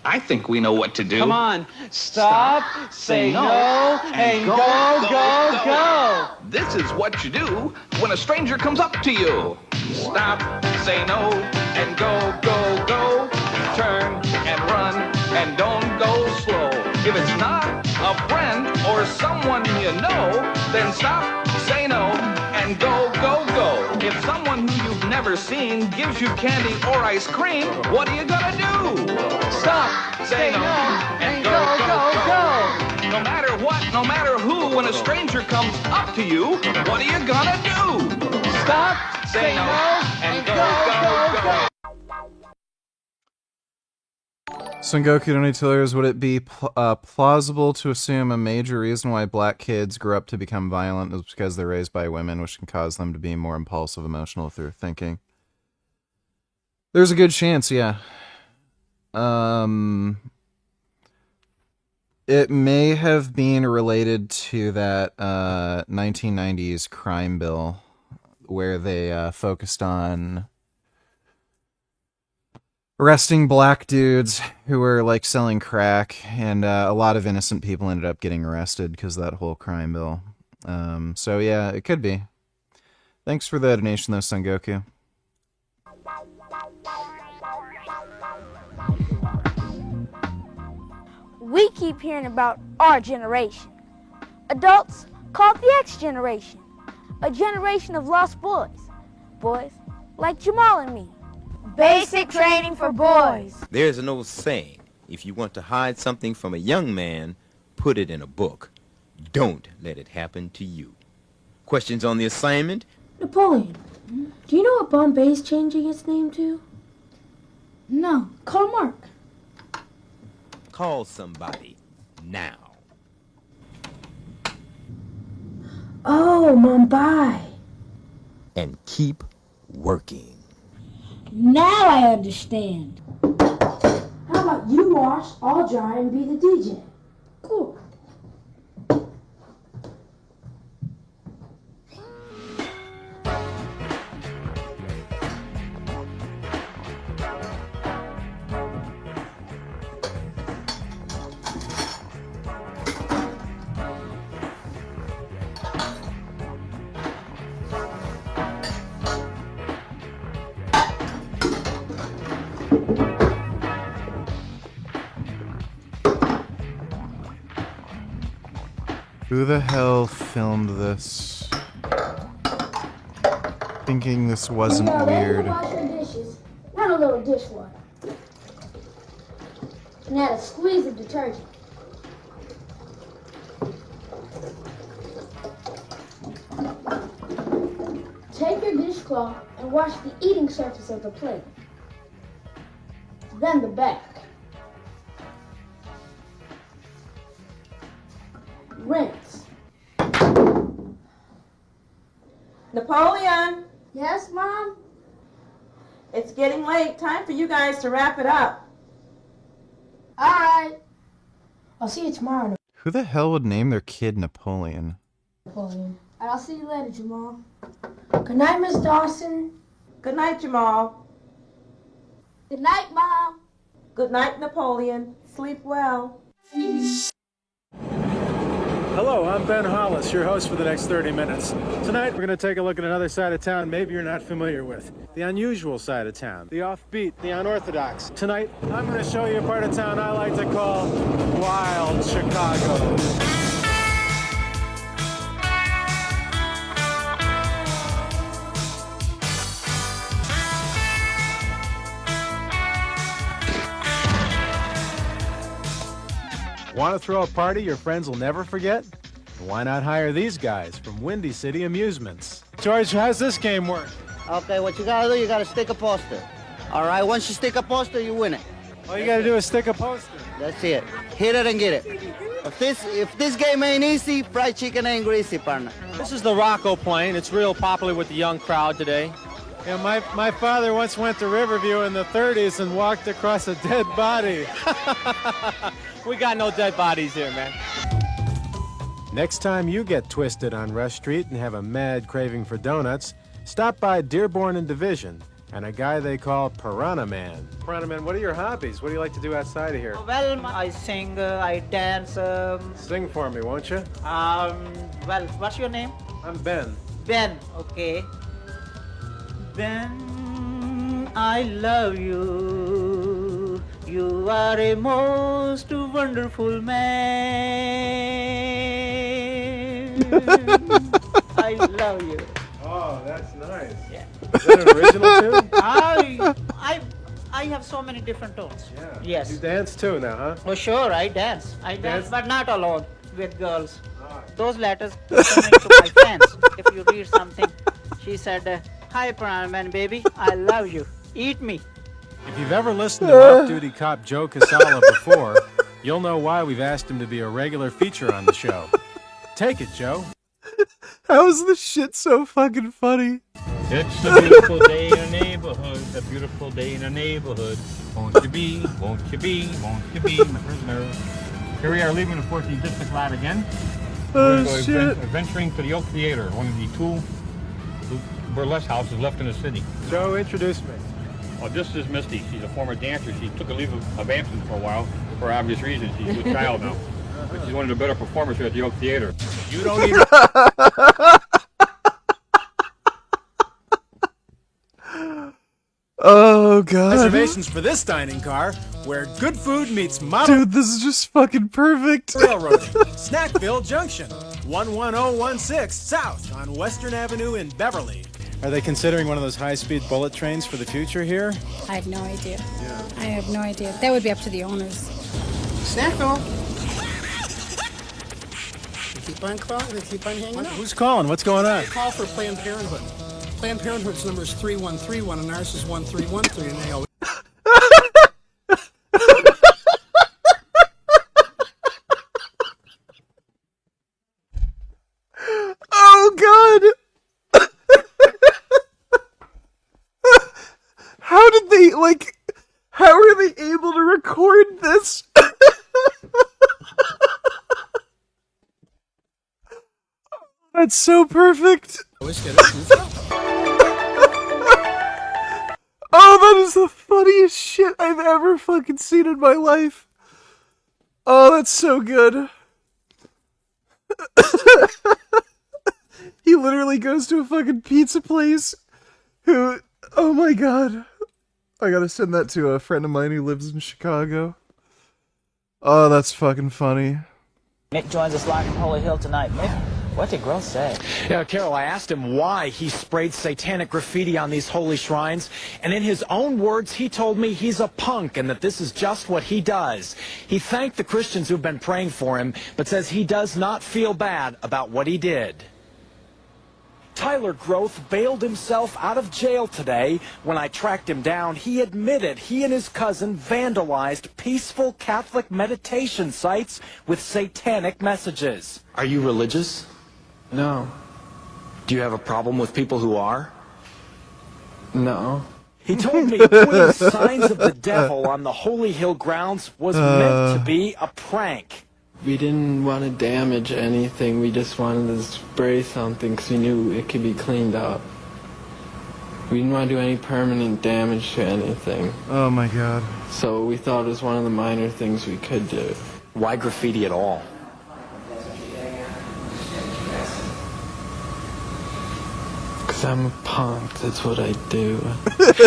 I think we know what to do. Come on. Stop, say no, and go, go, go. This is what you do when a stranger comes up to you. Stop, say no, and go, go, go. Turn and run, and don't go slow. If it's not a friend or someone you know, then stop, say no, and go, go, go. If someone who you've never seen gives you candy or ice cream, what are you gonna do? Stop, say no, and go, go, go. No matter what, no matter who, when a stranger comes up to you, what are you gonna do? Stop, say no, and go, go, go. Son Goku Donatillers, would it be plausible to assume a major reason why black kids grow up to become violent is because they're raised by women, which can cause them to be more impulsive, emotional through thinking? There's a good chance, yeah. It may have been related to that 1990s crime bill where they focused on arresting black dudes who were like selling crack, and a lot of innocent people ended up getting arrested because of that whole crime bill. So yeah, it could be. Thanks for the donation though, Son Goku. We keep hearing about our generation. Adults call it the X generation. A generation of lost boys. Boys like Jamal and me. Basic training for boys. There's an old saying, if you want to hide something from a young man, put it in a book. Don't let it happen to you. Questions on the assignment? Napoleon, do you know what Bombay's changing its name to? No, call Mark. Call somebody now. Oh, Mumbai. And keep working. Now I understand. How about you wash, I'll dry, and be the DJ? Cool. Who the hell filmed this? Thinking this wasn't weird. Wash your dishes. Run a little dishwater. And add a squeeze of detergent. Take your dishcloth and wash the eating surface of the plate. Then the back. Rinse. Napoleon, Yes, Mom? it's getting late. Time for you guys to wrap it up. All right. I'll see you tomorrow, Who the hell would name their kid Napoleon? Napoleon. And I'll see you later, Jamal. Good night, Miss Dawson. Good night, Jamal. Good night, Mom. Good night, Napoleon. Sleep well. Hello, I'm Ben Hollis, your host for the next 30 minutes. Tonight, we're going to take a look at another side of town maybe you're not familiar with. The unusual side of town. The offbeat, the unorthodox. Tonight, I'm going to show you a part of town I like to call Wild Chicago. Want to throw a party your friends will never forget? Why not hire these guys from Windy City Amusements? George, how's this game work? Okay, what you gotta do, you gotta stick a poster. All right, once you stick a poster, you win it. All you gotta do is stick a poster. That's it. Hit it and get it. If this game ain't easy, fried chicken ain't greasy, partner. This is the Rocco plane. It's real popular with the young crowd today. Yeah, my father once went to Riverview in the 30s and walked across a dead body. We got no dead bodies here, man. Next time you get twisted on Rush Street and have a mad craving for donuts, stop by Dearborn and Division and a guy they call Piranha Man. Piranha Man, what are your hobbies? What do you like to do outside of here? Well, I sing, I dance. Sing for me, won't you? Well, what's your name? I'm Ben. Ben, okay. Ben, I love you. You are a most wonderful man. I love you. Oh, that's nice. Yeah. Is that an original tune? I have so many different tones. Yeah. Yes. You dance too now, huh? Oh, sure, I dance. I dance, Dance? but not alone, with girls. Ah. Those letters coming to my fans. If you read something, she said, "Hi, Piranha Man, baby, I love you. Eat me." If you've ever listened to off-duty cop Joe Casala before, you'll know why we've asked him to be a regular feature on the show. Take it, Joe. How is this shit so fucking funny? It's a beautiful day in the neighborhood, a beautiful day in the neighborhood. Won't you be, won't you be, won't you be my prisoner? Here we are leaving the 14th District lot again. Oh, We're shit. venturing to the Oak Theater, one of the two burlesque houses left in the city. Joe, introduce me. Oh, this is Misty. She's a former dancer. She took a leave of absence for a while, for obvious reasons. She's a good child now. But she's one of the better performers here at the Oak Theater. You don't even... Oh, God. Reservations for this dining car, where good food meets modern... Dude, this is just fucking perfect. Railroading. Snackville Junction, 11016 South on Western Avenue in Beverly. Are they considering one of those high-speed bullet trains for the future here? I have no idea. Yeah. I have no idea. That would be up to the owners. Snackville. They keep on calling. They keep on hanging up. Who's calling? What's going on? Call for Planned Parenthood. Planned Parenthood's number is 3131 and ours is 1313, and they always... Oh, God. How did they, like, how are they able to record this? That's so perfect. Oh, that is the funniest shit I've ever fucking seen in my life. Oh, that's so good. He literally goes to a fucking pizza place who, oh my God. I gotta send that to a friend of mine who lives in Chicago. Oh, that's fucking funny. Nick joins us live from Holy Hill tonight. Nick, what did Gross say? Yeah, Carol, I asked him why he sprayed satanic graffiti on these holy shrines, and in his own words, he told me he's a punk and that this is just what he does. He thanked the Christians who've been praying for him, but says he does not feel bad about what he did. Tyler Groth bailed himself out of jail today. When I tracked him down, he admitted he and his cousin vandalized peaceful Catholic meditation sites with satanic messages. Are you religious? No. Do you have a problem with people who are? No. He told me putting signs of the devil on the Holy Hill grounds was meant to be a prank. We didn't want to damage anything, we just wanted to spray something because we knew it could be cleaned up. We didn't want to do any permanent damage to anything. Oh my God. So we thought it was one of the minor things we could do. Why graffiti at all? Because I'm a punk, that's what I do.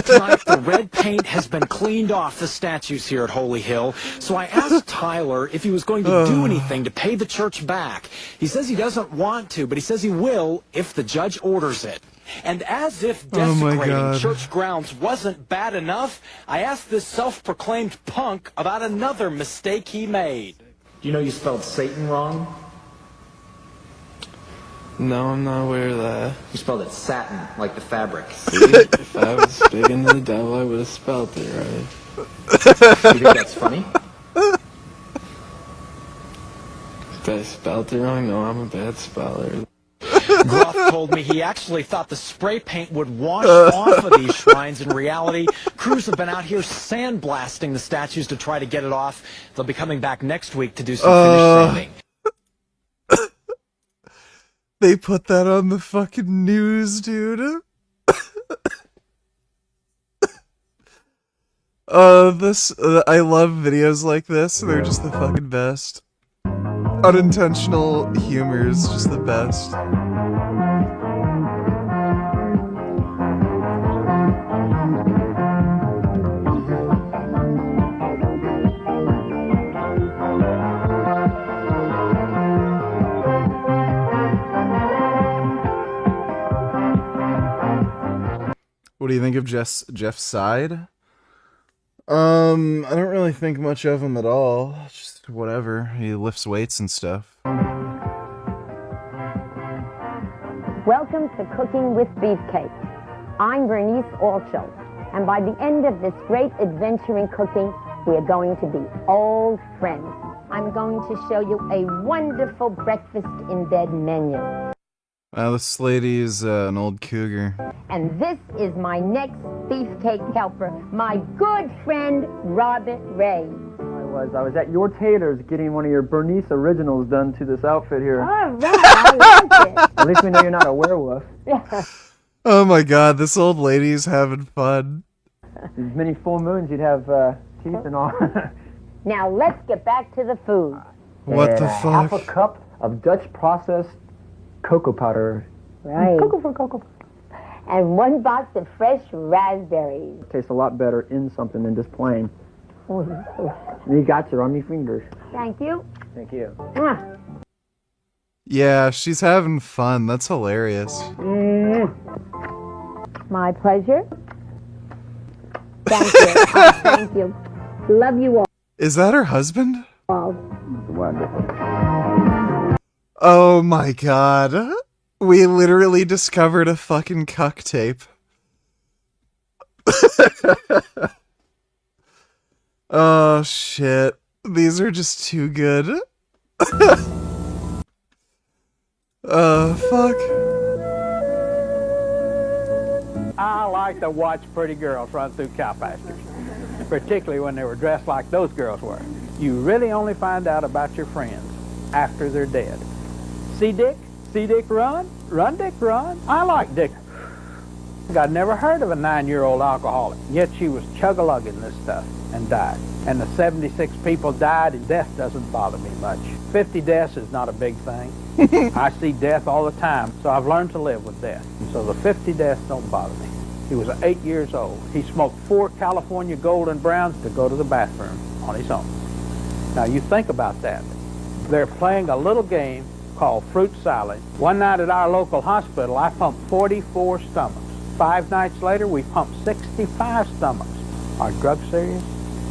Tonight, the red paint has been cleaned off the statues here at Holy Hill, so I asked Tyler if he was going to do anything to pay the church back. He says he doesn't want to, but he says he will if the judge orders it. And as if desecrating church grounds wasn't bad enough, I asked this self-proclaimed punk about another mistake he made. Do you know you spelled Satan wrong? No, I'm not aware of that. You spelled it satin, like the fabric. If I was big into the devil, I would have spelled it right. You think that's funny? Did I spelled it wrong? No, I'm a bad speller. Groff told me he actually thought the spray paint would wash off of these shrines. In reality, crews have been out here sandblasting the statues to try to get it off. They'll be coming back next week to do some finished sanding. They put that on the fucking news, dude. I love videos like this. They're just the fucking best. Unintentional humor is just the best. What do you think of Jeff's side? I don't really think much of him at all. Just whatever. He lifts weights and stuff. Welcome to Cooking with Beefcake. I'm Bernice Altschull, and by the end of this great adventure in cooking, we are going to be old friends. I'm going to show you a wonderful breakfast in bed menu. This lady is an old cougar. And this is my next beefcake helper, my good friend, Robert Ray. I was at your tailor's getting one of your Bernice originals done to this outfit here. All right, I like it. At least we know you're not a werewolf. Yeah. Oh my god, this old lady's having fun. These many full moons, you'd have teeth and all. Now let's get back to the food. What the fuck? Half a cup of Dutch processed cocoa powder. Right. Cocoa. And 1 box of fresh raspberries. It tastes a lot better in something than just plain. Oh, You got your on your fingers. thank you. Thank you. Mwah. Yeah, she's having fun. That's hilarious. My pleasure. Thank you. Thank you. Love you all. Is that her husband? Wonderful. Oh my god. We literally discovered a fucking cuck tape. Oh shit. These are just too good. Fuck. I like to watch pretty girls run through cow pastures, particularly when they were dressed like those girls were. You really only find out about your friends after they're dead. See Dick? See Dick run? Run, Dick, run. I like Dick. I'd never heard of a 9-year-old alcoholic, yet she was chug-a-lugging this stuff and died. And the 76 people died, and death doesn't bother me much. 50 deaths is not a big thing. I see death all the time, so I've learned to live with death. And so the 50 deaths don't bother me. He was 8 years old. He smoked 4 California Golden Browns to go to the bathroom on his own. Now you think about that. They're playing a little game called Fruit Salad. One night at our local hospital, I pumped 44 stomachs. 5 nights later, we pumped 65 stomachs. Are drugs serious?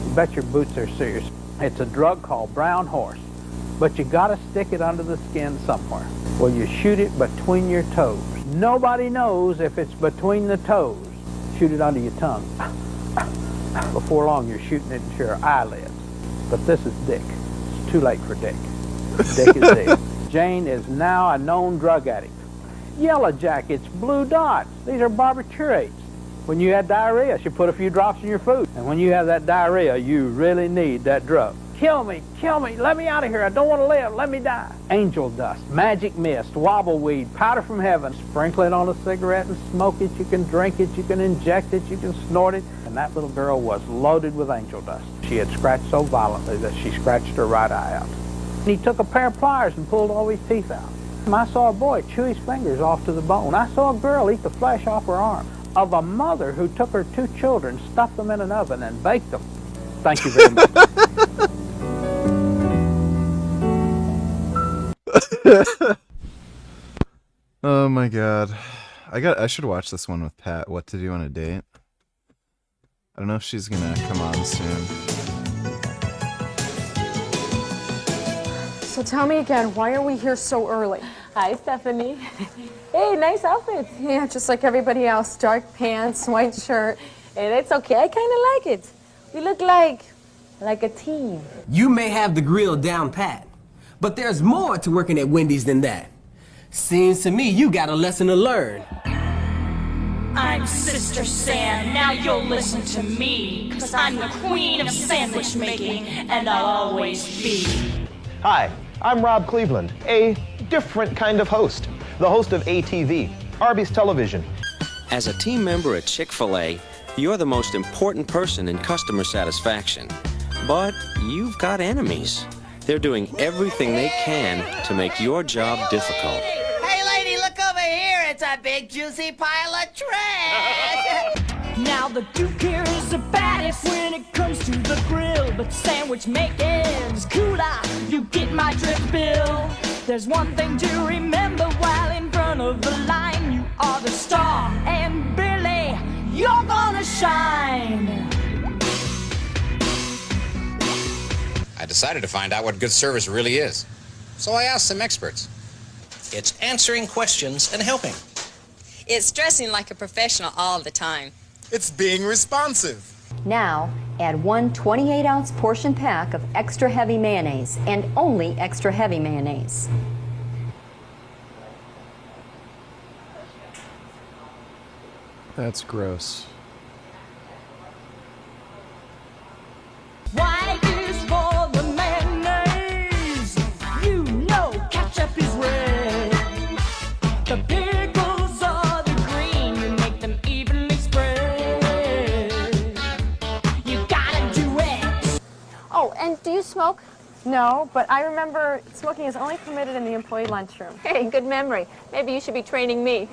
You bet your boots are serious. It's a drug called brown horse, but you gotta stick it under the skin somewhere. Well, you shoot it between your toes. Nobody knows if it's between the toes. Shoot it under your tongue. Before long, you're shooting it into your eyelids. But this is Dick. It's too late for Dick. Dick is dead. Jane is now a known drug addict. Yellow Jackets, Blue Dots, these are barbiturates. When you had diarrhea, you put a few drops in your food. And when you have that diarrhea, you really need that drug. Kill me, let me out of here, I don't want to live, let me die. Angel dust, magic mist, wobbleweed, powder from heaven. Sprinkle it on a cigarette and smoke it, you can drink it, you can inject it, you can snort it. And that little girl was loaded with angel dust. She had scratched so violently that she scratched her right eye out. And he took a pair of pliers and pulled all his teeth out. I saw a boy chew his fingers off to the bone. I saw a girl eat the flesh off her arm. Of a mother who took her 2 children, stuffed them in an oven, and baked them. Thank you very much. Oh my god. I should watch this one with Pat. What to do on a date. I don't know if she's gonna come on soon. So tell me again, why are we here so early? Hi, Stephanie. Hey, nice outfit. Yeah, just like everybody else. Dark pants, white shirt. Hey, that's okay. I kind of like it. We look like a team. You may have the grill down pat, but there's more to working at Wendy's than that. Seems to me you got a lesson to learn. I'm Sister Sam, now you'll listen to me, 'cause I'm the queen of sandwich making, and I'll always be. Hi, I'm Rob Cleveland, a different kind of host, the host of ATV, Arby's Television. As a team member at Chick-fil-A, you're the most important person in customer satisfaction. But you've got enemies. They're doing everything they can to make your job difficult. Hey, lady, look over here. It's a big, juicy pile of trash. Now the Duke here is the baddest when it comes to the grill, but sandwich making's cooler. You get my drift, Bill. There's one thing to remember while in front of the line. You are the star, and Billy, you're gonna shine. I decided to find out what good service really is. So I asked some experts. It's answering questions and helping. It's dressing like a professional all the time. It's being responsive. Now, add 1 28-ounce portion pack of extra heavy mayonnaise, and only extra heavy mayonnaise. That's gross. White is for the mayonnaise. You know ketchup is red. The pickles are the green. You make them evenly spread. You gotta do it. Oh, and do you smoke? No, but I remember smoking is only permitted in the employee lunchroom. Hey, good memory. Maybe you should be training me.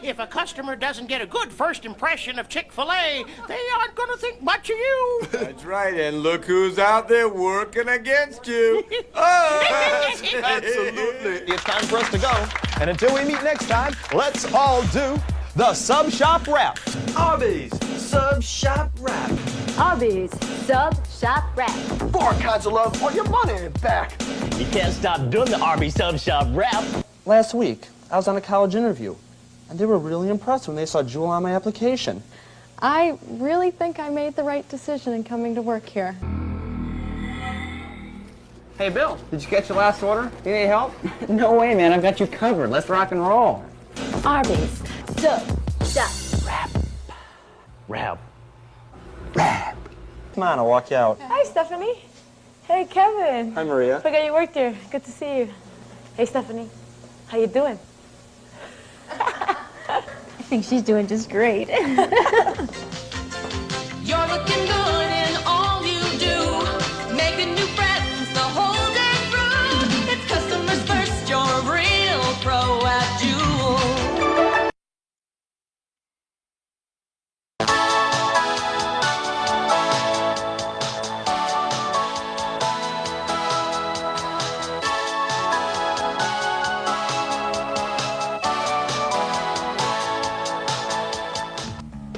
If a customer doesn't get a good first impression of Chick-fil-A, they aren't going to think much of you. That's right, and look who's out there working against you. Oh, absolutely. It's time for us to go. And until we meet next time, let's all do the Sub Shop Wrap. Arby's Sub Shop Wrap. Arby's Sub Shop Wrap. 4 kinds of love or your money back. You can't stop doing the Arby's Sub Shop Wrap. Last week, I was on a college interview, and they were really impressed when they saw Jewel on my application. I really think I made the right decision in coming to work here. Hey, Bill, did you get your last order? You need help? No way, man. I've got you covered. Let's rock and roll. Arby's Sub Shop Wrap. Come on, I'll walk you out. Hi, Stephanie. Hey, Kevin. Hi, Maria. Forgot you worked here. Good to see you. Hey, Stephanie. How you doing? I think she's doing just great. You're looking good in all you do. Making new friends the whole day through. It's customers first. You're a real pro at Jewel.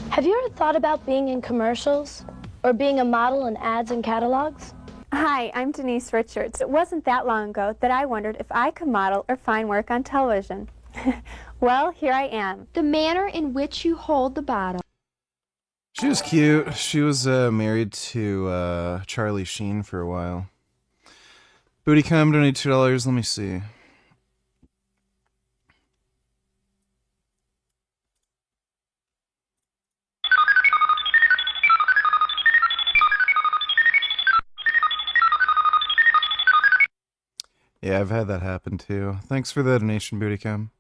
Have you ever thought about being in commercials or being a model in ads and catalogs? Hi, I'm Denise Richards. It wasn't that long ago that I wondered if I could model or find work on television. Well, here I am. The manner in which you hold the bottle. She was cute. She was married to Charlie Sheen for a while. Booty Cum donated $2. Let me see. Yeah, I've had that happen too. Thanks for the donation, Booty Cum.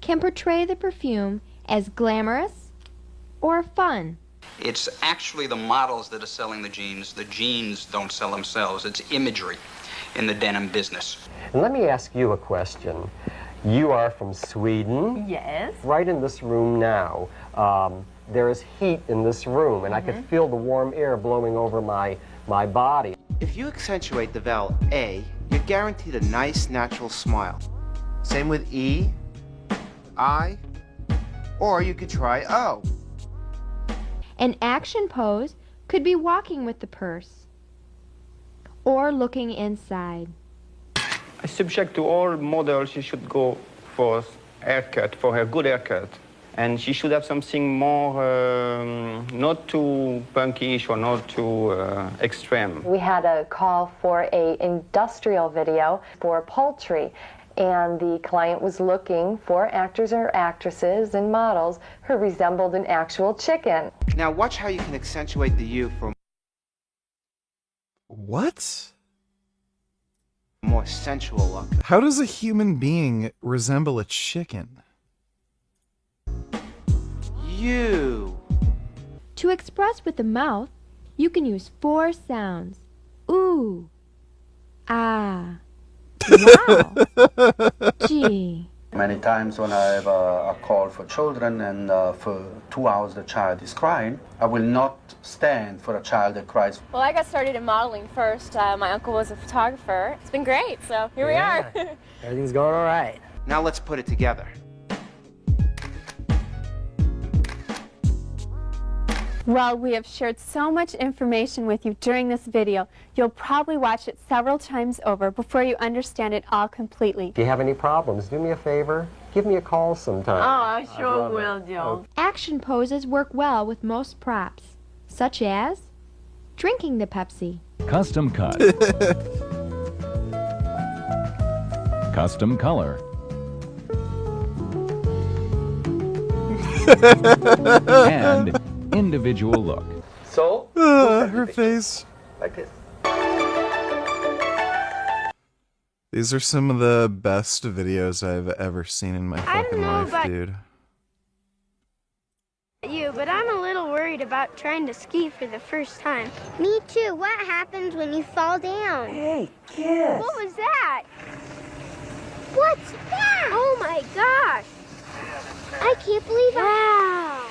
Can portray the perfume as glamorous or fun. It's actually the models that are selling the jeans. The jeans don't sell themselves. It's imagery in the denim business. And let me ask you a question. You are from Sweden? Yes. Right in this room now, there is heat in this room, and I could feel the warm air blowing over my body. If you accentuate the vowel A, you're guaranteed a nice, natural smile. Same with E, I, or you could try O. An action pose could be walking with the purse or looking inside. I suggest to all models she should go for haircut, for her good haircut. And she should have something more, not too punkish or not too extreme. We had a call for an industrial video for poultry, and the client was looking for actors or actresses and models who resembled an actual chicken. Now watch how you can accentuate the U for What? a more sensual look. How does a human being resemble a chicken? You. To express with the mouth, you can use 4 sounds. Ooh. Ah. Wow. Gee. Many times when I have a call for children and for 2 hours the child is crying, I will not stand for a child that cries. Well, I got started in modeling first. My uncle was a photographer. It's been great, so here we are. Everything's going all right. Now let's put it together. Well, we have shared so much information with you during this video. You'll probably watch it several times over before you understand it all completely. If you have any problems, do me a favor, give me a call sometime. Oh, I sure will, Joe. Action poses work well with most props, such as drinking the Pepsi. Custom cut. Custom color. and individual look. So, her face. like this. These are some of the best videos I've ever seen in my fucking life, dude. You, but I'm a little worried about trying to ski for the first time. Me too. What happens when you fall down? Hey, kids. What was that? What's that? Oh my gosh. I can't believe Wow.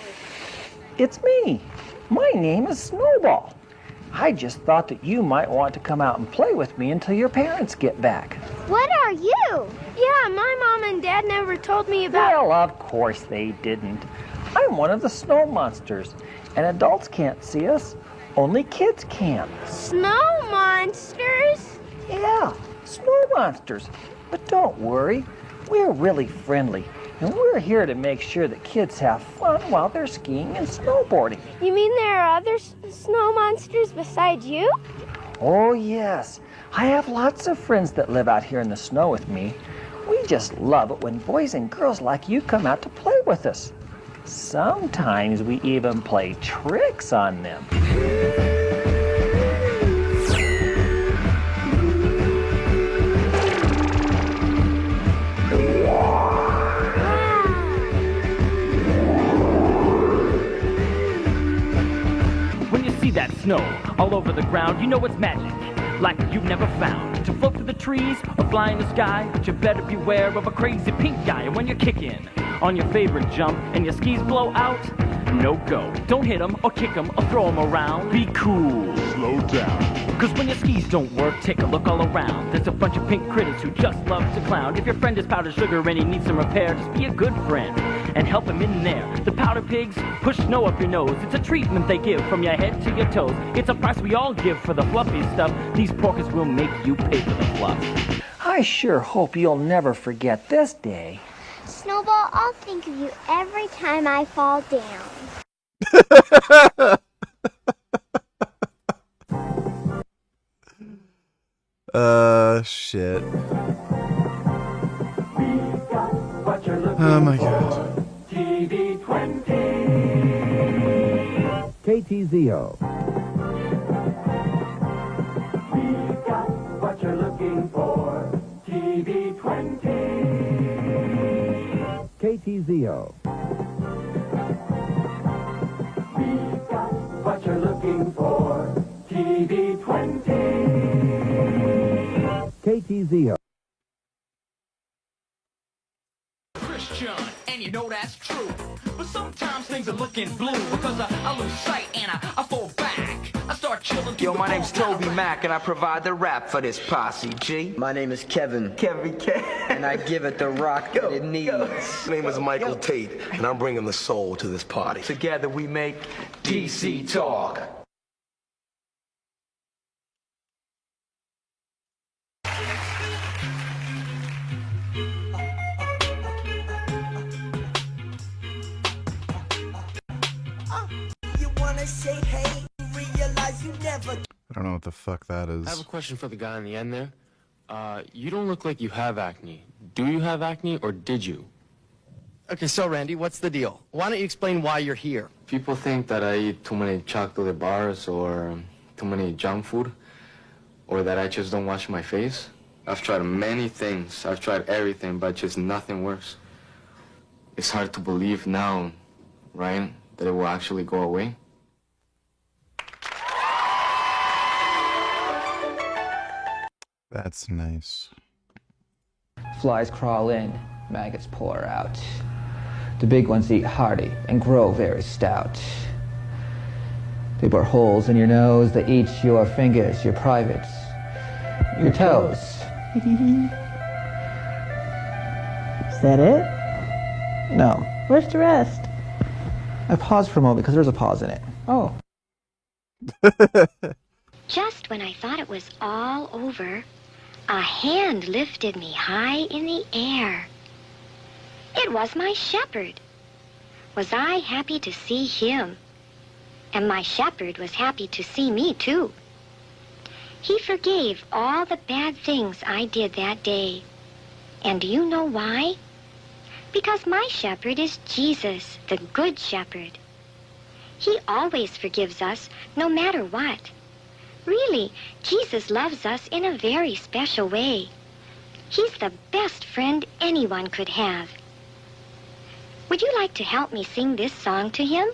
It's me. My name is Snowball. I just thought that you might want to come out and play with me until your parents get back. What are you? Yeah, my mom and dad never told me about... Well, of course they didn't. I'm one of the snow monsters, and adults can't see us. Only kids can. Snow monsters? Yeah, snow monsters. But don't worry, we're really friendly, and we're here to make sure that kids have fun while they're skiing and snowboarding. You mean there are other snow monsters besides you? Oh, yes. I have lots of friends that live out here in the snow with me. We just love it when boys and girls like you come out to play with us. Sometimes we even play tricks on them. When you see that snow all over the ground, you know it's magic, like you've never found. To float through the trees or fly in the sky, but you better beware of a crazy pink guy. And when you're kicking on your favorite jump and your skis blow out, no go. Don't hit them or kick them or throw them around. Be cool, slow down. Cause when your skis don't work, take a look all around. There's a bunch of pink critters who just love to clown. If your friend is powdered sugar and he needs some repair, just be a good friend and help him in there. The powder pigs push snow up your nose. It's a treatment they give from your head to your toes. It's a price we all give for the fluffy stuff. These porkers will make you pay for the fluff. I sure hope you'll never forget this day. Snowball, I'll think of you every time I fall down. Shit. Oh my god. TV 20. KTZO. We've got what you're looking for. TV 20. KTZO. We've got what you're looking for. TV 20. KTZO. Christian, and you know that's true. But sometimes things are looking blue because I lose sight and I fall back. I start chilling. Yo, my name's Toby Mac, and I provide the rap for this posse, G. My name is Kevin. Kevin K. And I give it the rock that it needs. My name is Michael Tate, and I'm bringing the soul to this party. Together we make DC Talk. I don't know what the fuck that is. I have a question for the guy on the end there. You don't look like you have acne. Do you have acne, or did you? Okay, so Randy, what's the deal? Why don't you explain why you're here? People think that I eat too many chocolate bars or too many junk food, or that I just don't wash my face. I've tried many things. I've tried everything, but just nothing works. It's hard to believe now, right, that it will actually go away. That's nice. Flies crawl in, maggots pour out. The big ones eat hearty and grow very stout. They bore holes in your nose, they eat your fingers, your privates, your toes. Is that it? No. Where's the rest? I paused for a moment because there's a pause in it. Oh. Just when I thought it was all over, a hand lifted me high in the air. It was my shepherd. Was I happy to see him? And my shepherd was happy to see me, too. He forgave all the bad things I did that day. And do you know why? Because my shepherd is Jesus, the Good Shepherd. He always forgives us, no matter what. Really, Jesus loves us in a very special way. He's the best friend anyone could have. Would you like to help me sing this song to him?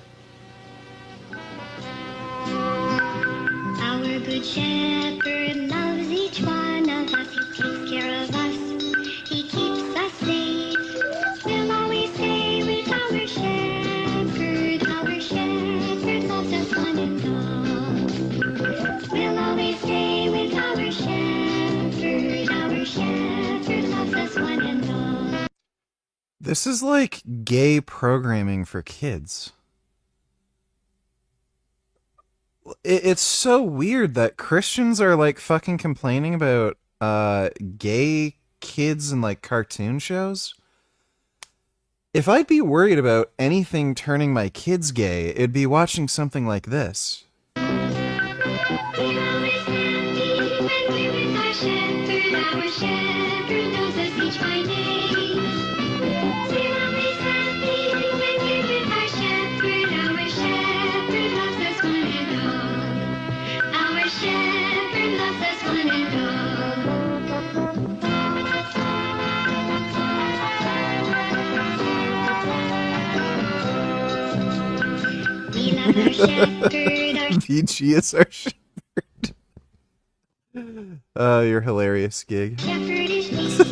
Our Good Shepherd loves each one of us. He takes care of us. He keeps us safe. We'll always stay with our shepherd. Our shepherd loves us one and all. We'll always stay with our shepherd. Our shepherd loves us one and all. This is like gay programming for kids. It's so weird that Christians are like fucking complaining about gay kids in like cartoon shows. If I'd be worried about anything turning my kids gay, it'd be watching something like this. We're always happy when we're with our shepherd. Our shepherd knows us each by name. We're always happy when we're with our shepherd. Our shepherd loves us one and all. Our shepherd loves us one and all. We love our shepherd. Our VG is our shepherd. You're hilarious, Gig. shepherd is Jesus.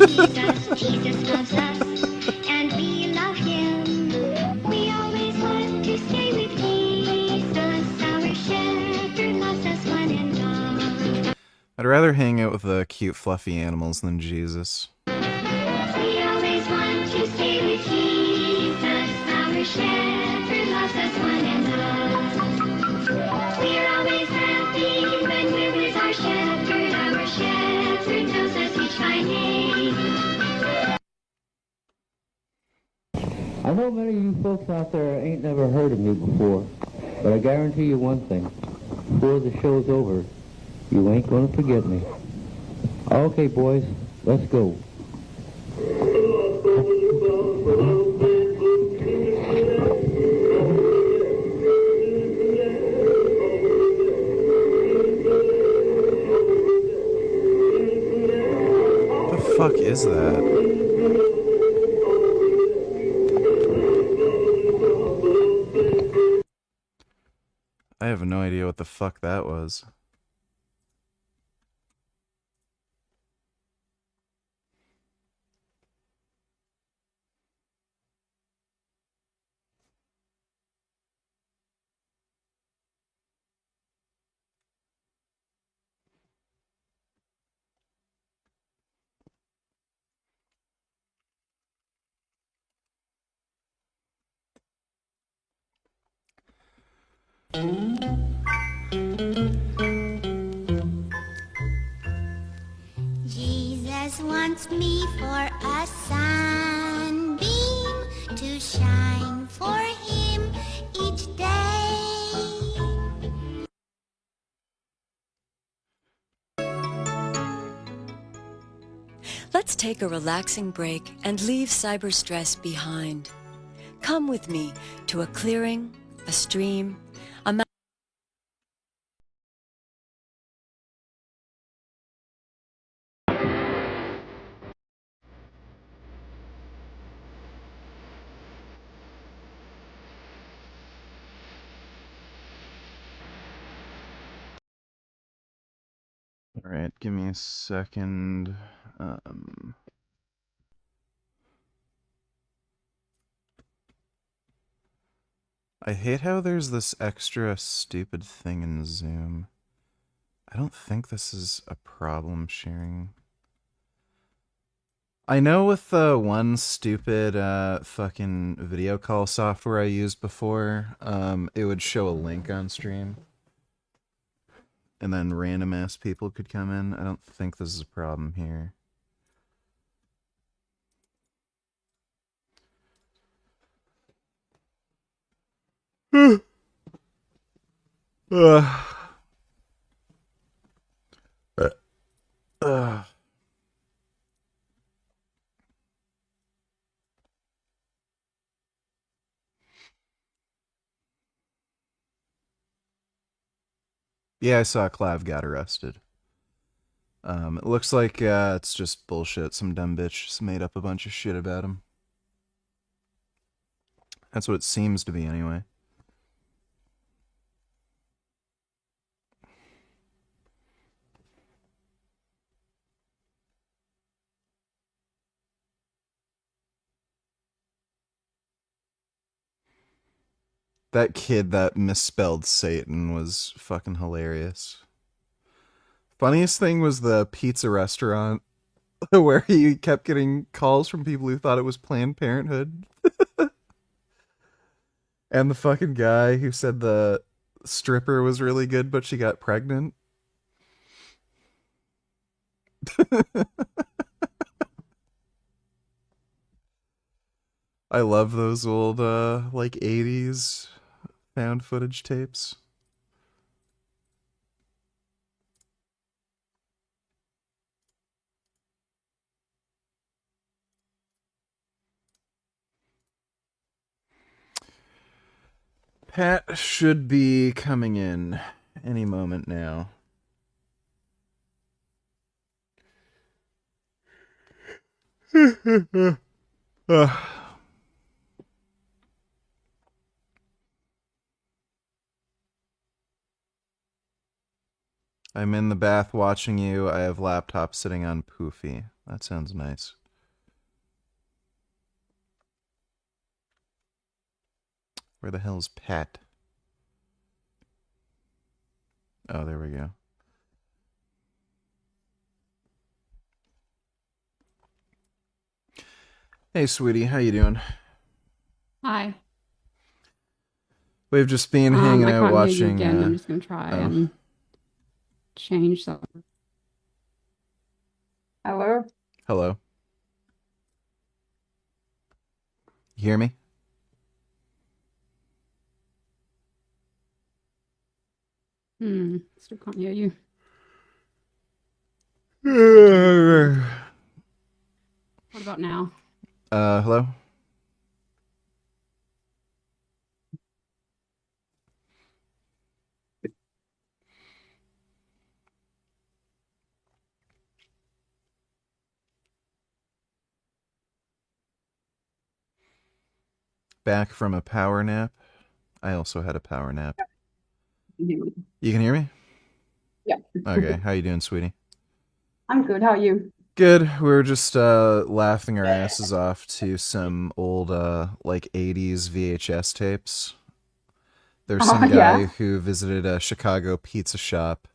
Jesus loves us, and we love him. We always want to stay with Jesus. Our shepherd loves us one and all. I'd rather hang out with the cute, fluffy animals than Jesus. We always want to stay with Jesus. Our shepherd loves us one and all. We're always happy when we're with our shepherd. Our shepherd knows us each by name. I know many of you folks out there ain't never heard of me before, but I guarantee you one thing. Before the show's over, you ain't gonna forget me. Okay, boys, let's go. What the fuck is that? I have no idea what the fuck that was. Jesus wants me for a sunbeam to shine for him each day. Let's take a relaxing break and leave cyber stress behind. Come with me to a clearing, a stream, a mountain. Alright, give me a second. I hate how there's this extra stupid thing in Zoom. I don't think this is a problem sharing. I know with the one stupid fucking video call software I used before, it would show a link on stream. And then random ass people could come in. I don't think this is a problem here. Yeah, I saw Clav got arrested. It looks like it's just bullshit. Some dumb bitch just made up a bunch of shit about him. That's what it seems to be, anyway. That kid that misspelled Satan was fucking hilarious. Funniest thing was the pizza restaurant where he kept getting calls from people who thought it was Planned Parenthood. And the fucking guy who said the stripper was really good but she got pregnant. I love those old like 80s found footage tapes. Pat should be coming in any moment now. I'm in the bath watching you. I have laptop sitting on Poofy. That sounds nice. Where the hell's Pat? Oh, there we go. Hey, sweetie, how you doing? Hi. We've just been hanging I out can't watching. hear you again. I'm just gonna try and change something. Hello. Hello. You hear me? Still can't hear you. What about now? Hello? Back from a power nap. I also had a power nap. You can hear me? Yeah. Okay, how you doing, sweetie? I'm good. How are you? Good. We were just laughing our asses off to some old like 80s VHS tapes. There's some guy who visited a Chicago pizza shop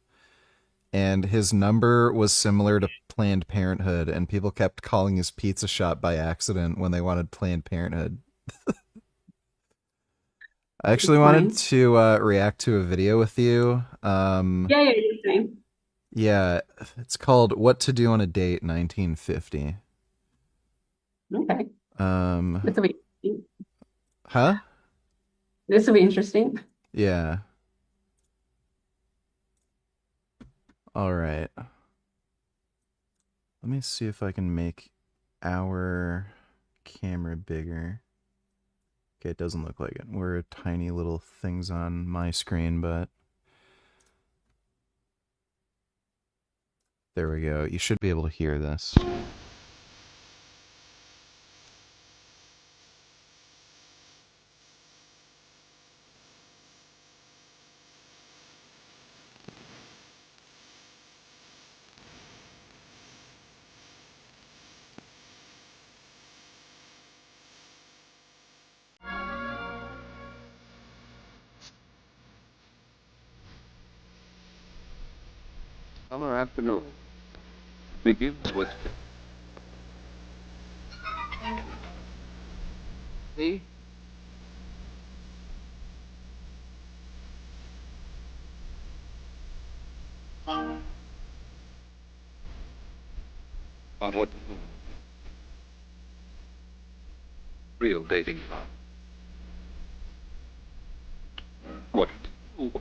and his number was similar to Planned Parenthood and people kept calling his pizza shop by accident when they wanted Planned Parenthood. I actually wanted to react to a video with you. Yeah, same. Yeah, it's called What to Do on a Date 1950. Okay. This will be Huh? This will be interesting. Yeah. All right. Let me see if I can make our camera bigger. Okay, it doesn't look like it. We're tiny little things on my screen, but there we go. You should be able to hear this. Summer afternoon begins with see on what real dating. What? Oh.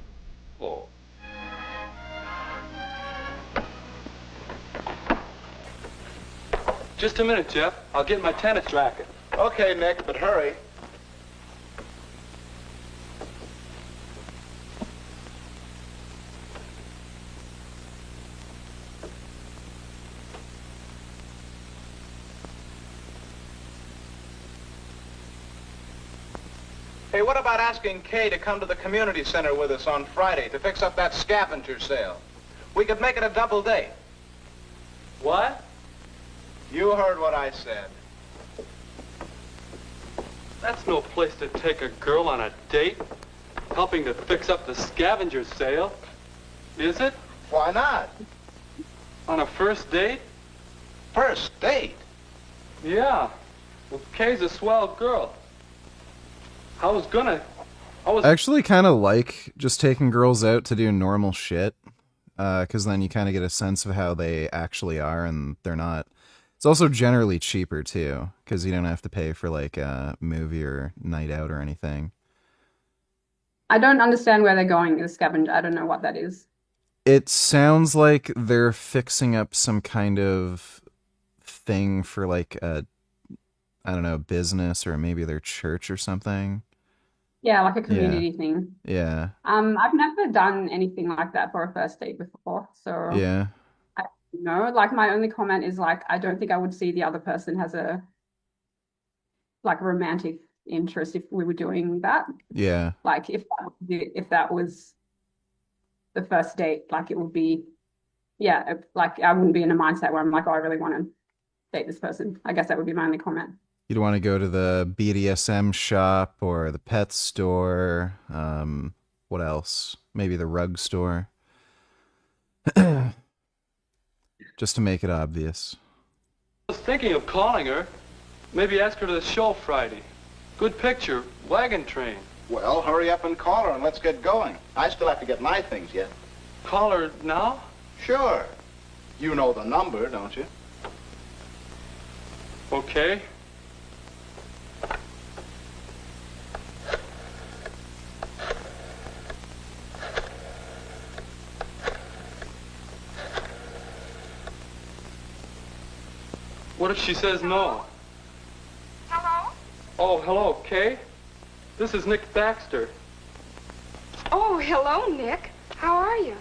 Just a minute, Jeff. I'll get my tennis racket. Okay, Nick, but hurry. Hey, what about asking Kay to come to the community center with us on Friday to fix up that scavenger sale? We could make it a double date. What? You heard what I said. That's no place to take a girl on a date. Helping to fix up the scavenger sale. Is it? Why not? On a first date? First date? Yeah. Well, Kay's a swell girl. I was I actually kind of like just taking girls out to do normal shit, because then you kind of get a sense of how they actually are, and they're not. It's also generally cheaper, too, because you don't have to pay for, like, a movie or night out or anything. I don't understand where they're going, the scavenger. I don't know what that is. It sounds like they're fixing up some kind of thing for, like, a, I don't know, business or maybe their church or something. Yeah, like a community thing. Yeah. I've never done anything like that for a first date before, so Yeah. I don't know. Like my only comment is like I don't think I would see the other person as a romantic interest if we were doing that. Yeah. Like if that was the first date, like it would be, yeah, like I wouldn't be in a mindset where I'm like, oh, I really want to date this person. I guess that would be my only comment. You'd want to go to the BDSM shop or the pet store. What else? Maybe the rug store. Just to make it obvious. I was thinking of calling her. Maybe ask her to the show Friday. Good picture. Wagon train. Well, hurry up and call her and let's get going. I still have to get my things yet. Call her now? Sure. You know the number, don't you? Okay. What if she says no? Hello? Oh, hello, Kay. This is Nick Baxter. Oh, hello, Nick. How are you?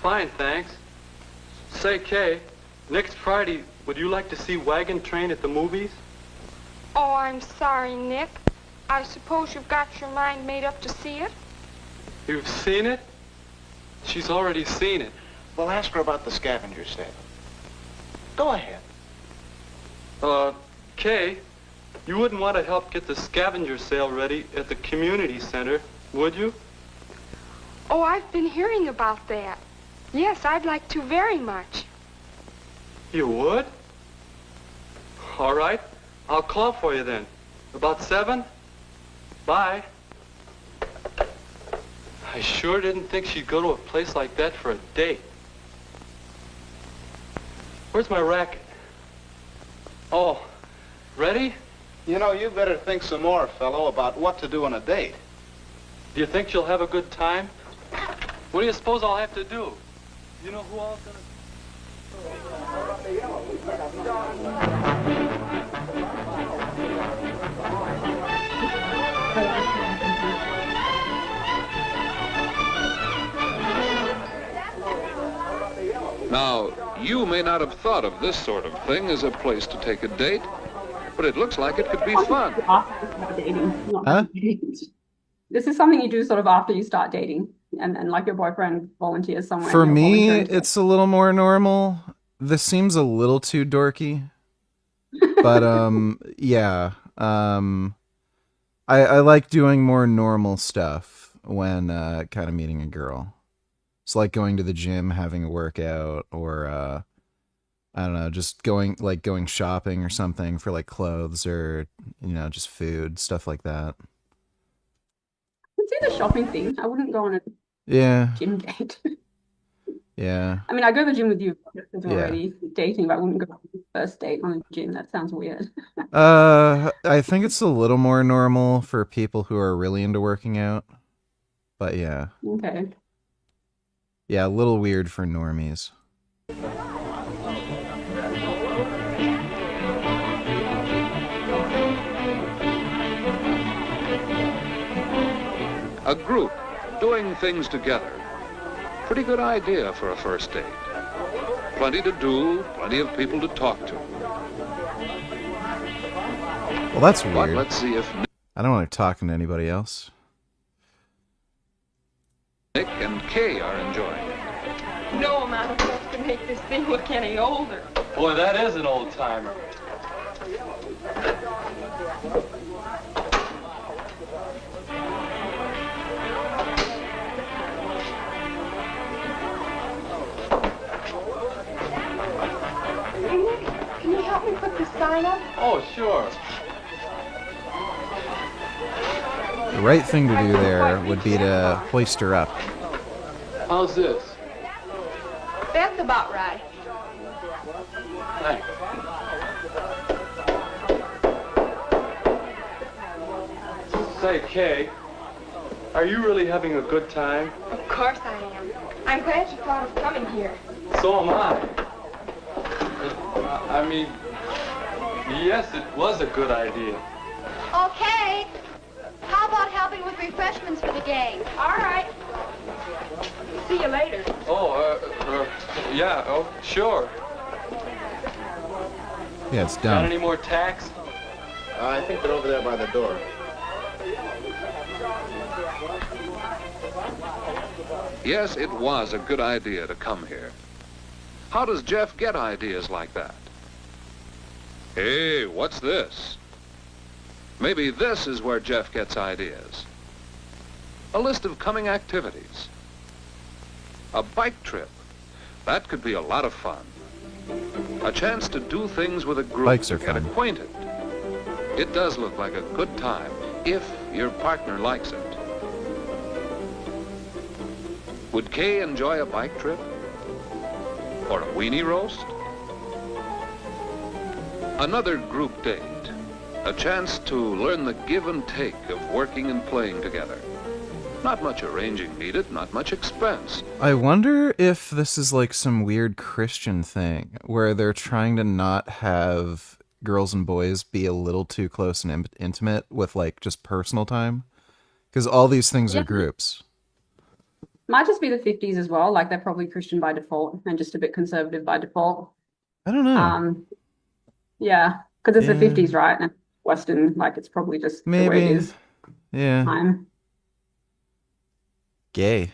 Fine, thanks. Say, Kay, next Friday, would you like to see Wagon Train at the movies? Oh, I'm sorry, Nick. I suppose you've got your mind made up to see it? You've seen it? She's already seen it. Well, ask her about the scavenger sale. Go ahead. Kay, you wouldn't want to help get the scavenger sale ready at the community center, would you? Oh, I've been hearing about that. Yes, I'd like to very much. You would? All right. I'll call for you then. About 7? Bye. I sure didn't think she'd go to a place like that for a date. Where's my racket? Oh, ready? You know, you better think some more, fellow, about what to do on a date. Do you think she'll have a good time? What do you suppose I'll have to do? You know who all's gonna... Now, you may not have thought of this sort of thing as a place to take a date, but it looks like it could be fun. Huh? This is something you do sort of after you start dating, and then like your boyfriend volunteers somewhere. For and you're me, volunteering to- it's a little more normal. This seems a little too dorky. But, yeah. I like doing more normal stuff when kind of meeting a girl. It's like going to the gym, having a workout, or I don't know, just going shopping or something for like clothes or, you know, just food, stuff like that. I see the shopping thing. I wouldn't go on a gym date. Yeah. I mean, I go to the gym with you because we're Yeah. already dating, but I wouldn't go on a first date on a gym. That sounds weird. I think it's a little more normal for people who are really into working out. But yeah. Okay. Yeah, a little weird for normies. A group doing things together. Pretty good idea for a first date. Plenty to do, plenty of people to talk to. Well, that's But weird. let's see if I don't want to talk to anybody else. Nick and Kay are enjoying it. No amount of stuff to make this thing look any older. Boy, that is an old timer. Can you help me put the sign up? Oh, sure. The right thing to do there would be to hoist her up. How's this? That's about right. Thanks. Say, Kay, are you really having a good time? Of course I am. I'm glad you thought of coming here. So am I. I mean, yes, it was a good idea. Okay. How about helping with refreshments for the gang? All right. See you later. Oh, yeah, oh, sure. Yeah, it's Got done. any more tacks? I think they're over there by the door. Yes, it was a good idea to come here. How does Jeff get ideas like that? Hey, what's this? Maybe this is where Jeff gets ideas. A list of coming activities. A bike trip. That could be a lot of fun. A chance to do things with a group. Bikes are to get fun. acquainted. It does look like a good time if your partner likes it. Would Kay enjoy a bike trip? Or a weenie roast? Another group date. A chance to learn the give and take of working and playing together. Not much arranging needed, not much expense. I wonder if this is like some weird Christian thing where they're trying to not have girls and boys be a little too close and intimate with like just personal time. Because all these things are groups. Might just be the 50s as well. Like they're probably Christian by default and just a bit conservative by default. I don't know. Yeah, because it's Yeah. the 50s, right? And Western, like it's probably just the way it Maybe. is. Yeah. Time. Gay.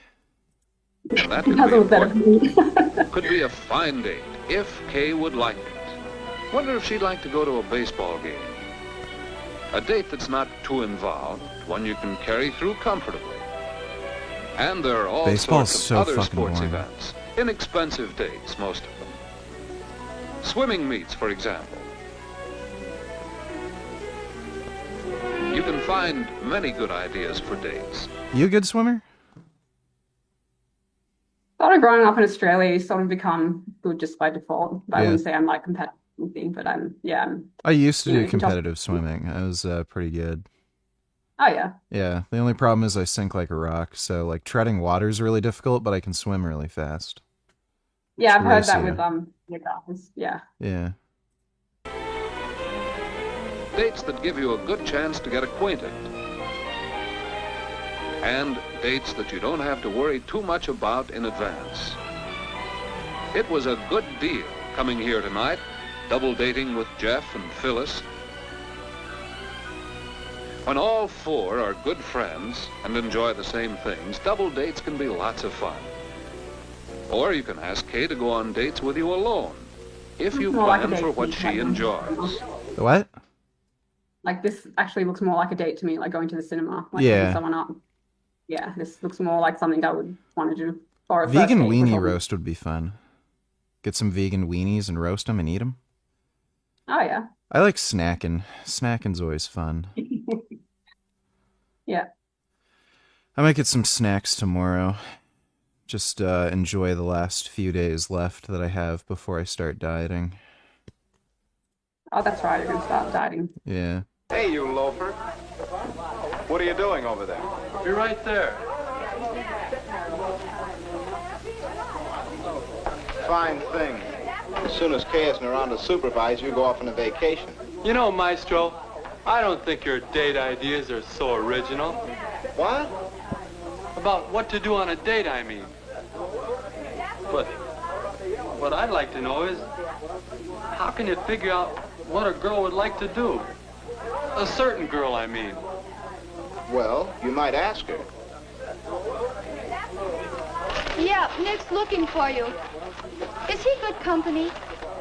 And that could That's be a better. important. Could be a fine date, if Kay would like it. Wonder if she'd like to go to a baseball game. A date that's not too involved, one you can carry through comfortably. And there are all Baseball's sorts of so other fucking sports boring. events. Inexpensive dates, most of them. Swimming meets, for example. You can find many good ideas for dates. You a good swimmer? Sort of growing up in Australia, you sort of become good just by default. But I Yeah. wouldn't say I'm like competitive or anything, but I'm I used to you know, do you can tell- competitive swimming. I was pretty good. Oh yeah. Yeah, the only problem is I sink like a rock, so like treading water is really difficult, but I can swim really fast. Yeah, I've heard Race that you. with your guys. Yeah. Yeah. Dates that give you a good chance to get acquainted. And dates that you don't have to worry too much about in advance. It was a good deal coming here tonight, double dating with Jeff and Phyllis. When all four are good friends and enjoy the same things, double dates can be lots of fun. Or you can ask Kay to go on dates with you alone, if you More like a plan date for to what me, she like- enjoys. The what? Like this actually looks more like a date to me, like going to the cinema, like Yeah. picking someone up. Yeah, this looks more like something I would want to do. Or a first Vegan date would weenie probably- roast would be fun. Get some vegan weenies and roast them and eat them. Oh yeah. I like snacking. Snacking's always fun. Yeah. I might get some snacks tomorrow. Just enjoy the last few days left that I have before I start dieting. Oh, that's right. You're gonna start dieting. Yeah. Hey, you loafer. What are you doing over there? Be right there. Fine thing. As soon as Kay isn't around to supervise, you go off on a vacation. You know, Maestro, I don't think your date ideas are so original. What? About what to do on a date, I mean. But what I'd like to know is, how can you figure out what a girl would like to do? A certain girl, I mean. Well, you might ask her. Yeah, Nick's looking for you. Is he good company?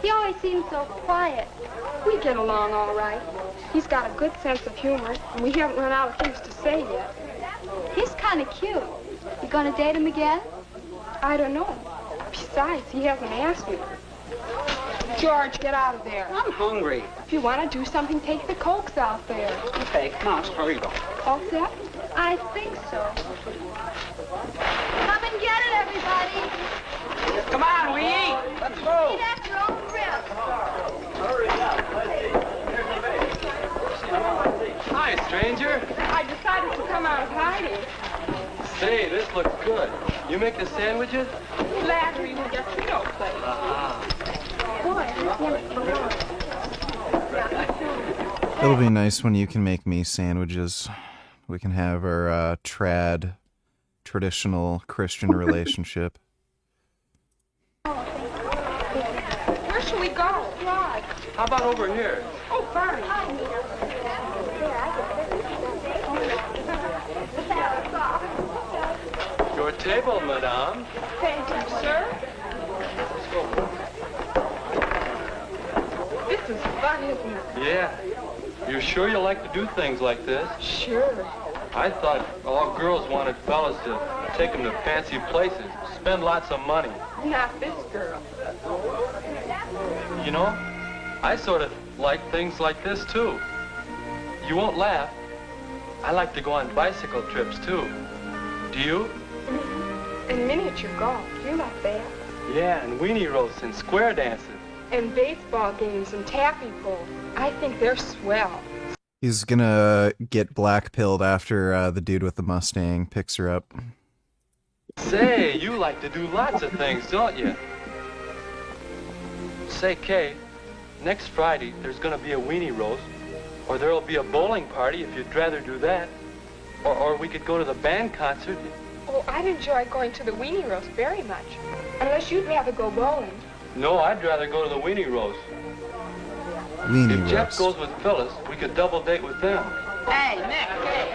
He always seems so quiet. We get along all right. He's got a good sense of humor, and we haven't run out of things to say yet. He's kind of cute. You gonna date him again? I don't know. Besides, he hasn't asked me. George, get out of there. I'm hungry. If you want to do something, take the Cokes out there. Okay, come on, here you go. All set? I think so. Come and get it, everybody. Come on, we eat. Let's go. Eat at your own risk. Hi, stranger. I decided to come out of hiding. Say, this looks good. You make the sandwiches? Larry will get Frito plate. It'll be nice when you can make me sandwiches. We can have our traditional Christian relationship. Where should we go? How about over here? Oh, fine. Your table, madame. Thank you, sir. This is fun, isn't it? Yeah. You're sure you like to do things like this? Sure. I thought all girls wanted fellas to take them to fancy places, spend lots of money. Not this girl. You know, I sort of like things like this, too. You won't laugh. I like to go on bicycle trips, too. Do you? And miniature golf. You like that? Yeah, and weenie roasts and square dances. And baseball games and taffy pull. I think they're swell. He's gonna get black-pilled after the dude with the Mustang picks her up. Say, you like to do lots of things, don't you? Say, Kay, next Friday there's gonna be a weenie roast, or there'll be a bowling party if you'd rather do that, or we could go to the band concert. Oh, I'd enjoy going to the weenie roast very much. Unless you'd rather go bowling. No, I'd rather go to the weenie roast. Weenie If Jeff roast. goes with Phyllis, we could double date with them. Hey, Nick,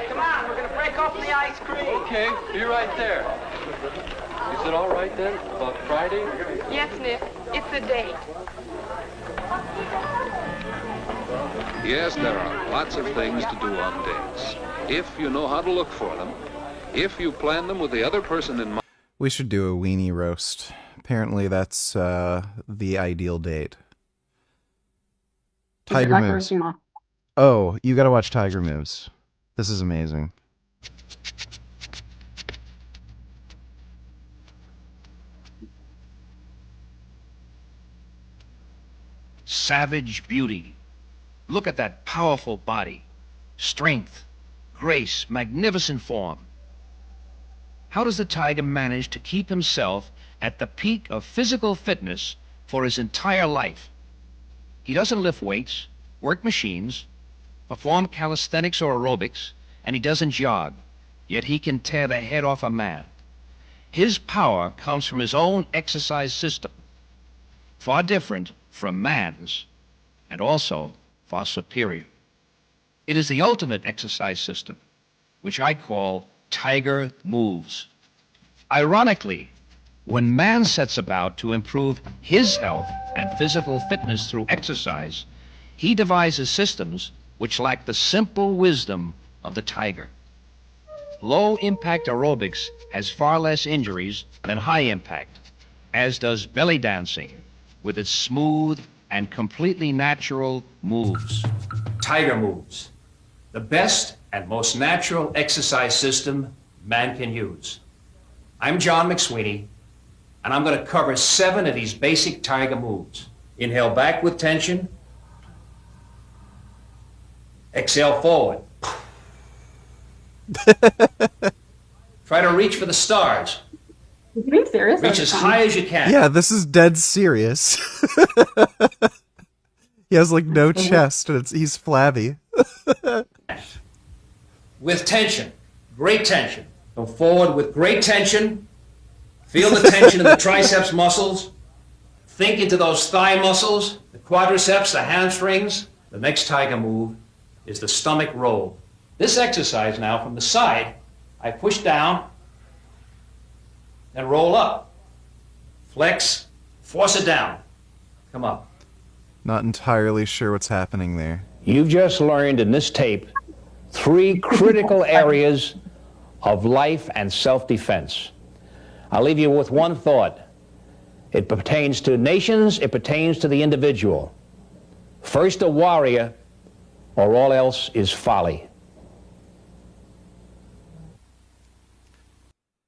come on, we're gonna break open the ice cream. Okay, be right there. Is it all right then, about Friday? Yes, Nick. It's a date. Yes, there are lots of things to do on dates. If you know how to look for them, if you plan them with the other person in mind. We should do a weenie roast. Apparently that's the ideal date. Tiger Moves. Oh, you gotta watch Tiger Moves. This is amazing. Savage beauty. Look at that powerful body. Strength, grace, magnificent form. How does the tiger manage to keep himself at the peak of physical fitness for his entire life? He doesn't lift weights, work machines, perform calisthenics or aerobics, and he doesn't jog, yet he can tear the head off a man. His power comes from his own exercise system, far different from man's, and also far superior. It is the ultimate exercise system, which I call Tiger Moves. Ironically, when man sets about to improve his health and physical fitness through exercise, he devises systems which lack the simple wisdom of the tiger. Low-impact aerobics has far less injuries than high-impact, as does belly dancing, with its smooth and completely natural moves. Tiger Moves, the best and most natural exercise system man can use. I'm John McSweeney, and I'm going to cover 7 of these basic tiger moves. Inhale back with tension. Exhale forward. Try to reach for the stars. You being serious? Reach as high as you can. Yeah, this is dead serious. He has like no chest, and he's flabby. With tension, great tension. Go forward with great tension. Feel the tension in the triceps muscles. Think into those thigh muscles, the quadriceps, the hamstrings. The next tiger move is the stomach roll. This exercise now, from the side, I push down, then roll up. Flex, force it down. Come up. Not entirely sure what's happening there. You've just learned in this tape 3 critical areas of life and self-defense. I'll leave you with one thought. It pertains to nations, it pertains to the individual. First a warrior, or all else is folly.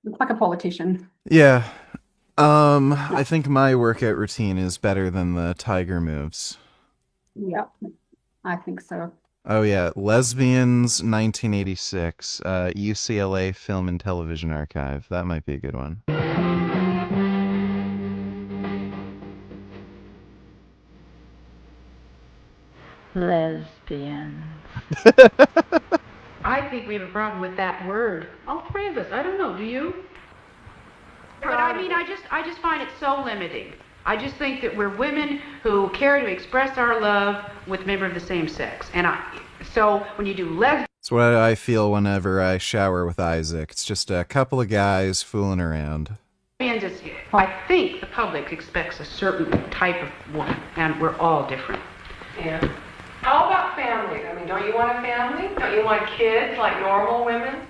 It's like a politician. Yeah. I think my workout routine is better than the tiger moves. Yep, I think so. Oh yeah, Lesbians 1986, UCLA Film and Television Archive. That might be a good one. Lesbians. I think we have a problem with that word. All 3 of us. I don't know. Do you? But I mean, I just find it so limiting. I just think that we're women who care to express our love with a member of the same sex. And so when you do lesbian... That's what I feel whenever I shower with Isaac. It's just a couple of guys fooling around. I think the public expects a certain type of woman, and we're all different. Yeah. How about families? I mean, don't you want a family? Don't you want kids like normal women?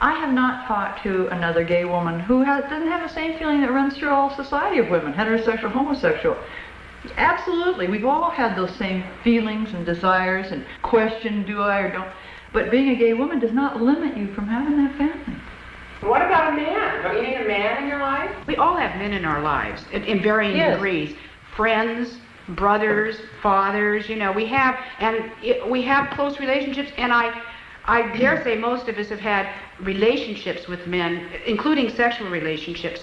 I have not talked to another gay woman who doesn't have the same feeling that runs through all society of women, heterosexual, homosexual. Absolutely, we've all had those same feelings and desires and question, do I or don't. But being a gay woman does not limit you from having that family. What about a man? Don't you need a man in your life? We all have men in our lives in varying degrees. Friends, brothers, fathers, you know, we have close relationships, and I dare say most of us have had relationships with men, including sexual relationships,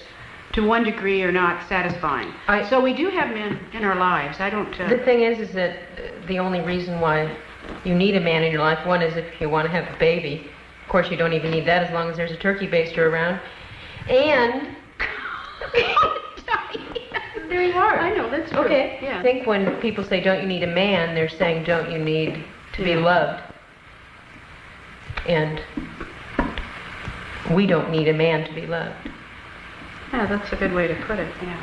to one degree are not satisfying. So we do have men in our lives. I don't... The thing is that the only reason why you need a man in your life, one is if you want to have a baby. Of course, you don't even need that as long as there's a turkey baster around. And... Very hard. I know, that's true. Okay, yeah. I think when people say, don't you need a man, they're saying, don't you need to be loved? And we don't need a man to be loved. Yeah, that's a good way to put it, yeah.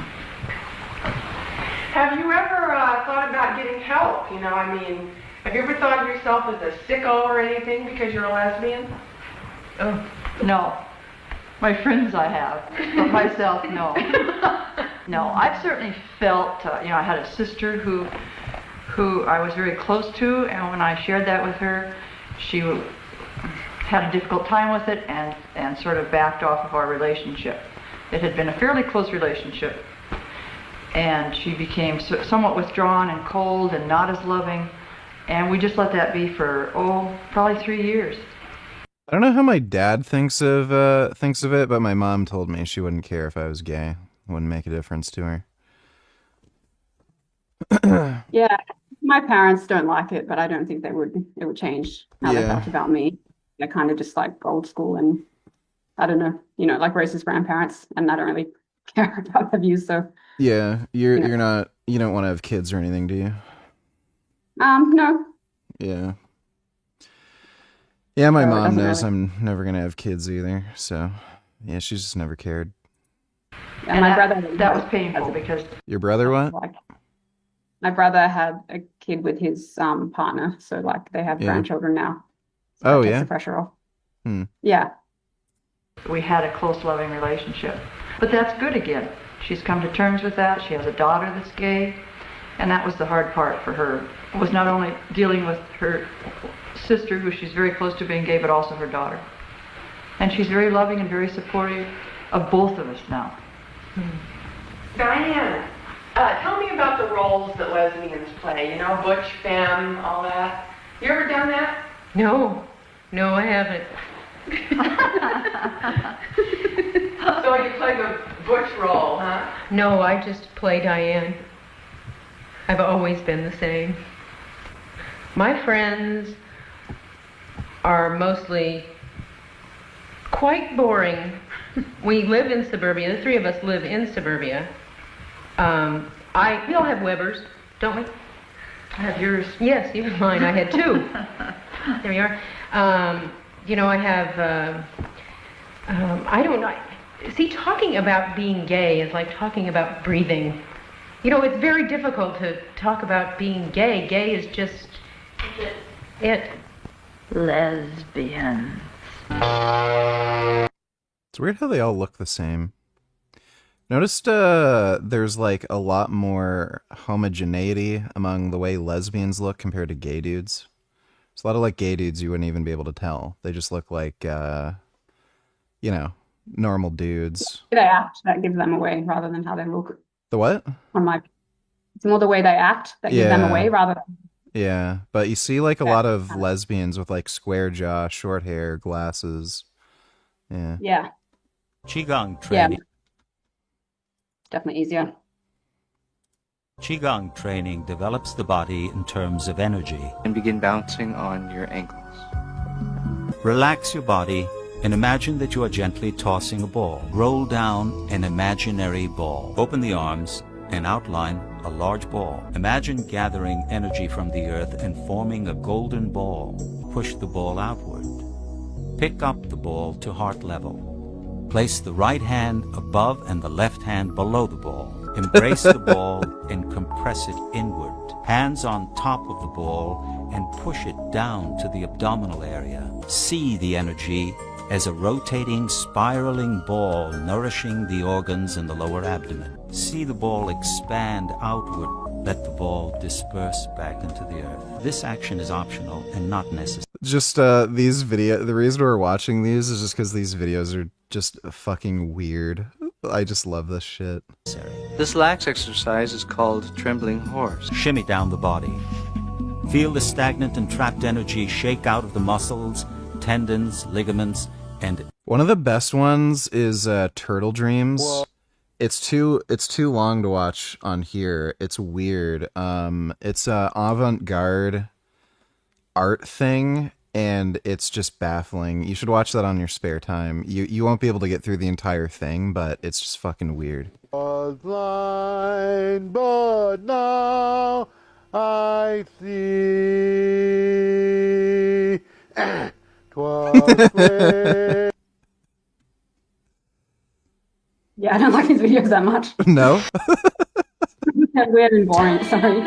Have you ever thought about getting help? You know, I mean, have you ever thought of yourself as a sicko or anything because you're a lesbian? Oh, no. My friends I have, but myself, no. No, I've certainly felt, you know, I had a sister who I was very close to, and when I shared that with her, she had a difficult time with it and sort of backed off of our relationship. It had been a fairly close relationship, and she became somewhat withdrawn and cold and not as loving, and we just let that be for, probably 3 years. I don't know how my dad thinks of it, but my mom told me she wouldn't care if I was gay. It wouldn't make a difference to her. Yeah, my parents don't like it, but I don't think it would change how they felt about me. They're kind of just like old school, and I don't know, you know, like racist grandparents, and I don't really care about their views. So yeah, you don't want to have kids or anything, do you? No. Yeah. Yeah, my mom knows I'm never gonna have kids either, so yeah, she's just never cared. And my brother, that was painful because... Your brother what? Like, my brother had a kid with his partner, so like they have grandchildren now. So that takes the pressure off. Yeah. We had a close, loving relationship. But that's good again. She's come to terms with that. She has a daughter that's gay, and that was the hard part for her. It was not only dealing with her sister, who she's very close to being gay, but also her daughter. And she's very loving and very supportive of both of us now. Diane, tell me about the roles that lesbians play, you know, butch, femme, all that. You ever done that? No, I haven't. So you play the butch role, huh? No, I just play Diane. I've always been the same. My friends are mostly quite boring. We live in suburbia. The 3 of us live in suburbia. We all have Webers, don't we? I have yours. Yes, you have mine. I had 2. There you are. You know, I have, I don't know. See, talking about being gay is like talking about breathing. You know, it's very difficult to talk about being gay. Gay is just it. Lesbian. It's weird how they all look the same. Noticed there's like a lot more homogeneity among the way lesbians look compared to gay dudes. There's a lot of like gay dudes you wouldn't even be able to tell. They just look like, you know, normal dudes. They act that gives them away rather than how they look. The what? It's more the way they act that gives them away rather than. Yeah, but you see like a lot of lesbians with like square jaw, short hair, glasses. Yeah. Yeah. Qigong training. Yeah. Definitely easier. Qigong training develops the body in terms of energy. And begin bouncing on your ankles. Relax your body and imagine that you are gently tossing a ball. Roll down an imaginary ball. Open the arms and outline a large ball. Imagine gathering energy from the earth and forming a golden ball. Push the ball outward. Pick up the ball to heart level. Place the right hand above and the left hand below the ball. Embrace the ball and compress it inward. Hands on top of the ball and push it down to the abdominal area. See the energy as a rotating, spiraling ball nourishing the organs in the lower abdomen. See the ball expand outward. Let the ball disperse back into the earth. This action is optional and not necessary. Just these the reason we're watching these is just because these videos are just fucking weird. I just love this shit. This lax exercise is called trembling horse. Shimmy down the body. Feel the stagnant and trapped energy shake out of the muscles, tendons, ligaments, and... One of the best ones is Turtle Dreams. Whoa. It's too long to watch on here. It's weird. It's a avant-garde art thing, and it's just baffling. You should watch that on your spare time. You won't be able to get through the entire thing, but it's just fucking weird. Was blind, but now I see. 'Twas great. Yeah, I don't like his videos that much. No? They're weird and boring, sorry.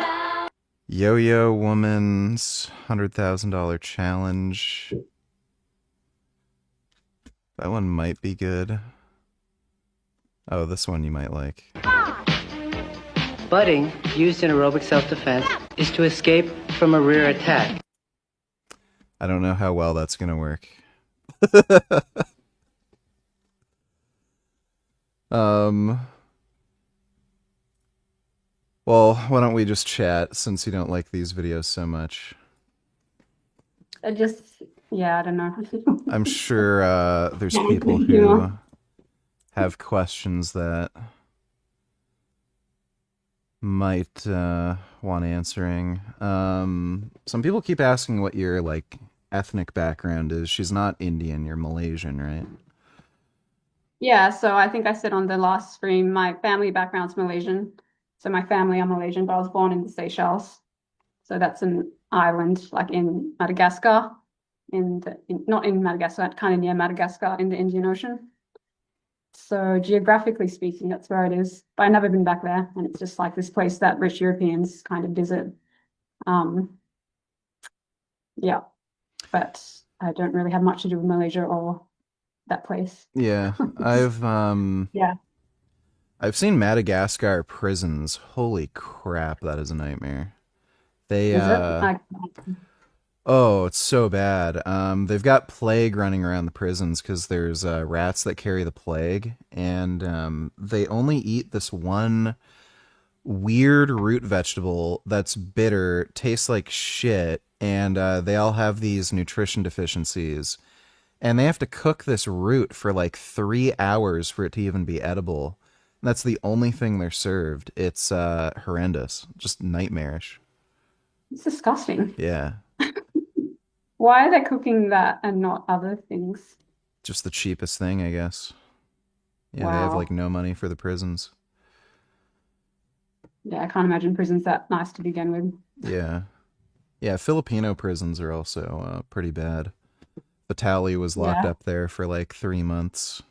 Yo-Yo Woman's $100,000 challenge. That one might be good. Oh, this one you might like. Butting, used in aerobic self-defense, is to escape from a rear attack. I don't know how well that's going to work. Well, why don't we just chat since you don't like these videos so much? I don't know. I'm sure there's people who have questions that might want answering. Some people keep asking what your like ethnic background is. She's not Indian, you're Malaysian, right? Yeah, so I think I said on the last stream, my family background's Malaysian. So my family are Malaysian, but I was born in the Seychelles. So that's an island like in Madagascar, not in Madagascar, kind of near Madagascar in the Indian Ocean. So geographically speaking, that's where it is. But I've never been back there, and it's just like this place that rich Europeans kind of visit. Yeah, but I don't really have much to do with Malaysia or that place. Yeah, I've seen Madagascar prisons. Holy crap, that is a nightmare. Oh, it's so bad. They've got plague running around the prisons because there's rats that carry the plague, and they only eat this one weird root vegetable that's bitter, tastes like shit, and they all have these nutrition deficiencies. And they have to cook this root for like 3 hours for it to even be edible. And that's the only thing they're served. It's horrendous, just nightmarish. It's disgusting. Yeah. Why are they cooking that and not other things? Just the cheapest thing, I guess. Yeah, Wow. They have like no money for the prisons. Yeah, I can't imagine prisons that nice to begin with. Yeah. Yeah, Filipino prisons are also pretty bad. Vitali was locked Yeah. up there for like 3 months.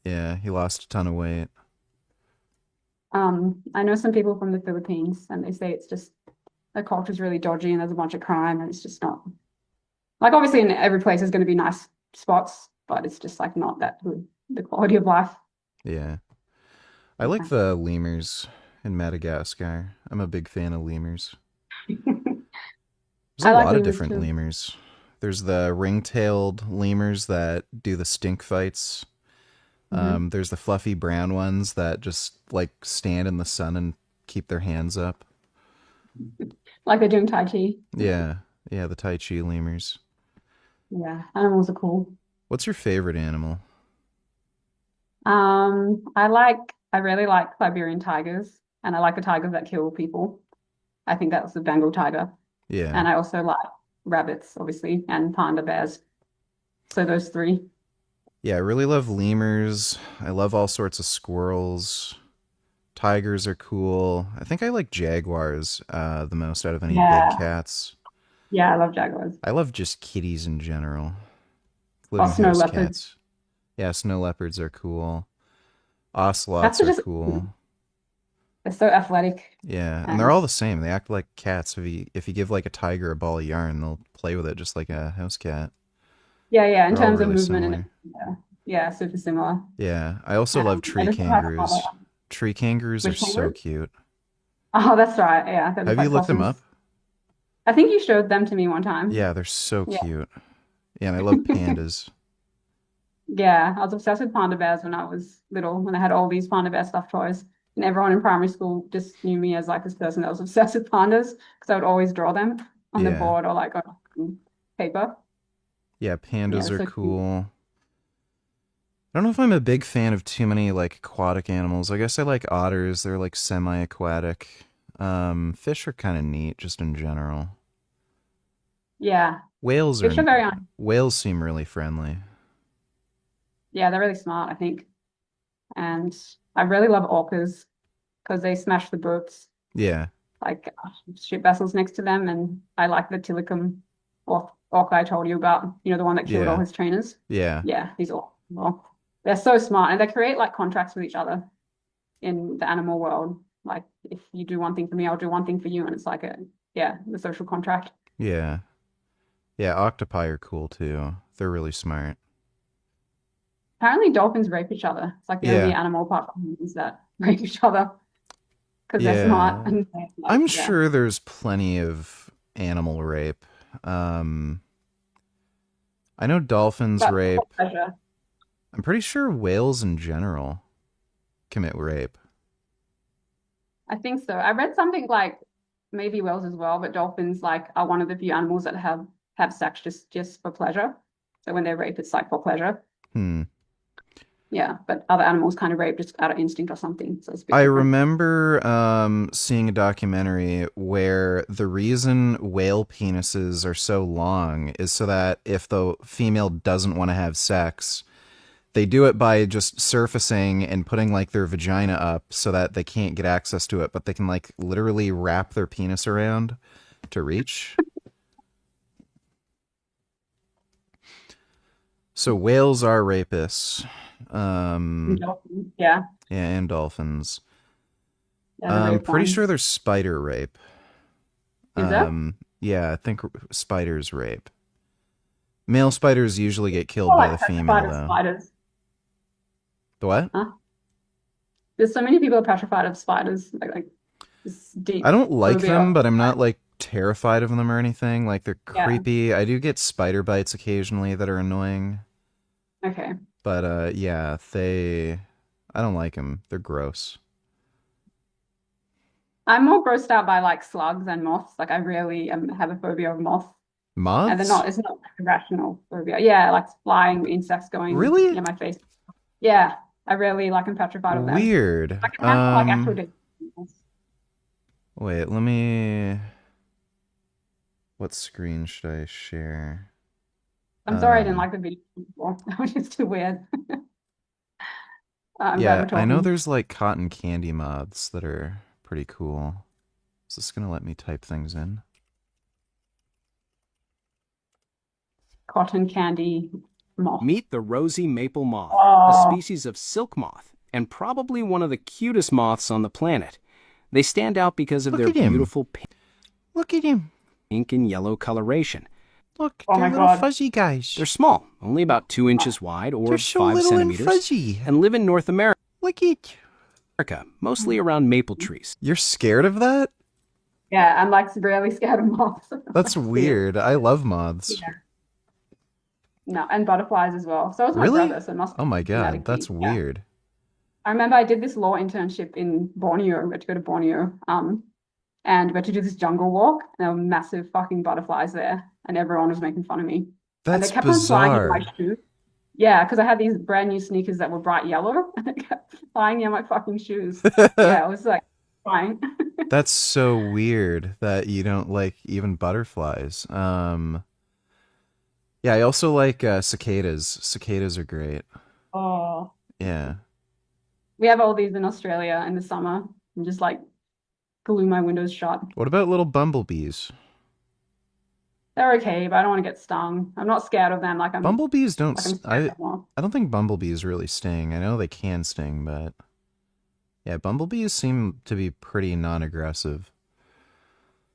Yeah, he lost a ton of weight. I know some people from the Philippines, and they say it's just the culture's really dodgy, and there's a bunch of crime, and it's just not like obviously in every place there's going to be nice spots, but it's just like not that good, the quality of life. Yeah. I like the lemurs in Madagascar. I'm a big fan of lemurs. There's a I like lot of lemurs different too. lemurs. There's the ring-tailed lemurs that do the stink fights. There's the fluffy brown ones that just like stand in the sun and keep their hands up. Like they're doing Tai Chi. Yeah, yeah, the Tai Chi lemurs. Yeah, animals are cool. What's your favorite animal? I really like Siberian tigers, and I like the tigers that kill people. I think that's the Bengal tiger. Yeah. And I also like rabbits, obviously, and panda bears. So those three. Yeah, I really love lemurs. I love all sorts of squirrels. Tigers are cool. I think I like jaguars the most out of any Yeah. big cats. Yeah, I love jaguars. I love just kitties in general, Or including snow house leopards. cats. Yeah, snow leopards are cool. Cats Ocelots are are just cool. they're so athletic. Yeah, and And they're all the same. They act like cats. If you give like a tiger a ball of yarn, they'll play with it just like a house cat. yeah, in They're all terms of really movement similar. and yeah, super similar. Yeah, I also love I tree just don't have a kangaroos. father. Tree kangaroos are Which so kangaroo? cute. Oh, that's right. Yeah, they're just Have you like looked them up? possums. I think you showed them to me one time. Yeah, they're so Yeah. cute. Yeah, and I love pandas. Yeah, I was obsessed with panda bears when I was little, when I had all these panda bear stuffed toys. And everyone in primary school just knew me as like this person that was obsessed with pandas because I would always draw them on the Yeah. board or like on paper. Yeah, Yeah, it pandas was are so cute. cool. I don't know if I'm a big fan of too many like aquatic animals. I guess I like otters. They're like semi-aquatic. Fish are kind of neat just in general. Yeah, Whales fish are are very on. whales seem really friendly. Yeah, they're really smart, I think. And I really love orcas because they smash the boats, Yeah. like ship vessels next to them. And I like the Tilikum orca I told you about, the one that killed all Yeah. his trainers. Yeah. Yeah, he's awesome. Well, they're so smart and they create like contracts with each other in the animal world. Like if you do one thing for me, I'll do one thing for you. And it's like the social contract. Yeah. Yeah, octopi are cool too. They're really smart. Apparently dolphins rape each other. It's like the only Yeah. animal apart from humans that rape each other because they're smart Yeah. and they're like, I'm yeah. sure there's plenty of animal rape. I know dolphins But rape. for pleasure. I'm pretty sure whales in general commit rape. I think so. I read something like maybe whales as well, but dolphins like are one of the few animals that have sex just for pleasure. So when they rape, it's like for pleasure. Hmm. Yeah, but other animals kind of rape just out of instinct or something. So it's a bit I different. remember seeing a documentary where the reason whale penises are so long is so that if the female doesn't want to have sex, they do it by just surfacing and putting like their vagina up so that they can't get access to it, but they can like literally wrap their penis around to reach. So whales are rapists. Dolphins, yeah, Yeah, and dolphins. yeah, the rape Pretty sure ones. there's spider rape. Is that? Yeah, I think spiders rape. Male spiders usually get killed Oh, by like the female, petrified of though. spiders. The what? Huh? There's so many people are petrified of spiders, like this deep I don't like phobia. them, but I'm not like terrified of them or anything. Like they're Yeah. creepy. I do get spider bites occasionally that are annoying, Okay. but yeah, I don't like them. They're gross. I'm more grossed out by like slugs and moths. Like I really have a phobia of moths. And Moths? it's not like a rational phobia. Yeah, like flying insects going Really? near my face. Yeah, I really like am petrified of them. Weird. I can handle like actual dangerous. Wait, let me. What screen should I share? I'm sorry I didn't like the video before. That was just too weird. I'm glad Yeah, we're I know talking. there's like cotton candy moths that are pretty cool. Is this gonna let me type things in? cotton candy moth. Meet the rosy maple moth, Oh. a species of silk moth, and probably one of the cutest moths on the planet. They stand out because of Look their at him. beautiful Look at him. pink and yellow coloration. Look, Oh they're my little God. fuzzy guys. They're small, only about 2 inches wide or They're so 5 little and centimeters, fuzzy. and live in North America, Look at. mostly around maple trees. You're scared of that? Yeah, I'm like really scared of moths. That's weird. I love moths. Yeah. No, and butterflies as well. So is my Really? brother, so it must be Oh my god, genetically- that's yeah. weird. I remember I did this law internship in Borneo. We had to go to Borneo, and we had to do this jungle walk. And there were massive fucking butterflies there, and everyone was making fun of me. And That's they kept on flying in my bizarre. shoes. Yeah, because I had these brand new sneakers that were bright yellow, and they kept flying in my fucking shoes. Yeah, I was like, fine. That's so weird that you don't like even butterflies. Yeah, I also like cicadas. Cicadas are great. Oh, Yeah. we have all these in Australia in the summer. And just like glue my windows shut. What about little bumblebees? They're okay, but I don't want to get stung. I'm not scared of them. Like I'm. Bumblebees don't. Like I'm scared of them. I don't think bumblebees really sting. I know they can sting, but yeah, bumblebees seem to be pretty non-aggressive.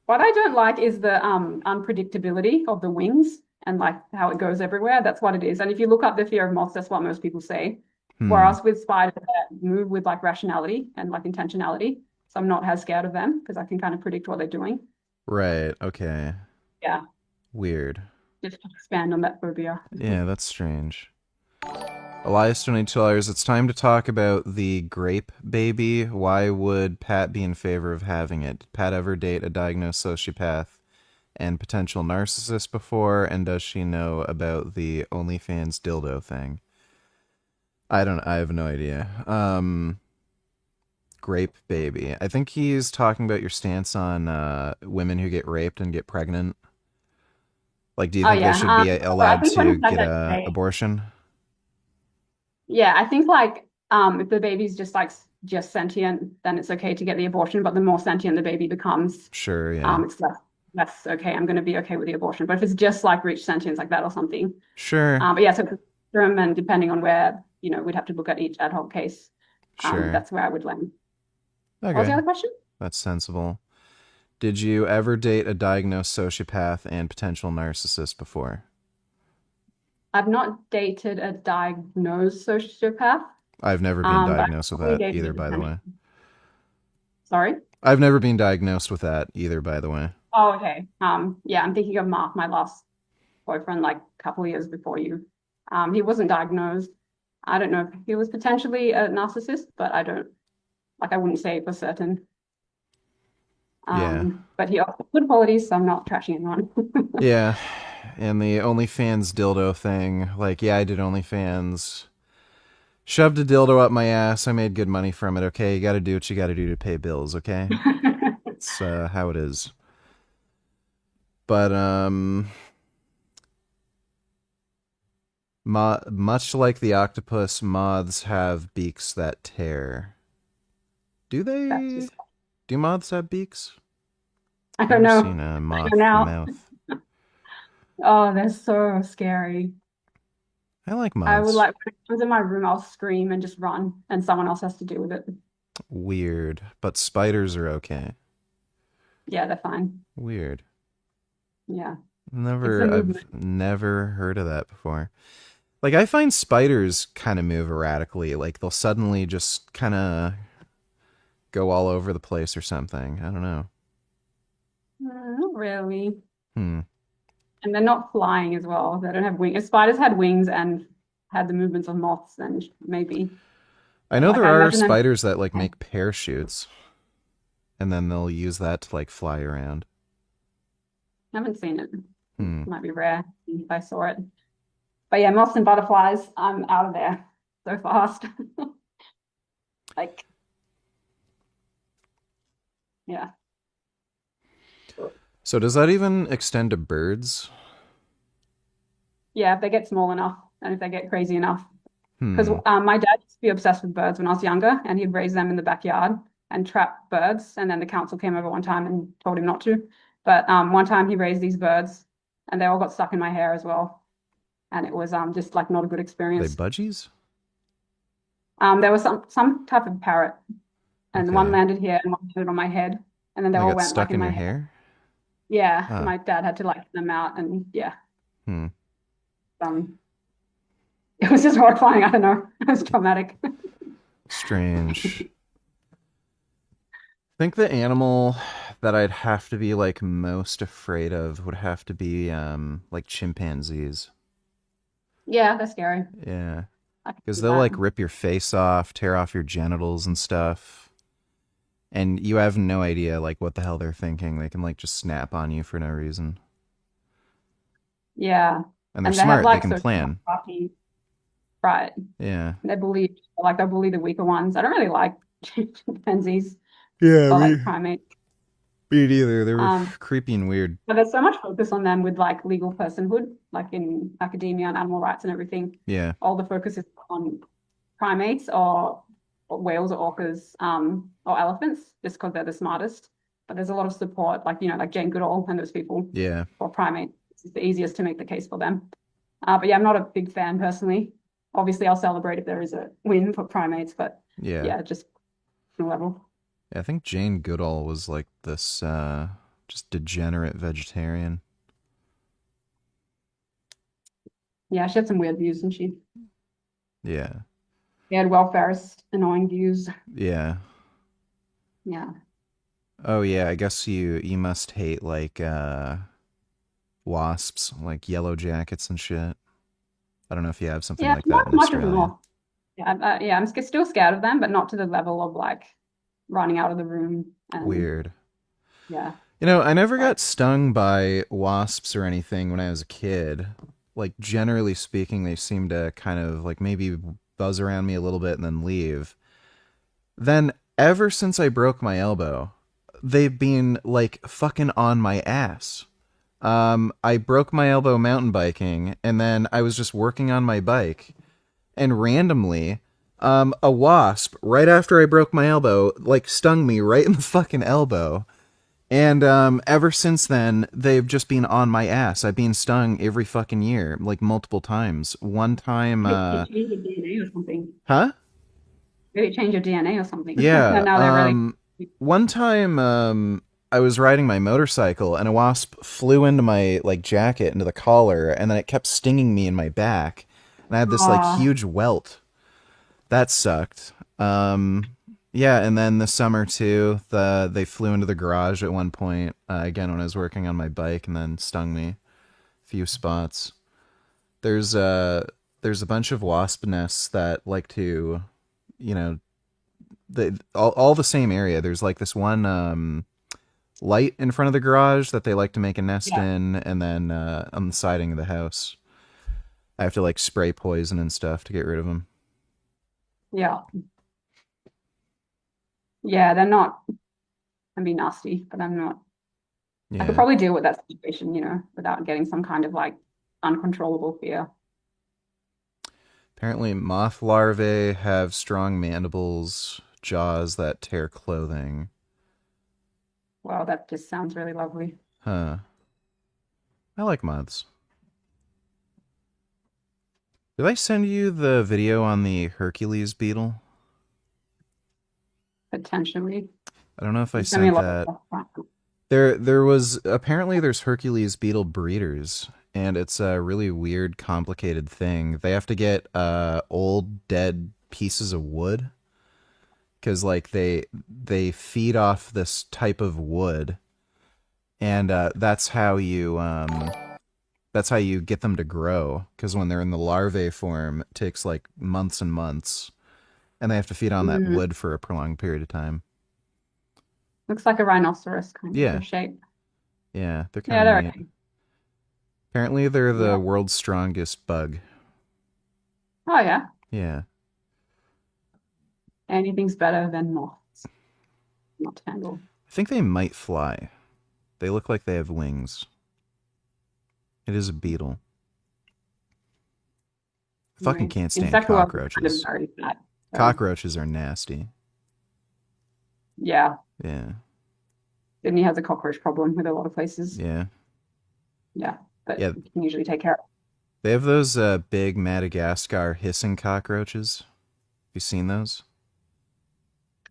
What I don't like is the unpredictability of the wings and like how it goes everywhere. That's what it is. And if you look up the fear of moths, that's what most people say. Whereas with spiders that move with like rationality and like intentionality, so I'm not as scared of them because I can kind of predict what they're doing. Right. Okay. Yeah, Weird. just to expand on that phobia. Yeah, that's strange. Elias $22. It's time to talk about the grape baby. Why would Pat be in favor of having it? Did Pat ever date a diagnosed sociopath and potential narcissist before? And does she know about the OnlyFans dildo thing? I have no idea. Grape baby. I think he's talking about your stance on women who get raped and get pregnant. Like, do you think they should be allowed to get an abortion? Yeah, I think like if the baby's just like just sentient, then it's okay to get the abortion. But the more sentient the baby becomes, Sure, yeah. it's less okay. I'm going to be okay with the abortion. But if it's just like reached sentience like that or something, Sure. but yeah, so and depending on where we'd have to look at each ad hoc case. Sure. That's where I would land. Okay. What was the other question? That's sensible. Did you ever date a diagnosed sociopath and potential narcissist before? I've not dated a diagnosed sociopath. I've never been but diagnosed with I've that dated either, a by the way. potential- Sorry? I've never been diagnosed with that either, by the way. Oh, okay. Yeah, I'm thinking of Mark, my last boyfriend, like a couple of years before you. He wasn't diagnosed. I don't know if he was potentially a narcissist, but I wouldn't say for certain. Yeah. But he also had good qualities, so I'm not trashing anyone. Yeah. And the OnlyFans dildo thing. Like, yeah, I did OnlyFans. Shoved a dildo up my ass. I made good money from it, okay? You gotta do what you gotta do to pay bills, okay? It's how it is. But, much like the octopus, moths have beaks that tear. Do they? Do moths have beaks? I don't know. I've never seen a moth don't know. mouth. Oh, they're so scary. I like I would moths. like, when I was in my room, I'll scream and just run, and someone else has to deal with it. Weird. But spiders are okay. Yeah, they're fine. Weird. Yeah. I've never heard of that before. Like, I find spiders kind of move erratically. Like, they'll suddenly just kind of go all over the place or something. I don't know. Not really. Hmm. And they're not flying as well. They don't have wings. If spiders had wings and had the movements of moths, then maybe. I know Like, there I are imagine them- spiders that, like, make parachutes. And then they'll use that to, like, fly around. I haven't seen it. Hmm. Might be rare if I saw it. But yeah, moths and butterflies, I'm out of there so fast. Like, yeah. So does that even extend to birds? Yeah, if they get small enough and if they get crazy enough. Hmm. Because my dad used to be obsessed with birds when I was younger, and he'd raise them in the backyard and trap birds. And then the council came over one time and told him not to. But one time he raised these birds, and they all got stuck in my hair as well. and it was just like not a good They experience. budgies? There was some type of parrot, and one Okay. landed here and one landed on my head, and then they They all got went stuck like in in my your hair. hair? Yeah, Huh. my dad had to like get them out, and yeah, Hmm. it was just horrifying. I don't know, it was traumatic. Strange. I think the animal that I'd have to be like most afraid of would have to be like chimpanzees. Yeah, they're scary. Yeah. I can Because see they'll that. like rip your face off, tear off your genitals and stuff. And you have no idea like what the hell they're thinking. They can like just snap on you for no reason. Yeah, And they're and they have smart. They like can social plan. hierarchy, right? Yeah. They bully the weaker ones. I don't really like chimpanzees Yeah, or me like primates. neither. They were Um, creepy and weird. but there's so much focus on them with like legal personhood, like in academia and animal rights and everything. Yeah. All the focus is on primates or whales or orcas or elephants, just because they're the smartest. But there's a lot of support, like like Jane Goodall and those people Yeah. for primates. It's the easiest to make the case for them. But yeah, I'm not a big fan personally. Obviously, I'll celebrate if there is a win for primates, but Yeah. yeah, just on a level. Yeah, I think Jane Goodall was like this just degenerate vegetarian. Yeah, she had some weird views, and she Yeah. had welfarist annoying views. Yeah. Yeah. Oh yeah, I guess you must hate like wasps, like yellow jackets and shit. I don't know if you have something Yeah, like that not in much of them Australia. all. Yeah, I'm still scared of them, but not to the level of like running out of the room and Weird. yeah. You know, I never got stung by wasps or anything when I was a kid. Like, generally speaking, they seem to kind of, like, maybe buzz around me a little bit and then leave. Then, ever since I broke my elbow, they've been, like, fucking on my ass. I broke my elbow mountain biking, and then I was just working on my bike, and randomly, a wasp, right after I broke my elbow, like, stung me right in the fucking elbow. And ever since then, they've just been on my ass. I've been stung every fucking year, like multiple times. One time, Maybe change your DNA or something. huh? Maybe change your DNA or something. Yeah. Now they're really One time, I was riding my motorcycle, and a wasp flew into my like jacket, into the collar, and then it kept stinging me in my back, and I had this like huge welt. That sucked. Yeah, and then this summer too, they flew into the garage at one point, again when I was working on my bike, and then stung me a few spots. There's a bunch of wasp nests that like to, all the same area. There's like this one light in front of the garage that they like to make a nest in, and then on the siding of the house, I have to like spray poison and stuff to get rid of them. yeah. Yeah, they're not can be nasty, but I'm not I Yeah. could probably deal with that situation, without getting some kind of like uncontrollable fear. Apparently, moth larvae have strong mandibles, jaws that tear clothing. Wow, that just sounds really lovely. Huh. I like moths. Did I send you the video on the Hercules beetle? Potentially. I don't know if I You sent me a sent lot of that. stuff. There's Hercules beetle breeders, and it's a really weird, complicated thing. They have to get old, dead pieces of wood, because like they feed off this type of wood, and that's how you get them to grow. Because when they're in the larvae form, it takes like months and months, and they have to feed on that wood for a prolonged period of time. Looks like a rhinoceros kind Yeah. of shape. Yeah, they're Yeah, kind they're of neat. okay. Apparently, they're the world's strongest bug. Oh yeah. Yeah. Anything's better than moths. Not to handle. I think they might fly. They look like they have wings. It is a beetle. I fucking can't stand Insect world is cockroaches. kind of very bad, so, Cockroaches are nasty. yeah. Yeah. Sydney has a cockroach problem with a lot of places. Yeah. Yeah, but Yeah. you can usually take care of it. They have those big Madagascar hissing cockroaches. Have you seen those?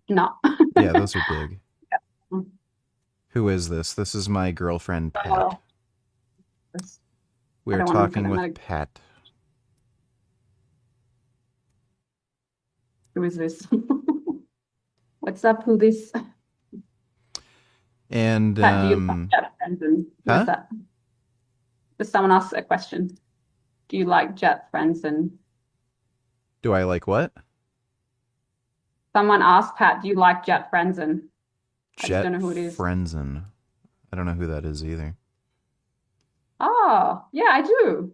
No. Yeah, those are big. Yeah. Who is this? This is my girlfriend, Pat. We I are don't want to talking look at with it. Pat. Who is this? What's up? Who this? And, Pat, do you like Jet Frenzen? What's that? Just someone asked a question. Do you like Jet Frenzen? Do I like what? Someone asked Pat, do you like Jet Frenzen? I just Jet don't know who it is. Frenzen. I don't know who that is either. Oh, yeah, I do.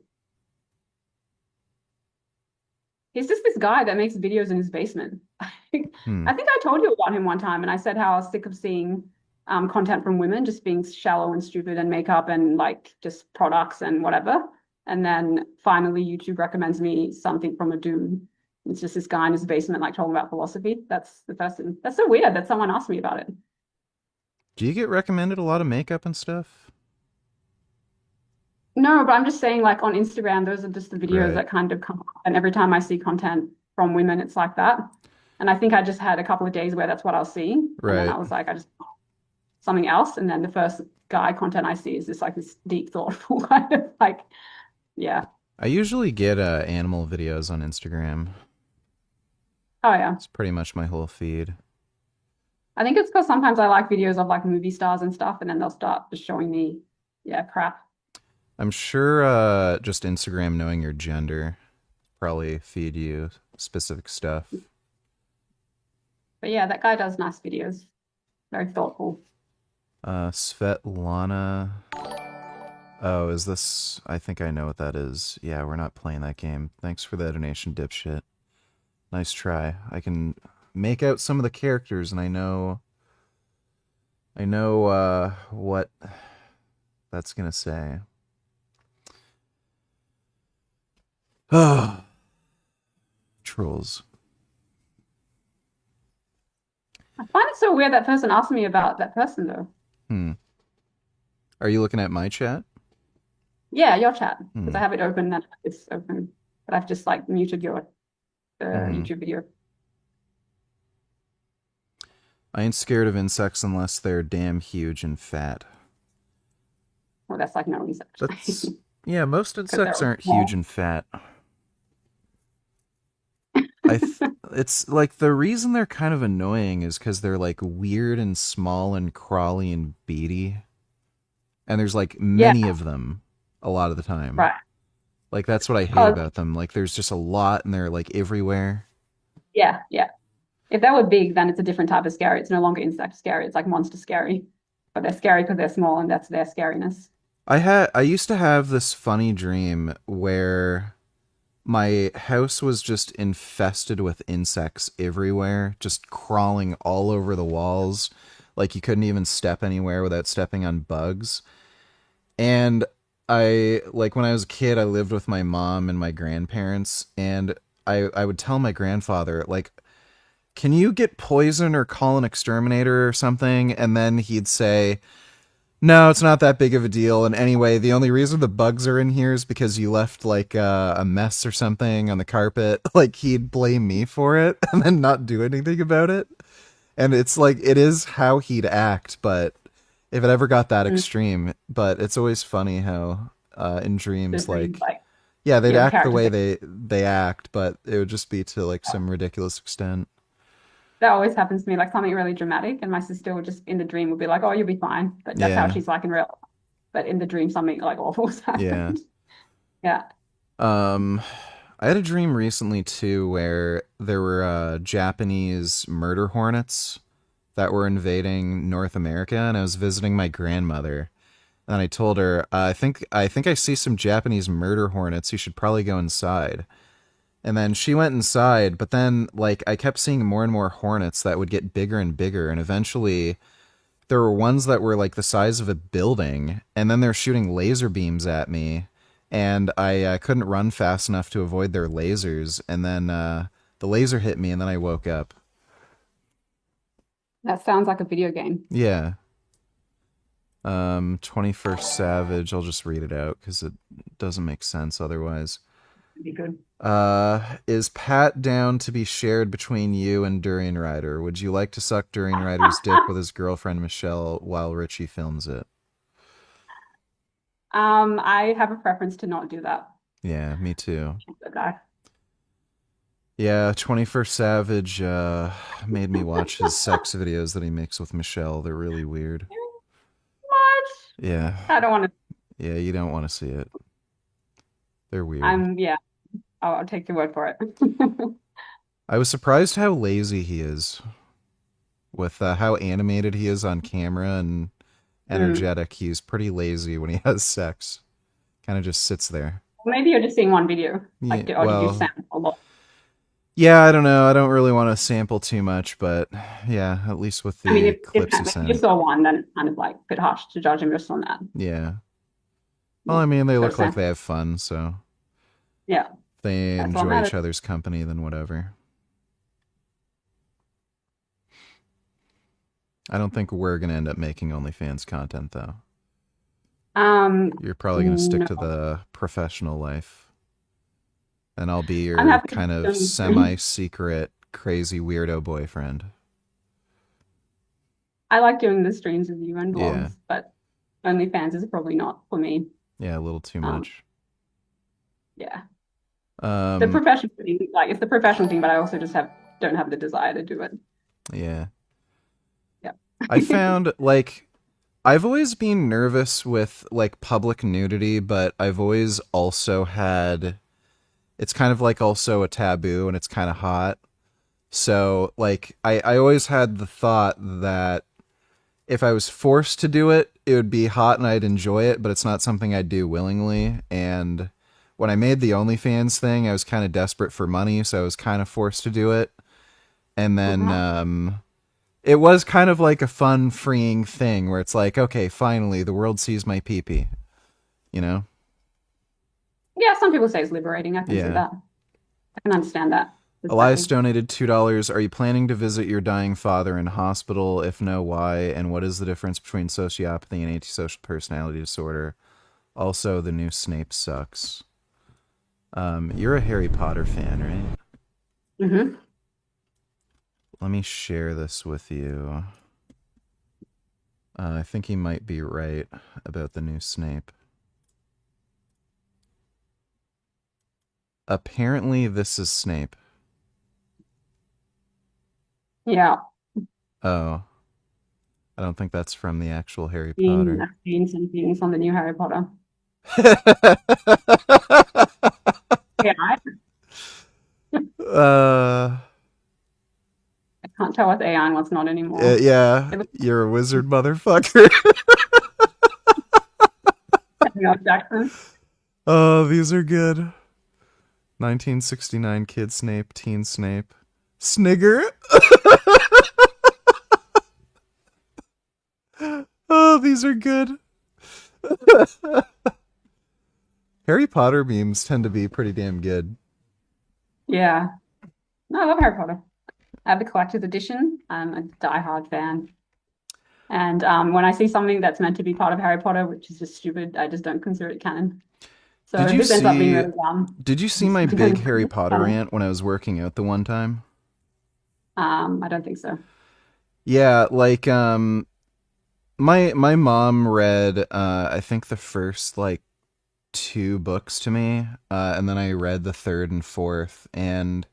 He's just this guy that makes videos in his basement. I think I told you about him one time, and I said how I was sick of seeing content from women just being shallow and stupid and makeup and like just products and whatever. And then finally YouTube recommends me something from a dude. It's just this guy in his basement like talking about philosophy. That's the person. That's so weird that someone asked me about it. Do you get recommended a lot of makeup and stuff? No, but I'm just saying like on Instagram, those are just the videos that kind of come up. And every time I see content from women, it's like that. And I think I just had a couple of days where that's what I was seeing. And then I was like, I just something else. And then the first guy content I see is this like this deep, thoughtful kind of like, yeah. I usually get animal videos on Instagram. Oh, yeah. It's pretty much my whole feed. I think it's because sometimes I like videos of like movie stars and stuff, and then they'll start just showing me, crap. I'm sure just Instagram knowing your gender probably feed you specific stuff. But yeah, that guy does nice videos. Very thoughtful. Svetlana. Oh, is this... I think I know what that is. Yeah, we're not playing that game. Thanks for the donation, dipshit. Nice try. I can make out some of the characters, and I know what that's gonna say. Oh, trolls. I find it so weird that person asked me about that person though. Are you looking at my chat? Yeah, your chat. Because I have it open and it's open. But I've just like muted your YouTube video. I ain't scared of insects unless they're damn huge and fat. Well, that's like no insect. Yeah, most insects aren't small. huge and fat. It's like the reason they're kind of annoying is because they're like weird and small and crawly and beady. And there's like many of them a lot of the time. Right. Like that's what I hate about them. Like there's just a lot and they're like everywhere. Yeah, yeah. If they were big, then it's a different type of scary. It's no longer insect scary. It's like monster scary. But they're scary because they're small and that's their scariness. I used to have this funny dream where my house was just infested with insects everywhere, just crawling all over the walls. Like you couldn't even step anywhere without stepping on bugs. And like when I was a kid, I lived with my mom and my grandparents, and I would tell my grandfather, like, can you get poison or call an exterminator or something? And then he'd say, no, it's not that big of a deal. And anyway, the only reason the bugs are in here is because you left like a mess or something on the carpet. Like he'd blame me for it and then not do anything about it. And it's like, it is how he'd act, but if it ever got that extreme, but it's always funny how in dreams, like yeah, they'd act the way they act, but it would just be to like some ridiculous extent. That always happens to me, like something really dramatic, and my sister would just in the dream would be like, "Oh, you'll be fine," but that's how she's like in real life. But in the dream, something like awful happened. Yeah. I had a dream recently too where there were Japanese murder hornets that were invading North America, and I was visiting my grandmother, and I told her, I think I see some Japanese murder hornets. You should probably go inside. And then she went inside, but then like I kept seeing more and more hornets that would get bigger and bigger, and eventually there were ones that were like the size of a building, and then they're shooting laser beams at me, and I couldn't run fast enough to avoid their lasers, and then the laser hit me, and then I woke up. That sounds like a video game. Yeah. 21st Savage, I'll just read it out because it doesn't make sense otherwise. Be good. Is Pat down to be shared between you and Durian Rider? Would you like to suck Durian Rider's dick with his girlfriend Michelle while Richie films it? I have a preference to not do that. Yeah, me too. Okay. Yeah, 21st Savage made me watch his sex videos that he makes with Michelle. They're really weird. What? Yeah. I don't want to. Yeah, you don't want to see it. They're weird. Yeah. I'll take your word for it. I was surprised how lazy he is with how animated he is on camera and energetic. He's pretty lazy when he has sex. Kind of just sits there. Maybe you're just seeing one video. Like, Yeah, or did well, you sample a lot? Yeah, I don't know. I don't really want to sample too much, but yeah, at least with the I mean, if clips he sent. you saw one, then it's kind of like a bit harsh to judge him just on that. Yeah. Well, I mean, they look like they have fun, so yeah, if they That's all enjoy matters. each other's company, then whatever. I don't think we're going to end up making OnlyFans content, though. You're probably going to stick to the professional life. And I'll be your kind of semi-secret, crazy weirdo boyfriend. I like doing the streams with you and vlogs, Yeah. but OnlyFans is probably not for me. Yeah, a little too much. Yeah. The professional thing, like it's the professional thing, but I also just don't have the desire to do it. Yeah. Yeah. I found, like, I've always been nervous with, like, public nudity, but I've always also had... It's kind of like also a taboo and it's kind of hot. So, like, I always had the thought that if I was forced to do it, it would be hot and I'd enjoy it, but it's not something I'd do willingly. And when I made the OnlyFans thing, I was kind of desperate for money, so I was kind of forced to do it. And then it was kind of like a fun, freeing thing where it's like, okay, finally, the world sees my pee-pee. You know? Yeah, some people say it's liberating. I can see Yeah. that. I can understand that. Elias donated $2. Are you planning to visit your dying father in hospital? If no, why? And what is the difference between sociopathy and antisocial personality disorder? Also, the new Snape sucks. You're a Harry Potter fan, right? Mm-hmm. Let me share this with you. I think he might be right about the new Snape. Apparently, this is Snape. Yeah. Oh. I don't think that's from the actual Harry I've Potter. seen some things on the new Harry Potter. Yeah, I can't tell what's AI and what's not anymore. Yeah, you're a wizard, motherfucker. Jackson. Oh, these are good. 1969 Kid Snape, Teen Snape. Snigger. Oh, these are good. Harry Potter memes tend to be pretty damn good. Yeah. No, I love Harry Potter. I have the collector's edition. I'm a diehard fan. And when I see something that's meant to be part of Harry Potter, which is just stupid, I just don't consider it canon. So Did if you this ends up being really dumb, Did you see my big Harry Potter rant when I was working out the one time? I don't think so. Yeah, like my mom read I think the first like 2 books to me, and then I read the 3rd and 4th, and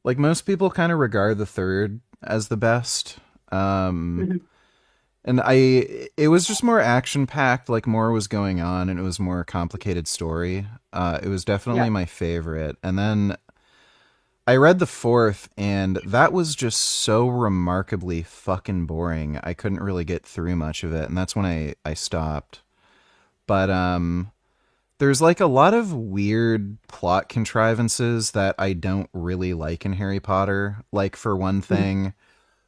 like most people kind of regard the 3rd as the best. And it was just more action packed, like more was going on and it was more complicated story. It was definitely my favorite. And then I read the 4th and that was just so remarkably fucking boring. I couldn't really get through much of it. And that's when I stopped. But, there's like a lot of weird plot contrivances that I don't really like in Harry Potter. Like for one thing,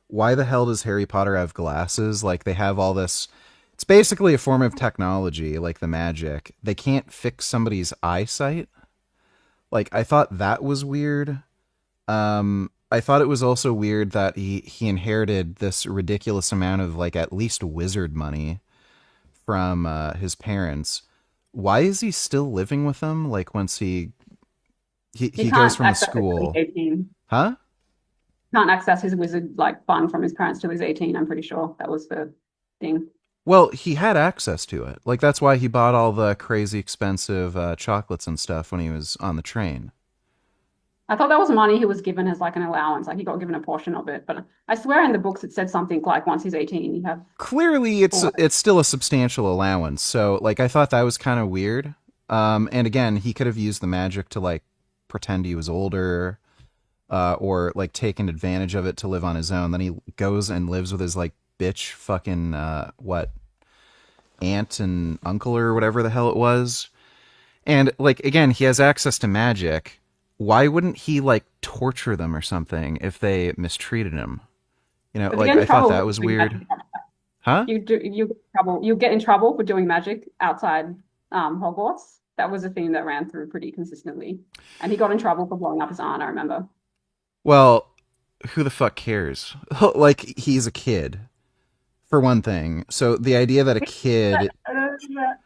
why the hell does Harry Potter have glasses? Like they have all this, it's basically a form of technology, like the magic. They can't fix somebody's eyesight. Like I thought that was weird. I thought it was also weird that he inherited this ridiculous amount of like at least wizard money from his parents. why is he still living with them? Like once he He goes can't from the access it till school, he's 18. huh? Can't access his wizard like fund from his parents till he's 18. I'm pretty sure that was the thing. Well, he had access to it. Like that's why he bought all the crazy expensive chocolates and stuff when he was on the train. I thought that was money he was given as like an allowance, like he got given a portion of it. But I swear in the books it said something like once he's 18, you have. Clearly, it's still a substantial allowance. So like I thought that was kind of weird. And again, he could have used the magic to like pretend he was older, or like taken advantage of it to live on his own. Then he goes and lives with his like bitch fucking aunt and uncle or whatever the hell it was. And like again, he has access to magic. Why wouldn't he like torture them or something if they mistreated him? You know, like I thought that was weird. Huh? You get in trouble for doing magic outside Hogwarts. That was a theme that ran through pretty consistently. And he got in trouble for blowing up his aunt, I remember. Well, who the fuck cares? Like he's a kid. For one thing. So the idea that a kid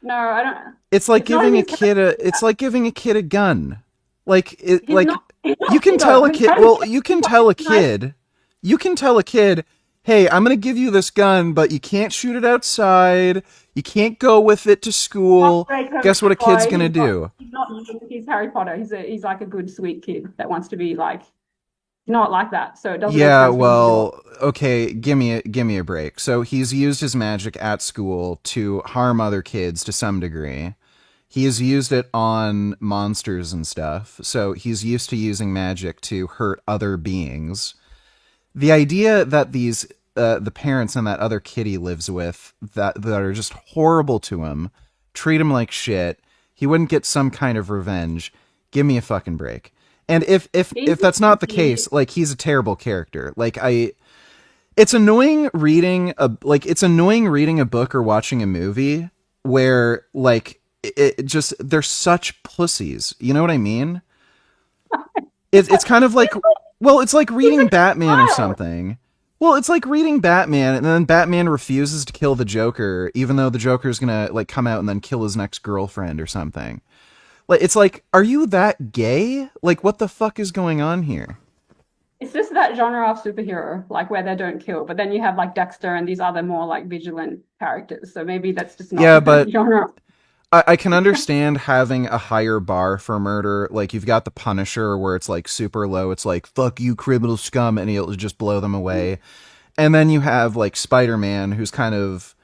No, I don't. It's like giving a kid a gun. Like it like you can tell a kid you can tell a kid, hey, I'm gonna give you this gun, but you can't shoot it outside. You can't go with it to school. Guess what a kid's gonna do? He's Harry Potter. He's like a good, sweet kid that wants to be like not like that. So it doesn't. Yeah, well, okay, give me a break. So he's used his magic at school to harm other kids to some degree. He has used it on monsters and stuff. So he's used to using magic to hurt other beings. The idea that these the parents and that other kid he lives with that are just horrible to him, treat him like shit, he wouldn't get some kind of revenge. Give me a fucking break. And if that's not the case, like he's a terrible character. Like it's annoying reading a book or watching a movie where like it just they're such pussies. You know what I mean? It's kind of like, well, it's like reading Batman or something. Well, it's like reading Batman and then Batman refuses to kill the Joker, even though the Joker's gonna like come out and then kill his next girlfriend or something. Like, it's like, are you that gay? Like, what the fuck is going on here? It's just that genre of superhero, like where they don't kill, but then you have like Dexter and these other more like vigilant characters. So maybe that's just not the genre. I can understand having a higher bar for murder. Like, you've got the Punisher where it's like super low. It's like, fuck you, criminal scum, and he'll just blow them away. And then you have like Spider-Man, who's kind of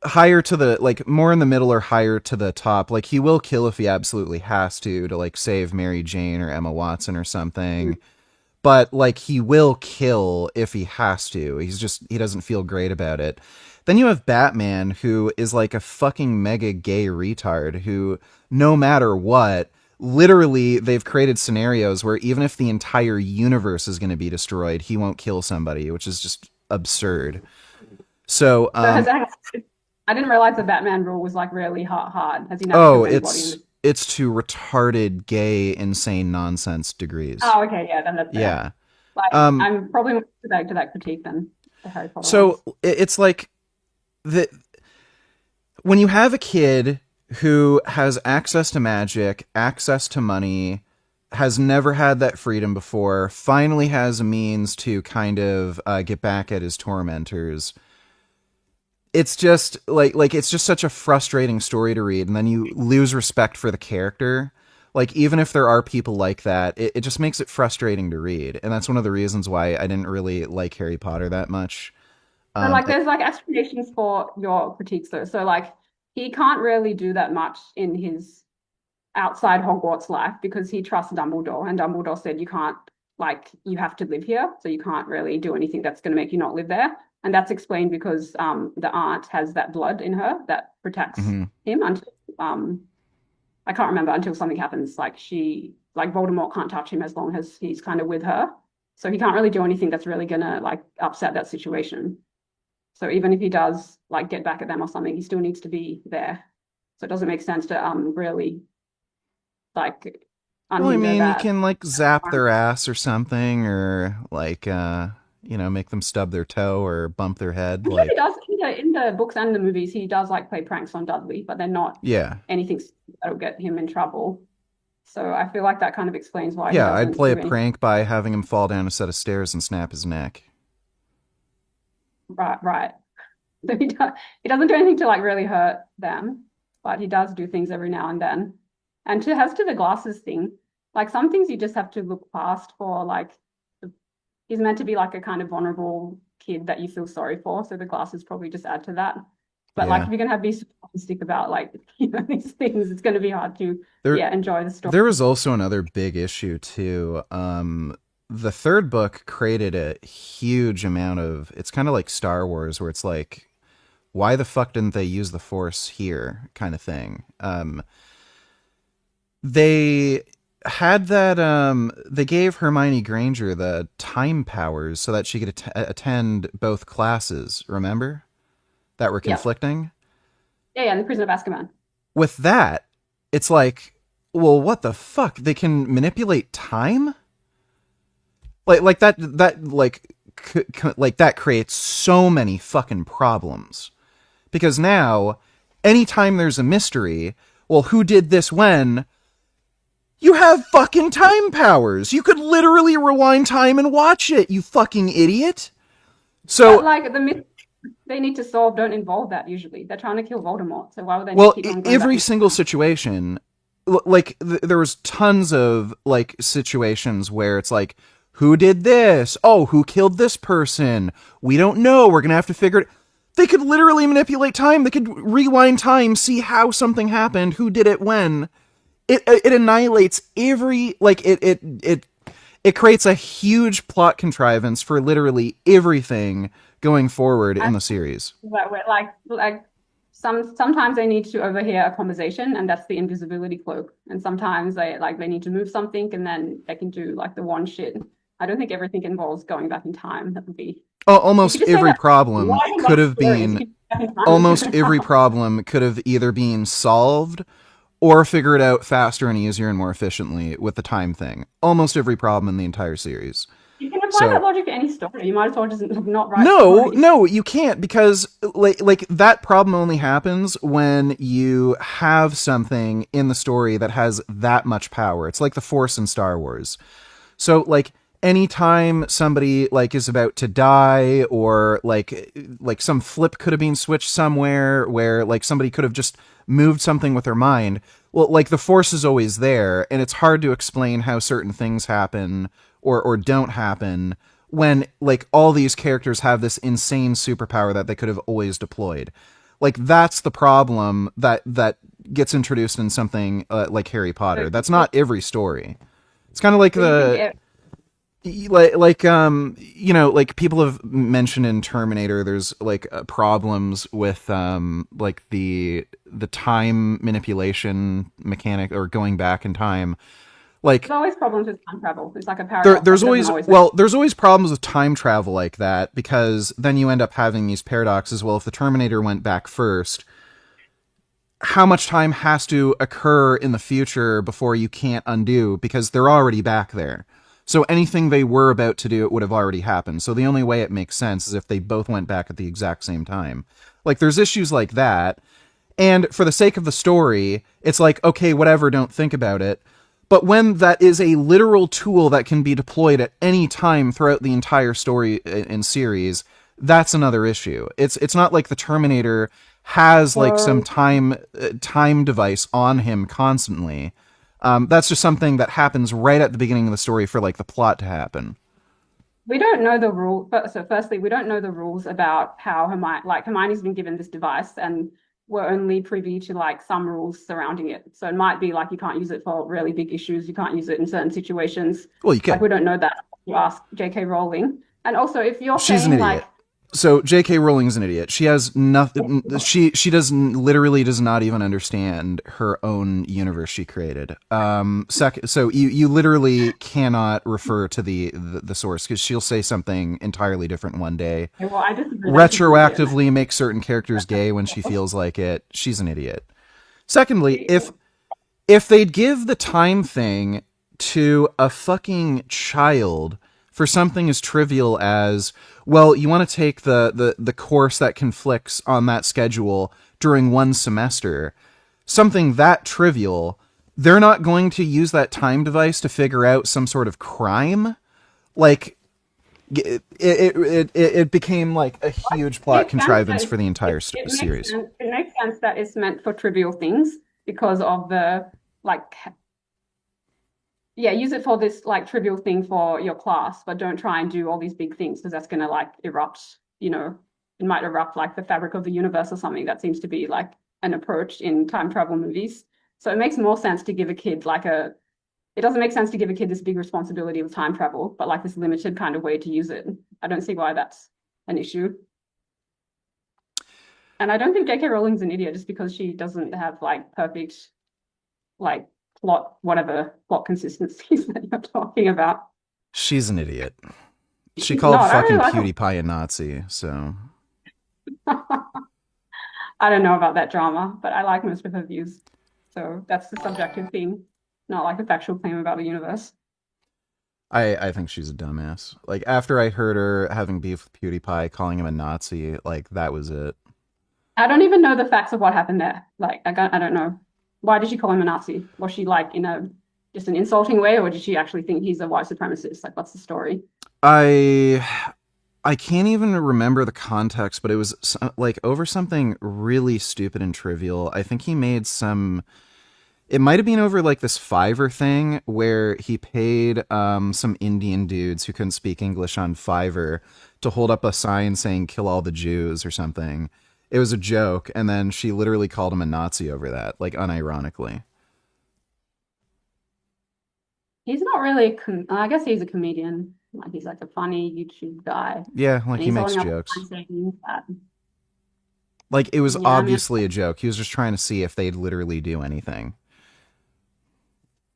higher to the, like, more in the middle or higher to the top. Like, he will kill if he absolutely has to like save Mary Jane or Emma Watson or something. But like, he will kill if he has to. He doesn't feel great about it. Then you have Batman, who is like a fucking mega gay retard who, no matter what, literally they've created scenarios where even if the entire universe is going to be destroyed, he won't kill somebody, which is just absurd. So, I didn't realize the Batman rule was like really hard. Has he never killed anybody? It's to retarded, gay, insane nonsense degrees. Oh, okay, yeah, then that's fair. Yeah. Like, I'm probably more to that critique than the Harry Potter. So it's like when you have a kid who has access to magic, access to money, has never had that freedom before, finally has a means to kind of get back at his tormentors. It's just like it's just such a frustrating story to read, and then you lose respect for the character. Like, even if there are people like that, it just makes it frustrating to read, and that's one of the reasons why I didn't really like Harry Potter that much. So like, there's like explanations for your critiques though. So like, he can't really do that much in his outside Hogwarts life because he trusts Dumbledore, and Dumbledore said you can't, like, you have to live here, so you can't really do anything that's going to make you not live there. And that's explained because the aunt has that blood in her that protects him until I can't remember, until something happens. Like Voldemort can't touch him as long as he's kind of with her. So he can't really do anything that's really gonna like upset that situation. So even if he does like get back at them or something, he still needs to be there. So it doesn't make sense to really like. Well, I mean, you can like zap their ass or something, or like make them stub their toe or bump their head. Like, he in the books and the movies, he does like play pranks on Dudley, but they're not Yeah. anything that'll get him in trouble. So I feel like that kind of explains why he Yeah, I'd doesn't play a do anything. prank by having him fall down a set of stairs and snap his neck. Right. So he doesn't do anything to like really hurt them, but he does do things every now and then. And as to the glasses thing, like some things you just have to look past for, like he's meant to be like a kind of vulnerable kid that you feel sorry for, so the glasses probably just add to that. But like if you're gonna have these stick about like these things, it's gonna be hard to enjoy the story. There was also another big issue too. The third book created a huge amount of, it's kind of like Star Wars, where it's like, why the fuck didn't they use the Force here, kind of thing. They had that, they gave Hermione Granger the time powers so that she could attend both classes, remember? That were conflicting? Yeah, and the Prisoner of Azkaban. With that, it's like, well, what the fuck? They can manipulate time? Like that creates so many fucking problems. Because now, anytime there's a mystery, well, who did this when? You have fucking time powers. You could literally rewind time and watch it, you fucking idiot. So, but like the mystery they need to solve don't involve that usually. They're trying to kill Voldemort, so why would they need to keep on going every back? single situation, like there was tons of like situations where it's like, who did this? Oh, who killed this person? We don't know. We're gonna have to figure it. They could literally manipulate time. They could rewind time, see how something happened, who did it when. It annihilates every, like, it creates a huge plot contrivance for literally everything going forward in the series. Like sometimes they need to overhear a conversation, and that's the invisibility cloak. And sometimes they need to move something, and then they can do like the one shit. I don't think everything involves going back in time. That would be almost every problem could have been either been solved or figured out faster and easier and more efficiently with the time thing. Almost every problem in the entire series. You can apply that logic to any story. You might as well just not write. No, you can't, because like that problem only happens when you have something in the story that has that much power. It's like the Force in Star Wars. So like anytime somebody like is about to die, or like some flip could have been switched somewhere where like somebody could have just moved something with their mind. Well, like the Force is always there, and it's hard to explain how certain things happen or don't happen when like all these characters have this insane superpower that they could have always deployed. Like that's the problem that gets introduced in something like Harry Potter. That's not every story. It's kind of like like people have mentioned in Terminator, there's like problems with like the time manipulation mechanic, or going back in time. Like there's always problems with time travel. It's like a paradox. There's always problems with time travel like that, because then you end up having these paradoxes. Well, if the Terminator went back first, how much time has to occur in the future before you can't undo, because they're already back there. So anything they were about to do, it would have already happened. So the only way it makes sense is if they both went back at the exact same time. Like there's issues like that. And for the sake of the story, it's like, okay, whatever, don't think about it. But when that is a literal tool that can be deployed at any time throughout the entire story and series, that's another issue. It's not like the Terminator has like some time device on him constantly. That's just something that happens right at the beginning of the story for like the plot to happen. We don't know the rule. So firstly, we don't know the rules about how Hermione's been given this device, and we're only privy to like some rules surrounding it. So it might be like you can't use it for really big issues. You can't use it in certain situations. Well, you can. Like we don't know that. You ask J.K. Rowling. And also, if you're She's saying an idiot. So J.K. Rowling's an idiot. She has nothing. She does not even understand her own universe she created. So you literally cannot refer to the source, because she'll say something entirely different one day. Well, I disagree. Retroactively make certain characters gay when she feels like it. She's an idiot. Secondly, if they'd give the time thing to a fucking child, for something as trivial as, well, you want to take the course that conflicts on that schedule during one semester, something that trivial, they're not going to use that time device to figure out some sort of crime. Like, it became like a huge plot contrivance for the entire series. It makes sense that it's meant for trivial things because of the, like, yeah, use it for this like trivial thing for your class, but don't try and do all these big things because that's going to like erupt, you know, it might erupt like the fabric of the universe or something. That seems to be like an approach in time travel movies. So it makes more sense to give a kid like it doesn't make sense to give a kid this big responsibility of time travel, but like this limited kind of way to use it. I don't see why that's an issue. And I don't think J.K. Rowling's an idiot just because she doesn't have like perfect, like plot consistencies that you're talking about. She's an idiot. She called fucking PewDiePie a Nazi, so. I don't know about that drama, but I like most of her views. So that's the subjective thing, not like a factual claim about the universe. I think she's a dumbass. Like, after I heard her having beef with PewDiePie, calling him a Nazi, like, that was it. I don't even know the facts of what happened there. Like, I don't know. Why did she call him a Nazi? Was she like in just an insulting way, or did she actually think he's a white supremacist? Like, what's the story? I can't even remember the context, but it was like over something really stupid and trivial. I think he made it might have been over like this Fiverr thing where he paid some Indian dudes who couldn't speak English on Fiverr to hold up a sign saying "Kill all the Jews" or something. It was a joke, and then she literally called him a Nazi over that, like unironically. He's not really, I guess he's a comedian. Like, he's like a funny YouTube guy. Yeah, like he makes jokes. Like, it was obviously a joke. He was just trying to see if they'd literally do anything.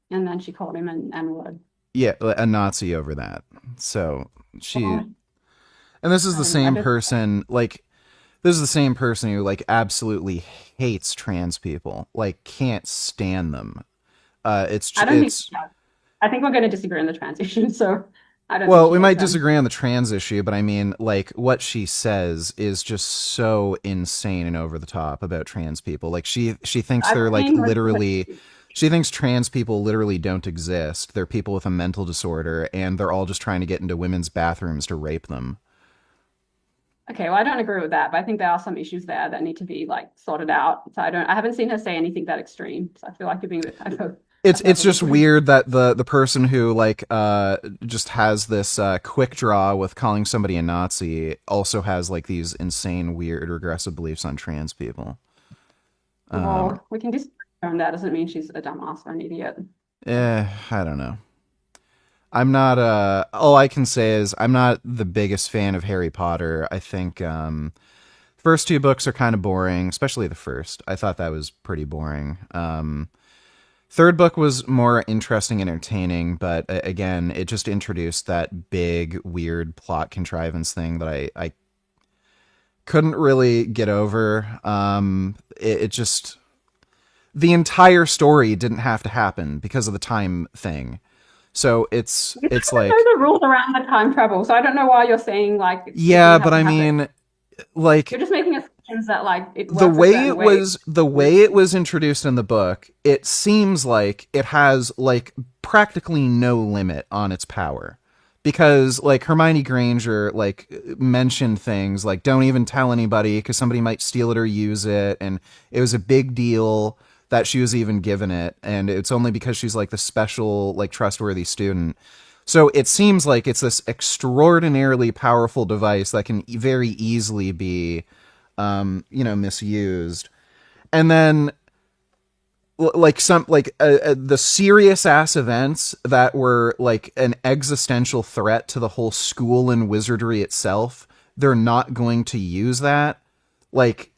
And then she called him an N-word. Yeah, a Nazi over that. So and this is the same person, like, this is the same person who like absolutely hates trans people, like can't stand them. I think we're going to disagree on the trans issue, so I don't. Well, we might disagree on the trans issue, but I mean, like, what she says is just so insane and over the top about trans people. Like, she thinks they're like literally. She thinks trans people literally don't exist. They're people with a mental disorder, and they're all just trying to get into women's bathrooms to rape them. Okay, well, I don't agree with that, but I think there are some issues there that need to be like sorted out. So I haven't seen her say anything that extreme. So I feel like you're being a bit kind of. It's just weird that the person who like just has this quick draw with calling somebody a Nazi also has like these insane, weird, regressive beliefs on trans people. Well, we can disagree on that. Doesn't mean she's a dumbass or an idiot. I don't know. I'm not all I can say is I'm not the biggest fan of Harry Potter. I think first two books are kind of boring, especially the first. I thought that was pretty boring. Third book was more interesting and entertaining, but again, it just introduced that big, weird plot contrivance thing that I couldn't really get over. It just, the entire story didn't have to happen because of the time thing. So it's like the rules around the time travel. So I don't know why you're saying like but I mean, like you're just making assumptions that like it the way it was introduced in the book. It seems like it has like practically no limit on its power, because like Hermione Granger like mentioned things like don't even tell anybody because somebody might steal it or use it, and it was a big deal that she was even given it, and it's only because she's like the special, like trustworthy student. So it seems like it's this extraordinarily powerful device that can very easily be, misused. And then like the serious ass events that were like an existential threat to the whole school and wizardry itself, they're not going to use that. Like,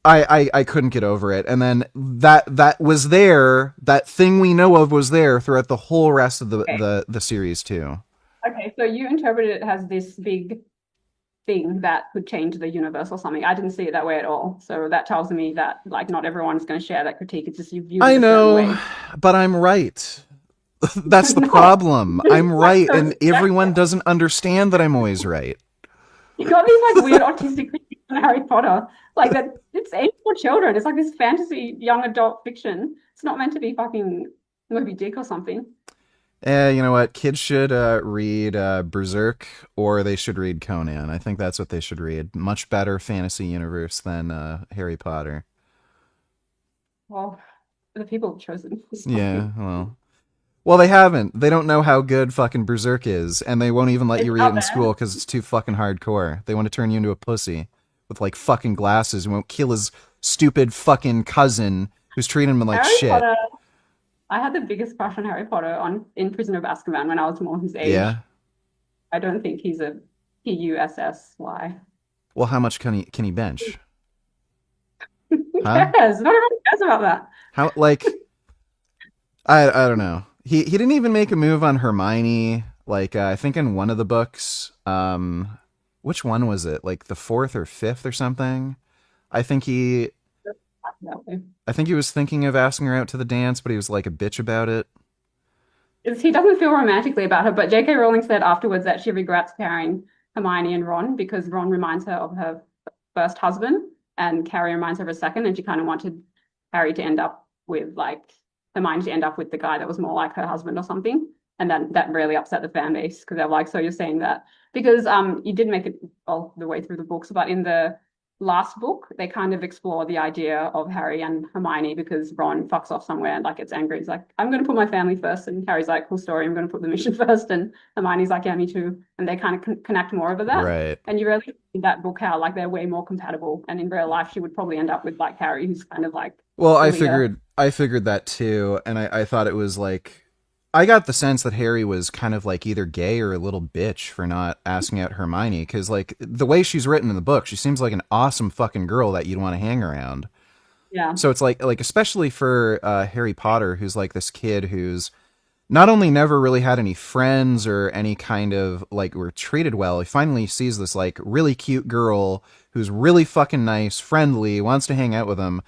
I couldn't get over it. And then that was there, that thing we know of was there throughout the whole rest of the series too. Okay, so you interpreted it as this big thing that could change the universe or something. I didn't see it that way at all. So that tells me that like not everyone is going to share that critique. It's just you view it a certain way. But I'm right. That's the problem. I'm right, and everyone doesn't understand that I'm always right. You got these like weird autistic things in Harry Potter. Like that it's aimed for children. It's like this fantasy young adult fiction. It's not meant to be fucking Moby Dick or something. You know what? Kids should read Berserk, or they should read Conan. I think that's what they should read. Much better fantasy universe than Harry Potter. Well, the people have chosen. Yeah, well, they haven't. They don't know how good fucking Berserk is, and they won't even let you read it in school because it's too fucking hardcore. They want to turn you into a pussy with like fucking glasses and won't kill his stupid fucking cousin who's treating him like Harry shit. Potter, I had the biggest crush on Harry Potter in Prisoner of Azkaban when I was more his age. Yeah. I don't think he's a PUSSY. Well, how much can he bench? Who cares? Not everyone cares about that. How, like, I don't know. He didn't even make a move on Hermione. Like, I think in one of the books, which one was it? Like the 4th or 5th or something. I think he was thinking of asking her out to the dance, but he was like a bitch about it. He doesn't feel romantically about her, but J.K. Rowling said afterwards that she regrets carrying Hermione and Ron because Ron reminds her of her first husband and Harry reminds her of a second, and she kind of wanted Harry to end up with Hermione to end up with the guy that was more like her husband or something. And then that really upset the fan base because they're like, so you're saying that because you did make it all the way through the books, but in the last book they kind of explore the idea of Harry and Hermione because Ron fucks off somewhere and like gets angry. He's like, I'm going to put my family first, and Harry's like, cool story, I'm going to put the mission first, and Hermione's like, yeah, me too. And they kind of connect more over that. Right. And you really in that book how like they're way more compatible, and in real life she would probably end up with like Harry, who's kind of like, well, I figured that too, and I thought it was like, I got the sense that Harry was kind of like either gay or a little bitch for not asking out Hermione, because like the way she's written in the book, she seems like an awesome fucking girl that you'd want to hang around. Yeah. So it's like especially for Harry Potter, who's like this kid who's not only never really had any friends or any kind of like were treated well, he finally sees this like really cute girl who's really fucking nice, friendly, wants to hang out with him.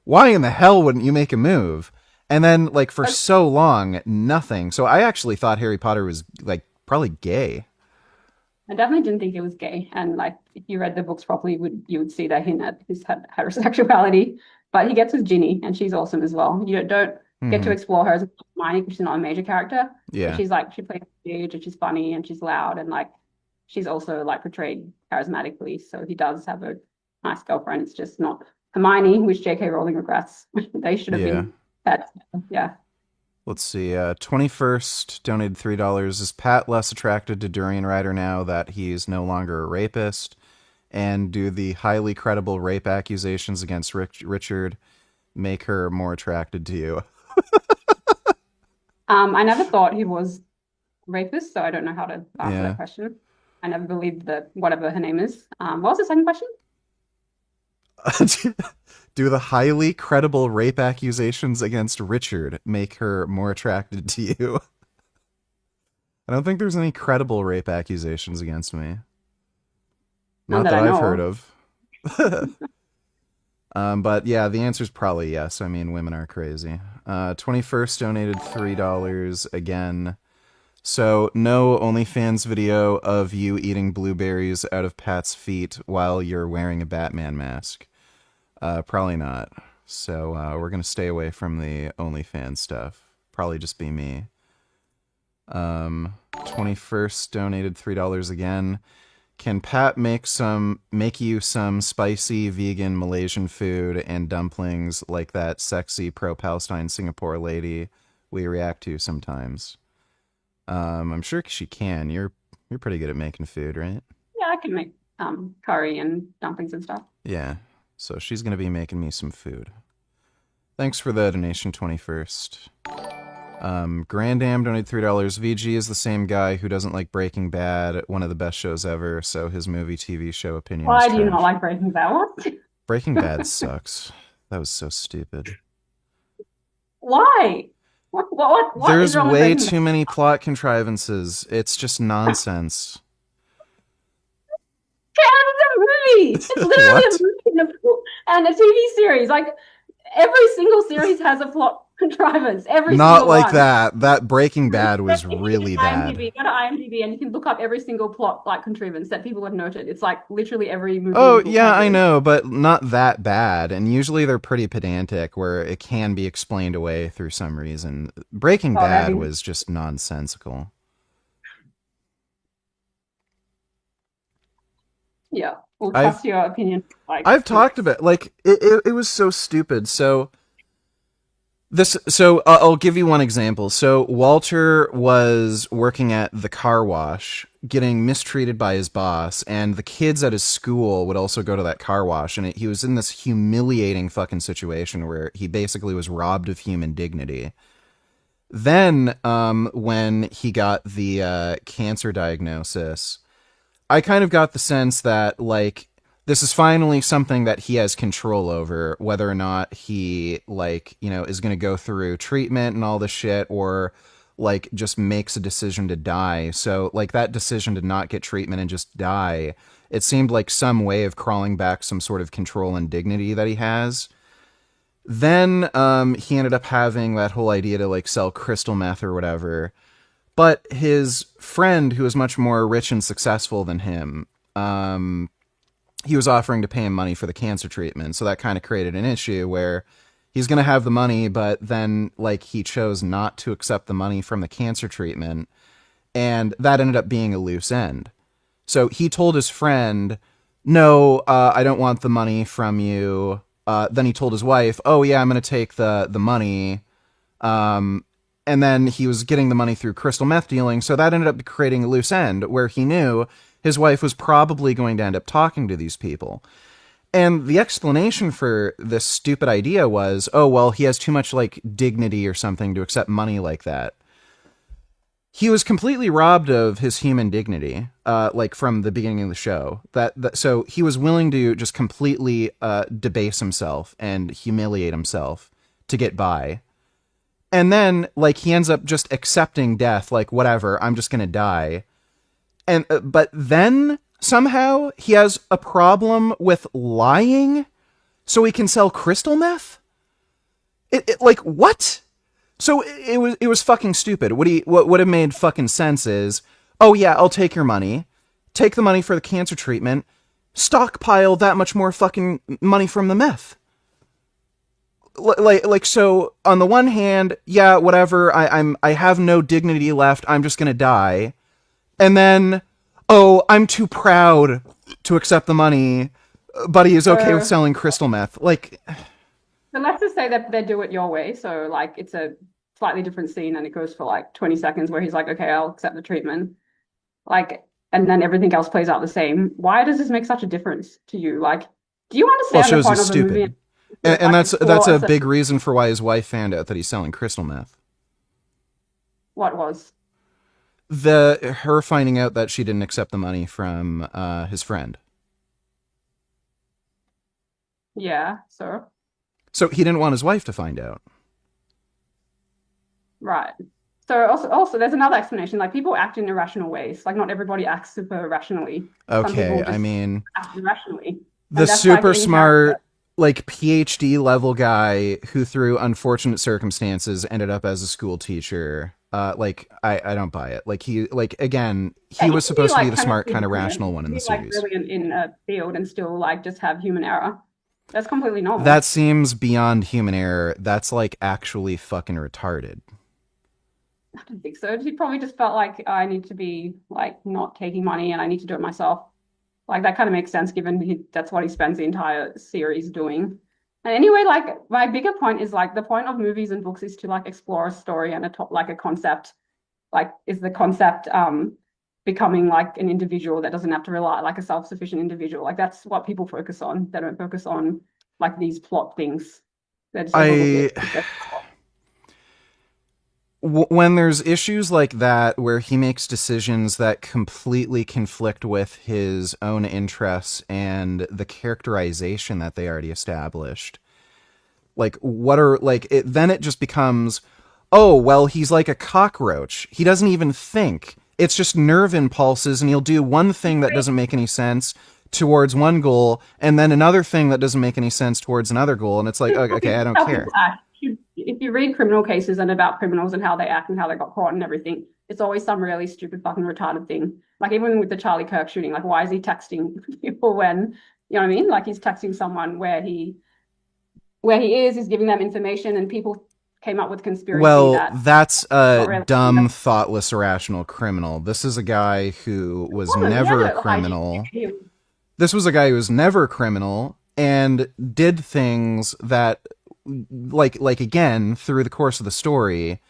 Why in the hell wouldn't you make a move? And then, like, for so long, nothing. So I actually thought Harry Potter was, like, probably gay. I definitely didn't think it was gay. And, like, if you read the books properly, you would see that hint at his heterosexuality. But he gets with Ginny, and she's awesome as well. You don't get to explore her as Hermione because she's not a major character. Yeah. But she's, like, she plays stage, and she's funny, and she's loud, and, like, she's also, like, portrayed charismatically. So he does have a nice girlfriend. It's just not Hermione, which J.K. Rowling regrets. They should have been. Yeah. Let's see. 21st donated $3. Is Pat less attracted to Durian Rider now that he's no longer a rapist? And do the highly credible rape accusations against Richard make her more attracted to you? I never thought he was a rapist, so I don't know how to answer that question. I never believed that whatever her name is. What was the second question? Do the highly credible rape accusations against Richard make her more attracted to you? I don't think there's any credible rape accusations against me. Not that I've heard of. But yeah, the answer's probably yes. I mean, women are crazy. 21st donated $3 again. So no OnlyFans video of you eating blueberries out of Pat's feet while you're wearing a Batman mask. Probably not. So we're going to stay away from the OnlyFans stuff. Probably just be me. 21st donated $3 again. Can Pat make you some spicy vegan Malaysian food and dumplings like that sexy pro-Palestine Singapore lady we react to sometimes? I'm sure she can. You're pretty good at making food, right? Yeah, I can make curry and dumplings and stuff. Yeah. So she's going to be making me some food. Thanks for the donation, 21st. Grandam donated $3. VG is the same guy who doesn't like Breaking Bad, one of the best shows ever, so his movie TV show opinion Why is do you trash. not like Breaking Bad? What? Breaking Bad sucks. That was so stupid. Why? What There's is wrong with way Breaking too many plot contrivances. It's just nonsense. Bad? It's a movie. It's literally a movie and a TV series. Like, Every single series has a plot contrivance. Every Not single like one. that. That Breaking Bad was If you really go to bad. IMDb and you can look up every single plot like contrivance that people have noted. It's like literally every movie. Oh, and book yeah, has I it. know, but not that bad. And usually they're pretty pedantic where it can be explained away through some reason. Breaking Bad was just nonsensical. Yeah, we'll trust your opinion. I've talked about, like, it was so stupid. So I'll give you one example. So Walter was working at the car wash, getting mistreated by his boss, and the kids at his school would also go to that car wash, and he was in this humiliating fucking situation where he basically was robbed of human dignity. Then, when he got the cancer diagnosis, I kind of got the sense that, like, this is finally something that he has control over, whether or not he, like, you know, is going to go through treatment and all this shit, or, like, just makes a decision to die. So, like, that decision to not get treatment and just die, it seemed like some way of crawling back some sort of control and dignity that he has. Then, he ended up having that whole idea to, like, sell crystal meth or whatever. But his friend, who was much more rich and successful than him, he was offering to pay him money for the cancer treatment. So that kind of created an issue where he's going to have the money, but then, like, he chose not to accept the money from the cancer treatment. And that ended up being a loose end. So he told his friend, no, I don't want the money from you. Then he told his wife, oh yeah, I'm going to take the money. And then he was getting the money through crystal meth dealing, so that ended up creating a loose end where he knew his wife was probably going to end up talking to these people. And the explanation for this stupid idea was, oh, well, he has too much, like, dignity or something to accept money like that. He was completely robbed of his human dignity, like, from the beginning of the show. So he was willing to just completely debase himself and humiliate himself to get by. And then, like, he ends up just accepting death, like, whatever, I'm just gonna die. And but then, somehow, he has a problem with lying so he can sell crystal meth? Like, what? So it was fucking stupid. What would have made fucking sense is, oh yeah, I'll take your money, take the money for the cancer treatment, stockpile that much more fucking money from the meth. Like, so on the one hand, yeah, whatever, I have no dignity left, I'm just gonna die. And then, oh, I'm too proud to accept the money, but he is okay with selling crystal meth. Like, so let's just say that they do it your way. So, like, it's a slightly different scene and it goes for like 20 seconds where he's like, okay, I'll accept the treatment. Like, and then everything else plays out the same. Why does this make such a difference to you? Like, do you understand the point of the movie? And that's a big reason for why his wife found out that he's selling crystal meth. What was? Her finding out that she didn't accept the money from his friend. Yeah, so? So he didn't want his wife to find out. Right. So also there's another explanation. Like, people act in irrational ways. Like, not everybody acts super rationally. Okay, I mean, act irrationally. The super smart, like, PhD level guy who through unfortunate circumstances ended up as a school teacher. Like, I don't buy it. Like, he was supposed to be the smart kind of rational one in the series. Like, brilliant in a field and still, like, just have human error. That's completely normal. That seems beyond human error. That's, like, actually fucking retarded. I don't think so. He probably just felt like, I need to be, like, not taking money and I need to do it myself. Like, that kind of makes sense given that's what he spends the entire series doing. And anyway, like, my bigger point is, like, the point of movies and books is to, like, explore a story and a concept. Like, is the concept becoming, like, an individual that doesn't have to rely, like, a self-sufficient individual. Like, that's what people focus on. They don't focus on, like, these plot things. When there's issues like that where he makes decisions that completely conflict with his own interests and the characterization that they already established, like, then it just becomes, oh, well, he's like a cockroach. He doesn't even think. It's just nerve impulses, and he'll do one thing that doesn't make any sense towards one goal, and then another thing that doesn't make any sense towards another goal, and it's like, okay, I don't care. If you read criminal cases and about criminals and how they act and how they got caught and everything, it's always some really stupid fucking retarded thing. Like even with the Charlie Kirk shooting, like why is he texting people when, you know what I mean? Like he's texting someone where he is, he's giving them information, and people came up with conspiracy. Well, that's a dumb, thoughtless, irrational criminal. This is a guy who was never a criminal. This was a guy who was never a criminal and did things that, like again, through the course of the story,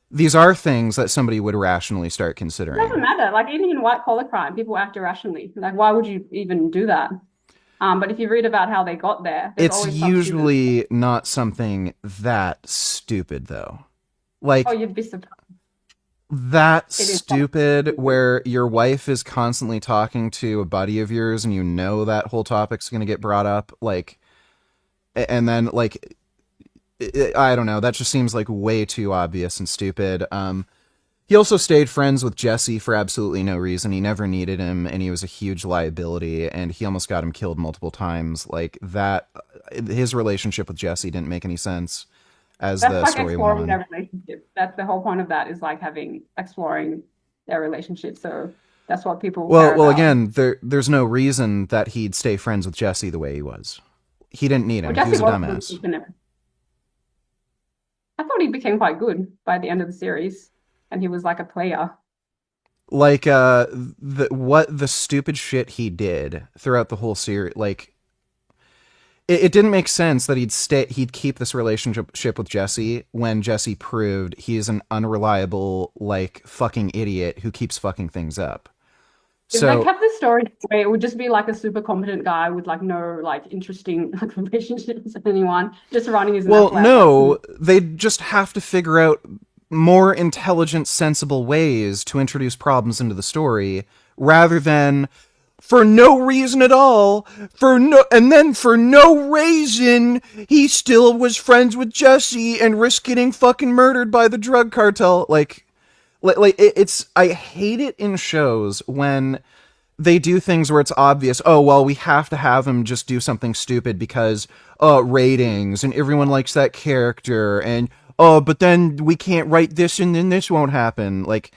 these are things that somebody would rationally start considering. It doesn't matter. Like even in white collar crime, people act irrationally. Like why would you even do that? But if you read about how they got there, it's usually not something that stupid, though. Like, oh, you'd be surprised. That stupid where your wife is constantly talking to a buddy of yours and you know that whole topic's going to get brought up, like, and then, like, I don't know, that just seems like way too obvious and stupid. He also stayed friends with Jesse for absolutely no reason. He never needed him, and he was a huge liability, and he almost got him killed multiple times. Like, that, his relationship with Jesse didn't make any sense as the story went on. Their relationship. That's the whole point of that, is like exploring their relationship. So that's what people care Well, about. again, there's no reason that he'd stay friends with Jesse the way he was. He didn't need him. Well, he was a dumbass. I thought he became quite good by the end of the series. And he was like a player. Like, the stupid shit he did throughout the whole series, like, it didn't make sense that he'd keep this relationship with Jesse when Jesse proved he's an unreliable, like, fucking idiot who keeps fucking things up. If they kept the story where it would just be like a super competent guy with like no like interesting like relationships with anyone, just running his mouth. Well, no, they just have to figure out more intelligent, sensible ways to introduce problems into the story, rather than for no reason at all, and then for no reason, he still was friends with Jesse and risked getting fucking murdered by the drug cartel. I hate it in shows when they do things where it's obvious, oh, well, we have to have him just do something stupid because, ratings, and everyone likes that character, and but then we can't write this and then this won't happen. Like,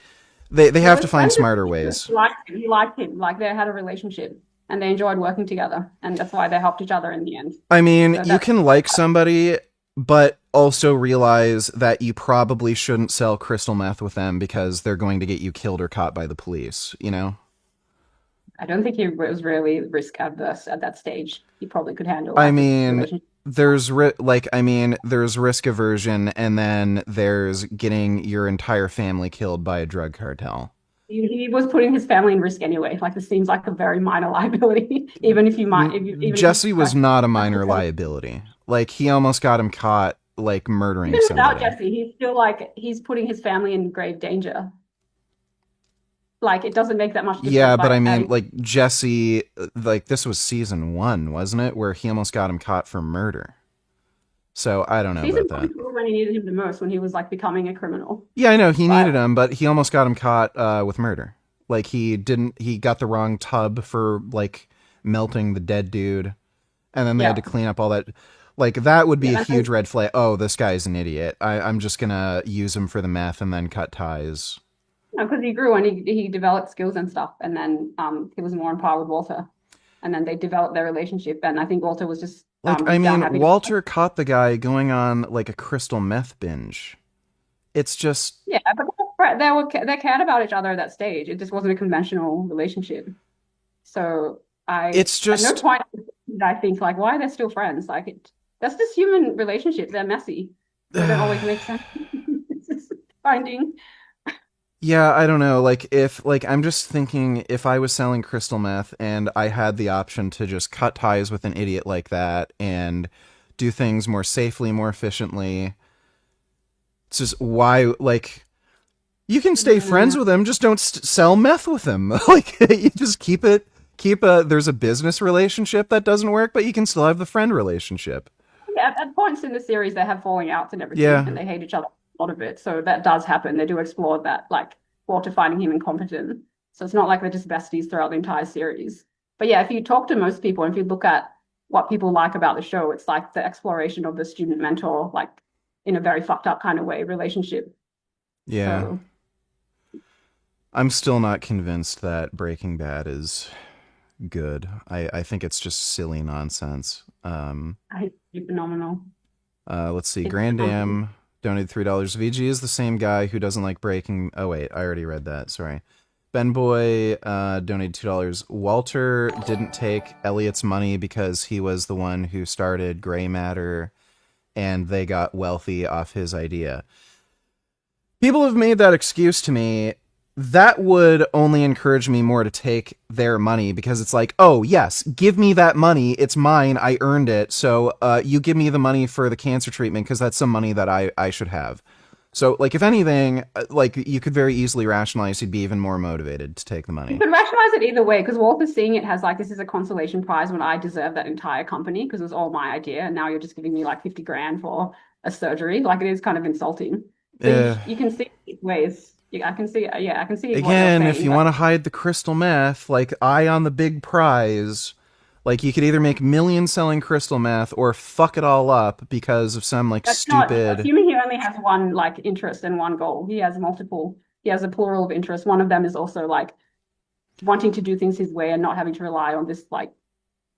they have to find smarter ways. He liked him. Like, they had a relationship and they enjoyed working together. And that's why they helped each other in the end. I mean, you can like somebody, but also realize that you probably shouldn't sell crystal meth with them because they're going to get you killed or caught by the police, you know? I don't think he was really risk adverse at that stage. He probably could handle I mean, there's risk aversion, and then there's getting your entire family killed by a drug cartel. He was putting his family in risk anyway. Like, this seems like a very minor liability, even if you might. Jesse was not a minor liability. Like, he almost got him caught, like, murdering somebody. Without Jesse, he's still like, he's putting his family in grave danger. Like, it doesn't make that much difference. Yeah, but I mean, like, Jesse, like, this was season 1, wasn't it? Where he almost got him caught for murder. So, I don't know about that. Season 1 was when he needed him the most, when he was, like, becoming a criminal. Yeah, I know, he needed him, but he almost got him caught with murder. Like, he got the wrong tub for, like, melting the dead dude, and then they had to clean up all that. Like, that would be a huge red flag. Oh, this guy's an idiot. I'm just gonna use him for the meth and then cut ties. No, because he grew and he developed skills and stuff, and then he was more on par with Walter, and then they developed their relationship. And I think Walter was just like, I mean, Walter caught the guy going on like a crystal meth binge. It's just but they cared about each other at that stage. It just wasn't a conventional relationship. So it's just at no point did I think like, why are they still friends? Like, that's just human relationships. They're messy. They don't always make sense. It's just finding. Yeah, I don't know. Like, I'm just thinking, if I was selling crystal meth and I had the option to just cut ties with an idiot like that and do things more safely, more efficiently, it's just why, like, you can stay friends with him, just don't sell meth with him. Like, you just there's a business relationship that doesn't work, but you can still have the friend relationship. Yeah, at points in the series, they have falling outs and everything, and they hate each other. Lot of it, so that does happen. They do explore that, like Walter finding him incompetent. So it's not like they're just besties throughout the entire series. But yeah, if you talk to most people, and if you look at what people like about the show, it's like the exploration of the student mentor, like in a very fucked up kind of way, relationship. Yeah. So, I'm still not convinced that Breaking Bad is good. I think it's just silly nonsense. I think it's phenomenal. Let's see. It's Grandam donated $3. VG is the same guy who doesn't like Breaking... Oh, wait. I already read that. Sorry. Ben Boy donated $2. Walter didn't take Elliot's money because he was the one who started Gray Matter, and they got wealthy off his idea. People have made that excuse to me. That would only encourage me more to take their money, because it's like, oh, yes, give me that money. It's mine. I earned it. So you give me the money for the cancer treatment because that's some money that I should have. So, like, if anything, like, you could very easily rationalize he'd be even more motivated to take the money. You could rationalize it either way, because Walter's seeing it as like, this is a consolation prize when I deserve that entire company because it was all my idea, and now you're just giving me like 50 grand for a surgery. Like, it is kind of insulting. So you can see it ways. I can see. Yeah, I can see. Again, if you want to hide the crystal meth, like, eye on the big prize. Like, you could either make millions selling crystal meth or fuck it all up because of some, like, stupid... Assuming he only has one, like, interest and one goal. He has multiple... He has a plural of interests. One of them is also, like, wanting to do things his way and not having to rely on this, like,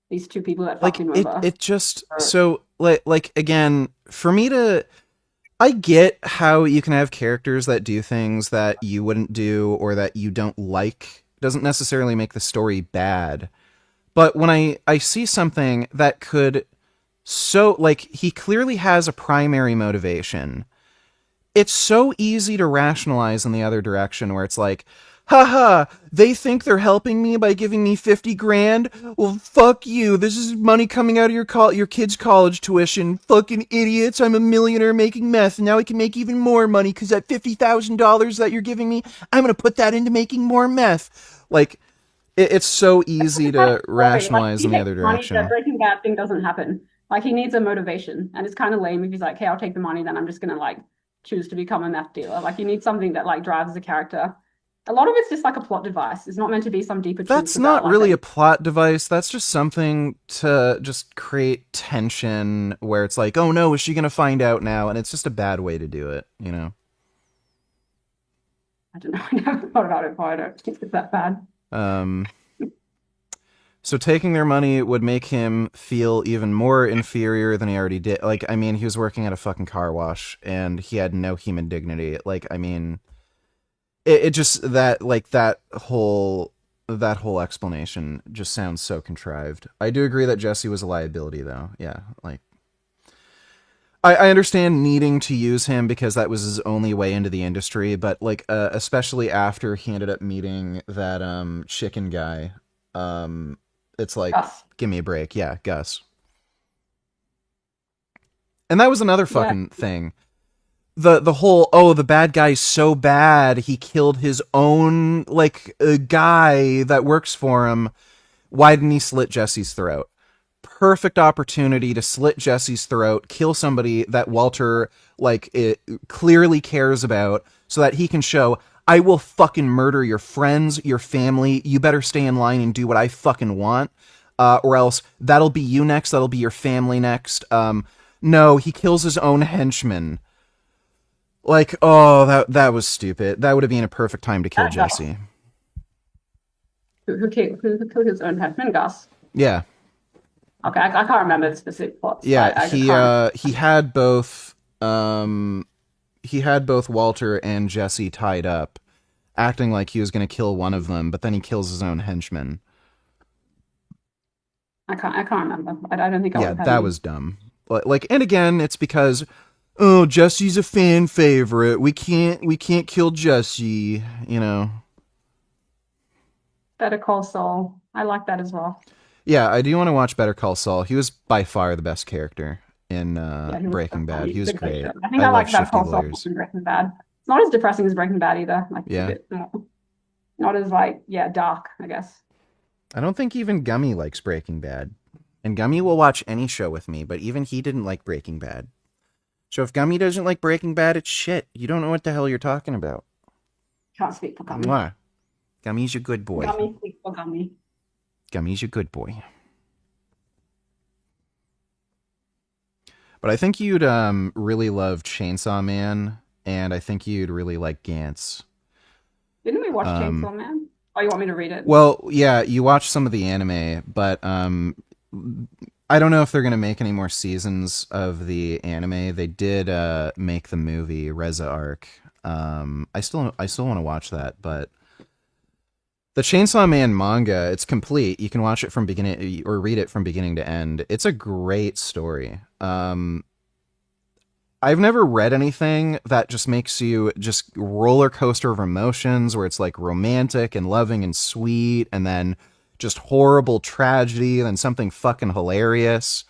these two people that fucked him over. It just... So, like, again, for me to... I get how you can have characters that do things that you wouldn't do or that you don't like. It doesn't necessarily make the story bad. But when I see something that could like, he clearly has a primary motivation, it's so easy to rationalize in the other direction where it's like, haha, they think they're helping me by giving me 50 grand? Well, fuck you. This is money coming out of your kid's college tuition. Fucking idiots. I'm a millionaire making meth, and now I can make even more money because that $50,000 that you're giving me, I'm going to put that into making more meth. Like... It's so easy to rationalize in the other direction. That Breaking Bad thing doesn't happen. Like, he needs a motivation, and it's kind of lame if he's like, "Hey, I'll take the money, then I'm just gonna like choose to become a meth dealer." Like, you need something that like drives the character. A lot of it's just like a plot device. It's not meant to be some deeper truth. That's not really a plot device. That's just something to just create tension where it's like, oh no, is she gonna find out now? And it's just a bad way to do it, you know? I don't know. I never thought about it, but I don't think it's that bad. So taking their money would make him feel even more inferior than he already did. Like, I mean, he was working at a fucking car wash and he had no human dignity. Like, I mean, it just, that whole explanation just sounds so contrived. I do agree that Jesse was a liability though. Yeah. Like, I understand needing to use him because that was his only way into the industry, but like especially after he ended up meeting that chicken guy, it's like, Gus. Give me a break. Yeah, Gus. And that was another fucking thing. The whole, oh, the bad guy's so bad he killed his own like guy that works for him. Why didn't he slit Jesse's throat? Perfect opportunity to slit Jesse's throat, kill somebody that Walter clearly cares about, so that he can show, I will fucking murder your friends, your family. You better stay in line and do what I fucking want, or else that'll be you next. That'll be your family next. No, he kills his own henchman. Like, oh, that was stupid. That would have been a perfect time to kill Jesse. Who killed his own henchman, Gus? Yeah. Okay, I can't remember the specific plots. Yeah, he had both Walter and Jesse tied up, acting like he was going to kill one of them, but then he kills his own henchman. I can't remember. I don't think I would have. Yeah, that was dumb. Like, and again, it's because, oh, Jesse's a fan favorite. We can't kill Jesse, you know. Better Call Saul. I like that as well. Yeah, I do want to watch Better Call Saul. He was by far the best character in Breaking Bad. He was great. I think I like Better Call Saul in Breaking Bad. It's not as depressing as Breaking Bad either. Like, yeah. Not as dark, I guess. I don't think even Gummy likes Breaking Bad. And Gummy will watch any show with me, but even he didn't like Breaking Bad. So if Gummy doesn't like Breaking Bad, it's shit. You don't know what the hell you're talking about. Can't speak for Gummy. Why? Gummy's a good boy. Gummy, speak for Gummy. Gummy's a good boy. But I think you'd really love Chainsaw Man, and I think you'd really like Gantz. Didn't we watch Chainsaw Man? Oh, you want me to read it? Well, yeah, you watched some of the anime, but I don't know if they're going to make any more seasons of the anime. They did make the movie Reza Arc. I still want to watch that, but the Chainsaw Man manga, it's complete. You can watch it from beginning or read it from beginning to end. It's a great story. I've never read anything that just makes you just roller coaster of emotions, where it's like romantic and loving and sweet, and then just horrible tragedy, and then something fucking hilarious.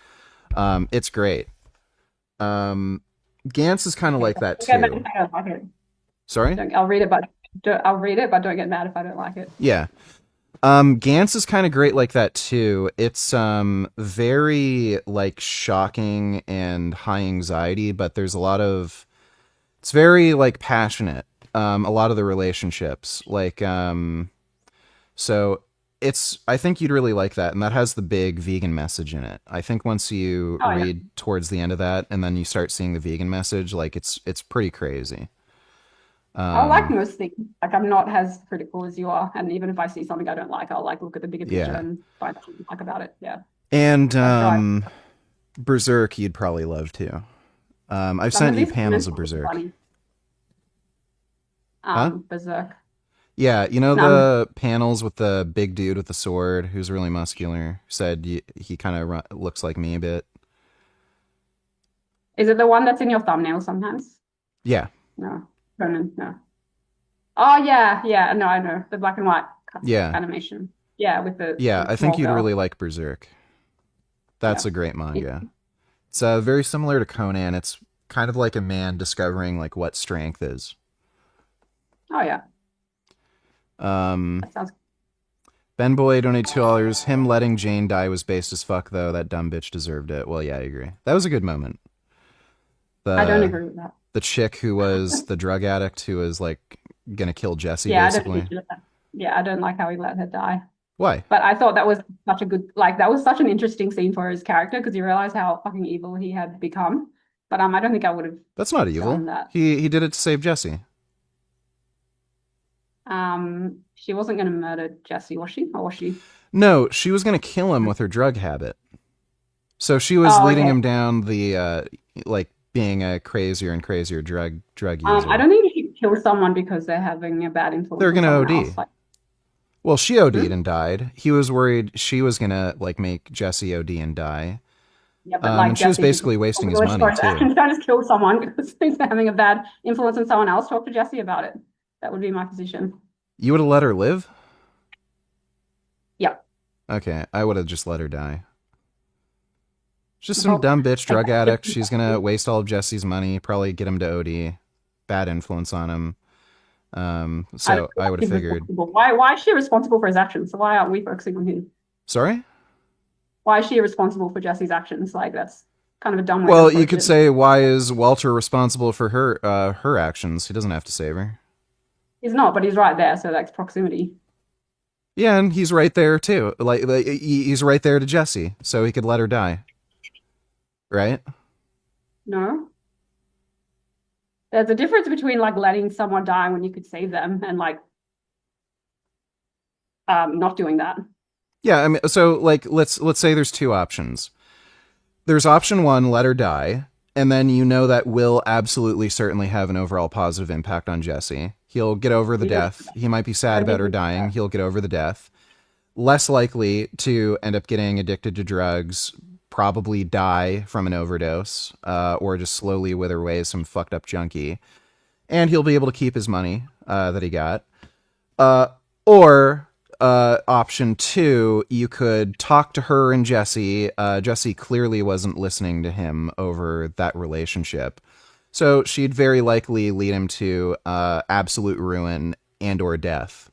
It's great. Gantz is kind of like that too. I don't like it. Sorry? I'll read it, but don't get mad if I don't like it. Yeah. Gantz is kind of great like that too. It's very like shocking and high anxiety, but there's it's very like passionate. A lot of the relationships, like so I think you'd really like that, and that has the big vegan message in it. I think once you read towards the end of that, and then you start seeing the vegan message, like it's pretty crazy. I like most things. Like, I'm not as critical as you are, and even if I see something I don't like, I'll like look at the bigger picture and find out what I like about it. Yeah. And Berserk, you'd probably love too. I've sent you panels of Berserk. Berserk. Yeah, you know the panels with the big dude with the sword who's really muscular? Said he kind of looks like me a bit. Is it the one that's in your thumbnail sometimes? Yeah. No. No. Oh yeah. No, I know the black and white animation. Yeah, with the I think you'd really like Berserk. That's a great manga. It's very similar to Conan. It's kind of like a man discovering like what strength is. Oh yeah. That sounds. Ben Boy donated $2. Him letting Jane die was based as fuck though. That dumb bitch deserved it. Well, yeah, I agree. That was a good moment. I don't agree with that. The chick who was the drug addict who was like gonna kill Jesse, basically. I don't like how he let her die. Why? But I thought that was such a good, that was such an interesting scene for his character, because you realize how fucking evil he had become. But I don't think I would have. That's not evil. That. He did it to save Jesse. She wasn't going to murder Jesse, was she? Or was she? No, she was going to kill him with her drug habit. So she was leading him down the being a crazier and crazier drug user. I don't think you should kill someone because they're having a bad influence. They're going to OD. Well, she OD'd and died. He was worried she was going to make Jesse OD and die. Yeah, but and she was basically wasting his money too. You can't just kill someone because he's having a bad influence on someone else. Talk to Jesse about it. That would be my position. You would have let her live? Yeah. Okay, I would have just let her die. Just some dumb bitch drug addict. She's gonna waste all of Jesse's money, probably get him to OD. Bad influence on him. So I would have figured. Why is she responsible for his actions? So why aren't we focusing on him? Sorry? Why is she responsible for Jesse's actions? That's kind of a dumb way. Well, you could say, why is Walter responsible for her actions? He doesn't have to save her. He's not, but he's right there, so that's proximity. Yeah, and he's right there too. Like he's right there to Jesse, so he could let her die. Right? No. There's a difference between letting someone die when you could save them and not doing that. Yeah, I mean, so let's say there's two options. There's option one, let her die, and then you know that will absolutely certainly have an overall positive impact on Jesse. He'll get over the death. He might be sad about her dying. He'll get over the death. Less likely to end up getting addicted to drugs, probably die from an overdose, or just slowly wither away as some fucked up junkie. And he'll be able to keep his money that he got. Or option two, you could talk to her and Jesse. Jesse clearly wasn't listening to him over that relationship. So she'd very likely lead him to absolute ruin and or death.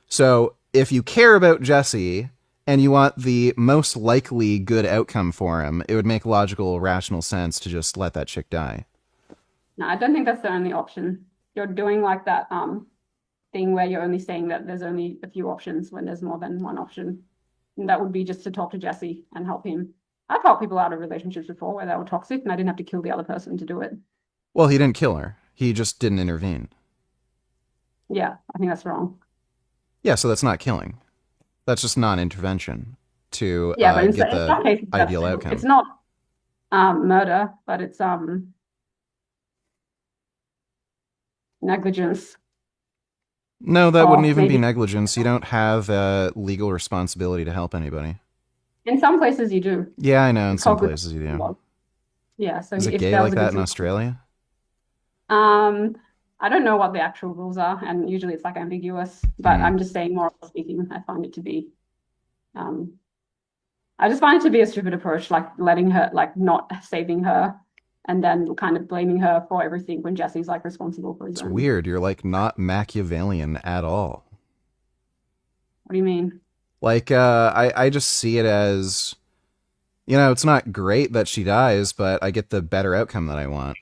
So if you care about Jesse and you want the most likely good outcome for him, it would make logical, rational sense to just let that chick die. No, I don't think that's the only option. You're doing that thing where you're only saying that there's only a few options when there's more than one option. And that would be just to talk to Jesse and help him. I've helped people out of relationships before where they were toxic and I didn't have to kill the other person to do it. Well, he didn't kill her. He just didn't intervene. Yeah, I think that's wrong. Yeah, so that's not killing. That's just non-intervention to Yeah, but get in the some cases, ideal outcome. it's not murder, but it's negligence. No, that Or wouldn't even be maybe- negligence. You don't have a legal responsibility to help anybody. In some places you do. Yeah, I know. In It's some called good- places you do. Yeah, so Is it if gay there was like a that in good- Australia? I don't know what the actual rules are, and usually it's like ambiguous, but I'm just saying, morally speaking, I find it to be, I just find it to be a stupid approach, like letting her, like not saving her, and then kind of blaming her for everything when Jesse's like responsible for his It's own. weird. You're like not Machiavellian at all. What do you mean? Like, I just see it as, you know, it's not great that she dies, but I get the better outcome that I want.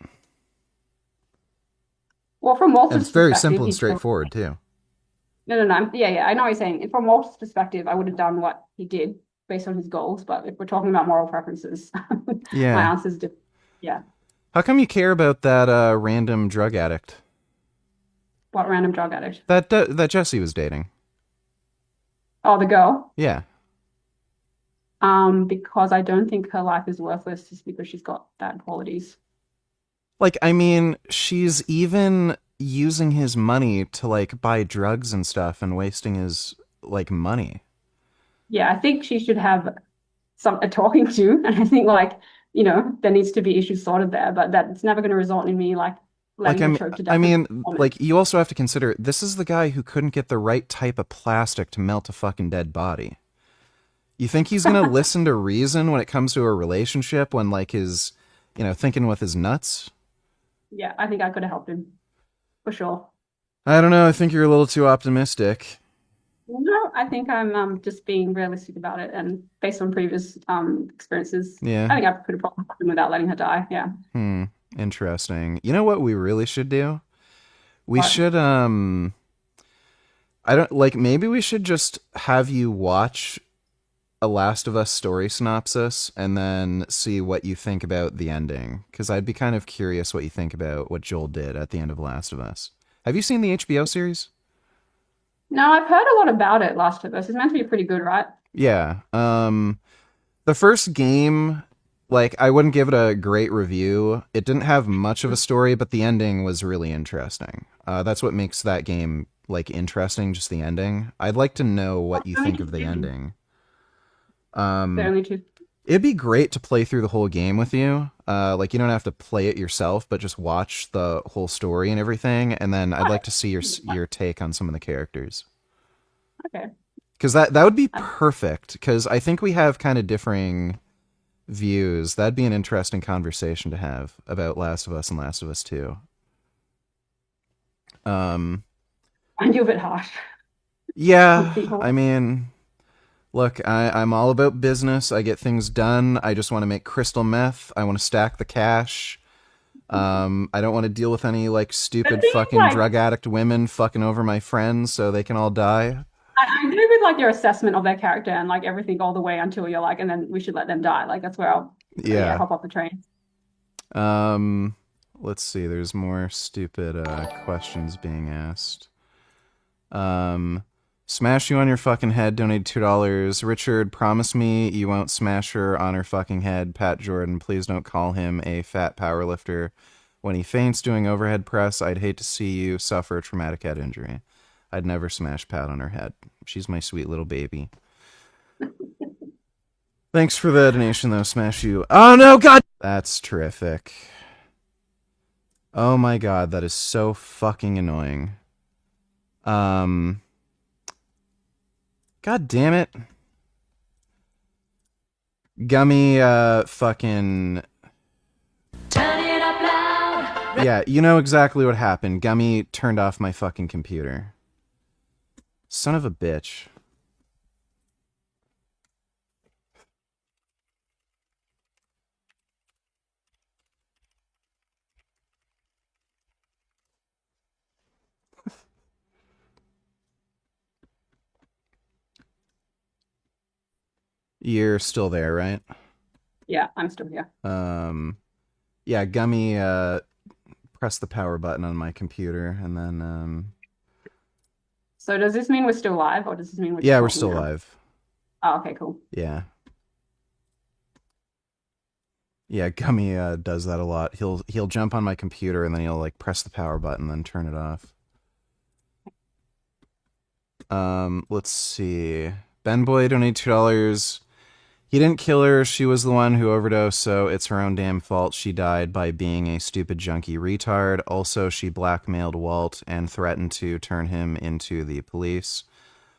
Well, from Walter's And it's very perspective, simple and he's- straightforward too. No. Yeah, I know what you're saying. From Walter's perspective, I would have done what he did based on his goals, but if we're talking about moral preferences, Yeah. my answer's different. Yeah. How come you care about that random drug addict What random drug addict? that Jesse was dating? Oh, the girl? Yeah. Because I don't think her life is worthless just because she's got bad qualities. Like, I mean, she's even using his money to like buy drugs and stuff and wasting his like money. Yeah, I think she should have a talking to, and I think like, you know, there needs to be issues sorted there, but that's never going to result in me like letting her choke to death. I mean, like, you also have to consider this is the guy who couldn't get the right type of plastic to melt a fucking dead body. You think he's gonna listen to reason when it comes to a relationship when like his, you know, thinking with his nuts? Yeah, I think I could have helped him for sure. I don't know. I think you're a little too optimistic. No, I think I'm just being realistic about it, and based on previous experiences, Yeah. I think I could have probably helped him without letting her die. Yeah. Interesting. You know what we really should do? We What? should I don't like maybe we should just have you watch a Last of Us story synopsis and then see what you think about the ending, because I'd be kind of curious what you think about what Joel did at the end of Last of Us. Have you seen the HBO series? No, I've heard a lot about it. Last of Us is meant to be pretty good, right? Yeah. The first game, like, I wouldn't give it a great review. It didn't have much of a story, but the ending was really interesting. That's what makes that game like interesting, just the ending. I'd like to know what you think of the ending. The only two. It'd be great to play through the whole game with you. Like, you don't have to play it yourself, but just watch the whole story and everything. And then I'd like to see your take on some of the characters. Okay. Because that would be perfect. Because I think we have kind of differing views. That'd be an interesting conversation to have about Last of Us and Last of Us 2. And you're a bit harsh. Yeah, People. I mean, look, I'm all about business. I get things done. I just want to make crystal meth. I want to stack the cash. I don't want to deal with any like stupid fucking like- drug addict women fucking over my friends so they can all die. I agree with like your assessment of their character and like everything all the way until you're like, and then we should let them die. Like that's where I'll Yeah. hop off the train. Let's see. There's more stupid questions being asked. Smash you on your fucking head. Donate $2. Richard, promise me you won't smash her on her fucking head. Pat Jordan, please don't call him a fat powerlifter. When he faints doing overhead press, I'd hate to see you suffer a traumatic head injury. I'd never smash Pat on her head. She's my sweet little baby. Thanks for the donation, though. Smash you. Oh, no, God! That's terrific. Oh, my God. That is so fucking annoying. God damn it. Gummy, fucking... Turn it up loud. Yeah, you know exactly what happened. Gummy turned off my fucking computer. Son of a bitch. You're still there, right? Yeah, I'm still here. Yeah, Gummy, press the power button on my computer, and then, So does this mean we're still live, or does this mean we're yeah, just we're talking still now? live. Oh, okay, cool. Yeah. Yeah, Gummy does that a lot. He'll jump on my computer, and then he'll, like, press the power button, then turn it off. Let's see. Ben Boy donated $2. He didn't kill her. She was the one who overdosed, so it's her own damn fault she died by being a stupid junkie retard. Also, she blackmailed Walt and threatened to turn him into the police.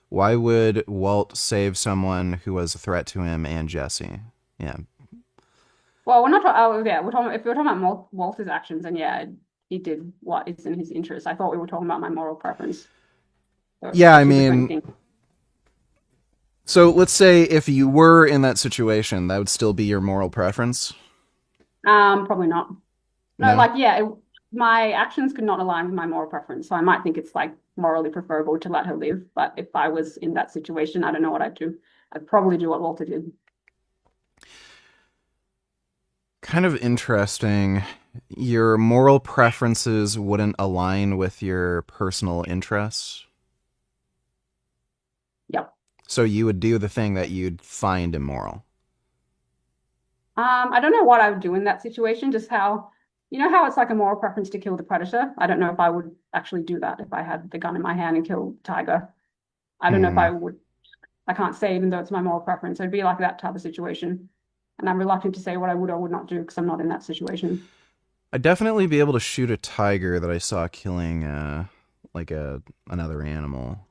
Why would Walt save someone who was a threat to him and Jesse? Yeah. Well, we're not talking. Oh, yeah, if we're talking about Walter's actions, and yeah, he did what is in his interest. I thought we were talking about my moral preference. So Yeah, I two different mean, things. so let's say if you were in that situation, that would still be your moral preference? Probably not. No, No? like, yeah, my actions could not align with my moral preference, so I might think it's like morally preferable to let her live. But if I was in that situation, I don't know what I'd do. I'd probably do what Walter did. Kind of interesting. Your moral preferences wouldn't align with your personal interests? Yep. So you would do the thing that you'd find immoral? I don't know what I would do in that situation, just how, you know how it's like a moral preference to kill the predator? I don't know if I would actually do that if I had the gun in my hand and kill tiger. I don't know if I would. I can't say, even though it's my moral preference. It'd be like that type of situation. And I'm reluctant to say what I would or would not do because I'm not in that situation. I'd definitely be able to shoot a tiger that I saw killing another animal.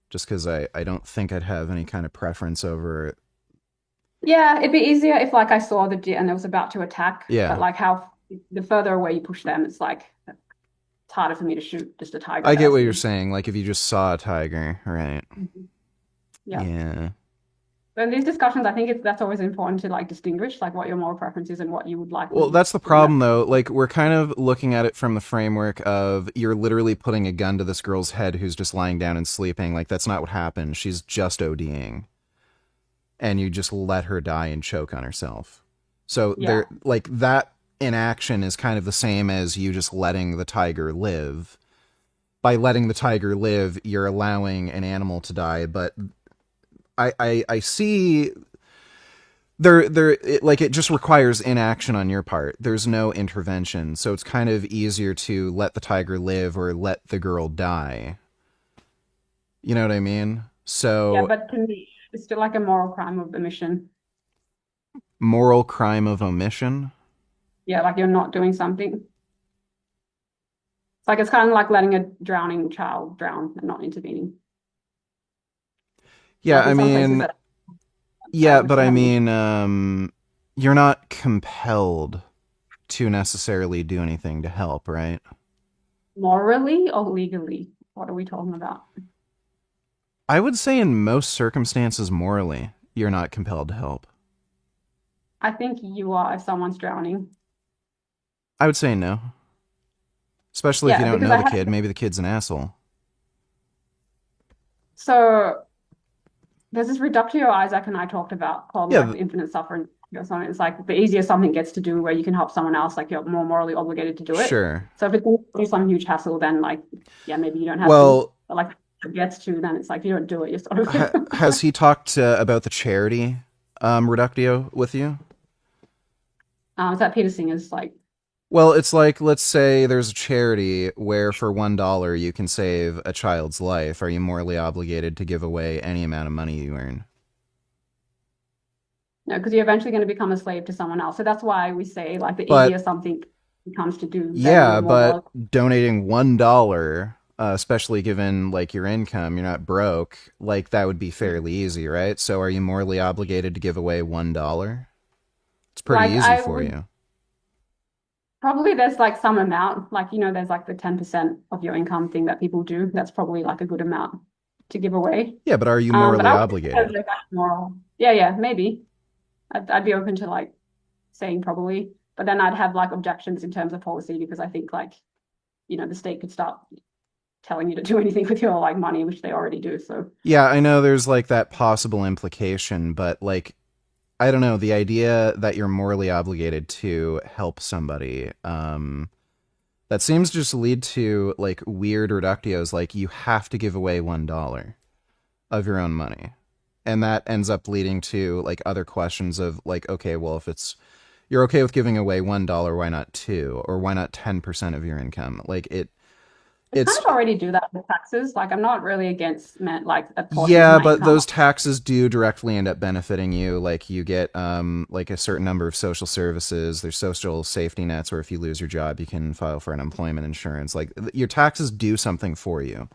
Just because I don't think I'd have any kind of preference over it. Yeah, it'd be easier if like I saw the deer and it was about to attack. Yeah. But like the further away you push them, it's like it's harder for me to shoot just a tiger. I get what person. you're saying. Like if you just saw a tiger, right? Yeah. Yeah. But in these discussions, I think that's always important to like distinguish like what your moral preference is and what you would like. Well, that's the problem though. Like we're kind of looking at it from the framework of you're literally putting a gun to this girl's head who's just lying down and sleeping. Like that's not what happened. She's just ODing. And you just let her die and choke on herself. So there, like that inaction is kind of the same as you just letting the tiger live. By letting the tiger live, you're allowing an animal to die. But I see it just requires inaction on your part. There's no intervention. So it's kind of easier to let the tiger live or let the girl die. You know what I mean? So yeah, but to me, it's still like a moral crime of omission. Moral crime of omission? Yeah, like you're not doing something. It's like it's kind of like letting a drowning child drown and not intervening. Yeah, Like in I some places mean, that- yeah, but I mean, you're not compelled to necessarily do anything to help, right? Morally or legally? What are we talking about? I would say in most circumstances, morally, you're not compelled to help. I think you are if someone's drowning. I would say no. Especially if you Yeah, don't because know I the kid. Maybe the kid's an asshole. So there's this reductio Isaac and I talked about called Yeah, like infinite suffering or something. It's like the easier something gets to do where you can help someone else, like you're more morally obligated to do it. Sure. So if it's some huge hassle, then like, yeah, maybe you don't have Well, to. But like if it gets to, then it's like you don't do it. You're sort of has he talked about the charity reductio with you? Is that Peter Singer's like? Well, it's like, let's say there's a charity where for $1 you can save a child's life. Are you morally obligated to give away any amount of money you earn? No, because you're eventually going to become a slave to someone else. So that's why we say like the But- easier something becomes to do. then Yeah, you're more but donating $1, especially given like your income, you're not broke, like that would be fairly easy, right? So are you morally obligated to give away $1? It's pretty Like, easy I for would- you. Probably there's like some amount, like, you know, there's like the 10% of your income thing that people do. That's probably like a good amount to give away. Yeah, but are you But morally I would obligated? consider that moral. Yeah, maybe. I'd be open to like saying probably, but then I'd have like objections in terms of policy because I think like, you know, the state could start telling you to do anything with your like money, which they already do. So Yeah, I know there's like that possible implication, but like, I don't know, the idea that you're morally obligated to help somebody, that seems to just lead to like weird reductios, like you have to give away $1 of your own money. And that ends up leading to like other questions of like, okay, well, if you're okay with giving away $1, why not 2? Or why not 10% of your income? Like it's kind of already do that with taxes. Like I'm not really against like a portion yeah, of my but income. those taxes do directly end up benefiting you. Like you get like a certain number of social services. There's social safety nets, or if you lose your job, you can file for unemployment insurance. Like your taxes do something for you.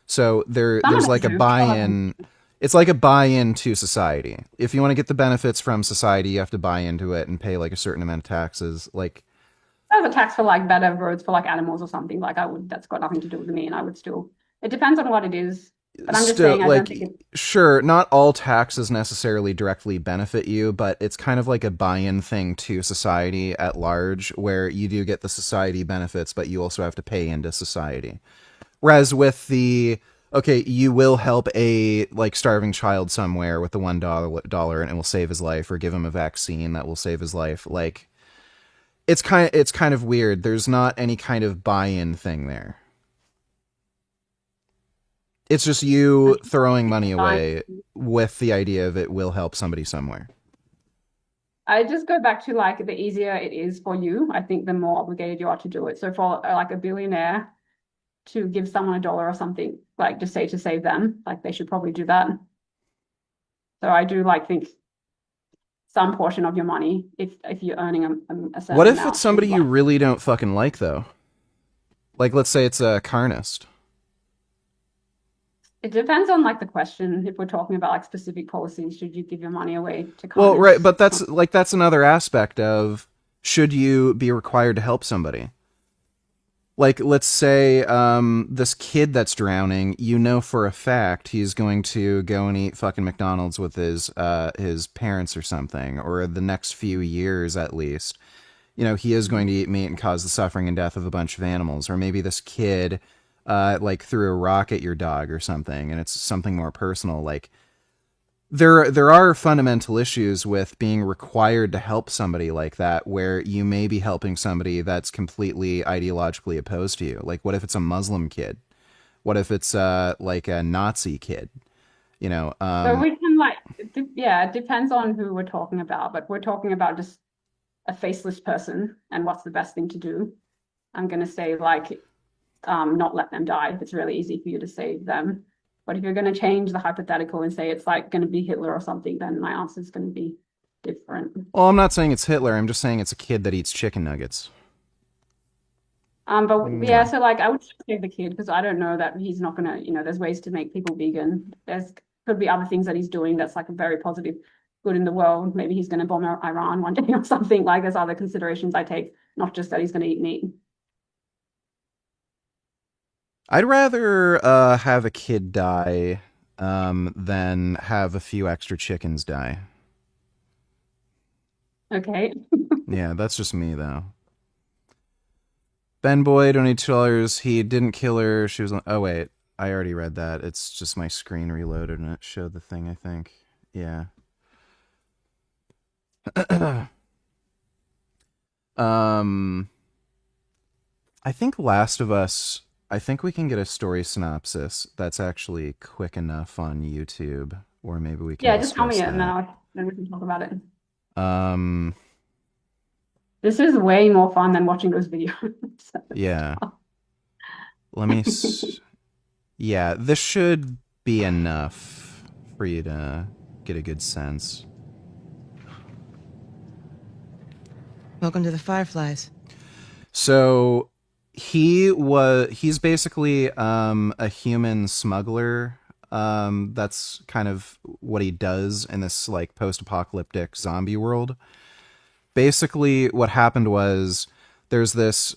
So there's like a buy-in. It's like a buy-in to society. If you want to get the benefits from society, you have to buy into it and pay like a certain amount of taxes. Like There's a tax for like better roads for like animals or something. Like that's got nothing to do with me, and I would still. It depends on what it is. But I'm just saying, I don't think sure, not all taxes necessarily directly benefit you, but it's kind of like a buy-in thing to society at large, where you do get the society benefits, but you also have to pay into society. Whereas with okay, you will help a like starving child somewhere with the $1 and it will save his life, or give him a vaccine that will save his life. Like it's kind of weird. There's not any kind of buy-in thing there. It's just you throwing money away with the idea of it will help somebody somewhere. I just go back to like the easier it is for you, I think the more obligated you are to do it. So for like a billionaire to give someone $1 or something, like just say to save them, like they should probably do that. So I do like think some portion of your money, if you're earning a certain What if amount, it's somebody you really don't fucking like though? Like let's say it's a carnist. It depends on like the question. If we're talking about like specific policies, should you give your money away to carnists? Well, right, but that's another aspect of should you be required to help somebody? Like, let's say this kid that's drowning, you know for a fact he's going to go and eat fucking McDonald's with his parents or something, or the next few years at least. You know, he is going to eat meat and cause the suffering and death of a bunch of animals. Or maybe this kid like threw a rock at your dog or something, and it's something more personal. Like there are fundamental issues with being required to help somebody like that, where you may be helping somebody that's completely ideologically opposed to you. Like what if it's a Muslim kid? What if it's like a Nazi kid? You know, so we can like it depends on who we're talking about, but we're talking about just a faceless person and what's the best thing to do. I'm going to say like not let them die if it's really easy for you to save them. But if you're going to change the hypothetical and say it's like going to be Hitler or something, then my answer is going to be different. Well, I'm not saying it's Hitler. I'm just saying it's a kid that eats chicken nuggets. But yeah, so like I would save the kid because I don't know that he's not going to, there's ways to make people vegan. There's could be other things that he's doing that's like a very positive good in the world. Maybe he's going to bomb Iran one day or something. Like there's other considerations I take, not just that he's going to eat meat. I'd rather have a kid die than have a few extra chickens die. Okay. Yeah, that's just me, though. Ben Boy donated $2. He didn't kill her. She was on... Oh, wait. I already read that. It's just my screen reloaded and it showed the thing, I think. Yeah. I think Last of Us... I think we can get a story synopsis that's actually quick enough on YouTube, or maybe we can. Yeah, just tell me it, and then we can talk about it. This is way more fun than watching those videos. Yeah. Let me. Yeah, this should be enough for you to get a good sense. Welcome to the Fireflies. So. He's basically a human smuggler. That's kind of what he does in this like post-apocalyptic zombie world. Basically what happened was there's this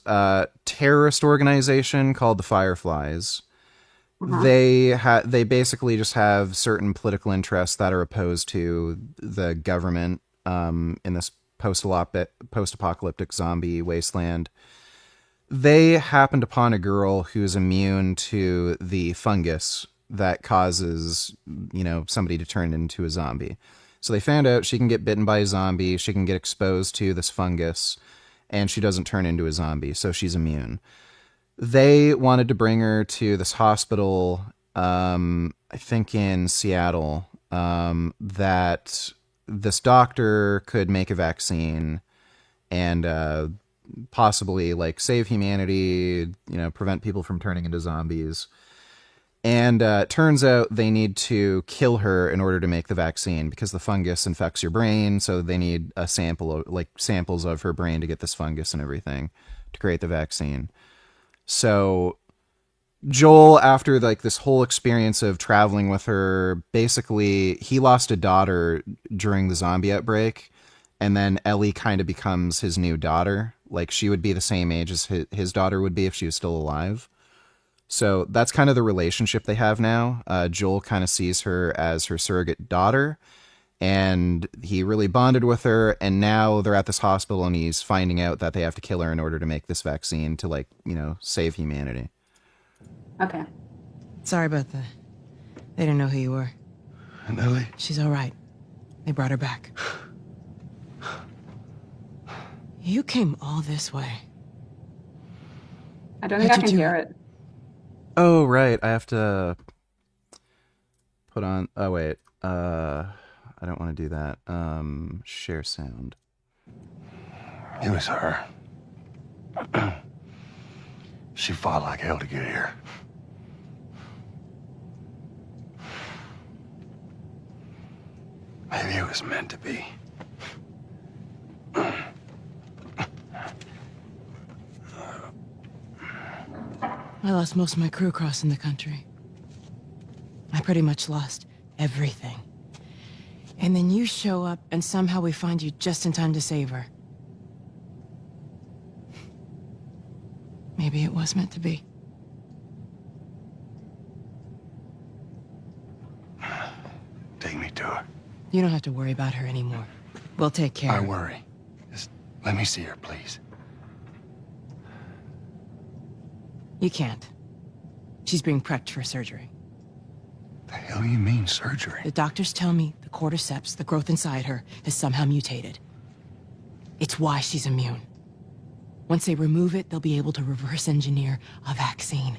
terrorist organization called the Fireflies. They basically just have certain political interests that are opposed to the government in this post-apocalyptic zombie wasteland. they happened upon a girl who's immune to the fungus that causes, somebody to turn into a zombie. So they found out she can get bitten by a zombie, she can get exposed to this fungus, and she doesn't turn into a zombie, so she's immune. They wanted to bring her to this hospital, I think in Seattle, that this doctor could make a vaccine and possibly like save humanity, prevent people from turning into zombies. And it turns out they need to kill her in order to make the vaccine because the fungus infects your brain. So they need a samples of her brain to get this fungus and everything to create the vaccine. So Joel, after like this whole experience of traveling with her, basically he lost a daughter during the zombie outbreak. And then Ellie kind of becomes his new daughter. Like she would be the same age as his daughter would be if she was still alive. So that's kind of the relationship they have now. Joel kind of sees her as her surrogate daughter, and he really bonded with her. And now they're at this hospital, and he's finding out that they have to kill her in order to make this vaccine to, save humanity. Okay. Sorry about that. They didn't know who you were. And Ellie? She's all right. They brought her back. You came all this way. I don't think I can hear it. Oh, right. I have to put on... Oh, wait. I don't want to do that. Share sound. It was her. She fought like hell to get here. Maybe it was meant to be. I lost most of my crew crossing the country. I pretty much lost everything. And then you show up, and somehow we find you just in time to save her. Maybe it was meant to be. Take me to her. You don't have to worry about her anymore. We'll take care I of her. worry. Just let me see her, please. You can't. She's being prepped for surgery. The hell you mean, surgery? The doctors tell me the cordyceps, the growth inside her, has somehow mutated. It's why she's immune. Once they remove it, they'll be able to reverse engineer a vaccine.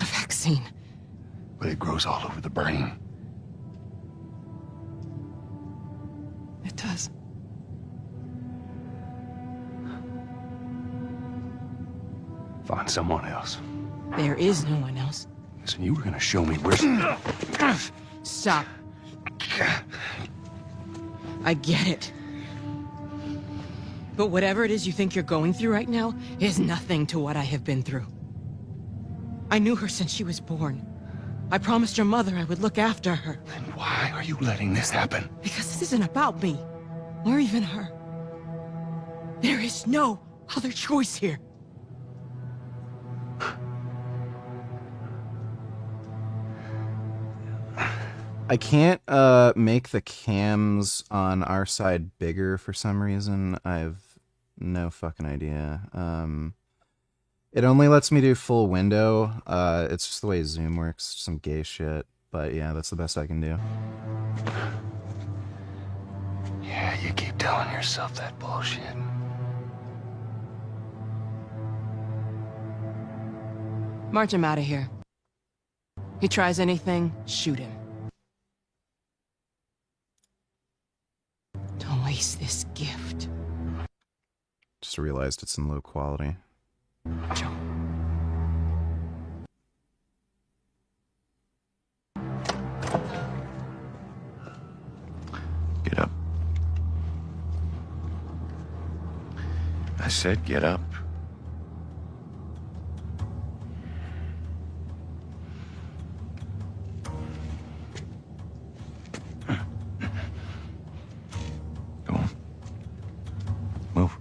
A vaccine. But it grows all over the brain. It does. Find someone else. There is no one else. Listen, you were gonna show me where... Stop. I get it. But whatever it is you think you're going through right now is nothing to what I have been through. I knew her since she was born. I promised her mother I would look after her. Then why are you letting this happen? Because this isn't about me, or even her. There is no other choice here. I can't make the cams on our side bigger for some reason. I have no fucking idea. It only lets me do full window. It's just the way Zoom works. Some gay shit. But yeah, that's the best I can do. Yeah, you keep telling yourself that bullshit. March him out of here. He tries anything, shoot him. Don't waste this gift. Just realized it's in low quality. Joe. Get up. I said get up. Go on. Move.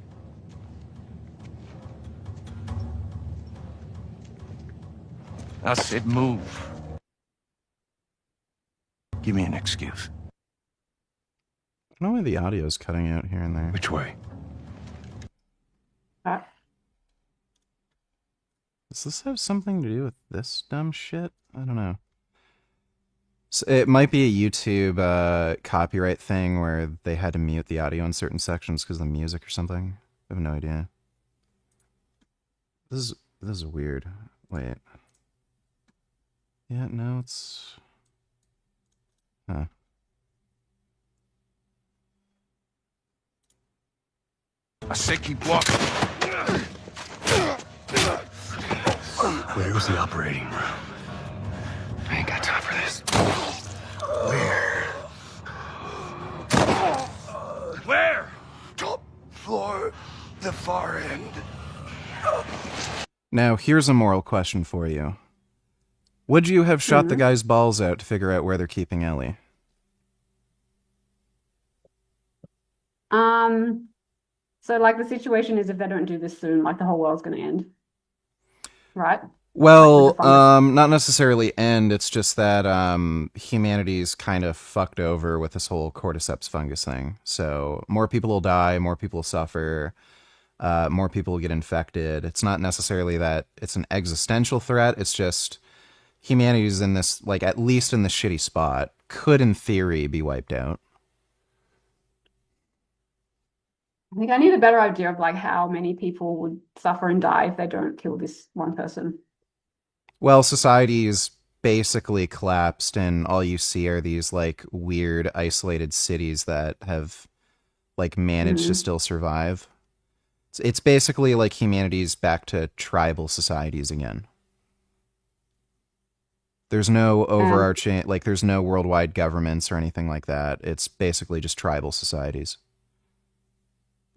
I said move. Give me an excuse. I don't know why the audio's cutting out here and there. Which way? Does this have something to do with this dumb shit? I don't know. So it might be a YouTube copyright thing where they had to mute the audio in certain sections because of the music or something. I have no idea. This is weird. Wait. Yeah, no, it's... Huh. I say keep walking. Where's the operating room? I ain't got time for this. Where? Where? Top floor, the far end. Now, here's a moral question for you. Would you have shot the guy's balls out to figure out where they're keeping Ellie? So like the situation is if they don't do this soon, like the whole world's gonna end. Right? Well, not necessarily end. It's just that humanity's kind of fucked over with this whole cordyceps fungus thing. So more people will die, more people will suffer, more people will get infected. It's not necessarily that it's an existential threat. It's just humanity's in this, like, at least in this shitty spot, could in theory be wiped out. I think I need a better idea of like how many people would suffer and die if they don't kill this one person. Well, society's basically collapsed, and all you see are these like weird isolated cities that have like managed to still survive. It's basically like humanity's back to tribal societies again. There's no overarching, like there's no worldwide governments or anything like that. It's basically just tribal societies.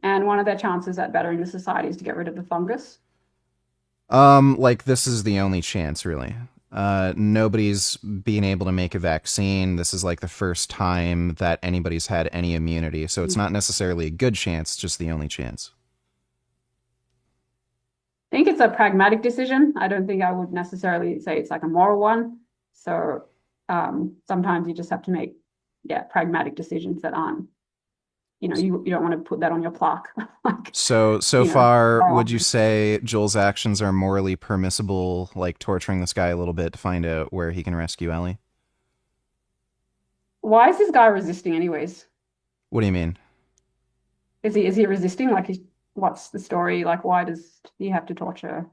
And one of their chances at bettering the society is to get rid of the fungus. Like this is the only chance, really. Nobody's being able to make a vaccine. This is like the first time that anybody's had any immunity. So it's not necessarily a good chance, just the only chance. I think it's a pragmatic decision. I don't think I would necessarily say it's like a moral one. So sometimes you just have to make, pragmatic decisions that aren't, you don't want to put that on your plaque. So far, would you say Joel's actions are morally permissible, like torturing this guy a little bit to find out where he can rescue Ellie? Why is this guy resisting anyways? What do you mean? Is he resisting? Like, what's the story? Like, why does he have to torture?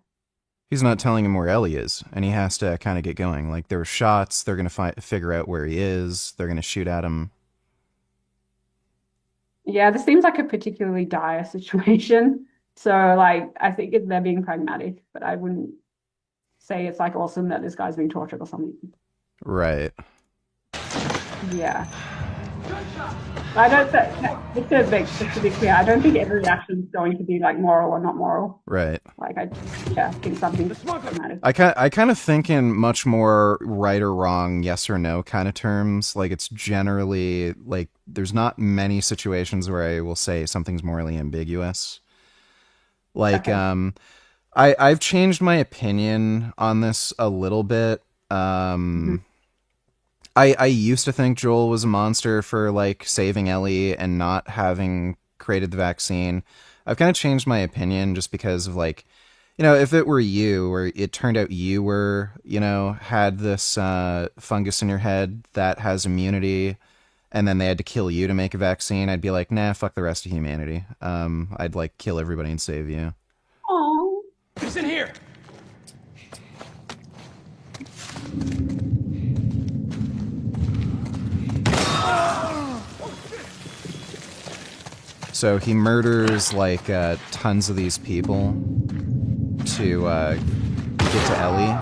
He's not telling him where Ellie is, and he has to kind of get going. Like, there were shots, they're going to figure out where he is, they're going to shoot at him. Yeah, this seems like a particularly dire situation. So, like, I think they're being pragmatic, but I wouldn't say it's, like, awesome that this guy's being tortured or something. Right. Yeah. I don't think, just to be clear, I don't think every reaction is going to be, like, moral or not moral. Right. Like, I think something's pragmatic. I kind of think in much more right or wrong, yes or no kind of terms. Like, it's generally, like, there's not many situations where I will say something's morally ambiguous. Like, I've changed my opinion on this a little bit. I used to think Joel was a monster for, like, saving Ellie and not having created the vaccine. I've kind of changed my opinion just because of, like, if it were you, or it turned out you were, had this fungus in your head that has immunity, and then they had to kill you to make a vaccine, I'd be like, nah, fuck the rest of humanity. I'd, like, kill everybody and save you. Oh, Who's in here? So he murders, like, tons of these people to get to Ellie.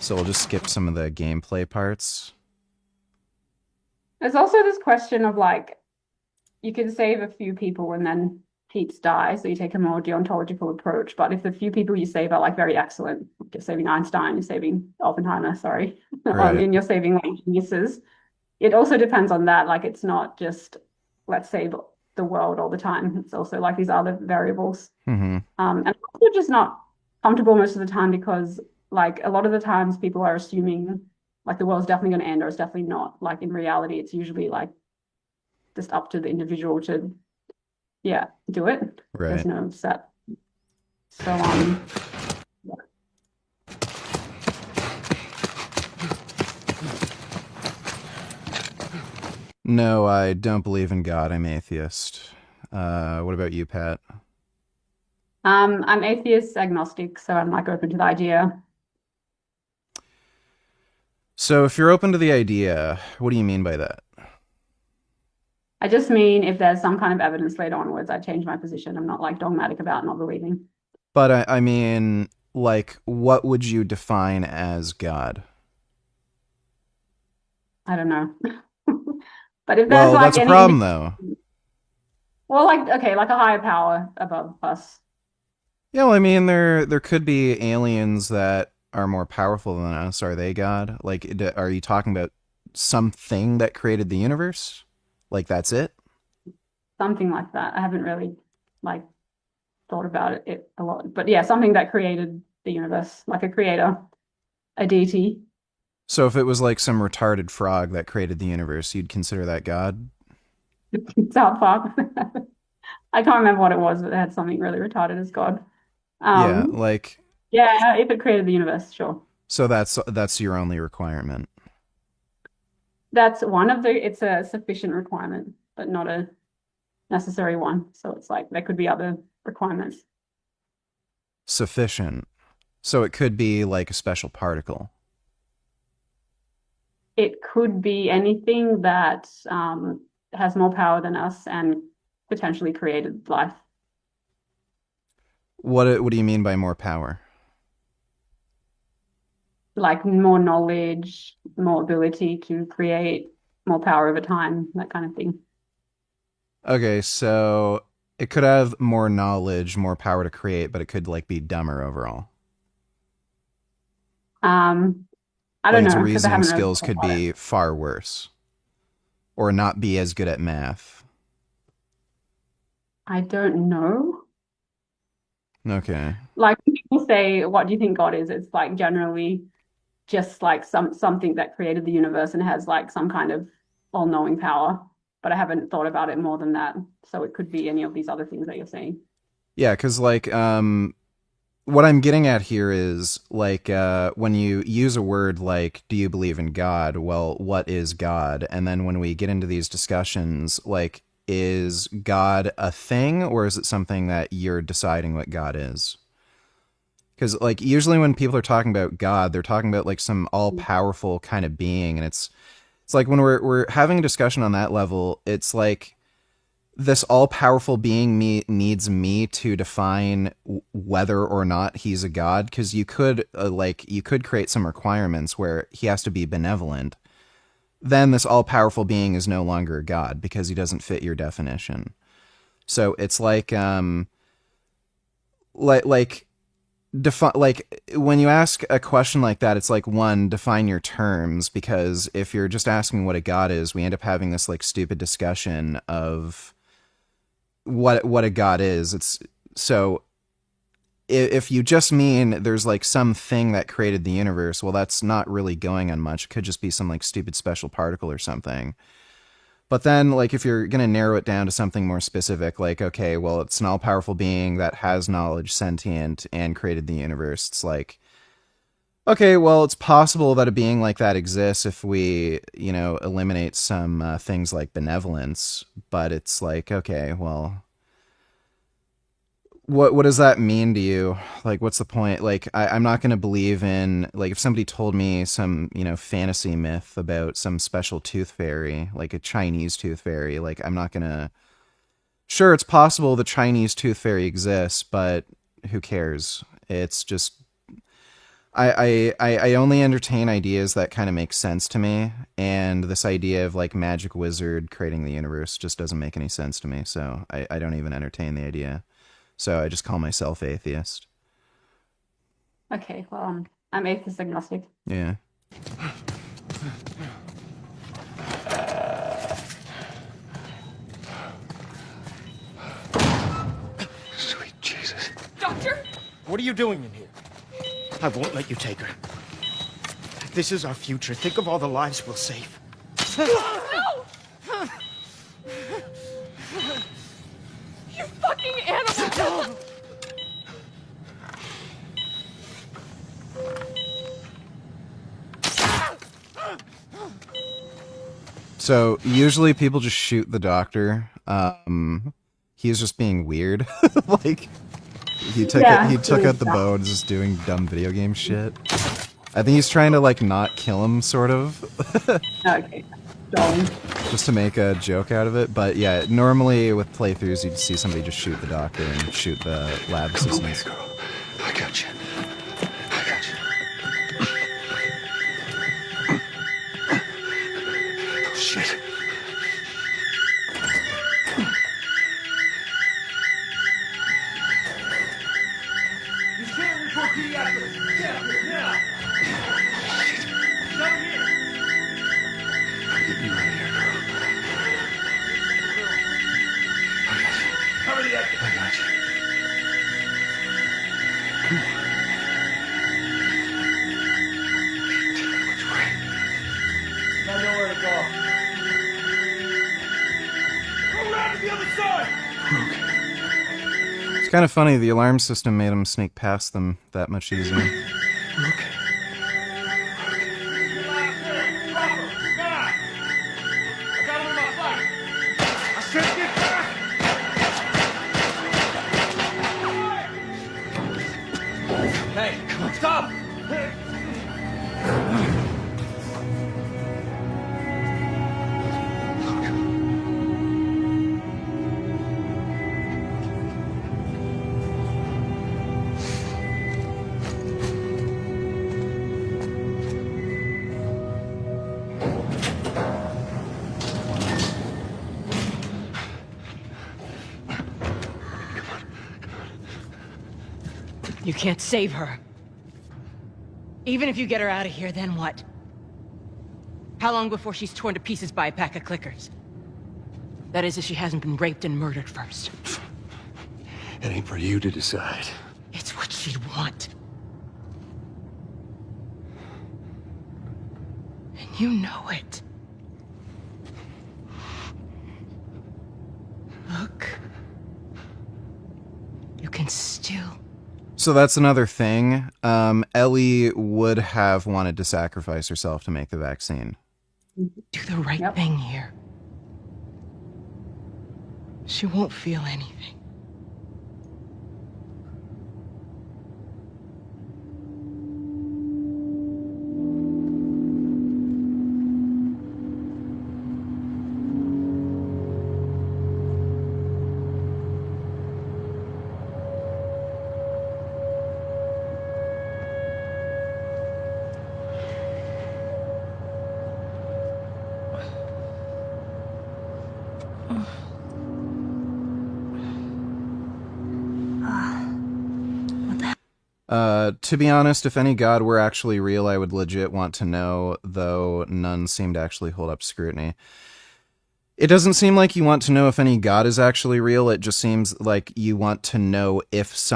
So we'll just skip some of the gameplay parts. there's also this question of, like, you can save a few people and then heaps die, so you take a more deontological approach. But if the few people you save are, like, very excellent, you're saving Einstein, you're saving Oppenheimer, sorry, Right. and you're saving, like, geniuses, it also depends on that. Like, it's not just, let's save the world all the time. It's also, like, these other variables. Mm-hmm. And I'm also just not comfortable most of the time because, like, a lot of the times people are assuming, like, the world's definitely going to end or it's definitely not. Like, in reality, it's usually, like, just up to the individual to, do it. Right. There's no set So No, I don't believe in God. I'm atheist. What about you, Pat? I'm atheist agnostic, so I'm like open to the idea. So if you're open to the idea, what do you mean by that? I just mean if there's some kind of evidence later onwards, I change my position. I'm not like dogmatic about not believing. But I mean, like, what would you define as God? I don't know. But if there's Well, like that's a any problem, though. well, like okay, like a higher power above us. Yeah, well, I mean, there could be aliens that are more powerful than us. Are they God? Like, are you talking about something that created the universe? Like, that's it? Something like that. I haven't really like thought about it a lot. But yeah, something that created the universe, like a creator, a deity. So if it was like some retarded frog that created the universe, you'd consider that God? South Park. I can't remember what it was, but it had something really retarded as God. Yeah, like... Yeah, if it created the universe, sure. So that's your only requirement? That's one of the... It's a sufficient requirement, but not a necessary one. So it's like there could be other requirements. Sufficient. So it could be like a special particle. It could be anything that has more power than us and potentially created life. What do you mean by more power? Like more knowledge, more ability to create, more power over time, that kind of thing. Okay, so it could have more knowledge, more power to create, but it could like be dumber overall. I Like don't its know. 'Cause I reasoning haven't really skills thought could about be it. far worse. Or not be as good at math. I don't know. Okay. Like when people say, what do you think God is? It's like generally just like something that created the universe and has like some kind of all-knowing power. But I haven't thought about it more than that. So it could be any of these other things that you're saying. Yeah, because like what I'm getting at here is like when you use a word like do you believe in God? Well, what is God? And then when we get into these discussions, like is God a thing or is it something that you're deciding what God is? Because like usually when people are talking about God, they're talking about like some all-powerful kind of being, and it's like when we're having a discussion on that level, it's like this all-powerful being needs me to define whether or not he's a god, because you could create some requirements where he has to be benevolent. Then this all-powerful being is no longer a god because he doesn't fit your definition. So it's like when you ask a question like that, it's like, one, define your terms, because if you're just asking what a god is, we end up having this like stupid discussion of what a god is. It's so if you just mean there's like something that created the universe, well, that's not really going on much. It could just be some like stupid special particle or something. But then, like, if you're going to narrow it down to something more specific, like, okay, well, it's an all-powerful being that has knowledge, sentient, and created the universe. It's like, okay, well, it's possible that a being like that exists if we, eliminate some things like benevolence. But it's like, okay, well, what does that mean to you? Like, what's the point? Like, I'm not going to believe in, like, if somebody told me some, fantasy myth about some special tooth fairy, like a Chinese tooth fairy, like, I'm not going to... Sure, it's possible the Chinese tooth fairy exists, but who cares? It's just... I only entertain ideas that kind of make sense to me, and this idea of, like, magic wizard creating the universe just doesn't make any sense to me, so I don't even entertain the idea. So I just call myself atheist. Okay, well, I'm atheist agnostic. Yeah. Sweet Jesus. Doctor? What are you doing in here? I won't let you take her. This is our future. Think of all the lives we'll save. No! You fucking animal! So usually people just shoot the doctor. He's just being weird. Like he took out the bow and is just doing dumb video game shit. I think he's trying to like not kill him, sort of. Okay. Just to make a joke out of it. But yeah, normally with playthroughs you'd see somebody just shoot the doctor and shoot the lab assistants. Come on, baby girl. I got you. I got you. Oh, shit. You can't report pediatrics. Get up here now. Come here. I'm getting you out of here, girl. Cover the exit. I got you. Come on. Which way? I know where to go. Go around to the other side. It's kind of funny, the alarm system made him sneak past them that much easier. Hey, come on, stop! You can't save her. Even if you get her out of here, then what? How long before she's torn to pieces by a pack of clickers? That is, if she hasn't been raped and murdered first. It ain't for you to decide. It's what she'd want. And you know it. Look. You can still... So that's another thing. Ellie would have wanted to sacrifice herself to make the vaccine. Do the right thing here. She won't feel anything. To be honest, if any god were actually real, I would legit want to know, though none seem to actually hold up scrutiny. It doesn't seem like you want to know if any god is actually real, it just seems like you want to know if,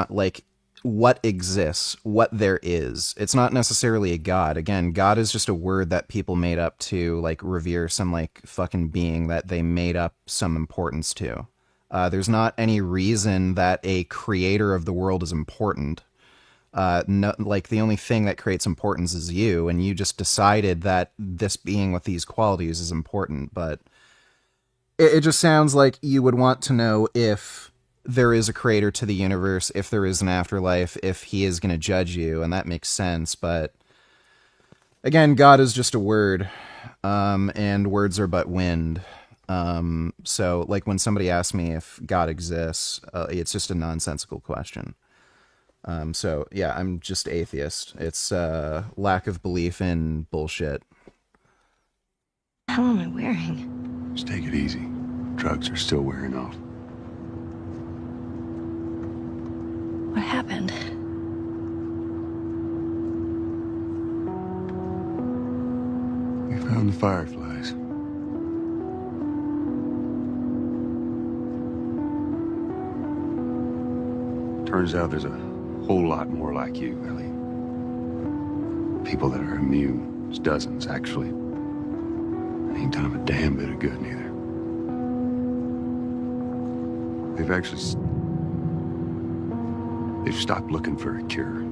what exists, what there is. It's not necessarily a god. Again, god is just a word that people made up to, like, revere some, like, fucking being that they made up some importance to. There's not any reason that a creator of the world is important. No, like the only thing that creates importance is you, and you just decided that this being with these qualities is important, but it just sounds like you would want to know if there is a creator to the universe, if there is an afterlife, if he is going to judge you, and that makes sense, but again, God is just a word, and words are but wind. So like when somebody asks me if God exists, it's just a nonsensical question. So yeah, I'm just atheist. It's lack of belief in bullshit. How am I wearing? Just take it easy. Drugs are still wearing off. What happened? We found the fireflies. Turns out there's a whole lot more like you, Ellie. People that are immune. There's dozens, actually. Ain't done them a damn bit of good, neither. They've stopped looking for a cure.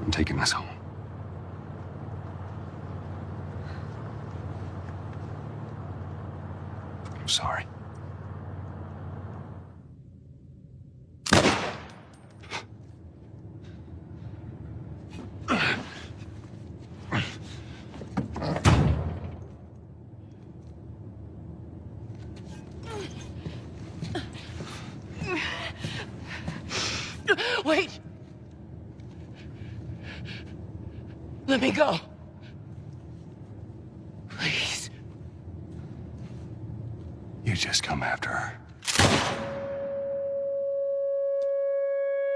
I'm taking us home. I'm sorry. Wait! Let me go. Please. You just come after her.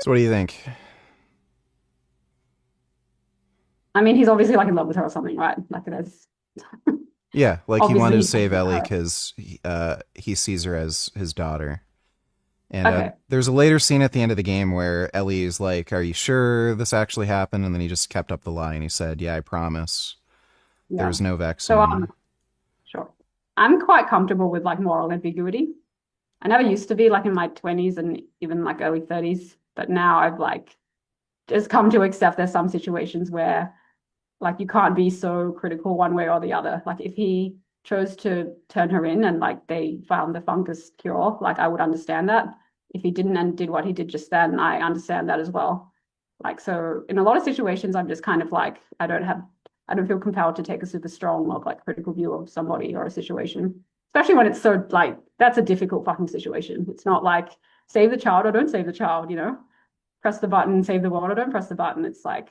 So what do you think? I mean, he's obviously like in love with her or something, right? Like that's Yeah, like he wanted to obviously save Ellie her. because he sees her as his daughter. And Okay. there's a later scene at the end of the game where Ellie's like, "Are you sure this actually happened?" And then he just kept up the lie and he said, "Yeah, I promise. Yeah. There's no So vaccine." sure. I'm quite comfortable with like moral ambiguity. I never used to be like in my 20s and even like early 30s, but now I've like just come to accept there's some situations where like you can't be so critical one way or the other. Like if he chose to turn her in and like they found the fungus cure, like I would understand that. If he didn't and did what he did just then, I understand that as well. Like so in a lot of situations I'm just kind of like I don't feel compelled to take a super strong or like critical view of somebody or a situation. Especially when it's so like that's a difficult fucking situation. It's not like save the child or don't save the child, you know? Press the button, save the world or don't press the button. It's like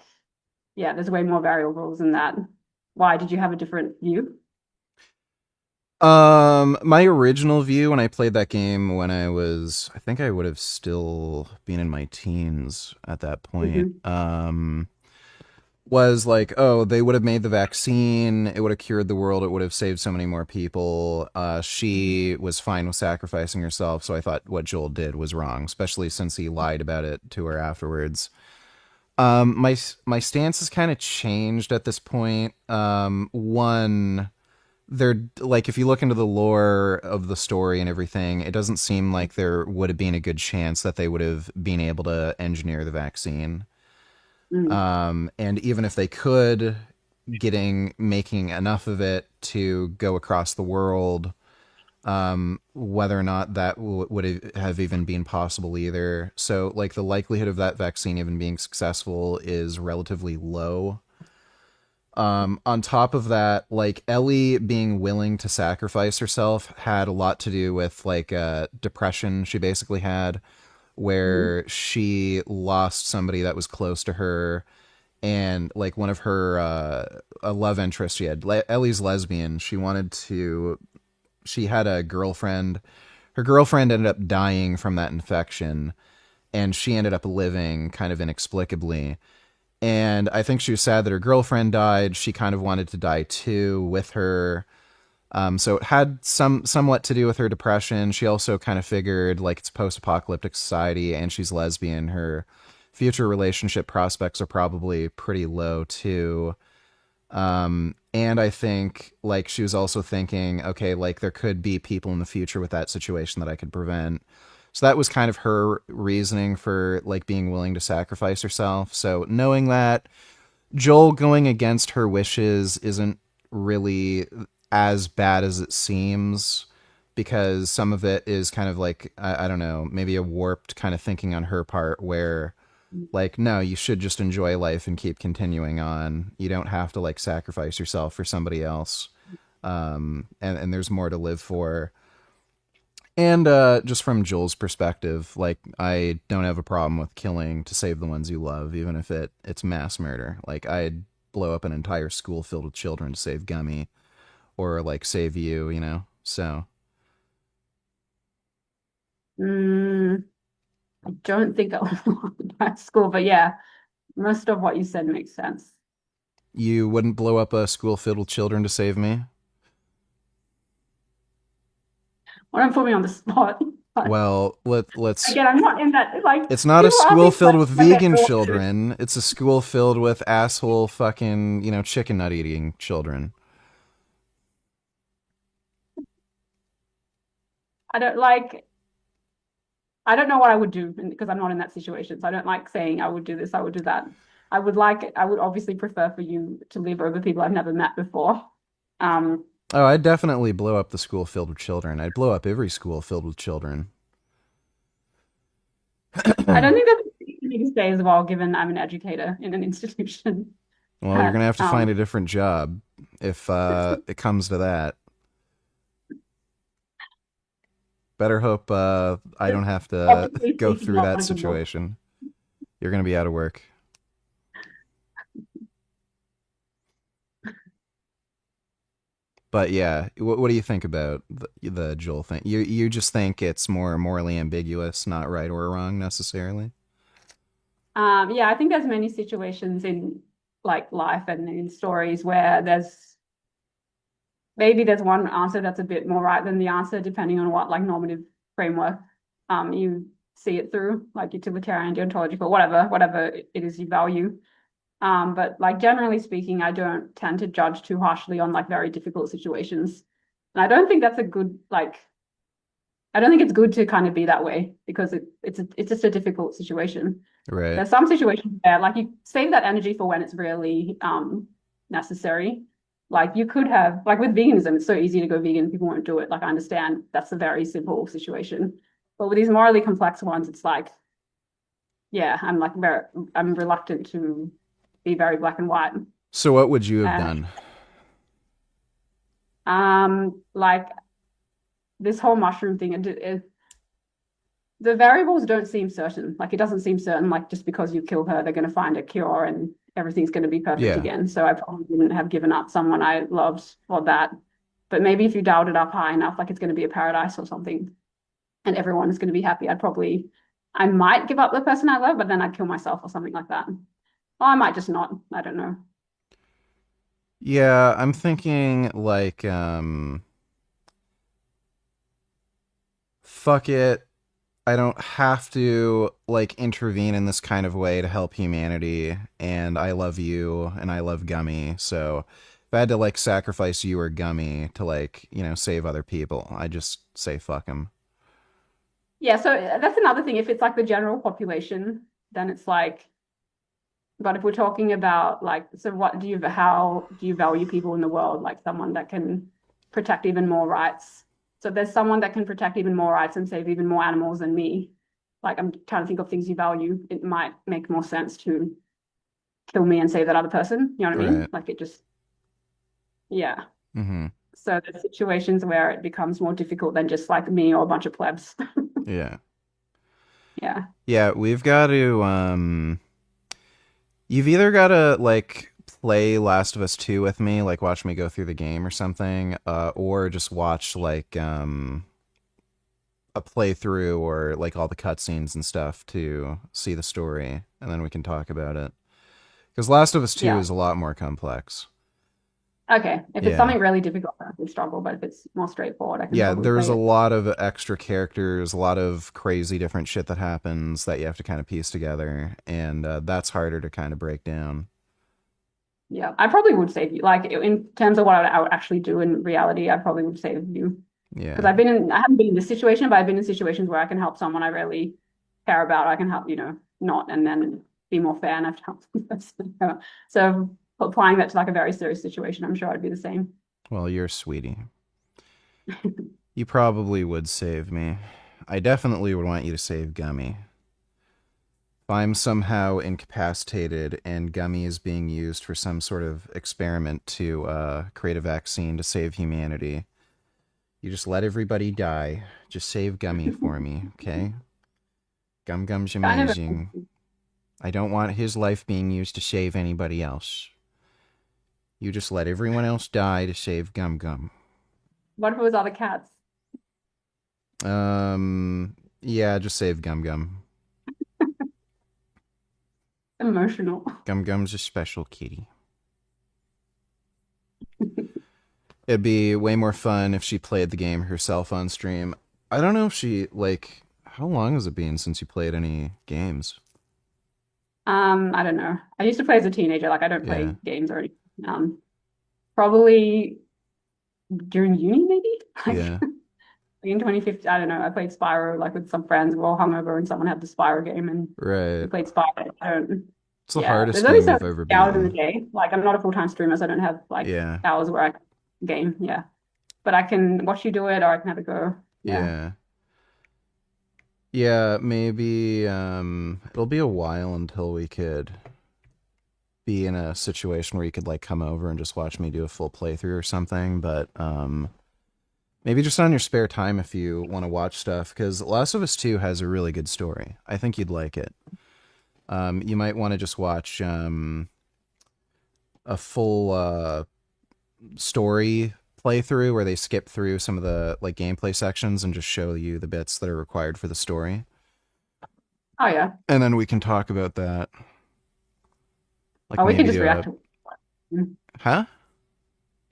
yeah, there's way more variables than that. Why did you have a different view? My original view when I played that game when I think I would have still been in my teens at that point. Was like, oh, they would have made the vaccine, it would have cured the world, it would have saved so many more people. She was fine with sacrificing herself, so I thought what Joel did was wrong, especially since he lied about it to her afterwards. My stance has kind of changed at this point. One, they're like, if you look into the lore of the story and everything, it doesn't seem like there would have been a good chance that they would have been able to engineer the vaccine. And even if they could, making enough of it to go across the world, whether or not that would have even been possible either. So, like, the likelihood of that vaccine even being successful is relatively low. On top of that, like, Ellie being willing to sacrifice herself had a lot to do with, like, depression she basically had, where she lost somebody that was close to her, and like one of her a love interest she had. Ellie's lesbian. She had a girlfriend. Her girlfriend ended up dying from that infection, and she ended up living kind of inexplicably. And I think she was sad that her girlfriend died. She kind of wanted to die too with her. So it had somewhat to do with her depression. She also kind of figured, like, it's post-apocalyptic society and she's lesbian. Her future relationship prospects are probably pretty low too. And I think, like, she was also thinking, okay, like, there could be people in the future with that situation that I could prevent. So that was kind of her reasoning for, like, being willing to sacrifice herself. So knowing that, Joel going against her wishes isn't really as bad as it seems, because some of it is kind of like, I don't know, maybe a warped kind of thinking on her part where, like, no, you should just enjoy life and keep continuing on. You don't have to, like, sacrifice yourself for somebody else. And there's more to live for. And just from Joel's perspective, like, I don't have a problem with killing to save the ones you love, even if it's mass murder. Like, I'd blow up an entire school filled with children to save Gummy, or, like, save you, you know? So. I don't think I would at school, but yeah, most of what you said makes sense. You wouldn't blow up a school filled with children to save me? Well, don't put me on the spot. Well, let's Again, I'm not in that, like, it's not a people ask school me filled with questions vegan about children. It's a school filled with asshole fucking, chicken nut eating children. I don't like, I don't know what I would do because I'm not in that situation. So I don't like saying I would do this, I would do that. I would obviously prefer for you to live over people I've never met before. Oh, I'd definitely blow up the school filled with children. I'd blow up every school filled with children. I don't think that's easy to say as well, given I'm an educator in an institution. Well, you're gonna have to find a different job if it comes to that. Better hope I don't have to go through that situation. You're gonna be out of work. But yeah, what do you think about the Joel thing? You just think it's more morally ambiguous, not right or wrong necessarily? Yeah, I think there's many situations in like life and in stories where maybe there's one answer that's a bit more right than the answer, depending on what like normative framework you see it through, like utilitarian, deontological, whatever it is you value. But like generally speaking, I don't tend to judge too harshly on like very difficult situations. And I don't think that's a good I don't think it's good to kind of be that way because it's just a difficult situation. Right. There's some situations where like you save that energy for when it's really necessary. Like you could have like with veganism, it's so easy to go vegan, people won't do it. Like I understand that's a very simple situation. But with these morally complex ones, it's like, yeah, I'm reluctant to be very black and white. So what would you have done? Like this whole mushroom thing, the variables don't seem certain. Like it doesn't seem certain, like just because you kill her, they're going to find a cure and everything's going to be perfect again. So I probably wouldn't have given up someone I loved for that. But maybe if you dialed it up high enough, like it's going to be a paradise or something, and everyone is going to be happy, I might give up the person I love, but then I'd kill myself or something like that. Or I might just not. I don't know. Yeah, I'm thinking like, fuck it. I don't have to like intervene in this kind of way to help humanity, and I love you and I love Gummy, so if I had to like sacrifice you or Gummy to like, save other people, I just say fuck him. Yeah, so that's another thing. If it's like the general population, then it's like, but if we're talking about like, so how do you value people in the world? Like someone that can protect even more rights. So if there's someone that can protect even more rights and save even more animals than me, like I'm trying to think of things you value, it might make more sense to kill me and save that other person. You know what I mean? Like it just, yeah. Mm-hmm. So there's situations where it becomes more difficult than just like me or a bunch of plebs. Yeah. Yeah. Yeah, we've got to, you've either got to like play Last of Us 2 with me, like watch me go through the game or something, or just watch like a playthrough or like all the cutscenes and stuff to see the story, and then we can talk about it. Because Last of Us 2 is a lot more complex. Okay, if it's something really difficult, I would struggle, but if it's more straightforward, I can there's a lot of extra characters, a lot of crazy different shit that happens that you have to kind of piece together, and that's harder to kind of break down. Yeah, I probably would save you. Like in terms of what I would actually do in reality, I probably would save you. Yeah. Because I haven't been in this situation, but I've been in situations where I can help someone I really care about. I can help, not, and then be more fair and have to help them first. So applying that to like a very serious situation, I'm sure I'd be the same. Well, you're a sweetie. You probably would save me. I definitely would want you to save Gummy. If I'm somehow incapacitated and Gummy is being used for some sort of experiment to create a vaccine to save humanity, you just let everybody die. Just save Gummy for me, okay? Gum's amazing. I don't want his life being used to save anybody else. You just let everyone else die to save Gum. What if it was other cats? Yeah, just save Gum. Emotional. Gum's a special kitty. It'd be way more fun if she played the game herself on stream. I don't know if she, like, how long has it been since you played any games? I don't know. I used to play as a teenager. Like I don't play games or anything. Probably during uni, maybe. Like in 2015. I don't know. I played Spyro like with some friends. We were all hungover, and someone had the Spyro game, and we played Spyro. It's the Yeah, hardest there's only game so you've ever many hours in the beaten. day. Like, I'm not a full-time streamer, so I don't have like Yeah. hours where I game. Yeah, but I can watch you do it, or I can have a go. Yeah. Yeah. Yeah, maybe it'll be a while until we could be in a situation where you could like come over and just watch me do a full playthrough or something, but maybe just on your spare time if you want to watch stuff, because Last of Us 2 has a really good story. I think you'd like it. You might want to just watch a full story playthrough where they skip through some of the like gameplay sections and just show you the bits that are required for the story. Oh yeah. And then we can talk about that. Like we can maybe just do react to it. Huh?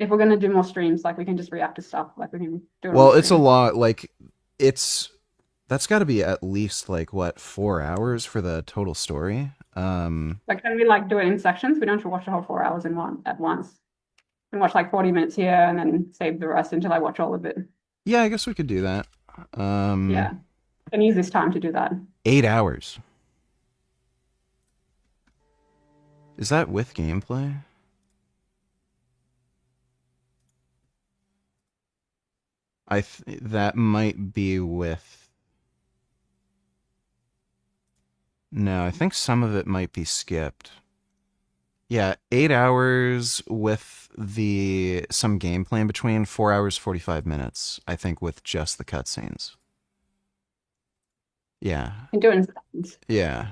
If we're gonna do more streams, like we can just react to stuff. Like we can do it. Well, it's a lot. Like that's got to be at least like what 4 hours for the total story. Like, can we like do it in sections? We don't have to watch the whole 4 hours at once. We can watch like 40 minutes here and then save the rest until I watch all of it. Yeah, I guess we could do that. Yeah, I can use this time to do that. 8 hours. Is that with gameplay? That might be with. No, I think some of it might be skipped. Yeah, 8 hours with some gameplay in between, 4 hours 45 minutes. I think with just the cutscenes. Yeah. I can do it in seconds. Yeah.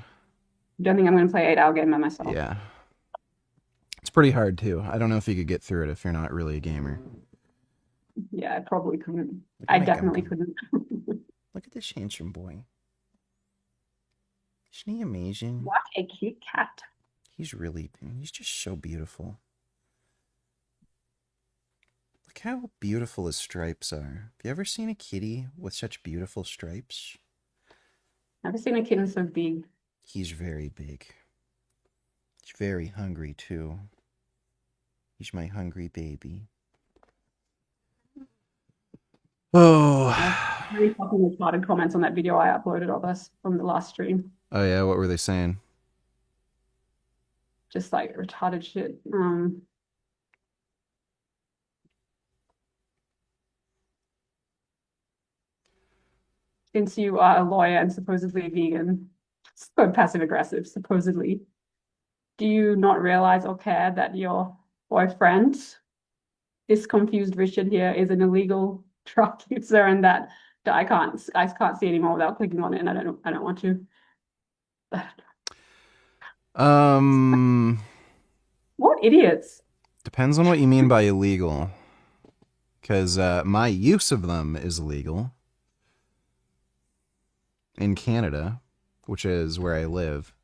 Don't think I'm going to play 8 hour game by myself. Yeah. It's pretty hard too. I don't know if you could get through it if you're not really a gamer. Yeah, I probably couldn't. I definitely couldn't. Look at this handsome boy. Isn't he amazing? What a cute cat. He's just so beautiful. Look how beautiful his stripes are. Have you ever seen a kitty with such beautiful stripes? Never seen a kitten so big. He's very big. He's very hungry too. He's my hungry baby. Oh. Really fucking retarded comments on that video I uploaded of us from the last stream. Oh yeah, what were they saying? Just like retarded shit. Since you are a lawyer and supposedly vegan, so passive aggressive, supposedly, do you not realize or care that your boyfriend, this confused Richard here, is an illegal drug user, and that I can't see anymore without clicking on it, and I don't want to. What idiots? Depends on what you mean by illegal. Because my use of them is illegal. In Canada, which is where I live.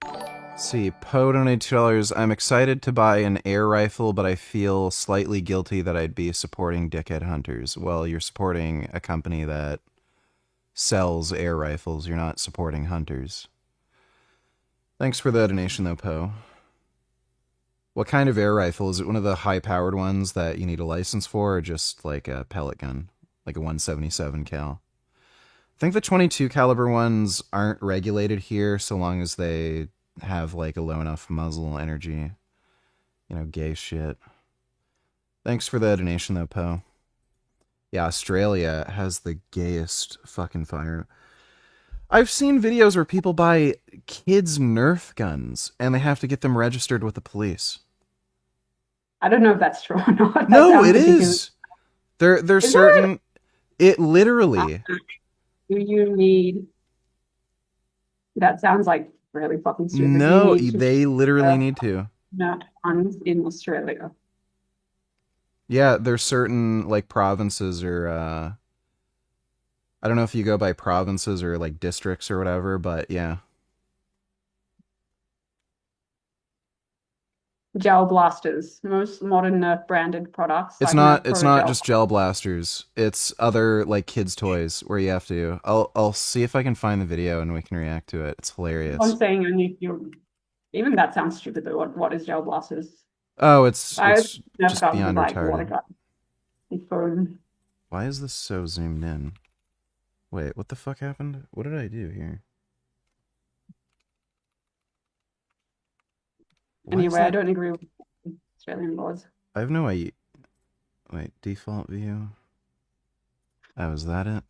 Let's see, Poe donated $2. I'm excited to buy an air rifle, but I feel slightly guilty that I'd be supporting dickhead hunters. Well, you're supporting a company that sells air rifles. You're not supporting hunters. Thanks for the donation, though, Poe. What kind of air rifle? Is it one of the high-powered ones that you need a license for, or just like a pellet gun? Like a 177 cal? I think the 22 caliber ones aren't regulated here so long as they have like a low enough muzzle energy. You know, gay shit. Thanks for the donation though, Poe. Yeah, Australia has the gayest fucking fire. I've seen videos where people buy kids' Nerf guns and they have to get them registered with the police. I don't know if that's true or not. No, it is. There's certain... It literally... Do you need... That sounds like really fucking stupid. No, they literally need to. Not guns in Australia. Yeah, there's certain like provinces or I don't know if you go by provinces or like districts or whatever, but yeah. Gel blasters, most modern Nerf branded products. It's like not just gel blasters. It's other like kids toys where you have to. I'll see if I can find the video and we can react to it. It's hilarious. I'm saying only even that sounds stupid though. What is gel blasters? Oh, it's just beyond retarded. Phone. Why is this so zoomed in? Wait, what the fuck happened? What did I do here? Anyway, I don't agree with Australian laws. I have no idea. Wait, default view. Oh, is that it?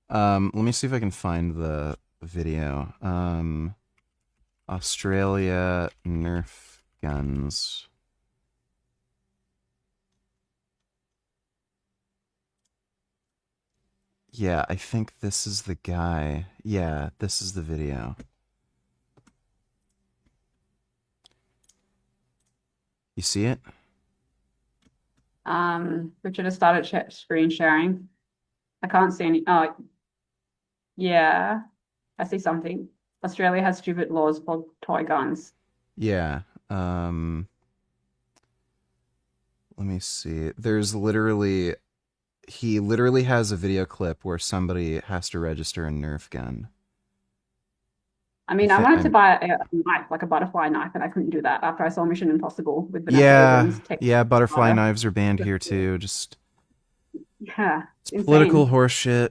Let me see if I can find the video. Australia Nerf guns. Yeah, I think this is the guy. Yeah, this is the video. You see it? Richard has started screen sharing. I can't see any. Oh, yeah, I see something. Australia has stupid laws for toy guns. Yeah. Let me see. There's literally, he literally has a video clip where somebody has to register a Nerf gun. I mean, I wanted to buy a knife, like a butterfly knife, and I couldn't do that after I saw Mission Impossible with Vanessa Hudgens. Yeah, butterfly knives are banned here too. Just Yeah, it's political horseshit.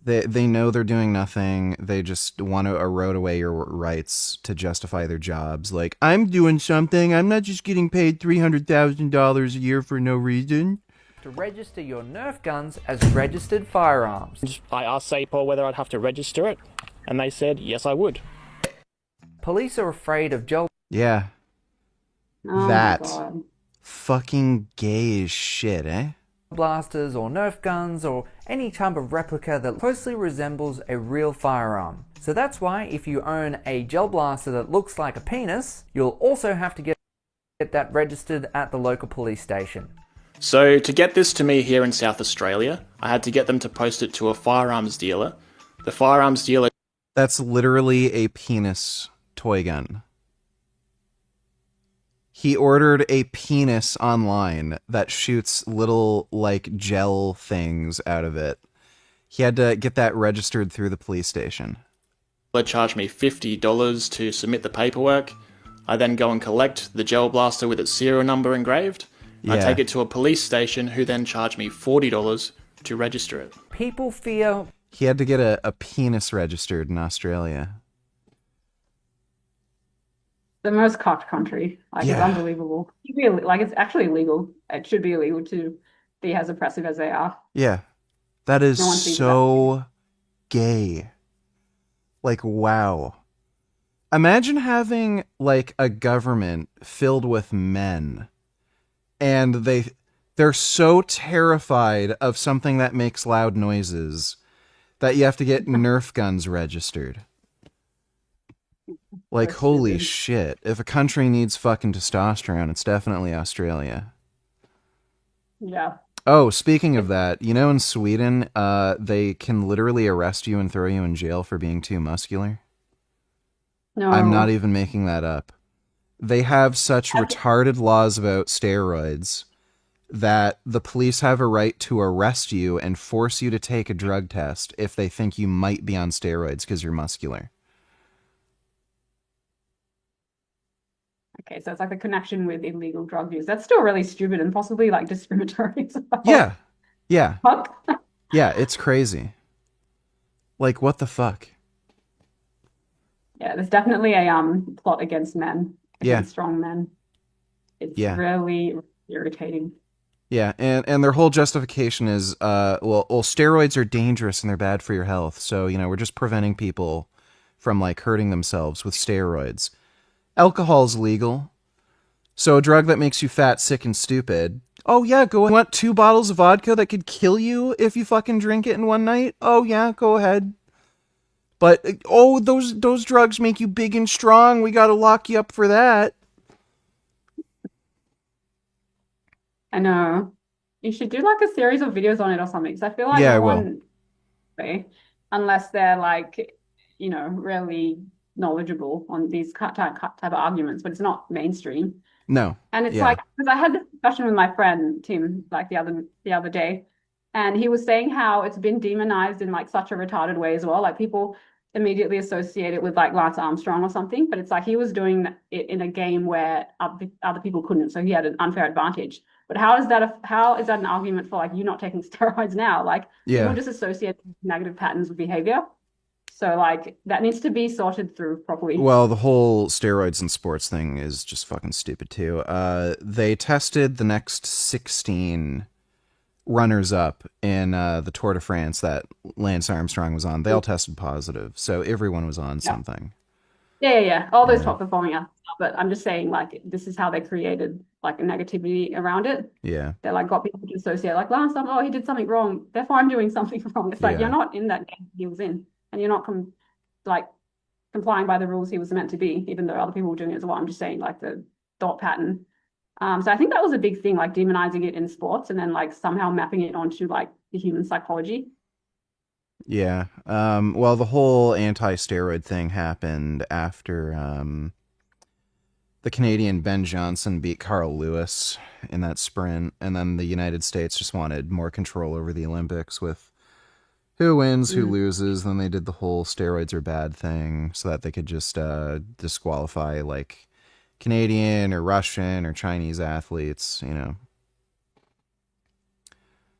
They know they're doing nothing. They just want to erode away your rights to justify their jobs. Like, I'm doing something. I'm not just getting paid $300,000 a year for no reason. To register your Nerf guns as registered firearms. I asked SAPOL whether I'd have to register it, and they said yes, I would. Police are afraid of gel. Yeah. Oh that my God. fucking gay as shit, eh? Blasters or Nerf guns or any type of replica that closely resembles a real firearm. So that's why if you own a gel blaster that looks like a penis, you'll also have to get that registered at the local police station. So to get this to me here in South Australia, I had to get them to post it to a firearms dealer. The firearms dealer... That's literally a penis toy gun. He ordered a penis online that shoots little, like, gel things out of it. He had to get that registered through the police station. They charged me $50 to submit the paperwork. I then go and collect the gel blaster with its serial number engraved. Yeah. I take it to a police station who then charge me $40 to register it. People fear... He had to get a penis registered in Australia. The most cocked country. Like, it's unbelievable. Like, it's actually illegal. It should be illegal to be as oppressive as they are. Yeah. That is No one thinks so gay. Like, wow. Imagine having, like, a government filled with men, and they're so terrified of something that makes loud noises that you have to get Nerf guns registered. Like, holy shit. If a country needs fucking testosterone, it's definitely Australia. Yeah. Oh, speaking of that, you know in Sweden, they can literally arrest you and throw you in jail for being too muscular? No. I'm not even making that up. They have such retarded laws about steroids that the police have a right to arrest you and force you to take a drug test if they think you might be on steroids because you're muscular. Okay, so it's like the connection with illegal drug use. That's still really stupid and possibly like discriminatory as well. Yeah. Yeah. Fuck. Yeah, it's crazy. Like, what the fuck? Yeah, there's definitely a plot against men, against strong men. It's really irritating. Yeah, and their whole justification is, well, steroids are dangerous and they're bad for your health, so, you know, we're just preventing people from, like, hurting themselves with steroids. Alcohol's legal, so a drug that makes you fat, sick, and stupid. Oh, yeah, go ahead. You want 2 bottles of vodka that could kill you if you fucking drink it in one night? Oh, yeah, go ahead. But, oh, those drugs make you big and strong. We gotta lock you up for that. I know. You should do like a series of videos on it or something. Because I feel like Yeah, I no will. one, unless they're like, you know, really knowledgeable on these type of arguments, but it's not mainstream. No. And it's Yeah. like, because I had this discussion with my friend Tim like the other day, and he was saying how it's been demonized in like such a retarded way as well. Like people immediately associate it with like Lance Armstrong or something, but it's like he was doing it in a game where other people couldn't, so he had an unfair advantage. But how is that an argument for like you not taking steroids now? Like Yeah. people just associate negative patterns with behavior. So like that needs to be sorted through properly. Well, the whole steroids in sports thing is just fucking stupid too. They tested the next 16 runners up in the Tour de France that Lance Armstrong was on. They all tested positive, so everyone was on something. Yeah. All those top performing athletes. But I'm just saying, like, this is how they created like a negativity around it. Yeah. They like got people to associate like last time, oh, he did something wrong. Therefore, I'm doing something wrong. It's like you're not in that game he was in, and you're not complying by the rules he was meant to be, even though other people were doing it as well. I'm just saying, like the thought pattern. So I think that was a big thing, like demonizing it in sports, and then like somehow mapping it onto like the human psychology. Yeah. Well, the whole anti-steroid thing happened after the Canadian Ben Johnson beat Carl Lewis in that sprint, and then the United States just wanted more control over the Olympics with who wins, who loses. Then they did the whole steroids are bad thing so that they could just disqualify like Canadian or Russian or Chinese athletes, you know.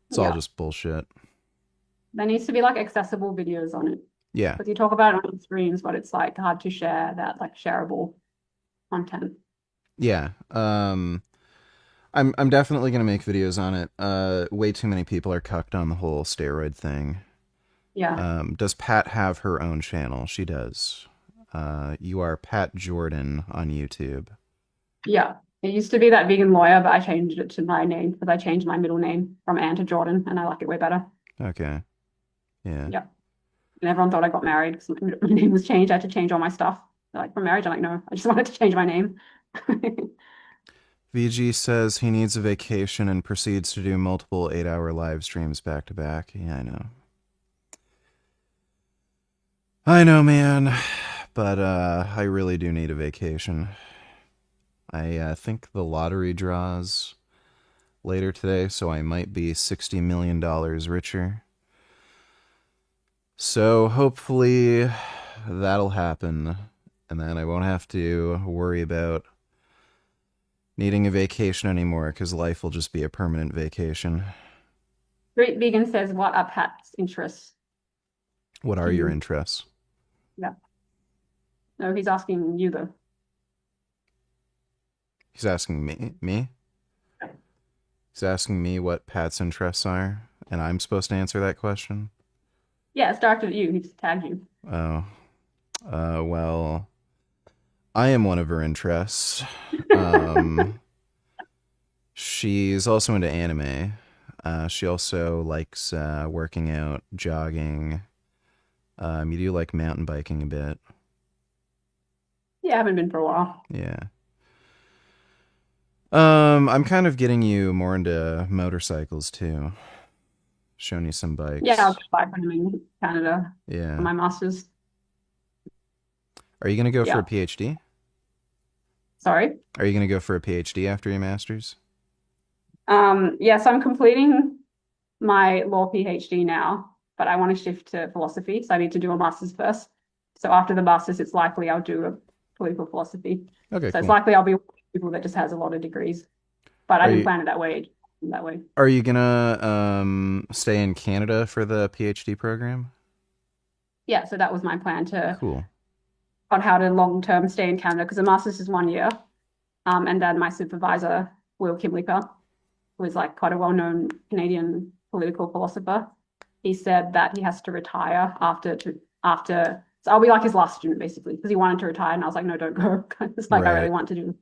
It's all just bullshit. There needs to be like accessible videos on it. Yeah. Because you talk about it on screens, but it's like hard to share that like shareable content. Yeah. I'm definitely gonna make videos on it. Way too many people are cucked on the whole steroid thing. Yeah. Does Pat have her own channel? She does. You are Pat Jordan on YouTube. Yeah. It used to be that vegan lawyer, but I changed it to my name because I changed my middle name from Anne to Jordan, and I like it way better. Okay. Yeah. Yeah. And everyone thought I got married because my name was changed. I had to change all my stuff. They're like, for marriage? I'm like, no, I just wanted to change my name. VG says he needs a vacation and proceeds to do multiple 8-hour live streams back to back. Yeah, I know. I know, man. But I really do need a vacation. I think the lottery draws later today, so I might be $60 million richer. So hopefully that'll happen, and then I won't have to worry about needing a vacation anymore, because life will just be a permanent vacation. Great Vegan says, what are Pat's interests? What are your interests? Yeah. No, he's asking you though. He's asking me? He's asking me what Pat's interests are, and I'm supposed to answer that question? Yeah, it's directed at you. He just tagged you. Oh. Well, I am one of her interests. She's also into anime. She also likes working out, jogging. You do like mountain biking a bit. Yeah, I haven't been for a while. Yeah. I'm kind of getting you more into motorcycles too. Showing you some bikes. Yeah, I'll just bike when I'm in Canada. Yeah. For my master's. Are you gonna go for a PhD? Sorry? Are you gonna go for a PhD after your master's? Yes, I'm completing my law PhD now, but I want to shift to philosophy, so I need to do a master's first. So after the master's, it's likely I'll do a political philosophy. Okay, so it's cool. likely I'll be one of the people that just has a lot of degrees. But I didn't plan it that way. Are you gonna stay in Canada for the PhD program? Yeah, so that was my plan to Cool. on how to long-term stay in Canada, because the master's is 1 year. And then my supervisor, Will Kimlicka, who is like quite a well-known Canadian political philosopher, he said that he has to retire after, so I'll be like his last student basically, because he wanted to retire, and I was like, no, don't go. It's like, I really want to do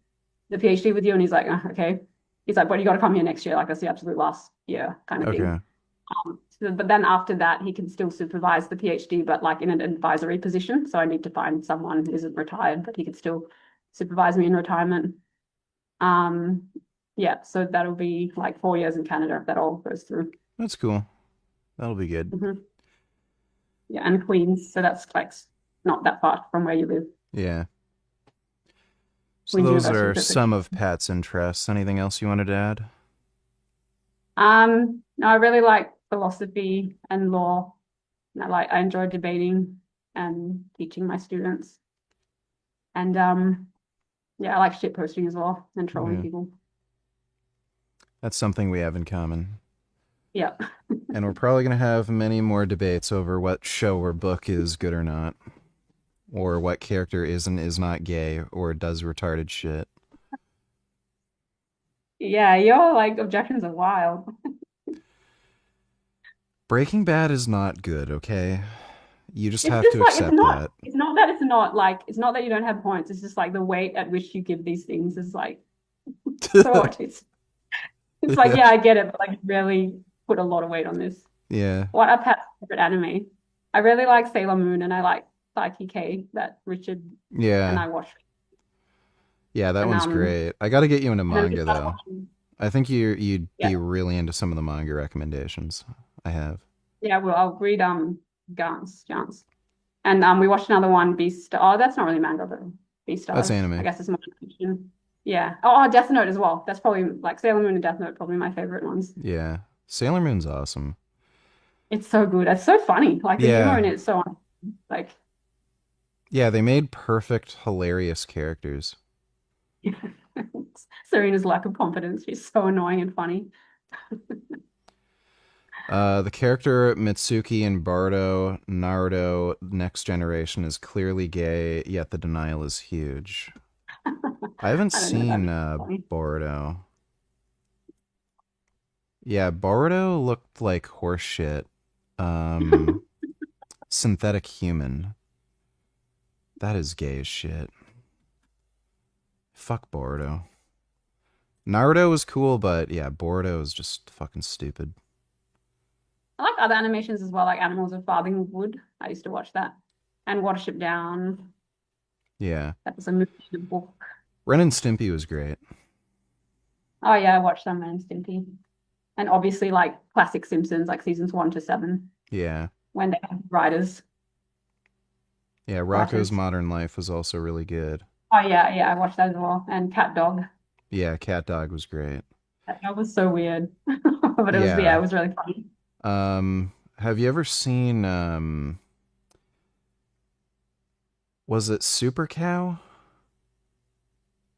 the PhD with you. And he's like, oh, okay. He's like, but you got to come here next year. Like, that's the absolute last year kind of thing. But then after that, he can still supervise the PhD, but like in an advisory position. So I need to find someone who isn't retired, but he could still supervise me in retirement. Yeah, so that'll be like 4 years in Canada if that all goes through. That's cool. That'll be good. Yeah, and Queens, so that's like not that far from where you live. Yeah. So Queens those University, are perfect. some of Pat's interests. Anything else you wanted to add? No, I really like philosophy and law. And I enjoy debating and teaching my students. And yeah, I like shit posting as well and trolling people. That's something we have in common. Yeah. And we're probably going to have many more debates over what show or book is good or not. Or what character is and is not gay or does retarded shit. Yeah, your like objections are wild. Breaking Bad is not good, okay? You just It's have just to like it's accept not that. it's not that it's not like it's not that you don't have points. It's just like the weight at which you give these things is like so autistic. It's like, yeah, I get it, but like really put a lot of weight on this. Yeah. What are Pat's favorite anime? I really like Sailor Moon and I like Psyche K that Richard and Yeah. I watched. Yeah, that And one's great. I got to get you into and then we manga, started though. watching. I think you'd Yeah. be really into some of the manga recommendations I have. Yeah, well, I'll read Gans. And we watched another one, Beast. Oh, that's not really manga, but Beastars. That's anime. I guess it's more fiction. Yeah. Oh, Death Note as well. That's probably like Sailor Moon and Death Note, probably my favorite ones. Yeah. Sailor Moon's awesome. It's so good. It's so funny. Like the humor in it is so like Yeah, they made perfect, hilarious characters. Serena's lack of confidence. She's so annoying and funny. The character Mitsuki in Bardo, Naruto, Next Generation is clearly gay, yet the denial is huge. I haven't I don't know, seen Bardo. Yeah, Bardo looked like horseshit. Synthetic human. That is gay as shit. Fuck Bardo. Naruto was cool, but yeah, Bardo is just fucking stupid. I like other animations as well, like Animals of Farthing Wood. I used to watch that. And Watership Down. Yeah. That was a movie and a book. Ren and Stimpy was great. Oh yeah, I watched some Ren and Stimpy. And obviously like classic Simpsons, like seasons 1 to 7. Yeah. When they had writers. Yeah, Rocco's Modern Life was also really good. Oh yeah, I watched that as well. And Cat Dog. Yeah, Cat Dog was great. That was so weird. But it was really funny. Have you ever seen was it Super Cow?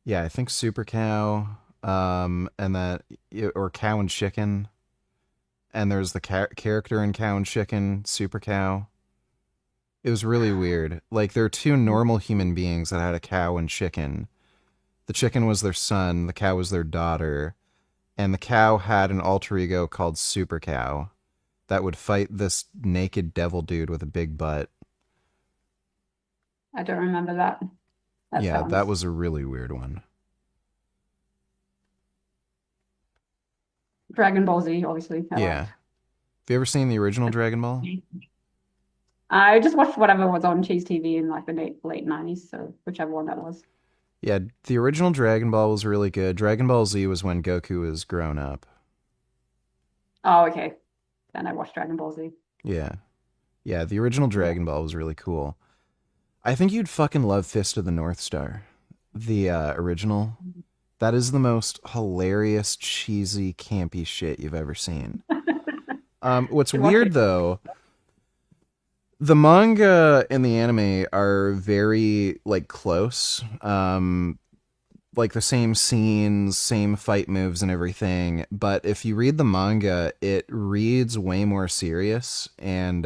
Yeah, I think Super Cow. And that or Cow and Chicken. And there's the character in Cow and Chicken, Super Cow. It was really weird. Like there are two normal human beings that had a cow and chicken. The chicken was their son, the cow was their daughter, and the cow had an alter ego called Super Cow that would fight this naked devil dude with a big butt. I don't remember that. That was a really weird one. Dragon Ball Z, obviously. Have you ever seen the original Dragon Ball? I just watched whatever was on Cheese TV in like the late 90s, so whichever one that was. Yeah, the original Dragon Ball was really good. Dragon Ball Z was when Goku was grown up. Oh, okay. Then I watched Dragon Ball Z. Yeah. Yeah, the original Dragon Ball was really cool. I think you'd fucking love Fist of the North Star. The original. That is the most hilarious, cheesy, campy shit you've ever seen. What's weird, though, the manga and the anime are very, like, close. Like, the same scenes, same fight moves and everything. But if you read the manga, it reads way more serious. And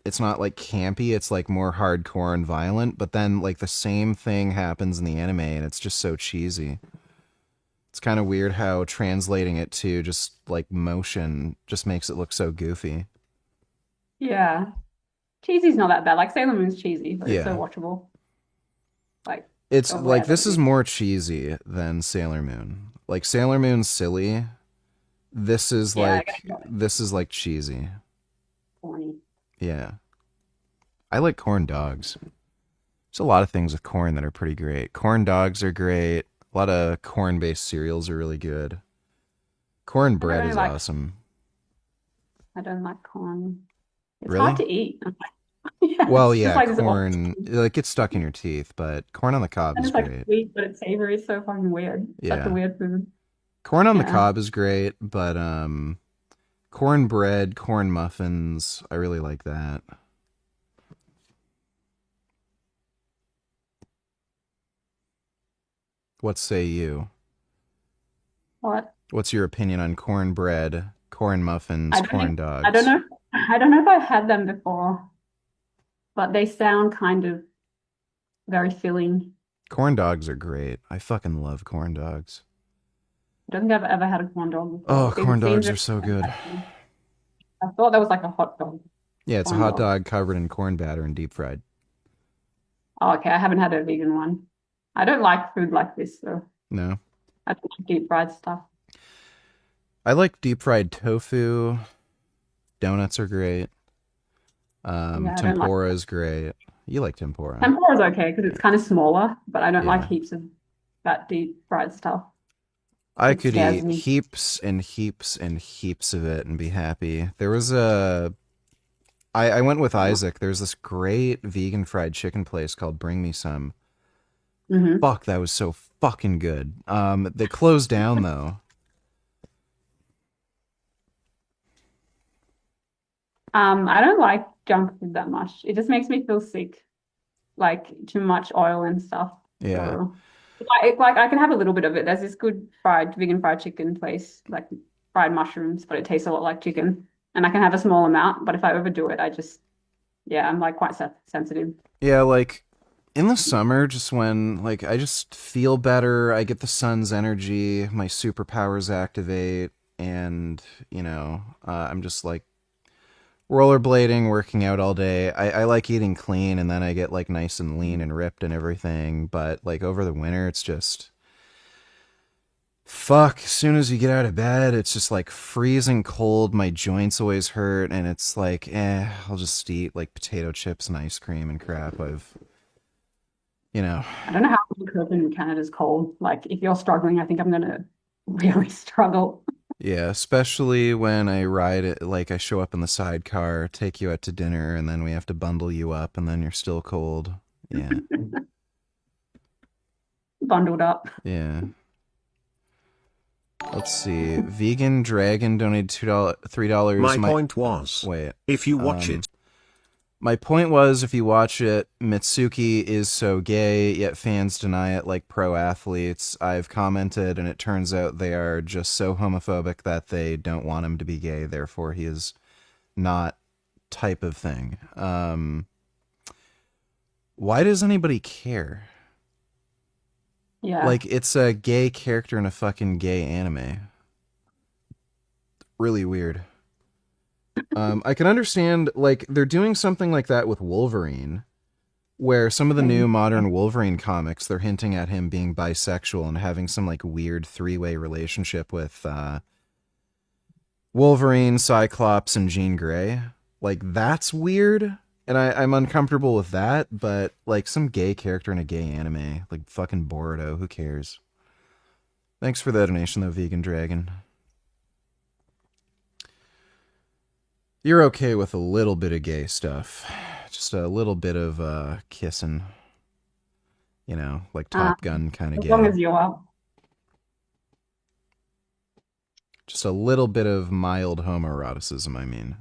it's not, like, campy. It's, like, more hardcore and violent. But then, like, the same thing happens in the anime, and it's just so cheesy. It's kind of weird how translating it to just, like, motion just makes it look so goofy. Yeah. Cheesy's not that bad. Like Sailor Moon's cheesy, but it's so watchable. Like it's like this is more cheesy than Sailor Moon. Like Sailor Moon's silly. This is like cheesy. Corny. Yeah. I like corn dogs. There's a lot of things with corn that are pretty great. Corn dogs are great. A lot of corn-based cereals are really good. Corn bread is awesome. I don't like corn. It's really? hard to eat. Well, yeah, corn like gets stuck in your teeth, but corn on the cob is great. Like sweet, but it's savory. It's so fucking weird. Such a weird food. Corn on the cob is great, but corn bread, corn muffins, I really like that. What say you? What? What's your opinion on cornbread, corn muffins, corn dogs. I don't know. I don't know if I've had them before, but they sound kind of very filling. Corn dogs are great. I fucking love corn dogs. I don't think I've ever had a corn dog before. Oh, It corn dogs seems are so good. I thought that was like a hot dog. Yeah, it's a Corn hot dog. dog covered in corn batter and deep fried. Oh, okay. I haven't had a vegan one. I don't like food like this, so No. I don't like deep fried stuff. I like deep fried tofu. Donuts are great. Yeah, I don't like Tempura is great. You like tempura. Tempura is okay because it's kind of smaller, but I don't Yeah. like heaps of that deep fried stuff. I It could scares eat me. heaps and heaps and heaps of it and be happy. There was I went with Isaac. There's this great vegan fried chicken place called Bring Me Some. Mhm. Fuck, that was so fucking good. They closed down though. I don't like junk food that much. It just makes me feel sick, like too much oil and stuff. Yeah. So, like I can have a little bit of it. There's this good vegan fried chicken place, like fried mushrooms, but it tastes a lot like chicken, and I can have a small amount. But if I overdo it, I'm like quite sensitive. Yeah, like in the summer, just when like I just feel better, I get the sun's energy, my superpowers activate, and I'm just like rollerblading, working out all day. I like eating clean, and then I get like nice and lean and ripped and everything. But like over the winter, it's just fuck. As soon as you get out of bed, it's just like freezing cold. My joints always hurt, and it's like, I'll just eat like potato chips and ice cream and crap. I don't know how you cope in Canada's cold. Like if you're struggling, I think I'm gonna really struggle. Yeah, especially when I ride it, like I show up in the sidecar, take you out to dinner, and then we have to bundle you up, and then you're still cold. Yeah. Bundled up. Yeah. Let's see. Vegan Dragon donated $3. My point was, wait. if you watch it. My point was, if you watch it, Mitsuki is so gay, yet fans deny it like pro athletes. I've commented, and it turns out they are just so homophobic that they don't want him to be gay, therefore he is not type of thing. Why does anybody care? Yeah. Like, it's a gay character in a fucking gay anime. Really weird. I can understand, like, they're doing something like that with Wolverine, where some of the new modern Wolverine comics, they're hinting at him being bisexual and having some, like, weird three-way relationship with Wolverine, Cyclops, and Jean Grey. Like, that's weird, and I'm uncomfortable with that, but, like, some gay character in a gay anime, like fucking Boruto, who cares? Thanks for the donation, though, Vegan Dragon. You're okay with a little bit of gay stuff. Just a little bit of kissing. You know, like Top Gun kind of As gay. long as you are. Just a little bit of mild homoeroticism, I mean.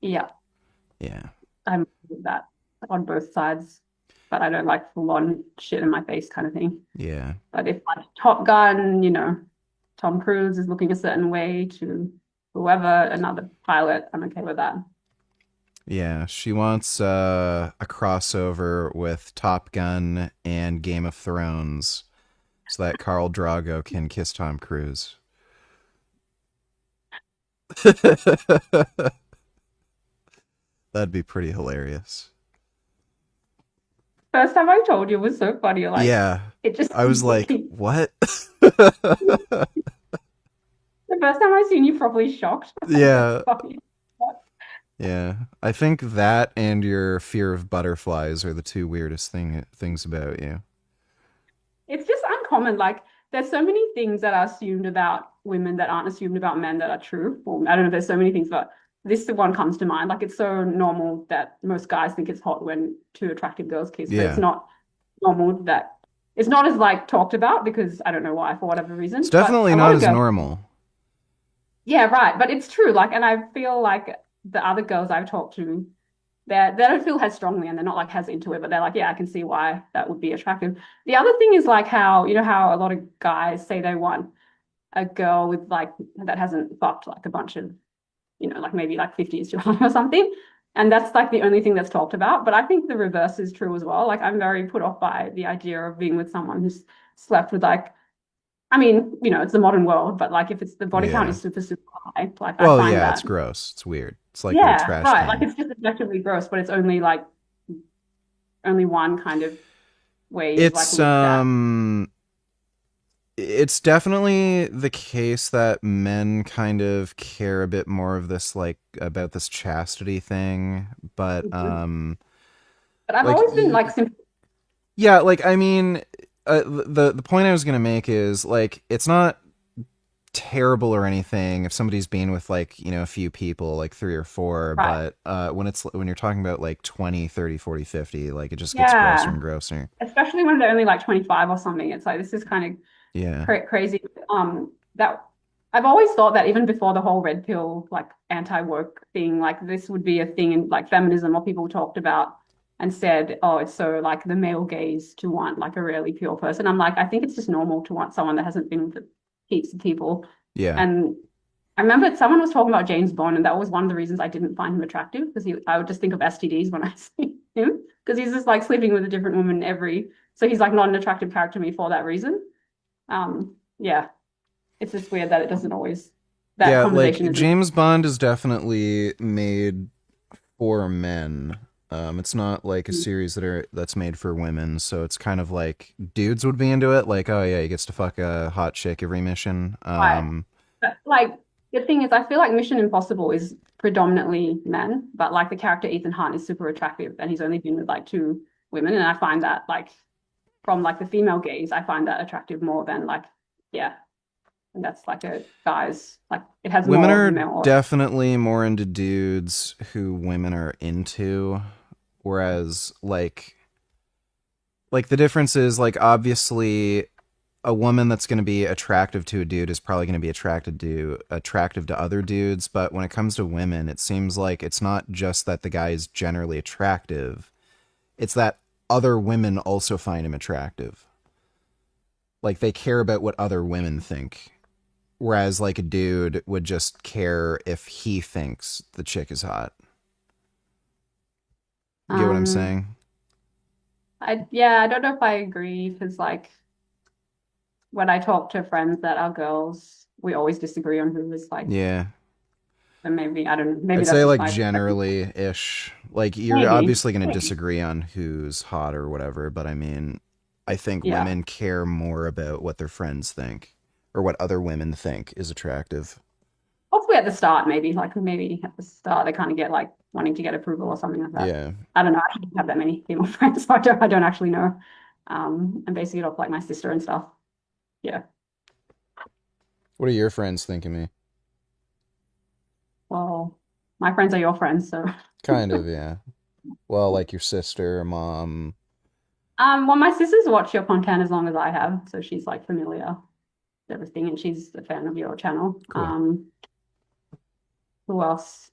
Yeah. Yeah. I'm with that on both sides, but I don't like full on shit in my face kind of thing. Yeah. But if like Top Gun, Tom Cruise is looking a certain way to whoever, another pilot, I'm okay with that. Yeah, she wants a crossover with Top Gun and Game of Thrones so that Khal Drogo can kiss Tom Cruise. That'd be pretty hilarious. First time I told you was so funny. Like, yeah. It just I was like, what? The first time I seen you properly shocked. Yeah. Funny. Yeah. I think that and your fear of butterflies are the two weirdest things about you. It's just uncommon. Like, there's so many things that are assumed about women that aren't assumed about men that are true. Well, I don't know, there's so many things, but this one comes to mind. Like, it's so normal that most guys think it's hot when two attractive girls kiss, but it's not normal that it's not as like talked about because I don't know why, for whatever reason. It's definitely not as normal. Yeah, right. But it's true. Like, and I feel like the other girls I've talked to, they don't feel as strongly and they're not like as into it, but they're like, yeah, I can see why that would be attractive. The other thing is like how, how a lot of guys say they want a girl with like that hasn't fucked like a bunch of, you know, like maybe like 50 is too high or something. And that's like the only thing that's talked about. But I think the reverse is true as well. Like I'm very put off by the idea of being with someone who's slept with like, I mean, you know, it's the modern world, but like if it's the body count Yeah. is super, super high, like I Well, find yeah, that. it's gross. It's weird. It's like with a Yeah, trash right. can. Like it's just objectively gross, but it's only like only one kind of way to like It's look at. it's definitely the case that men kind of care a bit more of this, like, about this chastity thing, but But I've like always been like yeah, like I mean, the point I was gonna make is like it's not terrible or anything if somebody's been with like, you know, a few people, like 3 or 4, Right. but when you're talking about like 20, 30, 40, 50, like it just gets grosser and grosser. Especially when they're only like 25 or something. It's like this is kind of Yeah. crazy. That I've always thought that even before the whole red pill like anti-woke thing, like this would be a thing in like feminism, or people talked about and said, oh, it's so like the male gaze to want like a really pure person. I'm like, I think it's just normal to want someone that hasn't been with heaps of people. Yeah. And I remember someone was talking about James Bond, and that was one of the reasons I didn't find him attractive, because I would just think of STDs when I see him, because he's just like sleeping with a different woman so he's like not an attractive character to me for that reason. Yeah, it's just weird that it doesn't always, that Yeah, conversation like is James Bond is definitely made for men. It's not like a series that's made for women, so it's kind of like dudes would be into it, like, oh yeah, he gets to fuck a hot chick every mission. right. But, like the thing is, I feel like Mission Impossible is predominantly men, but like the character Ethan Hunt is super attractive, and he's only been with like 2 women, and I find that like from like the female gaze, I find that attractive more than like, yeah. And that's like a guy's, like it has Women more are male. definitely more into dudes who women are into, whereas like the difference is like obviously a woman that's going to be attractive to a dude is probably going to be attracted to other dudes, but when it comes to women, it seems like it's not just that the guy is generally attractive, it's that other women also find him attractive. Like they care about what other women think. Whereas like a dude would just care if he thinks the chick is hot. You get what I'm saying? I don't know if I agree, because like when I talk to friends that are girls, we always disagree on who is like. Yeah. And maybe I don't know. Maybe I'd that's say just like my generally ish. Like you're maybe. obviously going to Maybe. disagree on who's hot or whatever, but I mean, I think Yeah. women care more about what their friends think or what other women think is attractive. Hopefully at the start, maybe at the start they kind of get like wanting to get approval or something like that. Yeah. I don't know. I don't have that many female friends, so I don't actually know. I'm basing it off like my sister and stuff. Yeah. What are your friends think of me? Well, my friends are your friends, so. Kind of, yeah. Well, like your sister, mom. Well, my sister's watched your content as long as I have, so she's like familiar with everything, and she's a fan of your channel. Cool. Who else?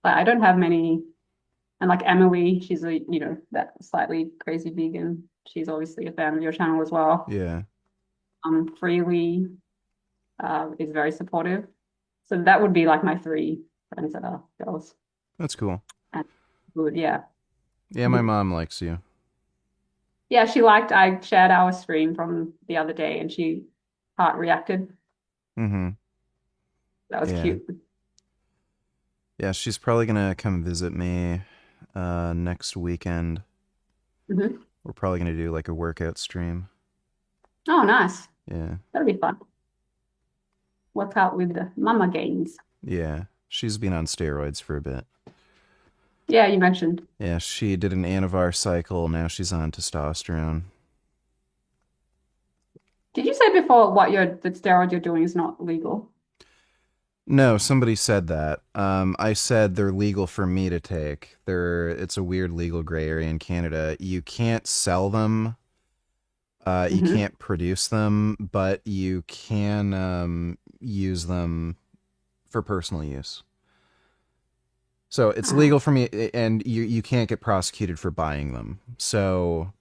Like, I don't have many, and like Emily, she's that slightly crazy vegan. She's obviously a fan of your channel as well. Yeah. Freely is very supportive. So that would be like my 3 friends that are girls. That's cool. And good, yeah. Yeah, my mom likes you. Yeah, I shared our stream from the other day, and she heart reacted. Mm-hmm. That was cute. Yeah, she's probably gonna come visit me next weekend. Mm-hmm. We're probably gonna do like a workout stream. Oh, nice. Yeah. That'll be fun. Work out with the mama gains. Yeah. She's been on steroids for a bit. Yeah, you mentioned. Yeah, she did an Anavar cycle. Now she's on testosterone. Did you say before the steroid you're doing is not legal? No, somebody said that. I said they're legal for me to take. It's a weird legal gray area in Canada. You can't sell them. You can't produce them, but you can use them for personal use. So it's legal for me, and you can't get prosecuted for buying them. So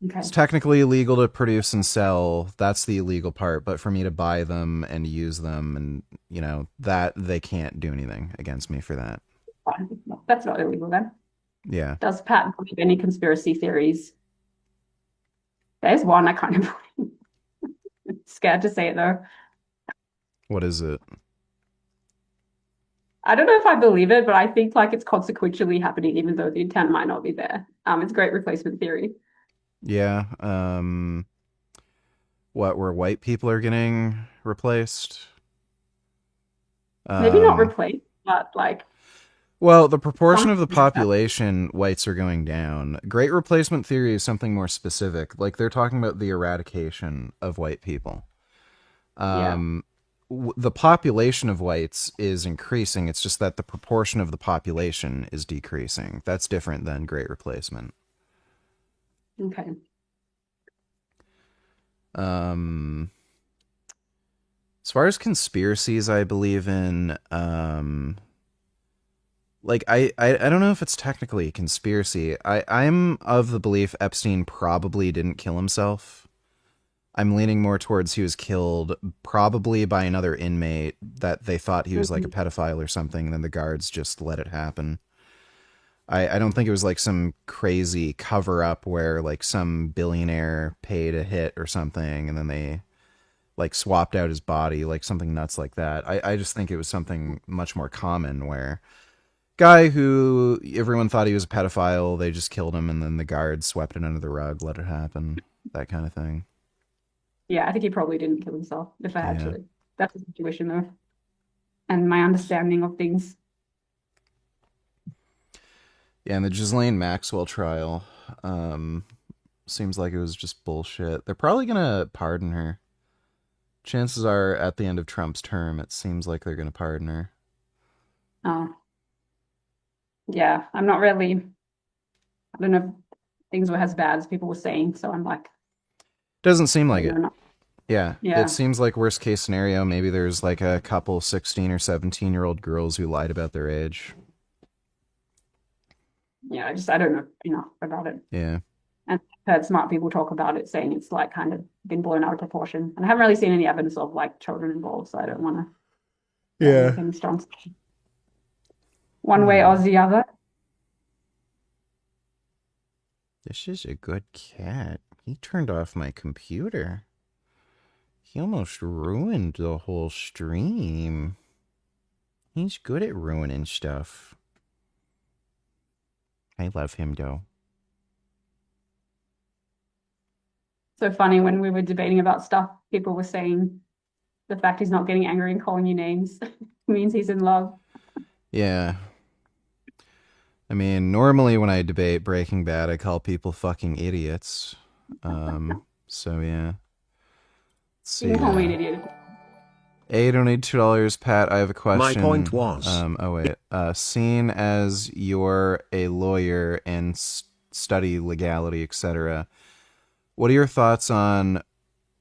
Okay. It's technically illegal to produce and sell. That's the illegal part. But for me to buy them and use them, and that they can't do anything against me for that. That's not illegal then. Yeah. Does Pat believe any conspiracy theories? There's one I kind of scared to say it though. What is it? I don't know if I believe it, but I think like it's consequentially happening, even though the intent might not be there. It's great replacement theory. Yeah. Where white people are getting replaced? Maybe not replaced, but like. Well, the proportion of the population whites are going down. Great replacement theory is something more specific. Like they're talking about the eradication of white people. The population of whites is increasing. It's just that the proportion of the population is decreasing. That's different than great replacement. Okay. As far as conspiracies I believe in, like I don't know if it's technically a conspiracy. I'm of the belief Epstein probably didn't kill himself. I'm leaning more towards he was killed probably by another inmate that they thought he was like a pedophile or something, and then the guards just let it happen. I don't think it was like some crazy cover up where like some billionaire paid a hit or something and then they like swapped out his body, like something nuts like that. I just think it was something much more common where guy who everyone thought he was a pedophile, they just killed him and then the guards swept it under the rug, let it happen, that kind of thing. Yeah, I think he probably didn't kill himself, if I had to. That's the situation though. And my understanding of things. Yeah, and the Ghislaine Maxwell trial seems like it was just bullshit. They're probably going to pardon her. Chances are, at the end of Trump's term, it seems like they're going to pardon her. Oh. Yeah, I'm not really... I don't know if things were as bad as people were saying, so I'm like... Doesn't seem like it. Yeah. It seems like worst case scenario, maybe there's like a couple 16 or 17-year-old girls who lied about their age. Yeah, I don't know enough about it. Yeah. And I've heard smart people talk about it, saying it's like kind of been blown out of proportion. And I haven't really seen any evidence of like children involved, so I don't want to make any strong one way or the other. This is a good cat. He turned off my computer. He almost ruined the whole stream. He's good at ruining stuff. I love him, though. So funny, when we were debating about stuff, people were saying the fact he's not getting angry and calling you names means he's in love. Yeah. I mean, normally when I debate Breaking Bad, I call people fucking idiots. So yeah. Let's see. You can call me an idiot. A, donate $2. Pat, I have a question. My point was... seeing as you're a lawyer and study legality, etc., what are your thoughts on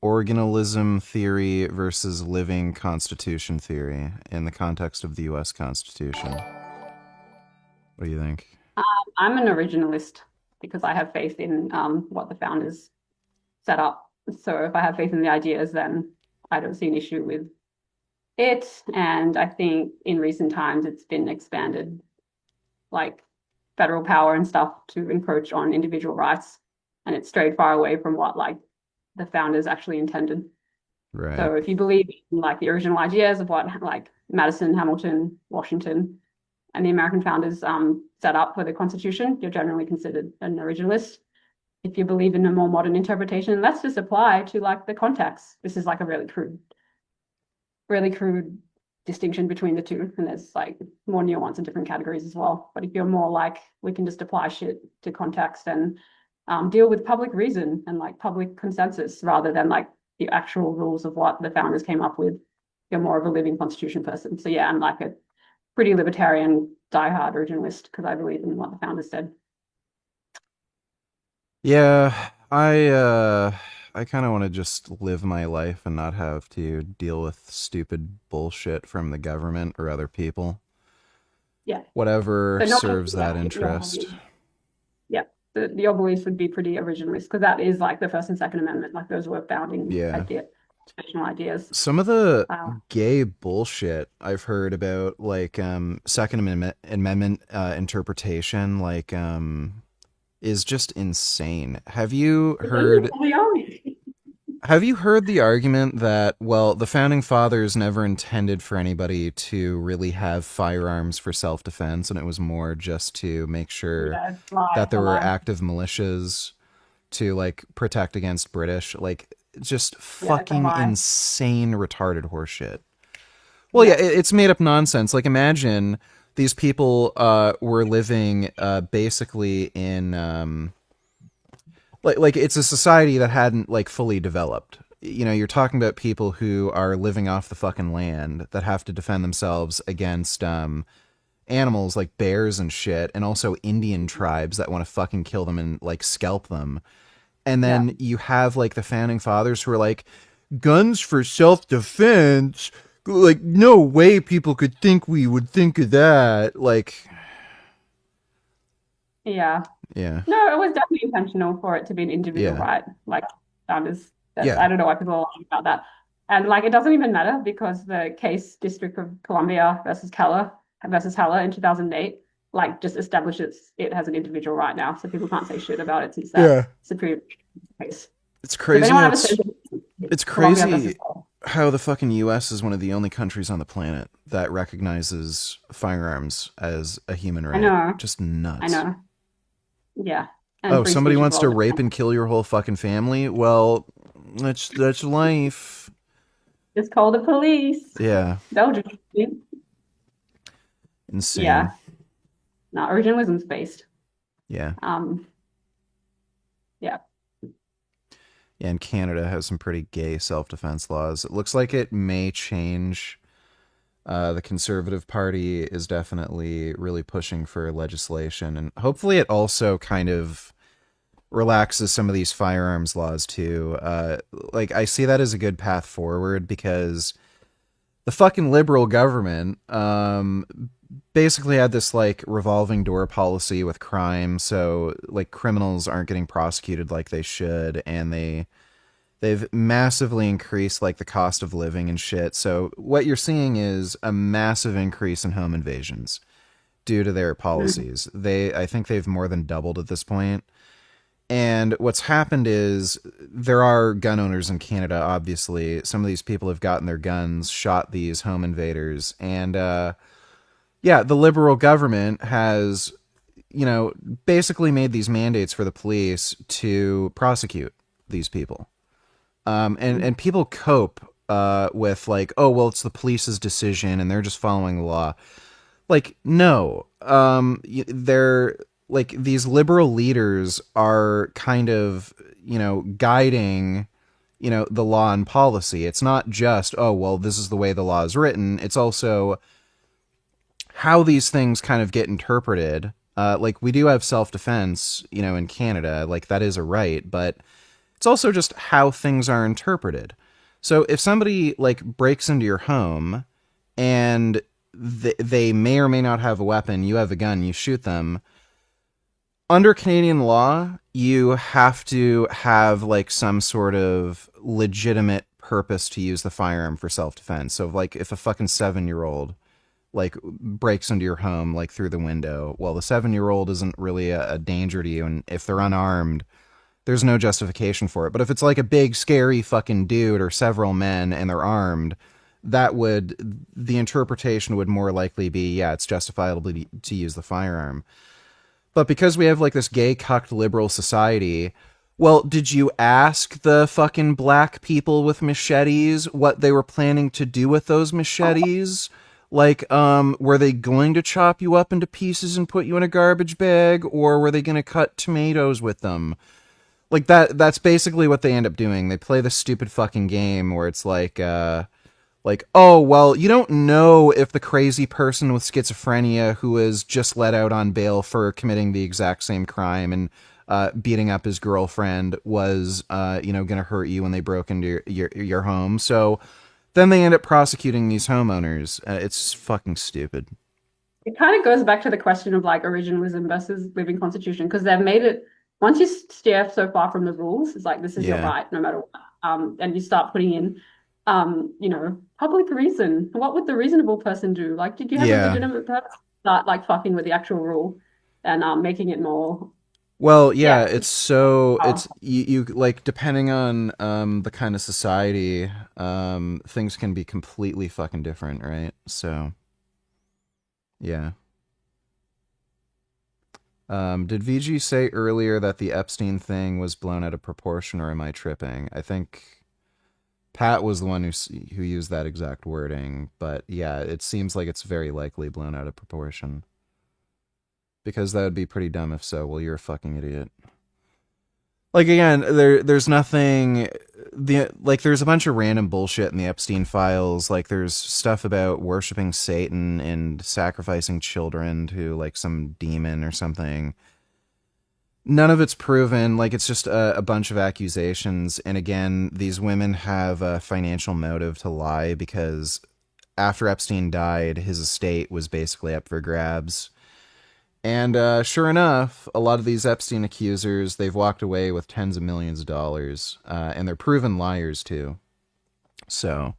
organalism theory versus living constitution theory in the context of the U.S. Constitution? What do you think? I'm an originalist because I have faith in what the founders set up. So if I have faith in the ideas, then I don't see an issue with it. And I think in recent times it's been expanded, like federal power and stuff, to encroach on individual rights, and it's strayed far away from what like the founders actually intended. Right. So if you believe in like the original ideas of what like Madison, Hamilton, Washington, and the American founders set up for the Constitution, you're generally considered an originalist. If you believe in a more modern interpretation, let's just apply to like the context. This is like a really crude distinction between the two, and there's like more nuance in different categories as well. But if you're more like, we can just apply shit to context and deal with public reason and like public consensus rather than like the actual rules of what the founders came up with, you're more of a living constitution person. So yeah, I'm like a pretty libertarian, diehard originalist because I believe in what the founders said. Yeah, I kind of want to just live my life and not have to deal with stupid bullshit from the government or other people. Yeah. Whatever serves that interest. Yeah. your beliefs would be pretty originalist, because that is like the First and Second Amendment. Like those were founding traditional ideas. Some of the gay bullshit I've heard about, like Second Amendment interpretation, like is just insane. Have you heard? Have you heard the argument that, well, the founding fathers never intended for anybody to really have firearms for self-defense, and it was more just to make sure that there were active militias to like protect against British, like just fucking insane retarded horseshit. Well, yeah, it's made up nonsense. Like imagine these people were living basically in like it's a society that hadn't like fully developed. You know, you're talking about people who are living off the fucking land that have to defend themselves against animals like bears and shit, and also Indian tribes that want to fucking kill them and like scalp them. And then you have like the founding fathers who are like, guns for self-defense, like no way people could think we would think of that. Like Yeah. No, it was definitely intentional for it to be an individual right. Like founders. I don't know why people are lying about that. And like it doesn't even matter, because the case District of Columbia versus Heller in 2008 like just establishes it has an individual right now, so people can't say shit about it since that Supreme case. It's crazy. It's crazy how the fucking US is one of the only countries on the planet that recognizes firearms as a human right. I know. Just nuts. I know. Yeah. And somebody wants to rape and kill your whole fucking family? Well, that's life. Just call the police. Yeah. They'll just insane. Yeah. No, originalism's based. Yeah. Yeah. Yeah, and Canada has some pretty gay self-defense laws. It looks like it may change. The Conservative Party is definitely really pushing for legislation, and hopefully it also kind of relaxes some of these firearms laws too. Like I see that as a good path forward, because the fucking liberal government basically had this like revolving door policy with crime, so like criminals aren't getting prosecuted like they should, and they've massively increased like the cost of living and shit. So what you're seeing is a massive increase in home invasions due to their policies. I think they've more than doubled at this point. And what's happened is there are gun owners in Canada, obviously. Some of these people have gotten their guns, shot these home invaders, and yeah, the liberal government has, you know, basically made these mandates for the police to prosecute these people. And people cope with like, oh, well, it's the police's decision and they're just following the law. Like, no. They're like, these liberal leaders are kind of, you know, guiding, you know, the law and policy. It's not just, oh, well, this is the way the law is written. It's also how these things kind of get interpreted. Like we do have self-defense, you know, in Canada, like that is a right, but it's also just how things are interpreted. So if somebody like breaks into your home and they may or may not have a weapon, you have a gun, you shoot them. Under Canadian law, you have to have like some sort of legitimate purpose to use the firearm for self-defense. So like if a fucking 7-year-old like breaks into your home like through the window, well, the 7-year-old isn't really a danger to you, and if they're unarmed, there's no justification for it. But if it's like a big scary fucking dude or several men and they're armed, the interpretation would more likely be, yeah, it's justifiable to use the firearm. But because we have like this gay cucked liberal society, well, did you ask the fucking black people with machetes what they were planning to do with those machetes? Like, were they going to chop you up into pieces and put you in a garbage bag, or were they going to cut tomatoes with them? Like, that's basically what they end up doing. They play this stupid fucking game where it's like, oh, well, you don't know if the crazy person with schizophrenia who is just let out on bail for committing the exact same crime and beating up his girlfriend was, you know, going to hurt you when they broke into your home. So then they end up prosecuting these homeowners. It's fucking stupid. It kind of goes back to the question of like originalism versus living constitution, because they've made it once you steer so far from the rules, it's like this is your Yeah. right, no matter what. And you start putting in, public reason. What would the reasonable person do? Like, did you have a Yeah. legitimate purpose? Start like fucking with the actual rule and making it more. Well, yeah, Yeah. it's so Oh. you like depending on the kind of society, things can be completely fucking different, right? So, yeah. Did VG say earlier that the Epstein thing was blown out of proportion, or am I tripping? I think Pat was the one who used that exact wording, but yeah, it seems like it's very likely blown out of proportion. Because that would be pretty dumb if so. Well, you're a fucking idiot. Like again, there's nothing there's a bunch of random bullshit in the Epstein files. Like there's stuff about worshiping Satan and sacrificing children to like some demon or something. None of it's proven. Like it's just a bunch of accusations. And again, these women have a financial motive to lie because after Epstein died, his estate was basically up for grabs. And sure enough, a lot of these Epstein accusers, they've walked away with tens of millions of dollars. And they're proven liars, too. So.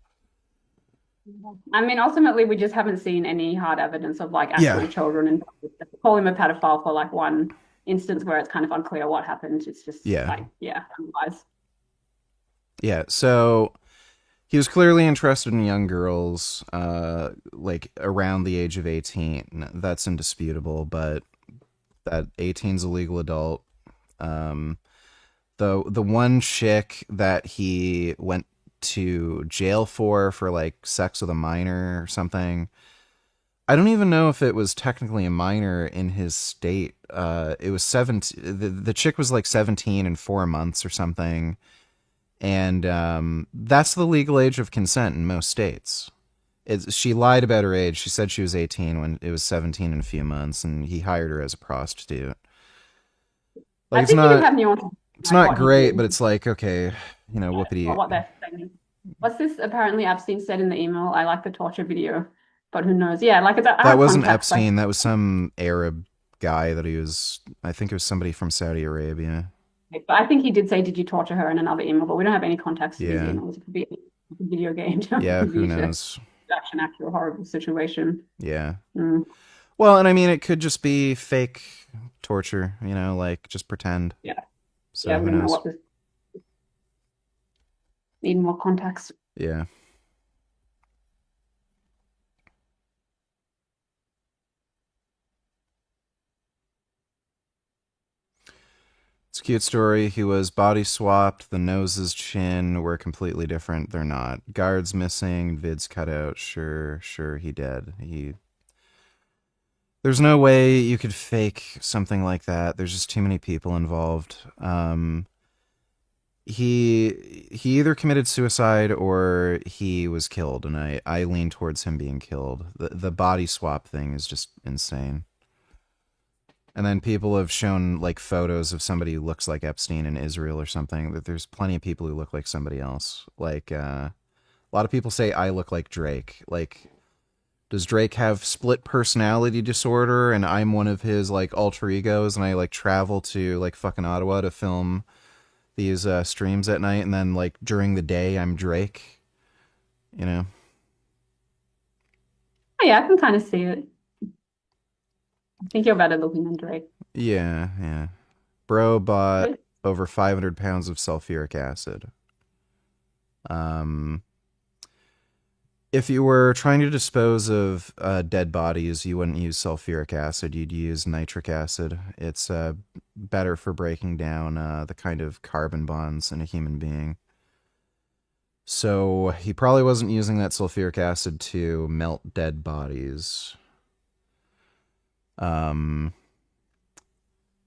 I mean, ultimately, we just haven't seen any hard evidence of like actual children. And call him a pedophile for like one instance where it's kind of unclear what happened. It's just otherwise. Yeah, so he was clearly interested in young girls, like around the age of 18. That's indisputable, but that 18's a legal adult. The one chick that he went to jail for like sex with a minor or something, I don't even know if it was technically a minor in his state. It was 17. The chick was like 17 and 4 months or something. And that's the legal age of consent in most states. She lied about her age. She said she was 18 when it was 17 in a few months, and he hired her as a prostitute. Like, I think you can have nuances. It's not great, but it's like, okay, whoopity. What they're saying. What's this? Apparently, Epstein said in the email, "I like the torture video," but who knows? Yeah, like that wasn't Epstein. That was some Arab guy that he was. I think it was somebody from Saudi Arabia. But I think he did say, "Did you torture her?" in another email, but we don't have any context. Yeah. It could be a video game. Yeah, who knows? An actual horrible situation. Yeah. Mm. Well, and I mean, it could just be fake torture. Like just pretend. Yeah. So who knows? Need more context. Yeah. It's a cute story. He was body swapped. The noses, chin were completely different. They're not. Guards missing. Vids cut out. Sure, he did. There's no way you could fake something like that. There's just too many people involved. He either committed suicide or he was killed, and I lean towards him being killed. The body swap thing is just insane. And then people have shown like photos of somebody who looks like Epstein in Israel or something. That there's plenty of people who look like somebody else. Like a lot of people say I look like Drake. Like, does Drake have split personality disorder and I'm one of his like alter egos and I like travel to like fucking Ottawa to film these streams at night and then like during the day I'm Drake? Oh, yeah, I can kind of see it. I think you're better looking than Drake. Yeah. Bro bought over 500 pounds of sulfuric acid. If you were trying to dispose of dead bodies, you wouldn't use sulfuric acid. You'd use nitric acid. It's better for breaking down the kind of carbon bonds in a human being. So he probably wasn't using that sulfuric acid to melt dead bodies.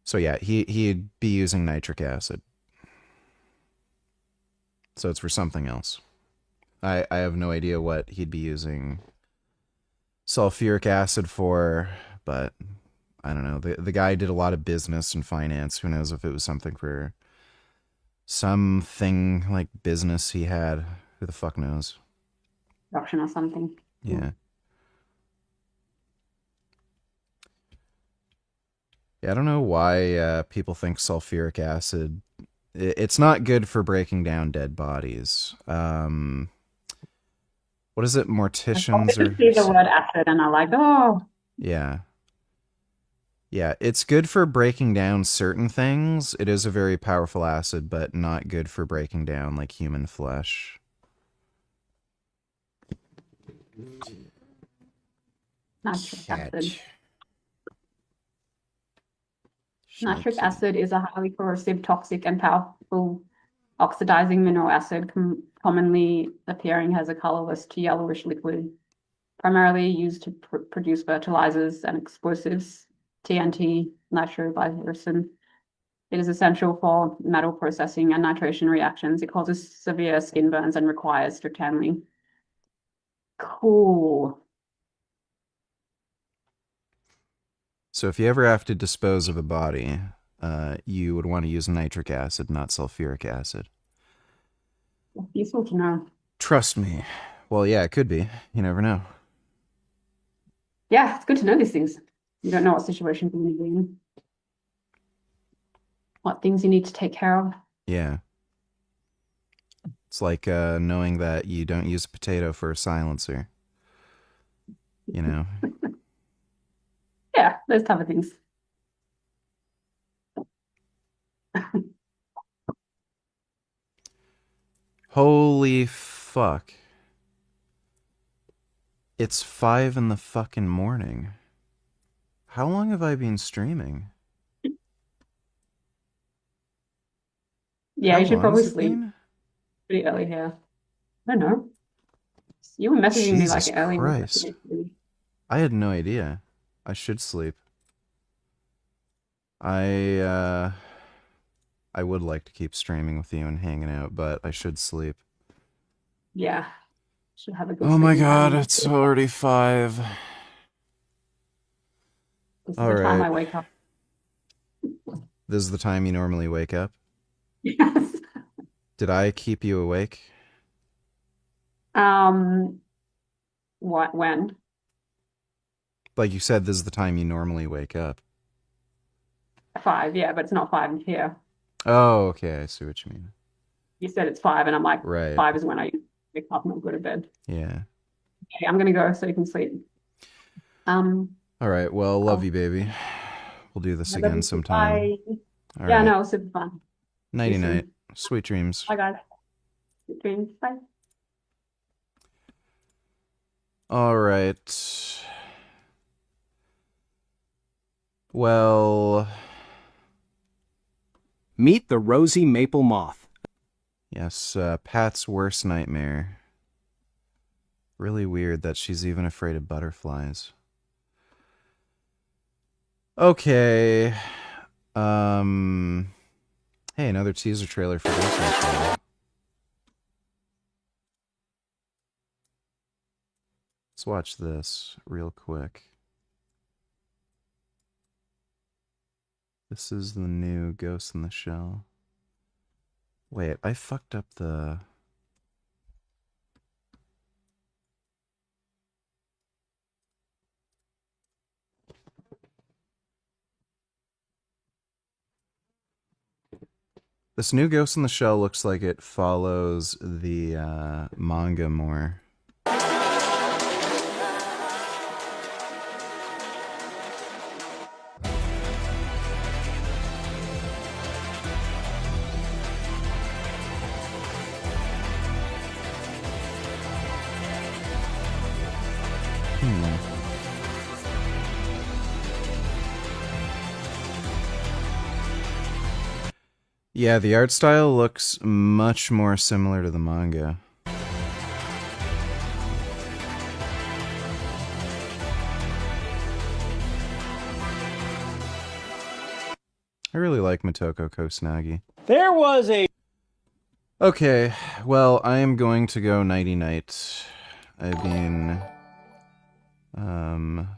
So yeah, he'd be using nitric acid. So it's for something else. I have no idea what he'd be using sulfuric acid for, but I don't know. The guy did a lot of business and finance. Who knows if it was something for something like business he had. Who the fuck knows? Production or something. Yeah. Yeah, I don't know why people think sulfuric acid. It's not good for breaking down dead bodies. What is it? Morticians I or see the word acid and I'm like, oh. yeah. Yeah, it's good for breaking down certain things. It is a very powerful acid, but not good for breaking down like human flesh. Nitric acid. Nitric acid is a highly corrosive, toxic, and powerful oxidizing mineral acid, commonly appearing as a colorless to yellowish liquid, primarily used to produce fertilizers and explosives, TNT, nitroglycerin. It is essential for metal processing and nitration reactions. It causes severe skin burns and requires strict handling. Cool. So if you ever have to dispose of a body, you would want to use nitric acid, not sulfuric acid. Useful to know. Trust me. Well, yeah, it could be. You never know. Yeah, it's good to know these things. You don't know what situation you're going to be in. What things you need to take care of. Yeah. It's like knowing that you don't use a potato for a silencer. You know? Yeah, those type of things. Holy fuck. It's 5 in the fucking morning. How long have I been streaming? Yeah, How you should long probably has it sleep been? pretty early here. I don't know. You were messaging me like Jesus early. Christ. I had no idea. I should sleep. I would like to keep streaming with you and hanging out, but I should sleep. Yeah. Should have a good Oh my sleeping god, pattern. it's already 5. This is All the time right. I wake up. This is the time you normally wake up? Yes. Did I keep you awake? What, when? Like you said, this is the time you normally wake up. 5, yeah, but it's not 5 here. Oh, okay, I see what you mean. You said it's 5, and I'm like, Right. 5 is when I wake up and I go to bed. Yeah. Okay, I'm gonna go so you can sleep. All right, well, love you, baby. We'll do this I love again you too. sometime. Bye. All Yeah, right. no, it was super fun. Nighty See you soon. night. Sweet dreams. Bye, guys. Sweet dreams. Bye. All right. Well, Meet the rosy maple moth. yes, Pat's worst nightmare. Really weird that she's even afraid of butterflies. Okay. Hey, another teaser trailer for Ghost in the Shell. Let's watch this real quick. This is the new Ghost in the Shell. Wait, I fucked up the... This new Ghost in the Shell looks like it follows the manga more. Yeah, the art style looks much more similar to the manga. I really like Motoko Kusanagi. There was a... Okay, well, I am going to go nighty-night. I've been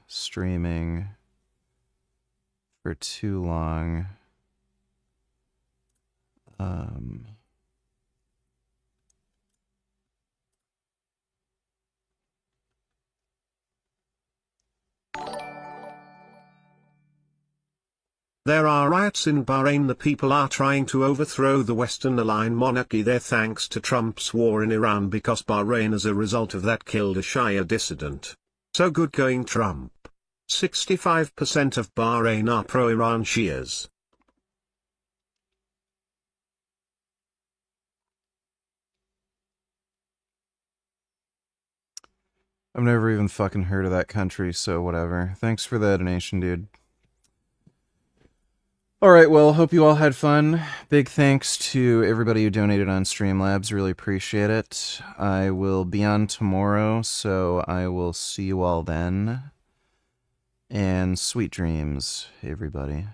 streaming for too long. There are riots in Bahrain. The people are trying to overthrow the Western-aligned monarchy there thanks to Trump's war in Iran, because Bahrain as a result of that killed a Shia dissident. So good going, Trump. 65% of Bahrain are pro-Iran Shias. I've never even fucking heard of that country, so whatever. Thanks for the donation, dude. Alright, well, hope you all had fun. Big thanks to everybody who donated on Streamlabs. Really appreciate it. I will be on tomorrow, so I will see you all then. And sweet dreams, everybody.